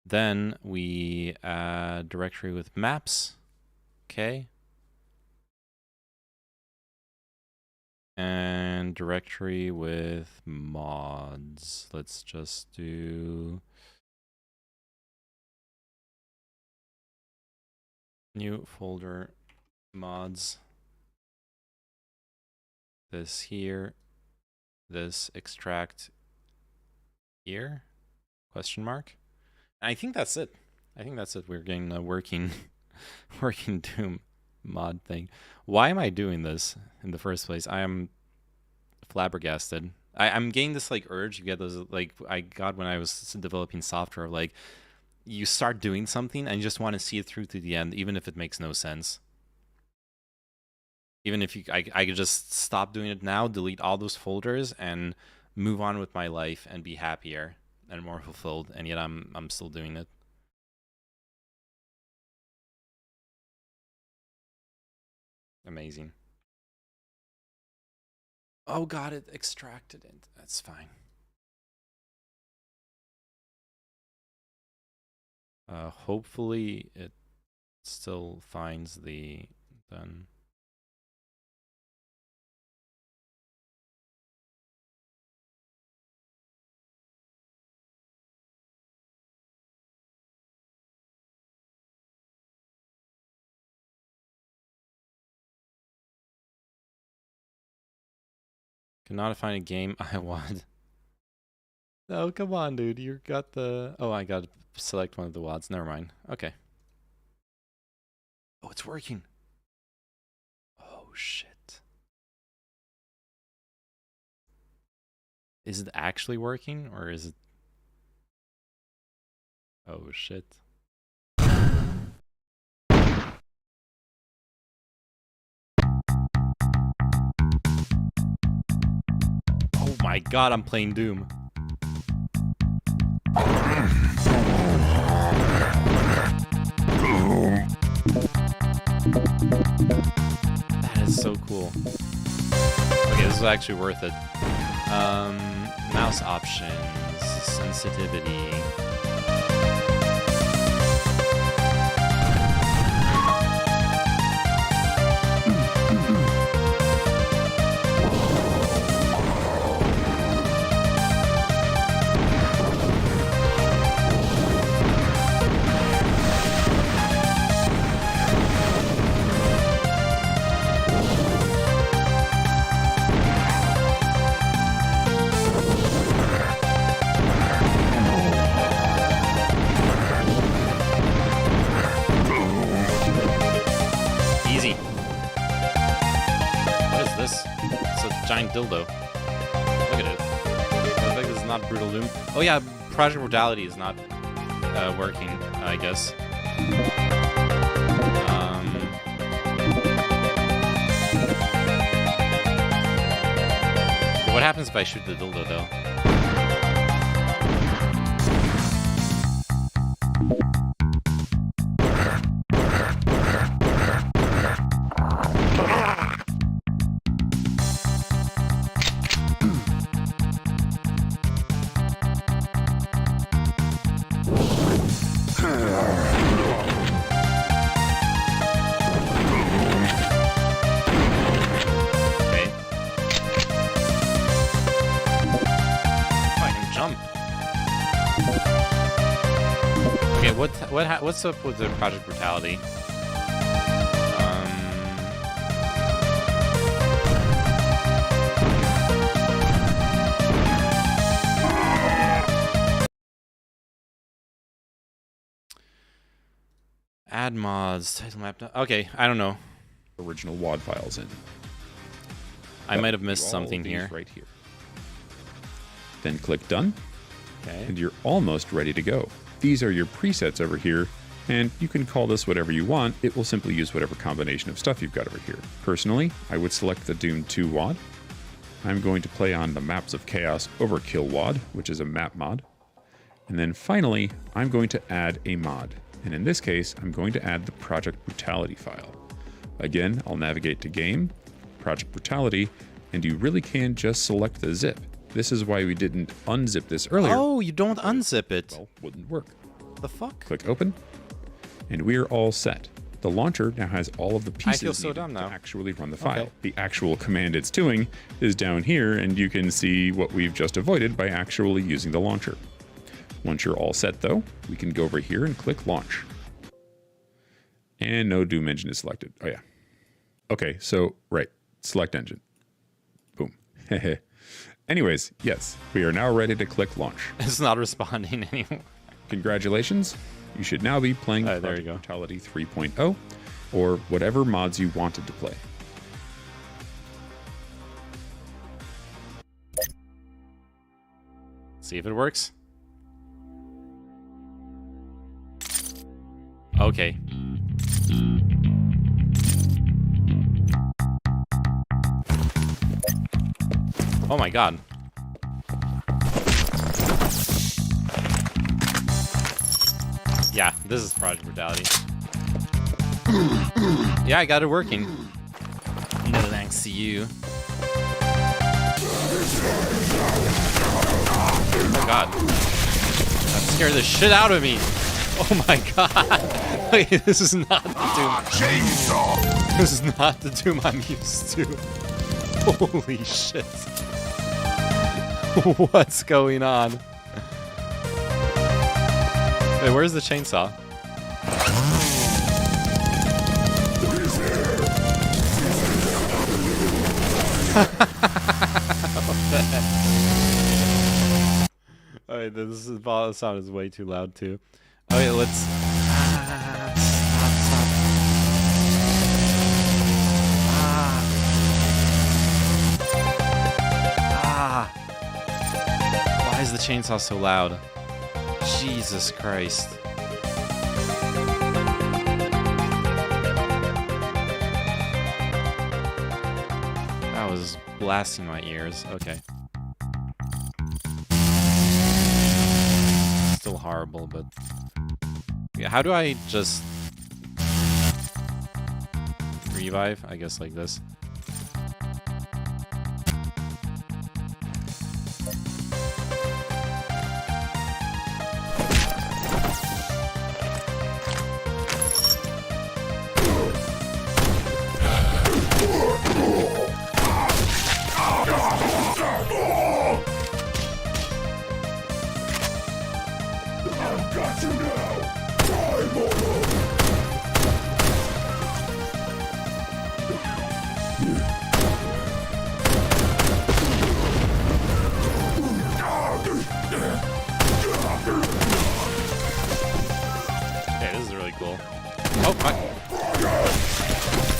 Then we add directory with maps. Okay. And directory with mods. Let's just do New folder mods. This here. This extract here? Question mark. I think that's it. I think that's it. We're getting a working Doom mod thing. Why am I doing this in the first place? I am flabbergasted. I'm getting this like urge. You get those like I got when I was developing software. Like you start doing something and you just want to see it through to the end, even if it makes no sense. Even if I could just stop doing it now, delete all those folders, and move on with my life and be happier and more fulfilled. And yet I'm still doing it. Amazing. Oh god, it extracted it. That's fine. Hopefully it still finds the done. Cannot find a game I want. Oh, come on, dude. You got the... Oh, I got to select one of the WADs. Never mind. Okay. Oh, it's working. Oh, shit. Is it actually working, or is it... Oh, shit. Oh my god, I'm playing Doom. That is so cool. Okay, this is actually worth it. Mouse options, sensitivity. Giant dildo. Look at it. I think this is not Brutal Doom. Oh yeah, Project Brutality is not working, I guess. What happens if I shoot the dildo though? What's up with the Project Brutality? Add mods, title map. Okay, I don't know. Original WAD files in. I might have missed something here. Right here. Then click Done. Okay. And you're almost ready to go. These are your presets over here, and you can call this whatever you want. It will simply use whatever combination of stuff you've got over here. Personally, I would select the Doom 2 WAD. I'm going to play on the Maps of Chaos Overkill WAD, which is a map mod. And then finally, I'm going to add a mod. And in this case, I'm going to add the Project Brutality file. Again, I'll navigate to Game, Project Brutality, and you really can just select the zip. This is why we didn't unzip this earlier. Oh, you don't unzip it. Well, wouldn't work. The fuck? Click Open, and we are all set. The launcher now has all of the pieces I feel so dumb now. to actually run the file. Okay. The actual command it's doing is down here, and you can see what we've just avoided by actually using the launcher. Once you're all set, though, we can go over here and click Launch. And no Doom engine is selected. Oh, yeah. Okay, so, right. Select engine. Boom. Anyways, yes, we are now ready to click launch. It's not responding anymore. Congratulations. You should now be playing Project Brutality 3.0 or whatever mods you wanted to play. See if it works. Okay. Oh my god. Yeah, this is Project Brutality. Yeah, I got it working. No thanks to you. Oh god. That scared the shit out of me. Oh my god. Wait, this is not the Doom. This is not the Doom I'm used to. Holy shit. What's going on? Wait, where's the chainsaw? What the heck? Alright, this sound is way too loud too. Okay, let's... Why is the chainsaw so loud? Jesus Christ. That was blasting my ears. Okay. Still horrible, but... Yeah, how do I just... revive? I guess like this. Okay, this is really cool. Oh, fuck.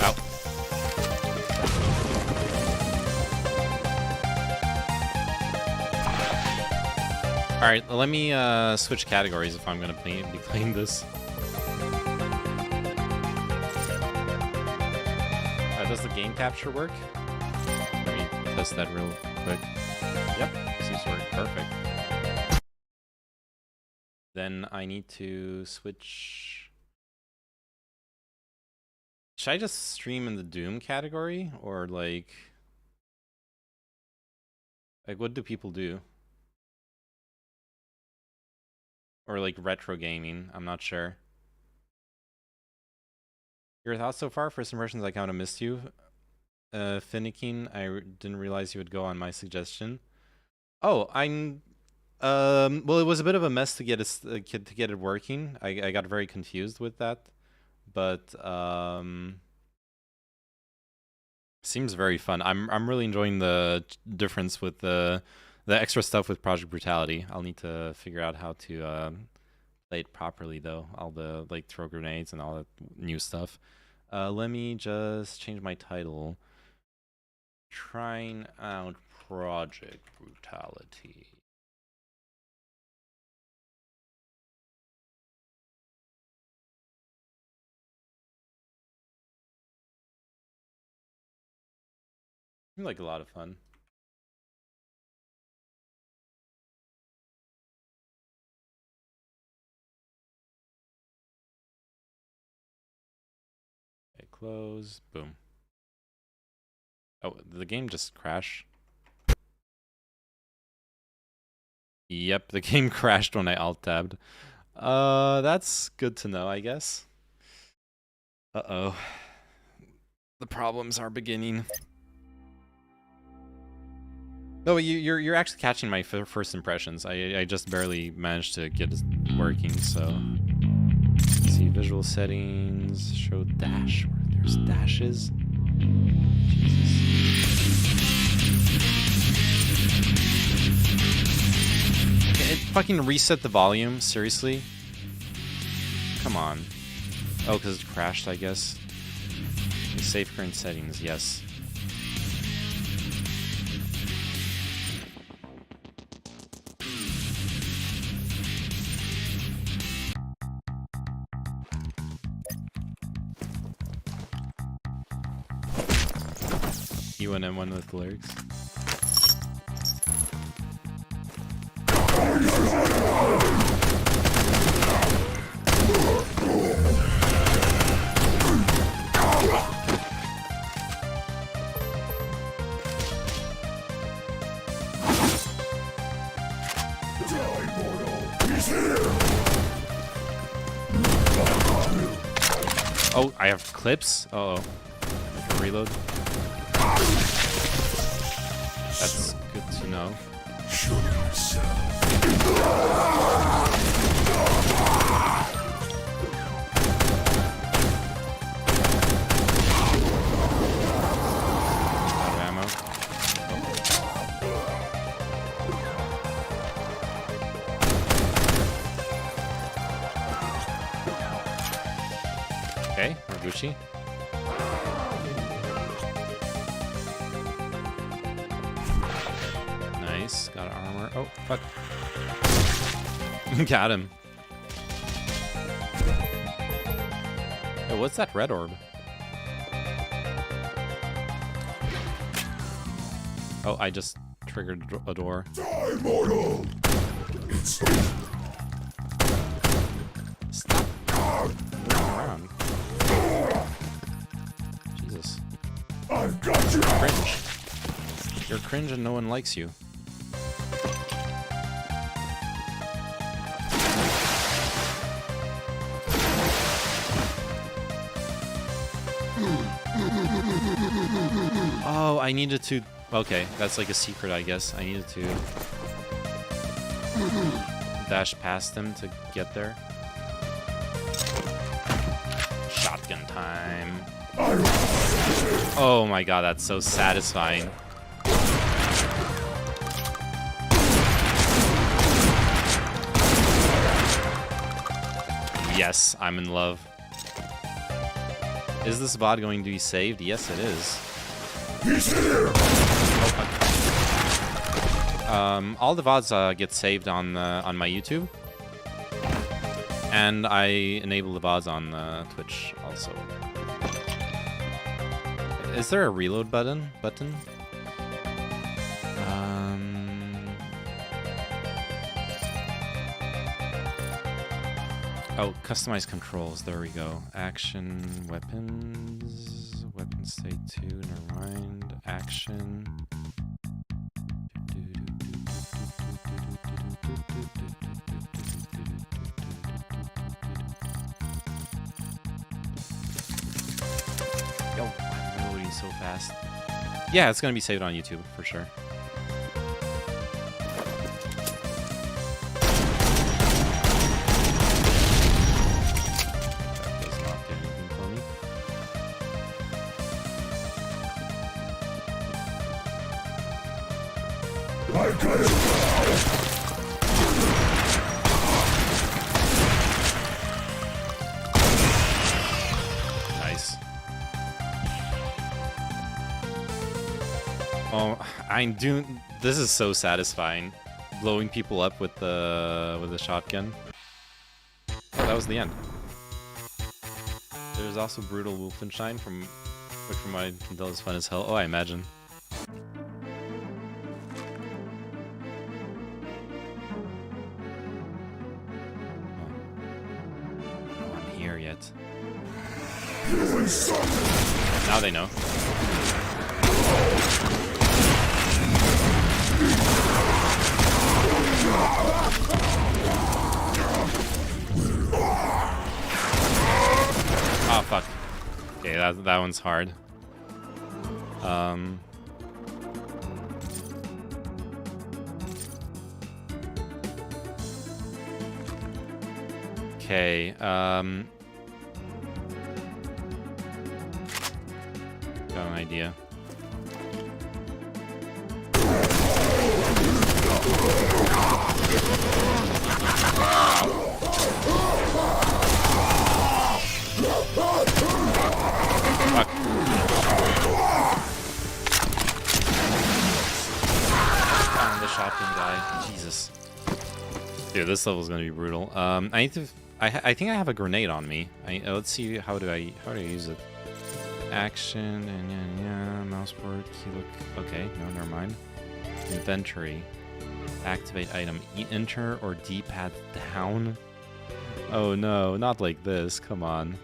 Ow. Alright, let me switch categories if I'm gonna be playing this. Does the game capture work? Let me test that real quick. Yep, seems to work perfect. Then I need to switch... Should I just stream in the Doom category? Or like what do people do? Or like retro gaming, I'm not sure. Your thoughts so far? First impressions, I kind of missed you. Finicking, didn't realize you would go on my suggestion. Oh, I'm... well, it was a bit of a mess to get it working. I got very confused with that. But, seems very fun. I'm really enjoying the difference with the extra stuff with Project Brutality. I'll need to figure out how to play it properly though. All the like throw grenades and all that new stuff. Let me just change my title. Trying out Project Brutality. Seems like a lot of fun. Okay, close. Boom. Oh, the game just crashed. Yep, the game crashed when I alt-tabbed. That's good to know, I guess. Uh-oh. The problems are beginning. No, you're actually catching my first impressions. I just barely managed to get it working, so see visual settings. Show dash. Where there's dashes. It fucking reset the volume. Seriously. Come on. Oh, because it crashed, I guess. Save current settings. Yes. U1M1 with lyrics. Oh, I have clips? Uh oh. Reload. That's good to know. Out of ammo. Okay, we're Gucci. Nice, got armor. Oh, fuck. Got him. Yo, what's that red orb? Oh, I just triggered a door. Die, mortal! Stop moving around. Jesus. I've got you! Cringe. You're cringe and no one likes you. Oh, I needed to... Okay, that's like a secret, I guess. I needed to dash past them to get there. Shotgun time. Oh my god, that's so satisfying. Yes, I'm in love. Is this VOD going to be saved? Yes, it is. He's here. All the VODs get saved on my YouTube, and I enable the VODs on Twitch also. Is there a reload button? Oh, customize controls. There we go. Action, weapons, weapon state 2. Never mind. Action. Yo, I'm reloading so fast. Yeah, it's gonna be saved on YouTube for sure. Nice. Oh, I'm doing. This is so satisfying, blowing people up with the shotgun. Oh, that was the end. There's also Brutal Wolfenstein which from what I can tell is fun as hell. Oh, I imagine. Yet. Now they know. Oh fuck. Okay, that one's hard. Okay, Got an idea. Fuck. Found the shotgun guy. Jesus. Dude, this level's gonna be brutal. I need to. I think I have a grenade on me. Let's see. How do I use it? Action and yeah, mouse board, key look. Okay, no, never mind. Inventory. Activate item. Enter or D-pad down. Oh no, not like this. Come on.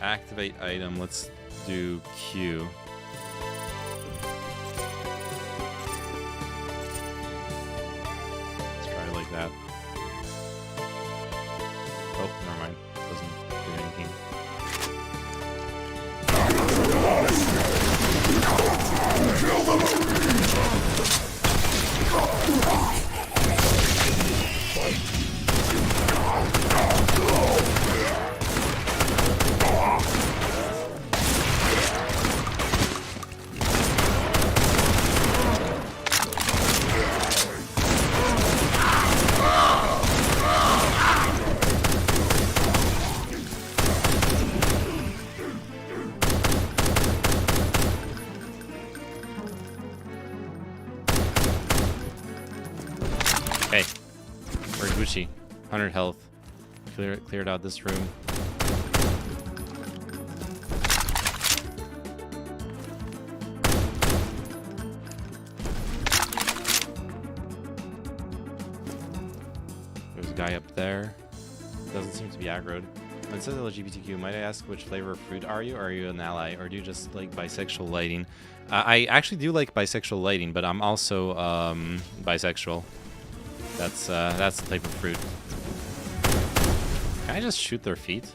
Activate item. Let's do Q. Let's try it like that. Oh, never mind. Doesn't do anything. Hey, we're Gucci. 100 health. Cleared out this room. There's a guy up there. Doesn't seem to be aggroed. It says LGBTQ. Might I ask which flavor of fruit are you? Or are you an ally? Or do you just like bisexual lighting? I actually do like bisexual lighting, but I'm also bisexual. That's the type of fruit. Can I just shoot their feet?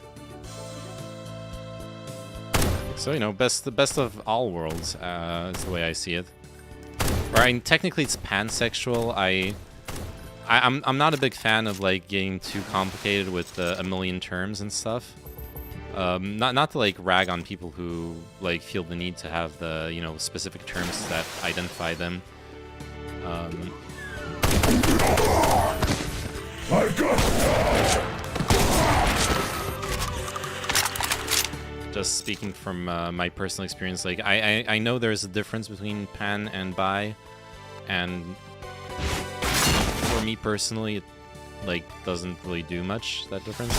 So, you know, the best of all worlds is the way I see it. Or technically it's pansexual. I'm not a big fan of like getting too complicated with a million terms and stuff. Not to like rag on people who like feel the need to have the, you know, specific terms that identify them. Just speaking from my personal experience, like I know there's a difference between pan and bi, and for me personally, it like doesn't really do much, that difference.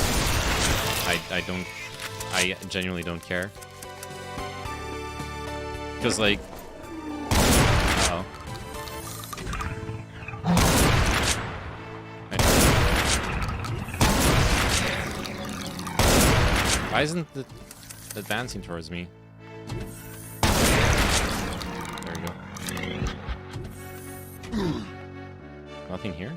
I genuinely don't care, because like, uh-oh. Why isn't it advancing towards me? There we go. Nothing here?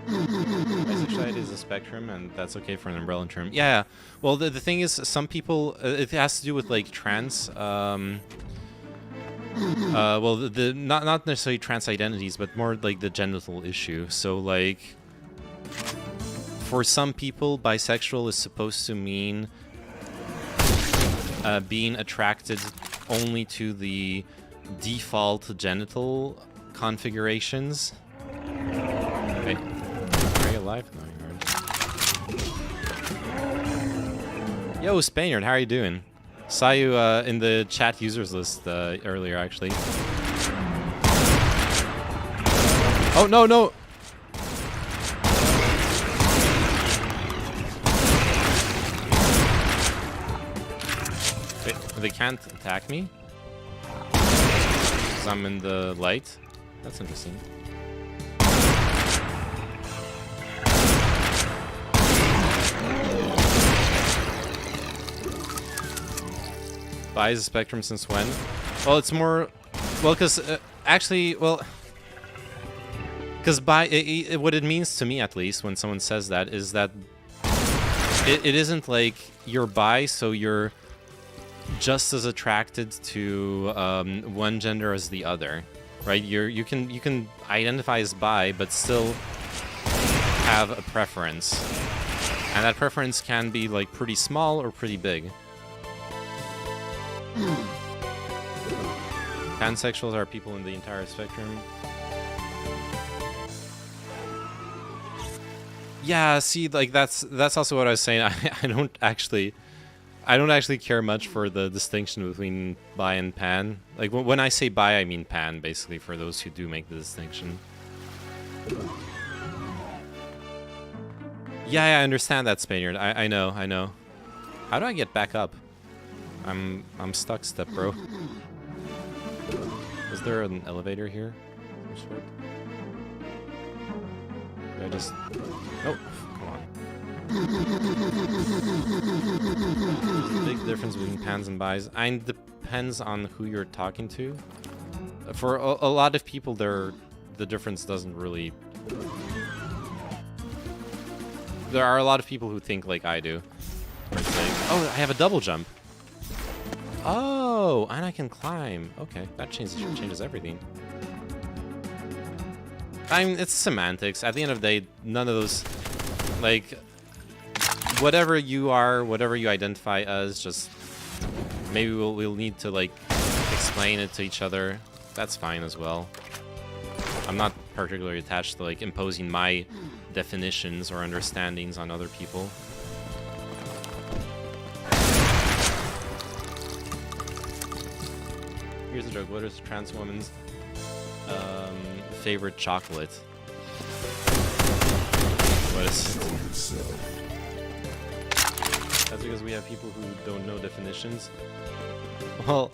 Bisexuality is a spectrum, and that's okay for an umbrella term. Yeah, well, the thing is, some people, it has to do with, like, trans, well, not necessarily trans identities, but more, like, the genital issue. So, like, for some people, bisexual is supposed to mean being attracted only to the default genital configurations. Okay. Are you alive? No, you aren't. Yo, Spaniard, how are you doing? Saw you in the chat users list earlier, actually. Oh, no, no! Wait, they can't attack me? Because I'm in the light? That's interesting. Bi is a spectrum since when? Well, it's more... Well, because... actually, well... Because bi... what it means to me, at least, when someone says that, is that... It isn't like you're bi, so you're just as attracted to one gender as the other, right? You can identify as bi, but still have a preference, and that preference can be like pretty small or pretty big. Pansexuals are people in the entire spectrum. Yeah, see, like that's also what I was saying. I don't actually care much for the distinction between bi and pan. Like when I say bi, I mean pan, basically, for those who do make the distinction. Yeah, I understand that, Spaniard. I know. How do I get back up? I'm stuck, step bro. Is there an elevator here? Some sort? Did I just... Oh, come on. There's a big difference between pans and bis. It depends on who you're talking to. For a lot of people, the difference doesn't really... There are a lot of people who think like I do. Where it's like, oh, I have a double jump. Oh, and I can climb. Okay, that changes everything. I mean, it's semantics. At the end of the day, none of those, like, whatever you are, whatever you identify as, just maybe we'll need to like explain it to each other. That's fine as well. I'm not particularly attached to like imposing my definitions or understandings on other people. Here's a joke. What is a trans woman's favorite chocolate? What is... That's because we have people who don't know definitions. Well,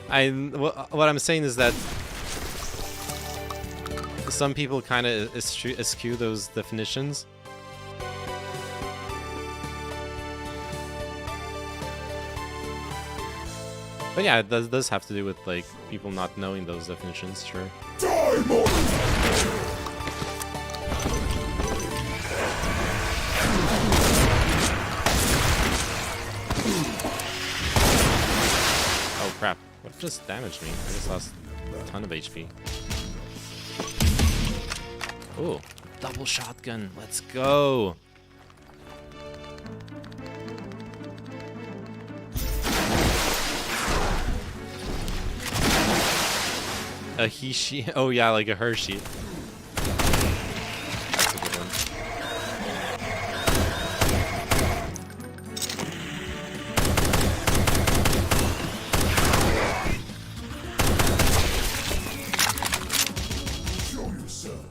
what I'm saying is that some people kind of eschew those definitions. But yeah, it does have to do with like people not knowing those definitions, sure. Oh crap, what just damaged me? I just lost a ton of HP. Oh, double shotgun, let's go! A he, she. Oh yeah, like a Hershey. That's a good one. Show yourself.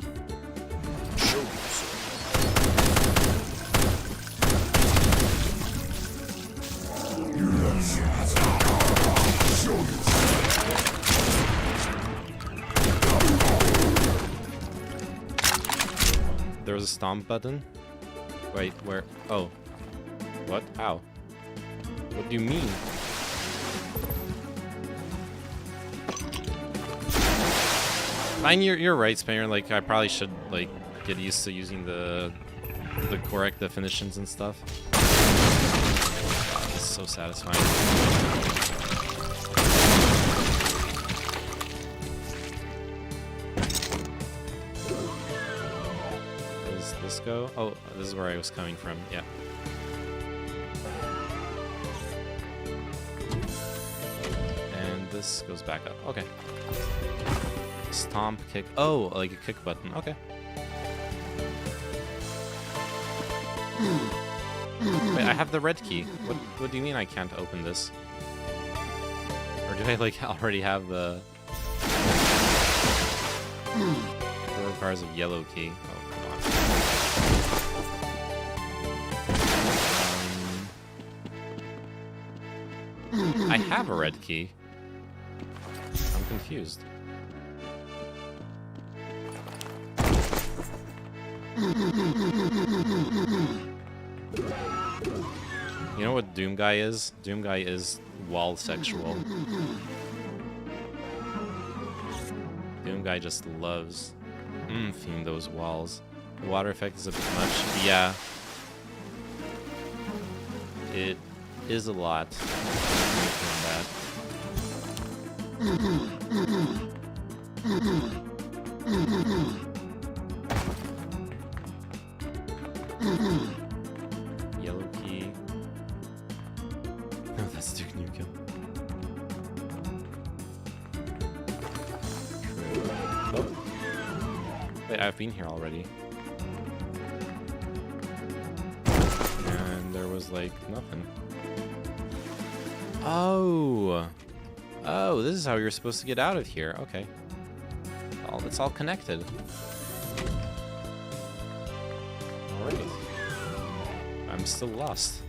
There was a stomp button? Wait, where? Oh. What? How? What do you mean? Fine, you're right, Spanger. Like, I probably should, like, get used to using the correct definitions and stuff. It's so satisfying. This go? Oh, this is where I was coming from, yeah. And this goes back up, okay. Stomp, kick, oh, like a kick button, okay. Wait, I have the red key. What do you mean I can't open this? Or do I, like, already have the... It requires a yellow key. Oh, come on. I have a red key. I'm confused. You know what Doom Guy is? Doom Guy is wall sexual. Doom Guy just loves in those walls. The water effect is a bit much. Yeah. It is a lot. Yellow key. No, that's Duke Nukem. Wait, I've been here already. And there was like nothing. Oh! Oh, this is how you're supposed to get out of here. Okay. Well, it's all connected. Alright. I'm still lost.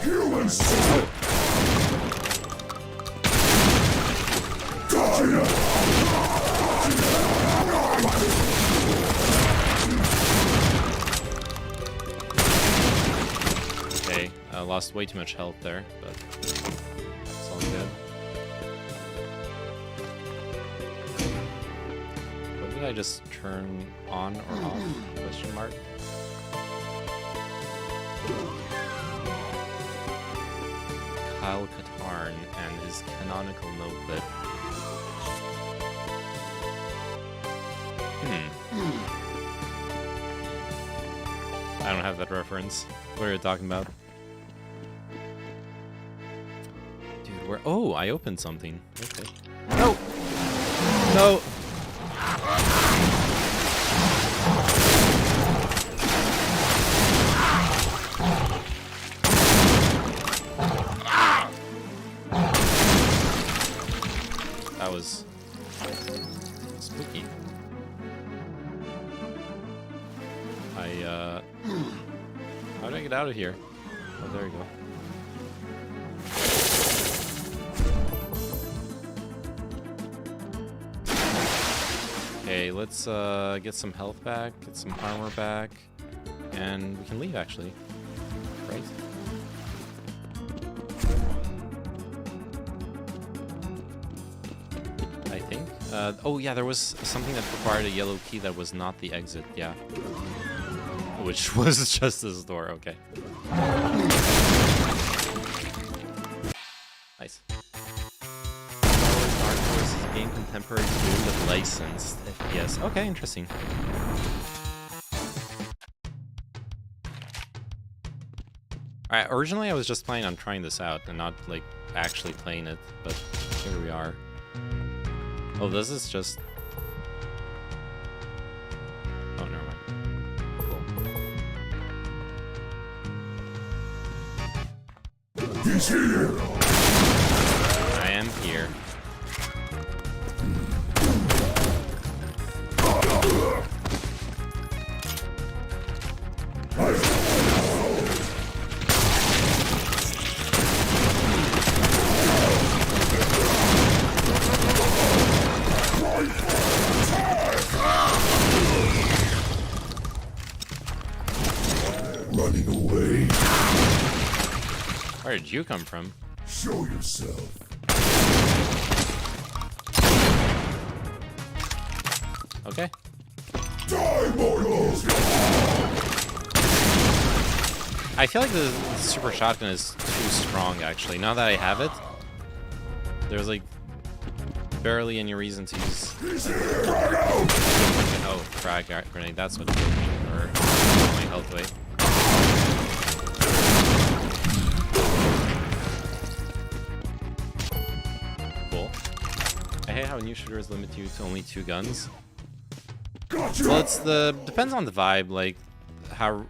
Humans! Okay, I lost way too much health there, but it's all good. What did I just turn on or off? Question mark. Kyle Katarn and his canonical notebook. I don't have that reference. What are you talking about? Dude, where? Oh, I opened something. Okay. No! No! That was spooky. How do I get out of here? Oh, there you go. Okay, let's get some health back, get some armor back, and we can leave actually. Right? I think. Oh yeah, there was something that required a yellow key that was not the exit, yeah. Which was just this door, okay. Nice. Dark Force is a game contemporary to with licensed FPS. Okay, interesting. Alright, originally I was just planning on trying this out and not, like, actually playing it, but here we are. Oh, this is just... Oh, never mind. Cool. He's here! I am here. Running away. Where did you come from? Show yourself. Okay. Die, mortals! I feel like the super shotgun is too strong, actually. Now that I have it, there's like barely any reason to use. Oh, frag grenade. That's what killed me, or my health away. Cool. I hate how new shooters limit you to only 2 guns. Well, it's depends on the vibe, like how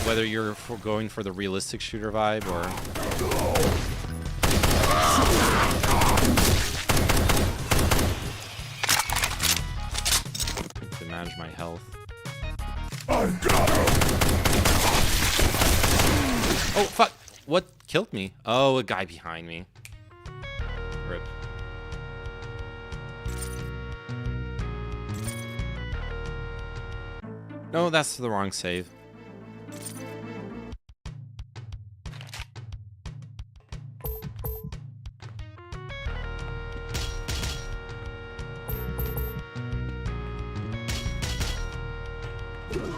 whether you're going for the realistic shooter vibe or. To manage my health. Oh fuck! What killed me? Oh, a guy behind me. Rip. No, that's the wrong save.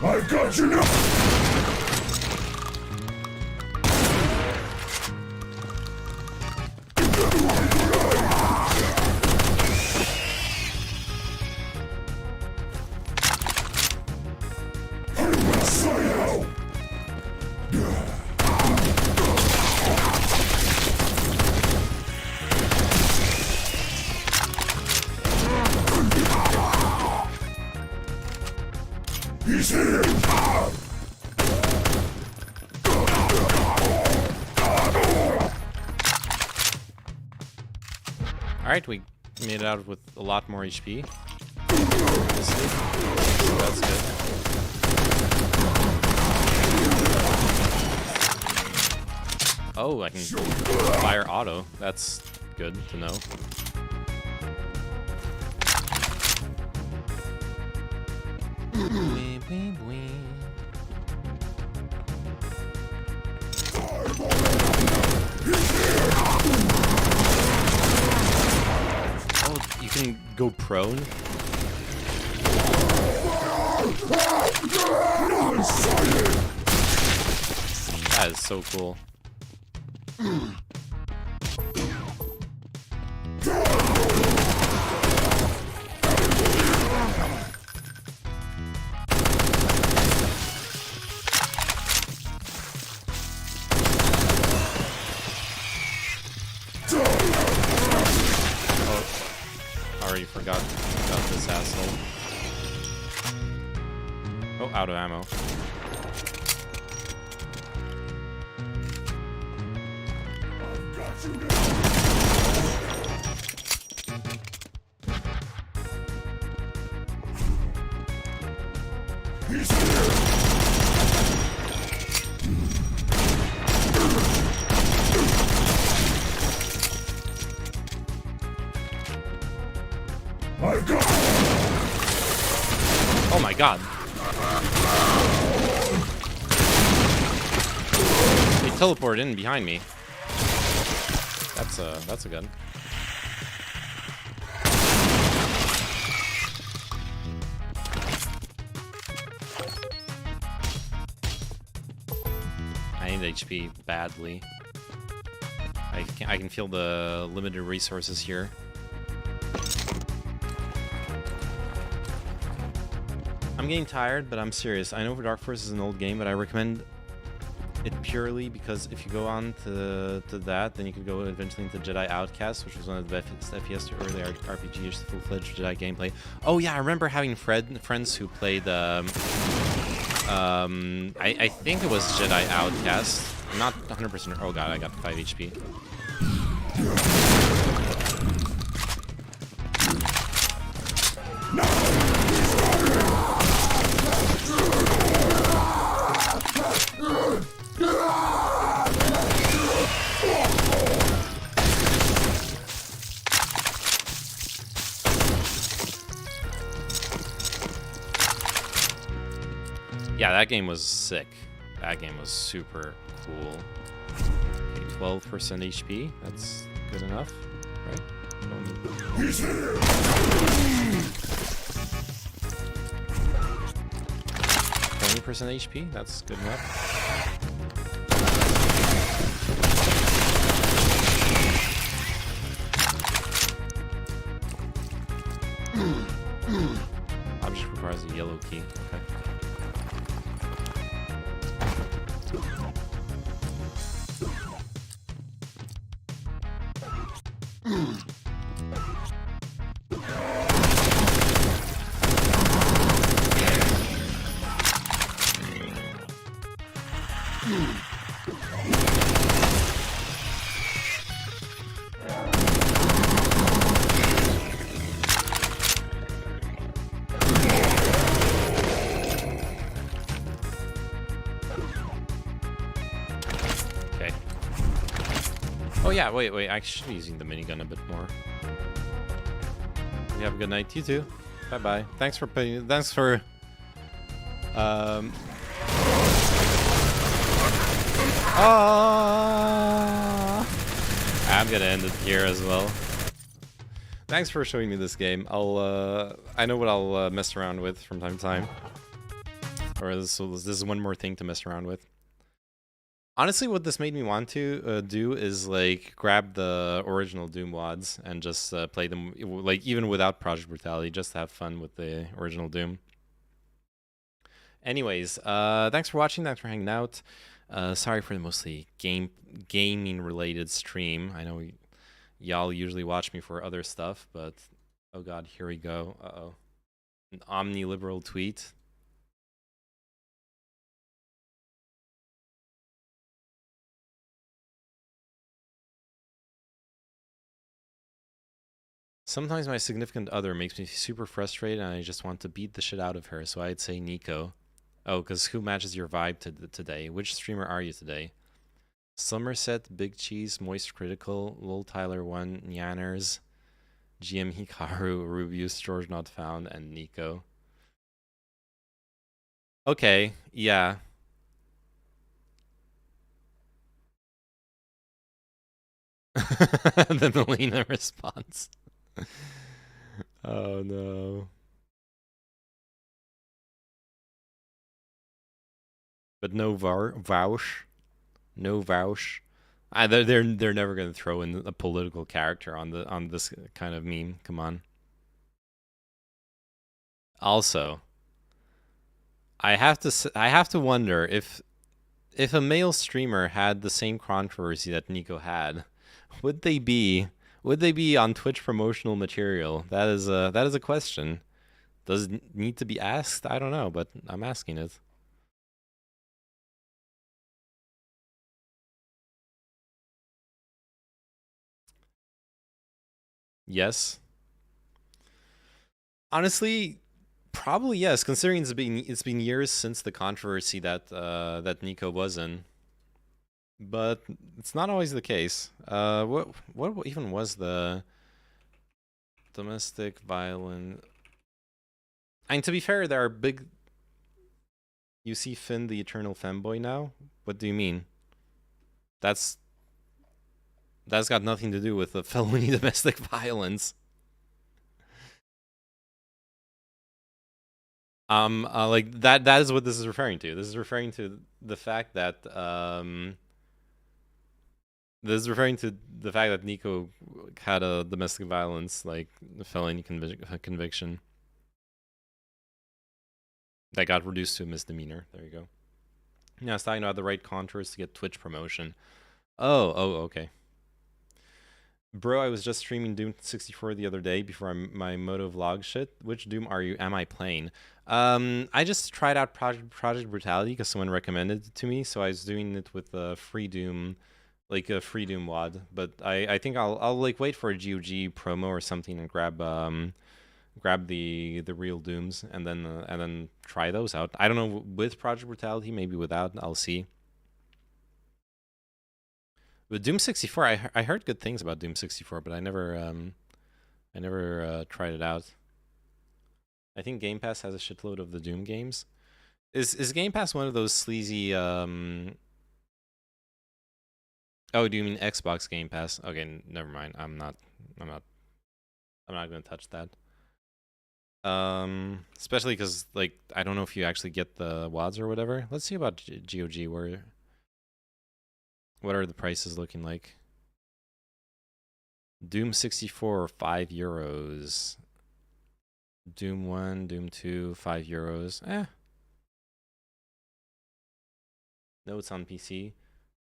I got you now! Alright, we made it out with a lot more HP. That's good. Oh, I can fire auto. That's good to know. Oh, you can go prone? That is so cool. Already forgot about this asshole. Oh, out of ammo. He's here. I've got. Oh my god. They teleported in behind me. That's a gun. I need HP badly. I can feel the limited resources here. I'm getting tired, but I'm serious. I know Dark Force is an old game, but I recommend it purely because if you go on to that, then you could go eventually into Jedi Outcast, which was one of the best FPS to early RPG-ish full-fledged Jedi gameplay. Oh yeah, I remember having friends who played. I think it was Jedi Outcast. I'm not 100%. Oh god, I got 5 HP. Yeah, that game was sick. That game was super cool. Okay, 12% HP. That's good enough, right? He's here. 20% HP. That's good enough. Object requires a yellow key. Okay. Oh yeah, wait, I should be using the minigun a bit more. You have a good night, you too. Bye bye. Thanks for paying. Thanks for. I'm gonna end it here as well. Thanks for showing me this game. I know what I'll mess around with from time to time. Or this is one more thing to mess around with. Honestly, what this made me want to do is like grab the original Doom WADs and just play them, like even without Project Brutality, just have fun with the original Doom. Anyways, thanks for watching, thanks for hanging out. Sorry for the mostly gaming related stream. I know y'all usually watch me for other stuff, but oh god, here we go. Uh-oh. An omniliberal tweet. Sometimes my significant other makes me super frustrated and I just want to beat the shit out of her, so I'd say Nico. Oh, because who matches your vibe today? Which streamer are you today? Somerset, Big Cheese, Moist Critical, Lil Tyler 1, Nyanners, GM Hikaru, Rubius, George Not Found, and Nico. Okay, yeah. Then the Lena response. Oh no. But no vouch. No vouch. They're never gonna throw in a political character on this kind of meme. Come on. Also, I have to wonder if a male streamer had the same controversy that Nico had, would they be on Twitch promotional material? That is a question. Does it need to be asked? I don't know, but I'm asking it. Yes. Honestly, probably yes, considering it's been years since the controversy that that Nico was in. But it's not always the case. What even was the domestic violence? And to be fair, there are big. You see Finn the Eternal Femboy now? What do you mean? That's got nothing to do with the felony domestic violence. Like that is what this is referring to. This is referring to the fact that Nico had a domestic violence like felony conviction that got reduced to a misdemeanor. There you go. Yeah, it's talking about the right contours to get Twitch promotion. Oh, okay. Bro, I was just streaming Doom 64 the other day before my Moto vlog shit. Which Doom am I playing? I just tried out Project Brutality because someone recommended it to me, so I was doing it with a free Doom, like a free Doom WAD. But I think I'll like wait for a GOG promo or something and grab the real Dooms and then try those out. I don't know with Project Brutality, maybe without. I'll see. With Doom 64, I heard good things about Doom 64, but I never tried it out. I think Game Pass has a shitload of the Doom games. Is Game Pass one of those sleazy Oh, do you mean Xbox Game Pass? Okay, never mind. I'm not gonna touch that. Especially because like I don't know if you actually get the WADs or whatever. Let's see about GOG. What are the prices looking like? Doom 64, €5. Doom 1, Doom 2, €5. No, it's on PC.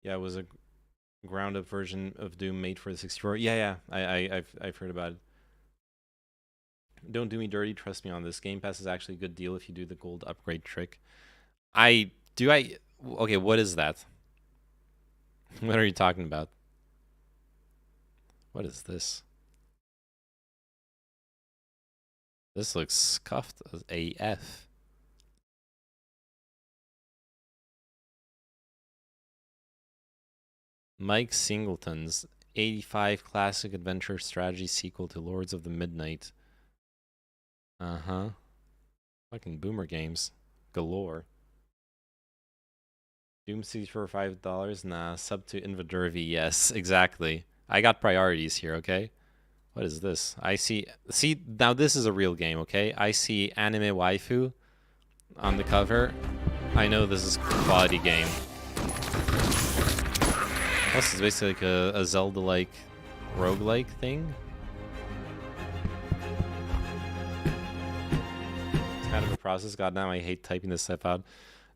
Yeah, it was a ground up version of Doom made for the 64. Yeah. I've heard about it. Don't do me dirty, trust me on this. Game Pass is actually a good deal if you do the gold upgrade trick. Okay, what is that? What are you talking about? What is this? This looks scuffed as AF. Mike Singleton's 85 classic adventure strategy sequel to Lords of the Midnight. Fucking boomer games galore. Doom 64 for $5? Nah, sub to Invadervy. Yes, exactly. I got priorities here, okay? What is this? I see, now this is a real game, okay? I see anime waifu on the cover. I know this is a quality game. This is basically like a Zelda-like roguelike thing. It's kind of a process. God, now I hate typing this stuff out.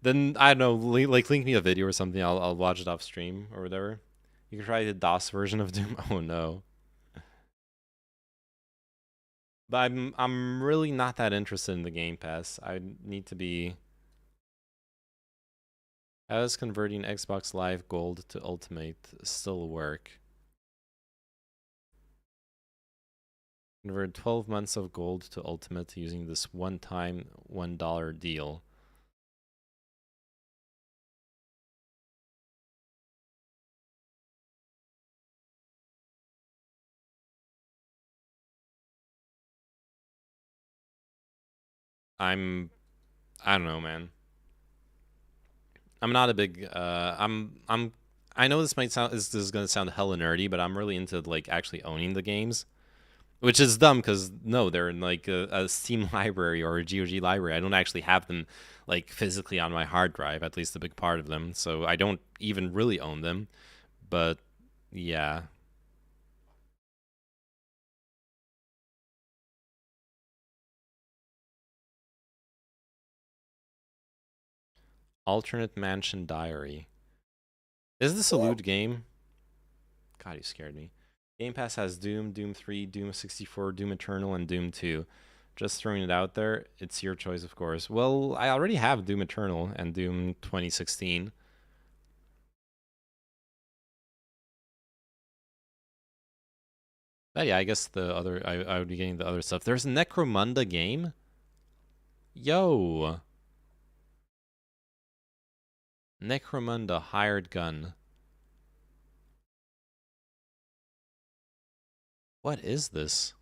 Then, I don't know, like link me a video or something. I'll watch it off stream or whatever. You can try the DOS version of Doom. Oh no. But I'm really not that interested in the Game Pass. I need to be. How does converting Xbox Live Gold to Ultimate still work? Convert 12 months of gold to ultimate using this one-time $1 deal. I don't know, man. I'm not a big I know this is gonna sound hella nerdy, but I'm really into like actually owning the games, which is dumb because no, they're in like a Steam library or a GOG library. I don't actually have them like physically on my hard drive, at least a big part of them. So I don't even really own them. But yeah. Alternate Mansion Diary. Is this a loot game? God, you scared me. Game Pass has Doom, Doom 3, Doom 64, Doom Eternal, and Doom 2. Just throwing it out there. It's your choice, of course. Well, I already have Doom Eternal and Doom 2016. But yeah, I guess the other I would be getting the other stuff. There's a Necromunda game? Yo! Necromunda Hired Gun. What is this?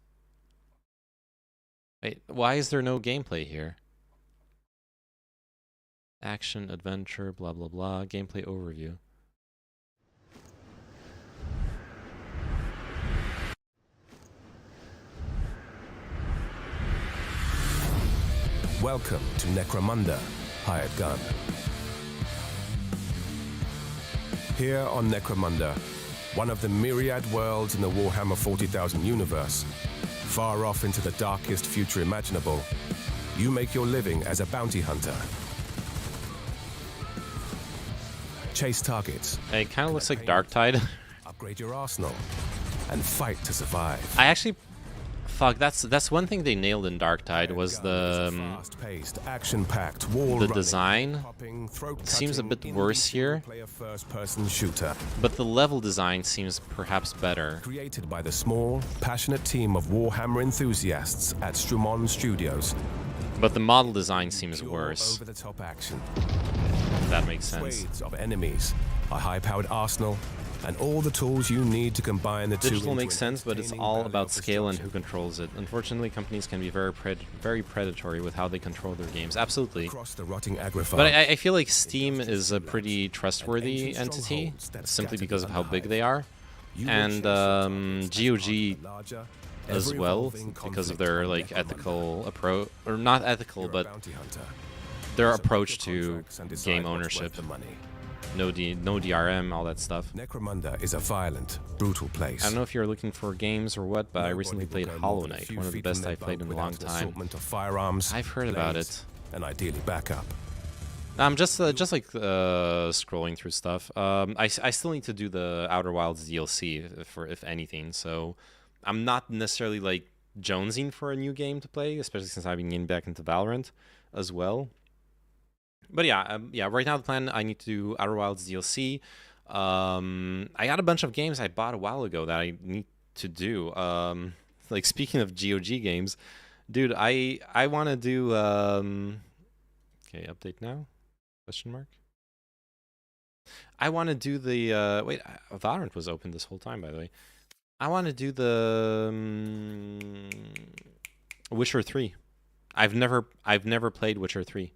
Wait, why is there no gameplay here? Action, adventure, blah blah blah. Gameplay overview. Welcome to Necromunda Hired Gun. Here on Necromunda, one of the myriad worlds in the Warhammer 40,000 universe, far off into the darkest future imaginable, you make your living as a bounty hunter. Chase targets. It kind of looks like Darktide. Upgrade your arsenal and fight to survive. I actually, fuck. That's one thing they nailed in Darktide was the fast-paced, action-packed wall the running, design. popping, It seems a bit worse here, first-person shooter. but the level design seems perhaps better. Created by the small, passionate team of Warhammer enthusiasts at Strumon Studios. But the model design seems worse. Over-the-top action. If that makes sense. Swathes of enemies, a high-powered arsenal, and all the tools you need to combine the two. Digital makes sense, but it's all about scale and who controls it. Unfortunately, companies can be very predatory with how they control their games. Absolutely. Across the rotting Agrifar. But I feel like Steam is a pretty trustworthy entity, simply because of how big they are. And GOG as well, because of their like ethical approach, or not ethical, but their approach to game ownership. No DRM, all that stuff. Necromunda is a violent, brutal place. I don't know if you're looking for games or what, but I recently played Hollow Knight, one of the best I've played in a long time. I've heard about it. And ideally backup. I'm just like scrolling through stuff. I still need to do the Outer Wilds DLC if anything. So I'm not necessarily like jonesing for a new game to play, especially since I've been getting back into Valorant as well. But yeah, right now the plan, I need to do Outer Wilds DLC. I got a bunch of games I bought a while ago that I need to do. Like speaking of GOG games, dude, I want to do okay, update now? Question mark. I want to do the wait, Valorant was open this whole time, by the way. I want to do the Witcher 3. I've never played Witcher 3.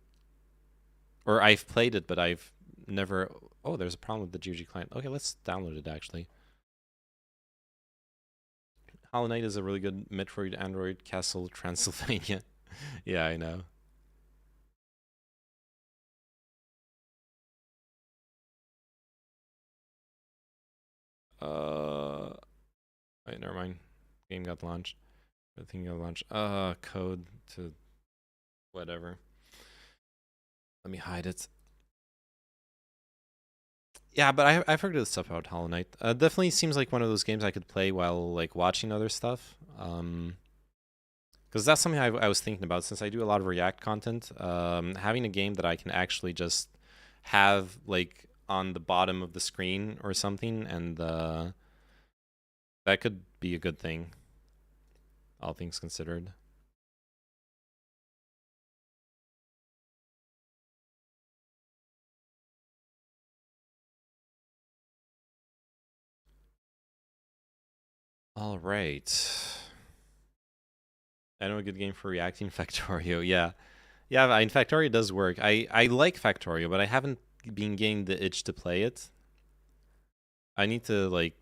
Or I've played it, but I've never... Oh, there's a problem with the GOG client. Okay, let's download it, actually. Hollow Knight is a really good Metroid Android Castle Transylvania. Yeah, I know. Wait, never mind. Game got launched. The thing got launched. Code to... whatever. Let me hide it. Yeah, but I've heard good stuff about Hollow Knight. Definitely seems like one of those games I could play while like watching other stuff. Because that's something I was thinking about since I do a lot of React content. Having a game that I can actually just have like on the bottom of the screen or something, and that could be a good thing. all things considered. All right. I know a good game for reacting, Factorio. Yeah. Yeah, in Factorio does work. I like Factorio, but I haven't been getting the itch to play it. I need to, like,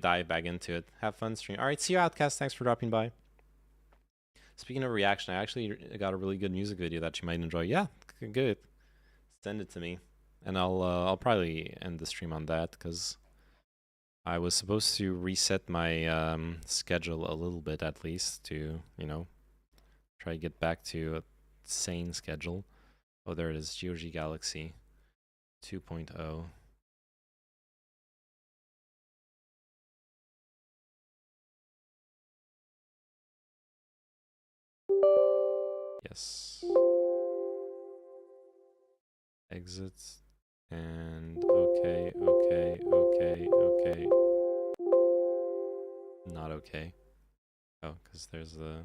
dive back into it. Have fun stream. All right, see you, Outcast. Thanks for dropping by. Speaking of reaction, I actually got a really good music video that you might enjoy. Yeah, good. Send it to me, and I'll probably end the stream on that, because I was supposed to reset my schedule a little bit at least to, you know, try to get back to a sane schedule. Oh, there it is, GOG Galaxy 2.0. Yes. Exit. And okay. Not okay. Oh, because there's the...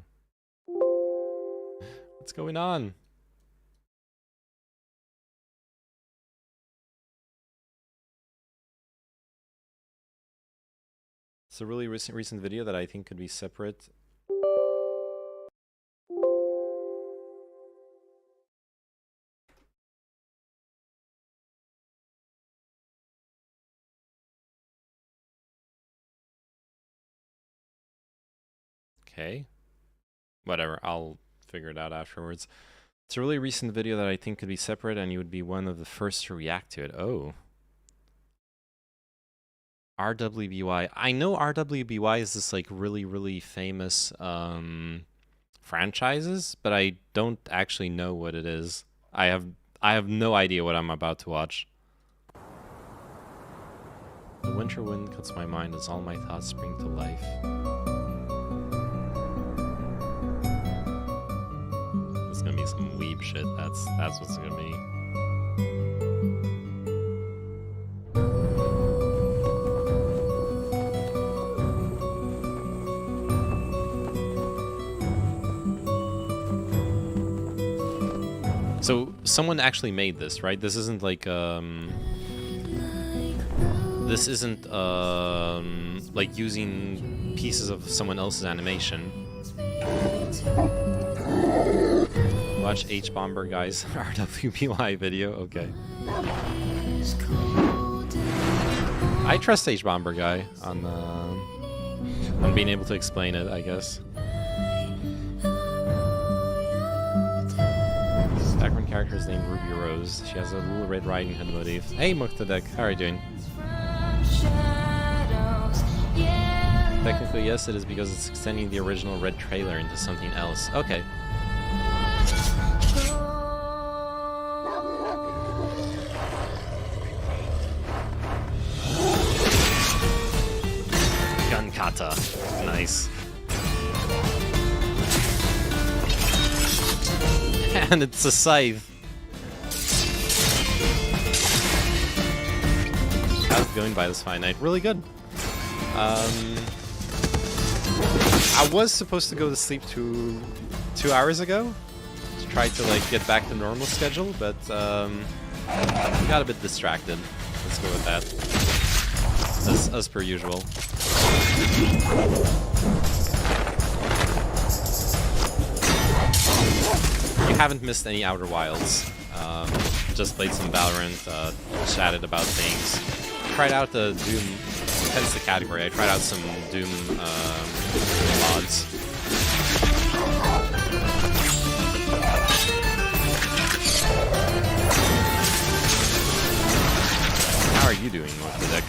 What's going on? It's a really recent video that I think could be separate. Okay. Whatever, I'll figure it out afterwards. It's a really recent video that I think could be separate, and you would be one of the first to react to it. Oh. RWBY. I know RWBY is this, like, really famous franchises, but I don't actually know what it is. I have no idea what I'm about to watch. The winter wind cuts my mind as all my thoughts spring to life. It's gonna be some weeb shit. That's what's it's gonna be. So someone actually made this, right? This isn't like this isn't like using pieces of someone else's animation. Watch H-Bomber guys RWBY video, okay. I trust H-Bomber guy on being able to explain it, I guess. Background character is named Ruby Rose. She has a little Red Riding Hood motif. Hey Muktadek, how are you doing? Technically yes, it is because it's extending the original Red trailer into something else. Okay. Gun kata. Nice. And it's a scythe. How's it going by this fine night? Really good. I was supposed to go to sleep 2 hours ago to try to like get back to normal schedule, but got a bit distracted. Let's go with that. As per usual. You haven't missed any Outer Wilds. Just played some Valorant, chatted about things. Tried out the Doom, depends the category. I tried out some Doom mods. How are you doing, Morphodek?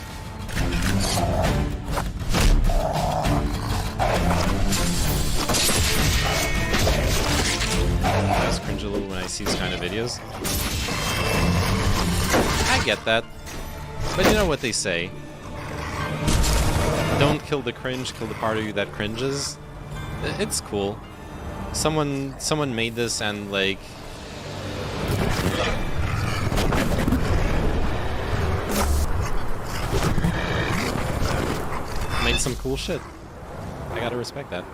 I just cringe a little when I see these kind of videos. I get that. But you know what they say. Don't kill the cringe, kill the part of you that cringes. It's cool. Someone made this and like... made some cool shit. I gotta respect that.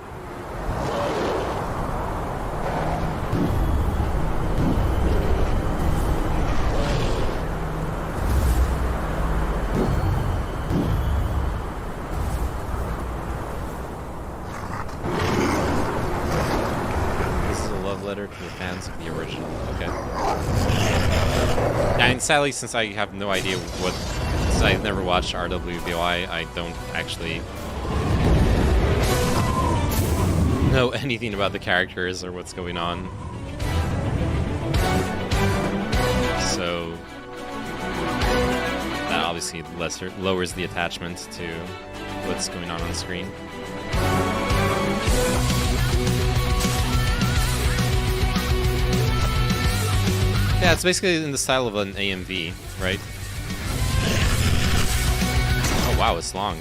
Letter to the fans of the original. Okay. And sadly, since I have no idea since I've never watched RWBY, I don't actually know anything about the characters or what's going on. So that obviously lowers the attachment to what's going on screen. Yeah, it's basically in the style of an AMV, right? Oh wow, it's long.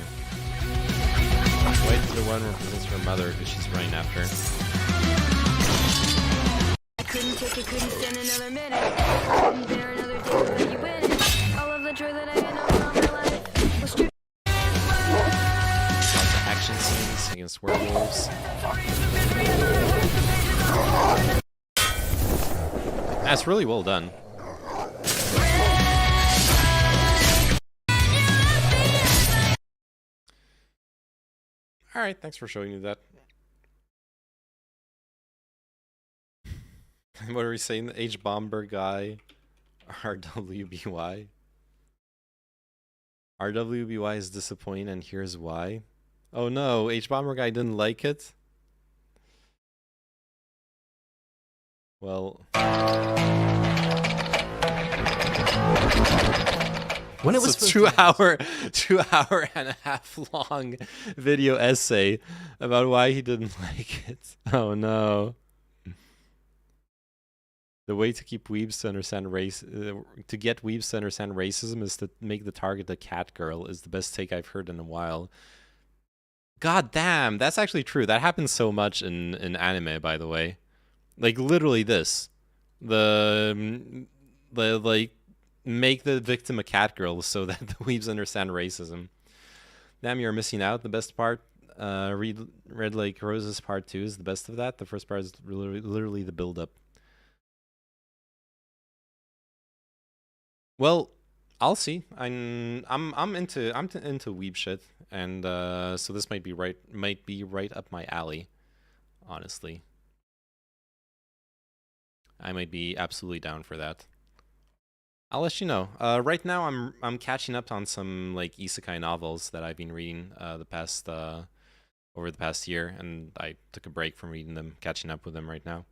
Wait for the one represents her mother because she's running after. I couldn't take it, couldn't stand another minute. Couldn't bear another day without you in it. All of the joy that I had known all my life was true. Lots of action scenes against werewolves. That's really well done. Alright, thanks for showing me that. What are we saying? The H-Bomber guy? RWBY? RWBY is disappointing and here's why. Oh no, H-Bomber guy didn't like it? Well... When it was a 2 hour and a half long video essay about why he didn't like it. Oh no. The way to keep weebs to understand to get weebs to understand racism is to make the target a cat girl is the best take I've heard in a while. God damn, that's actually true. That happens so much in anime, by the way. Like literally this. The like make the victim a cat girl so that the weebs understand racism. Damn, you're missing out. The best part, Red Lake Roses Part 2 is the best of that. The first part is literally the build-up. Well, I'll see. I'm into weeb shit, and so this might be right up my alley. Honestly, I might be absolutely down for that. I'll let you know. Right now, I'm catching up on some like isekai novels that I've been reading over the past year, and I took a break from reading them, catching up with them right now.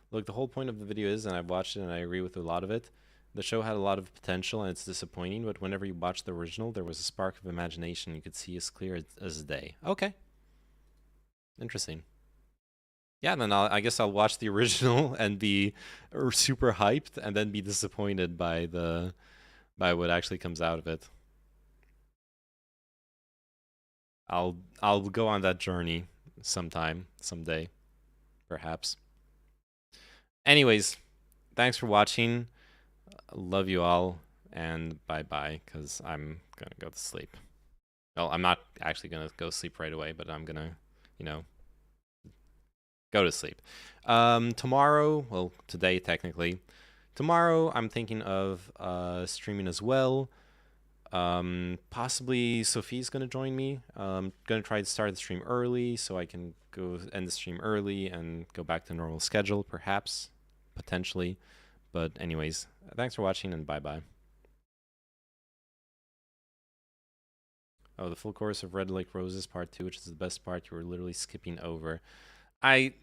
Look, the whole point of the video is, and I've watched it and I agree with a lot of it, the show had a lot of potential and it's disappointing, but whenever you watch the original, there was a spark of imagination you could see as clear as day. Okay. Interesting. Yeah, then I guess I'll watch the original and be super hyped, and then be disappointed by what actually comes out of it. I'll go on that journey someday, perhaps. Anyways, thanks for watching. Love you all, and bye-bye, because I'm gonna go to sleep. Well, I'm not actually gonna go sleep right away, but I'm gonna, go to sleep. Tomorrow, well, today technically. Tomorrow, I'm thinking of streaming as well. Possibly Sophie's gonna join me. Gonna try to start the stream early so I can go end the stream early and go back to normal schedule, perhaps, potentially. But anyways, thanks for watching and bye-bye. Oh, the full chorus of Red Lake Roses Part 2, which is the best part you were literally skipping over.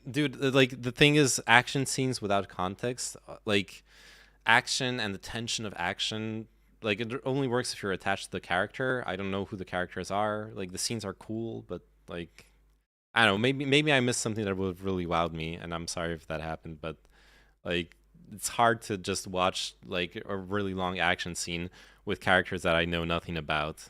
Dude, like, the thing is, action scenes without context, like, action and the tension of action, like, it only works if you're attached to the character. I don't know who the characters are. Like, the scenes are cool, but, like, I don't know, maybe I missed something that would have really wowed me, and I'm sorry if that happened, but, like, it's hard to just watch, like, a really long action scene with characters that I know nothing about.